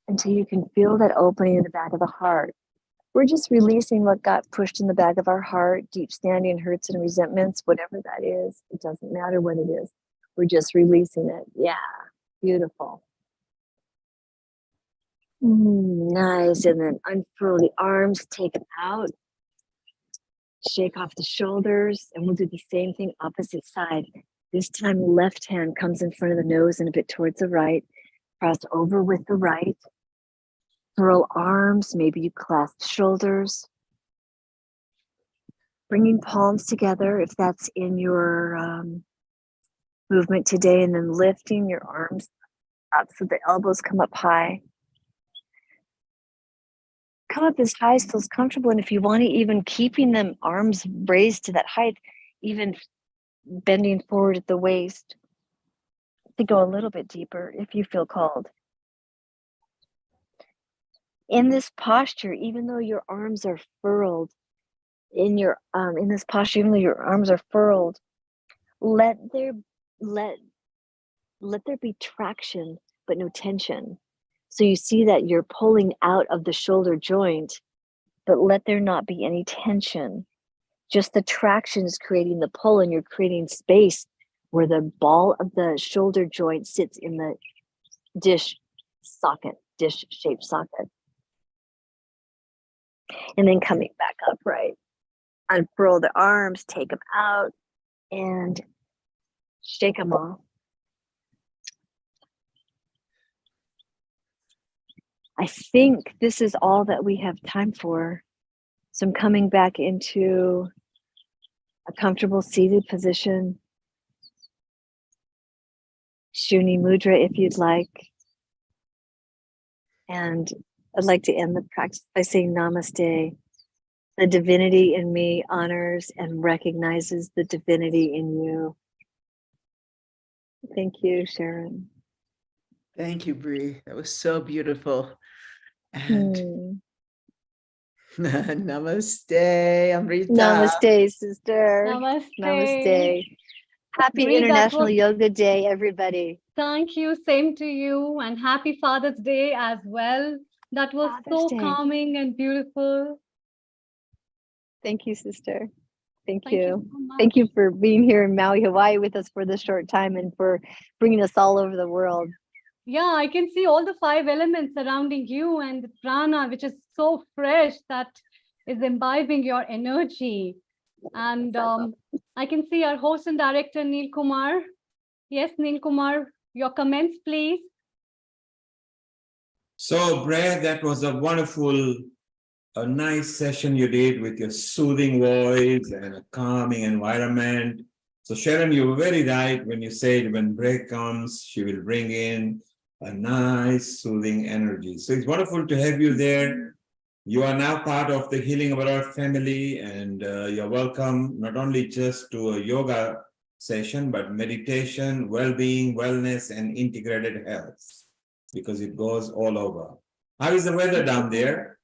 until you can feel that opening in the back of the heart. We're just releasing what got pushed in the back of our heart, deep standing hurts and resentments, whatever that is. It doesn't matter what it is. We're just releasing it. Yeah, beautiful. Nice. And then unfurl the arms, take them out. Shake off the shoulders, and we'll do the same thing opposite side. This time, the left hand comes in front of the nose and a bit towards the right. Cross over with the right. Furl arms, maybe you clasp shoulders. Bringing palms together if that's in your movement today, and then lifting your arms up so the elbows come up high. Come up as high as feels comfortable, and if you want to, even keeping them arms raised to that height, even bending forward at the waist to go a little bit deeper if you feel called. In this posture, even though your arms are furled, in this posture, even though your arms are furled, let there be traction, but no tension. So you see that you're pulling out of the shoulder joint, but let there not be any tension. Just the traction is creating the pull, and you're creating space where the ball of the shoulder joint sits in the dish-shaped socket. And then coming back upright. Unfurl the arms, take them out, and shake them off. I think this is all that we have time for. So I'm coming back into a comfortable seated position. Shuni Mudra if you'd like. And I'd like to end the practice by saying Namaste. The divinity in me honors and recognizes the divinity in you. Thank you, Sharron. Thank you, Bree. That was so beautiful. And namaste, Amrita. Namaste, sister. Namaste. Namaste. Happy Bree, International Yoga Day, everybody. Thank you. Same to you. And happy Father's Day as well. That was so calming and beautiful. Thank you, sister. Thank Thank you you. so much. Thank you for being here in Maui, Hawaii with us for this short time and for bringing us all over the world. Yeah, I can see all the 5 elements surrounding you and the prana, which is so fresh that is imbibing your energy. And I can see our host and director, Neil Kumar. Yes, Neil Kumar, your comments, please. So, Brad, that was a wonderful, a nice session you did with your soothing voice and a calming environment. So, Sharon, you were very right when you said when Brad comes, she will bring in a nice, soothing energy. So, it's wonderful to have you there. You are now part of the Healing Our Earth family, and you're welcome not only just to a yoga session, but meditation, well-being, wellness, and integrated health, because it goes all over. How is the weather down there?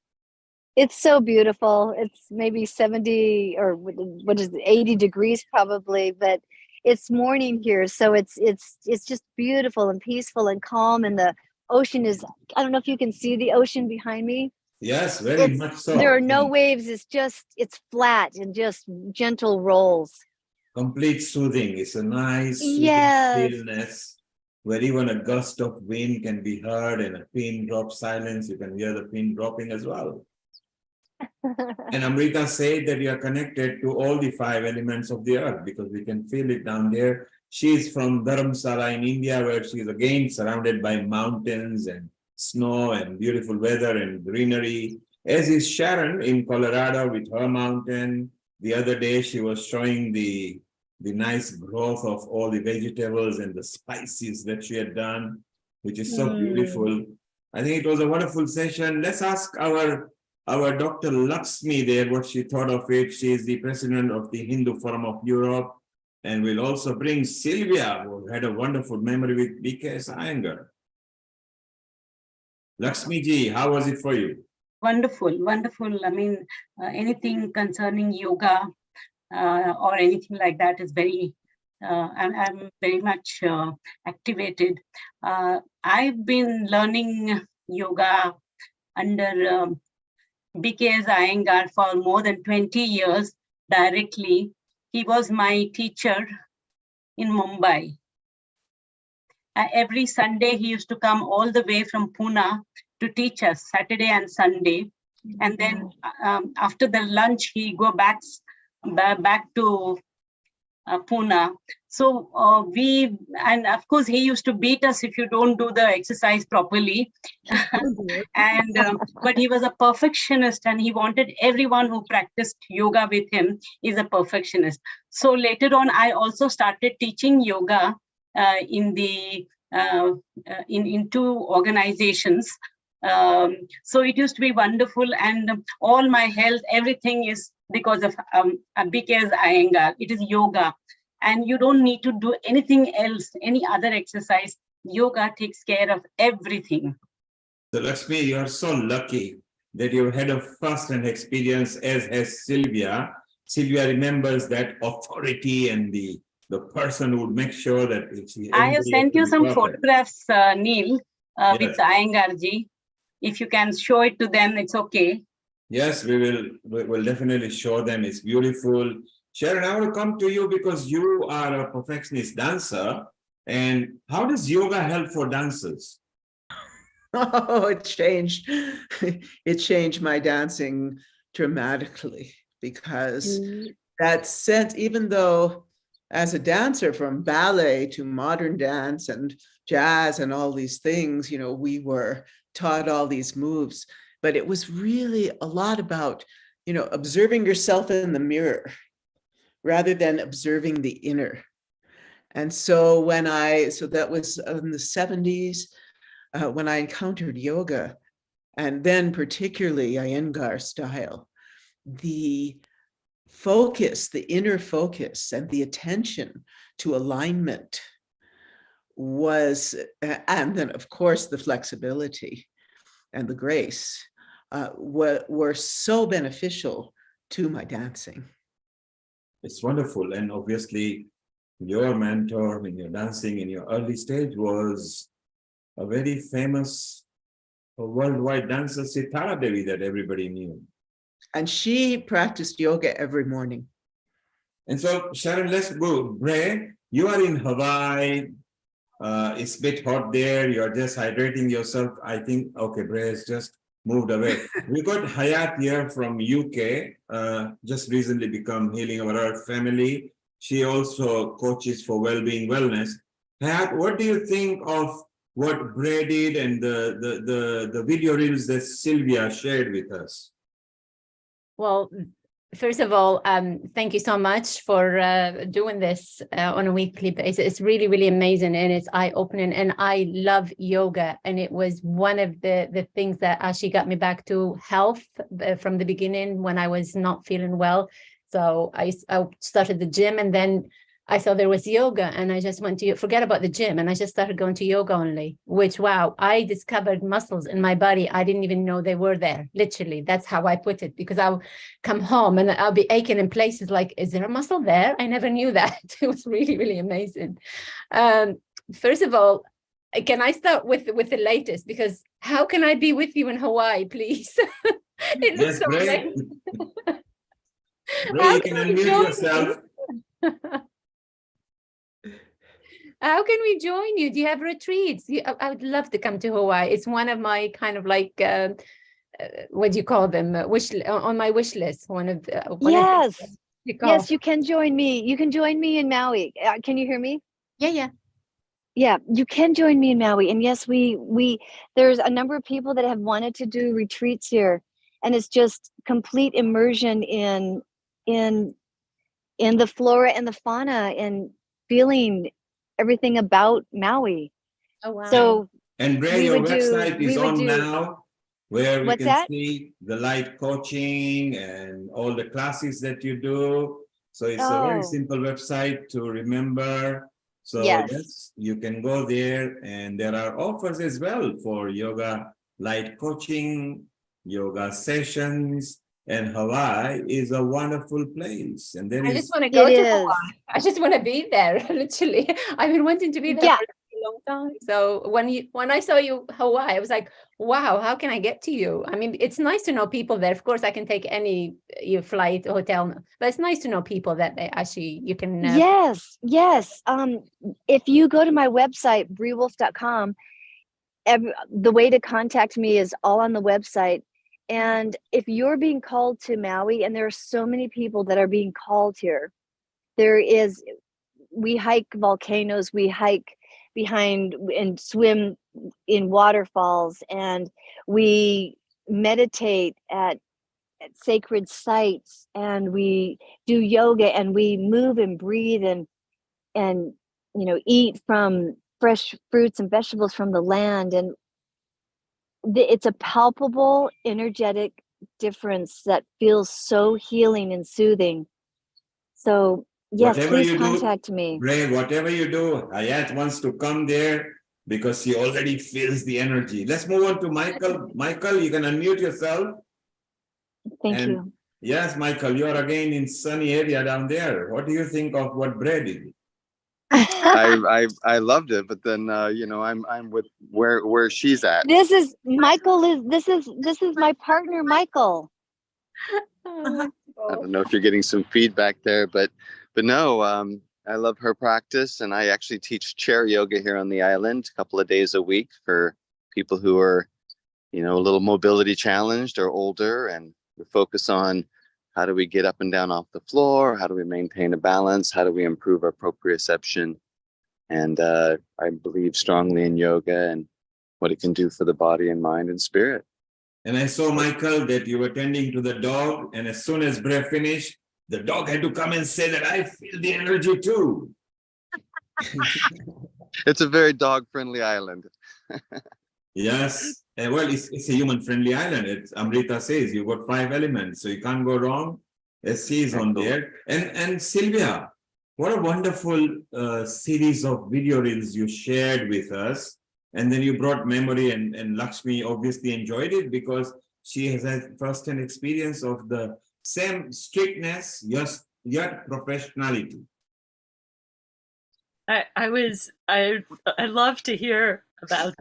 It's so beautiful. It's maybe 70 or what is it, 80 degrees probably, but it's morning here, so it's just beautiful and peaceful and calm, and the ocean is, I don't know if you can see the ocean behind me. Yes, very much so. There are no waves. It's flat and just gentle rolls. Complete soothing. It's a nice soothing stillness where even a gust of wind can be heard, and a pin drop silence. You can hear the pin dropping as well. And Amrita said that you are connected to all the 5 elements of the earth, because we can feel it down there. She's from Dharamsala in India, where she's again surrounded by mountains and snow and beautiful weather and greenery, as is Sharon in Colorado with her mountain. The other day she was showing the nice growth of all the vegetables and the spices that she had done, which is so beautiful. I think it was a wonderful session. Let's ask our Dr. Lakshmi there what she thought of it. She is the president of the Hindu Forum of Europe, and we'll also bring Sylvia, who had a wonderful memory with BKS Iyengar. Lakshmi ji, how was it for you? Wonderful, wonderful. I mean, anything concerning yoga or anything like that is very, I'm very much activated. I've been learning yoga under BKS Iyengar for more than 20 years directly. He was my teacher in Mumbai. Every Sunday, he used to come all the way from Pune to teach us, Saturday and Sunday. And then after the lunch, he go back to Pune. So and of course, he used to beat us if you don't do the exercise properly. And but he was a perfectionist, and he wanted everyone who practiced yoga with him is a perfectionist. So later on, I also started teaching yoga in 2 organizations. So it used to be wonderful, and all my health, everything is because of BKS Iyengar. It is yoga, and you don't need to do anything else, any other exercise. Yoga takes care of everything. So Lakshmi, you are so lucky that you had a first-hand experience, as has Sylvia. Sylvia remembers that authority and the person who would make sure that I have sent you some photographs, Neil, with Iyengar ji. If you can show it to them, it's okay. Yes, we will definitely show them. It's beautiful. Sharon, I want to come to you because you are a perfectionist dancer. And how does yoga help for dancers? Oh, it changed my dancing dramatically, because that sense, even though as a dancer from ballet to modern dance and jazz and all these things, you know, we were taught all these moves, but it was really a lot about, you know, observing yourself in the mirror rather than observing the inner. And so so that was in the 70s when I encountered yoga, and then particularly Iyengar style, the focus, the inner focus and the attention to alignment was, and then of course the flexibility and the grace were so beneficial to my dancing. It's wonderful. And obviously your mentor in your dancing in your early stage was a very famous worldwide dancer, Sitara Devi, that everybody knew. And she practiced yoga every morning. And so, Sharon, let's go. Bray, you are in Hawaii. It's a bit hot there. You're just hydrating yourself. I think, okay, Bray has just moved away. We got Hayat here from UK, just recently become Healing Our Earth family. She also coaches for well-being wellness. Hayat, what do you think of what Bray did and the video reels that Sylvia shared with us? Well, first of all, thank you so much for doing this on a weekly basis. It's really, really amazing, and it's eye-opening, and I love yoga, and it was one of the things that actually got me back to health from the beginning when I was not feeling well. So I started the gym, and then I saw there was yoga, and I just went to forget about the gym, and I just started going to yoga only, which, wow, I discovered muscles in my body. I didn't even know they were there. Literally, that's how I put it, because I'll come home and I'll be aching in places like, is there a muscle there? I never knew that. It was really, really amazing. First of all, can I start with the latest? Because how can I be with you in Hawaii, please? It looks so amazing. Ray, you can unmute yourself. How can we join you? Do you have retreats? I would love to come to Hawaii. It's one of my kind of like, what do you call them? On my wish list. Yes, yes, you can join me. You can join me in Maui. Can you hear me? Yeah. Yeah, you can join me in Maui. And yes, there's a number of people that have wanted to do retreats here, and it's just complete immersion in the flora and the fauna and feeling everything about Maui. Oh, wow. So, and Bray, your website is on now, where we can see the light coaching and all the classes that you do. So it's a very simple website to remember. So yes, you can go there, and there are offers as well for yoga light coaching, yoga sessions. And Hawaii is a wonderful place. And I just want to go to Hawaii. I just want to be there, literally. I've been wanting to be there for a long time. So when I saw you Hawaii, I was like, wow, how can I get to you? I mean, it's nice to know people there. Of course, I can take any flight, hotel, but it's nice to know people that they actually, you can. Yes. If you go to my website, breewolf.com, the way to contact me is all on the website. And if you're being called to Maui, and there are so many people that are being called here, we hike volcanoes, we hike behind and swim in waterfalls, and we meditate at sacred sites, and we do yoga, and we move and breathe and eat from fresh fruits and vegetables from the land. And it's a palpable energetic difference that feels so healing and soothing. So yes, please contact me. Ray, whatever you do, Hayat wants to come there because he already feels the energy. Let's move on to Michael. Michael, you can unmute yourself. Thank you. Yes, Michael, you are again in sunny area down there. What do you think of what Bray did? I loved it, but then I'm with where she's at. This is Michael. This is my partner, Michael. I don't know if you're getting some feedback there, but no, I love her practice, and I actually teach chair yoga here on the island a couple of days a week for people who are, a little mobility challenged or older, and we focus on how do we get up and down off the floor? How do we maintain a balance? How do we improve our proprioception? And I believe strongly in yoga and what it can do for the body and mind and spirit. And I saw, Michael, that you were tending to the dog, and as soon as Bray finished, the dog had to come and say that I feel the energy too. It's a very dog-friendly island. Yes. Well, it's a human-friendly island. Amrita says you've got 5 elements, so you can't go wrong. SC is on there. And Sylvia, what a wonderful series of video reels you shared with us. And then you brought memory, and Lakshmi obviously enjoyed it because she has had first-hand experience of the same strictness, yet professionality. I love to hear about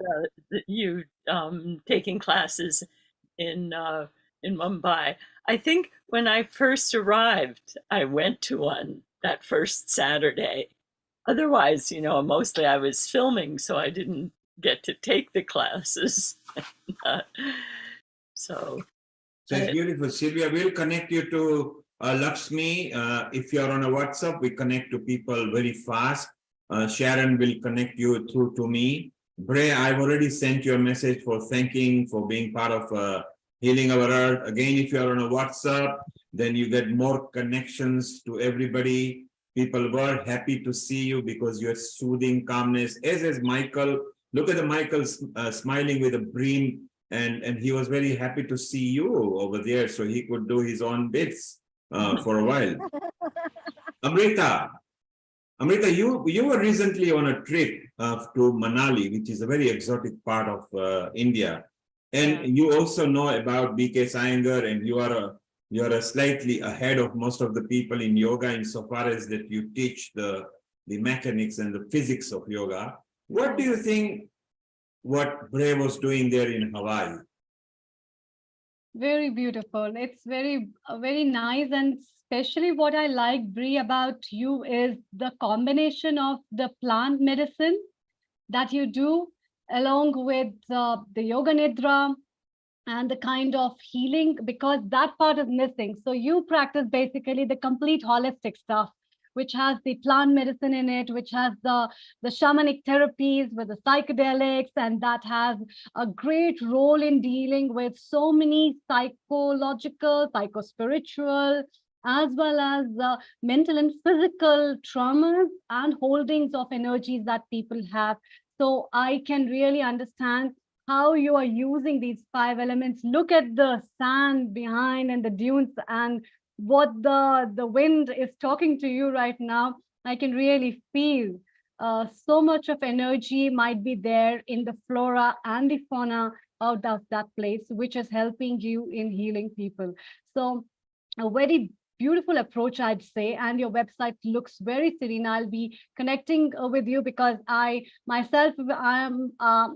you taking classes in Mumbai. I think when I first arrived, I went to one that first Saturday, Otherwise, mostly I was filming, so I didn't get to take the classes. So it's beautiful. Sylvia, we'll connect you to Lakshmi. If you're on a WhatsApp, we connect to people very fast. Sharon will connect you through to me. Bray, I've already sent you a message for thanking for being part of Healing Our Earth. Again, if you're on a WhatsApp, then you get more connections to everybody. People were happy to see you because you're soothing calmness. As is Michael. Look at the Michael smiling with a beam, and he was very happy to see you over there, so he could do his own bits for a while. Amrita, you were recently on a trip to Manali, which is a very exotic part of India, and you also know about B.K. Iyengar, and you are a slightly ahead of most of the people in yoga insofar as that you teach the mechanics and the physics of yoga. What do you think what Bray was doing there in Hawaii? Very beautiful. It's very nice, and especially what I like, Bree, about you is the combination of the plant medicine that you do along with the yoga nidra and the kind of healing, because that part is missing. So you practice basically the complete holistic stuff, which has the plant medicine in it, which has the shamanic therapies with the psychedelics, and that has a great role in dealing with so many psychological, psychospiritual, as well as mental and physical traumas and holdings of energies that people have. So I can really understand how you are using these 5 elements. Look at the sand behind and the dunes and what the wind is talking to you right now. I can really feel so much of energy might be there in the flora and the fauna out of that place, which is helping you in healing people. So a very beautiful approach, I'd say, and your website looks very serene. I'll be connecting with you because I myself, I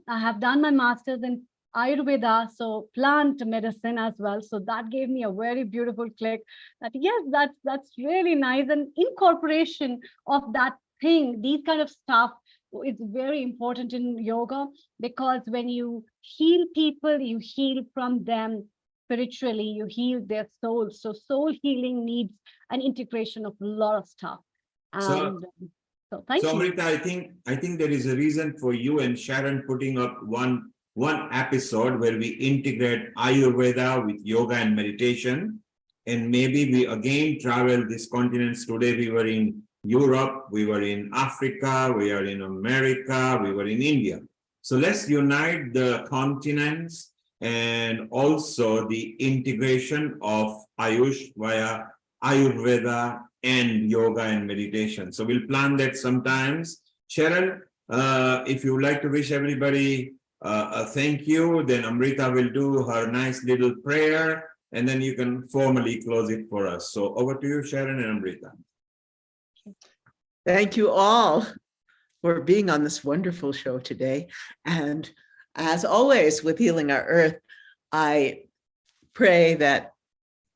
have done my master's in Ayurveda, so plant medicine as well. So that gave me a very beautiful click that yes, that's really nice. And incorporation of that thing, these kind of stuff is very important in yoga, because when you heal people, you heal from them spiritually, you heal their souls. So soul healing needs an integration of a lot of stuff. And so thank you. Amrita, I think there is a reason for you and Sharon putting up one episode where we integrate Ayurveda with yoga and meditation. And maybe we again travel these continents. Today we were in Europe, we were in Africa, we are in America, we were in India. So let's unite the continents and also the integration of Ayush via Ayurveda and yoga and meditation. So we'll plan that sometimes. Sharon, if you would like to wish everybody a thank you, then Amrita will do her nice little prayer, and then you can formally close it for us. So over to you, Sharon and Amrita. Thank you all for being on this wonderful show today. And as always with Healing Our Earth, I pray that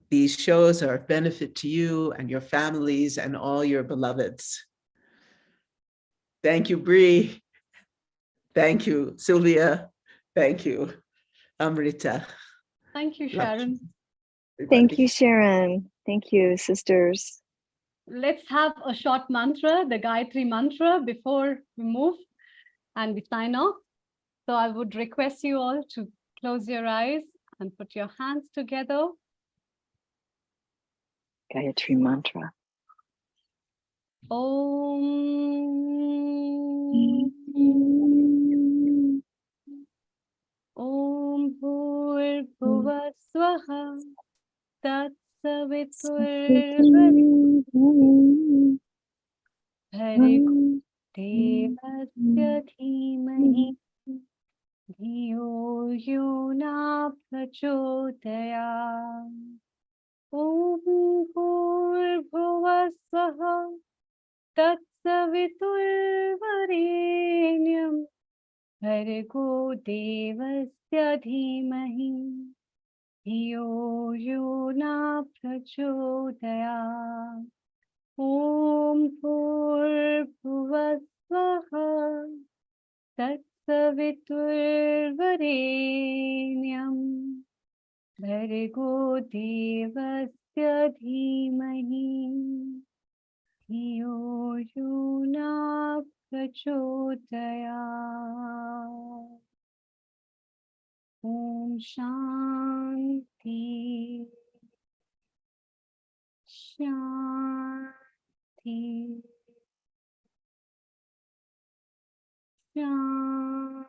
these shows are of benefit to you and your families and all your beloveds. Thank you, Bree. Thank you, Sylvia. Thank you, Amrita. Thank you, Sharon. Thank you, Sharon. Thank you, sisters. Let's have a short mantra, the Gayatri mantra, before we move and we sign off. So I would request you all to close your eyes and put your hands together. Gayatri mantra. Om Bhur Bhuva Swaha Tat Savitur Bhargo Devasya Dhimahi Dhiyo Yona Prachodaya. Om Bhur Bhuva Swaha Tat Savitur Varenyam Bhargo Devasya Dhimahi Dhiyo Yona Prachodaya. Om Purvasvaha Tatsaviturvarenyam Bhargo Devasya Dhimahi Dhiyo Yona Prachodayat. Om Shanti Shanti Shanti.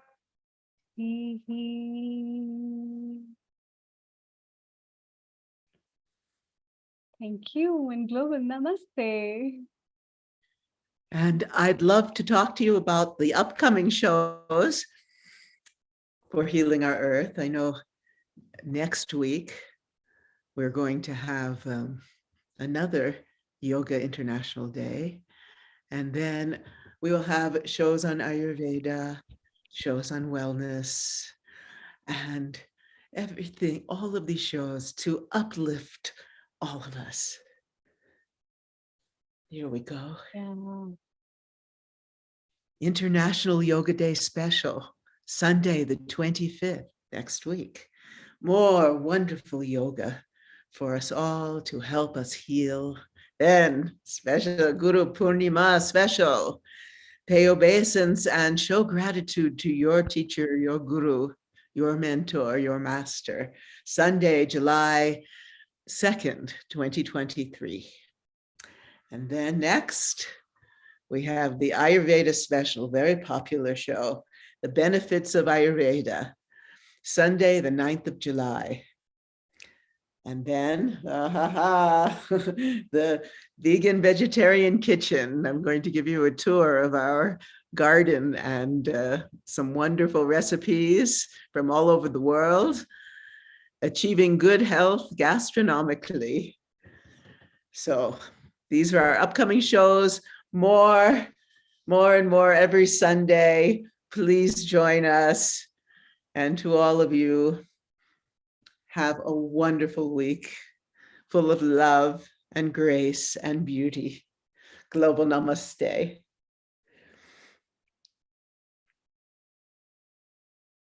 Thank you and global namaste. And I'd love to talk to you about the upcoming shows for Healing Our Earth. I know next week we're going to have another Yoga International Day. And then we will have shows on Ayurveda, shows on wellness, and everything, all of these shows to uplift all of us. Here we go. Yeah. International Yoga Day special, Sunday, the 25th, next week. More wonderful yoga for us all to help us heal. Then special Guru Purnima special. Pay obeisance and show gratitude to your teacher, your guru, your mentor, your master. Sunday, July 2nd, 2023. And then next, we have the Ayurveda special, very popular show, The Benefits of Ayurveda, Sunday, the 9th of July. And then, the Vegan Vegetarian Kitchen. I'm going to give you a tour of our garden and some wonderful recipes from all over the world, achieving good health gastronomically. So these are our upcoming shows. More and more every Sunday. Please join us. And to all of you, have a wonderful week full of love and grace and beauty. Global namaste.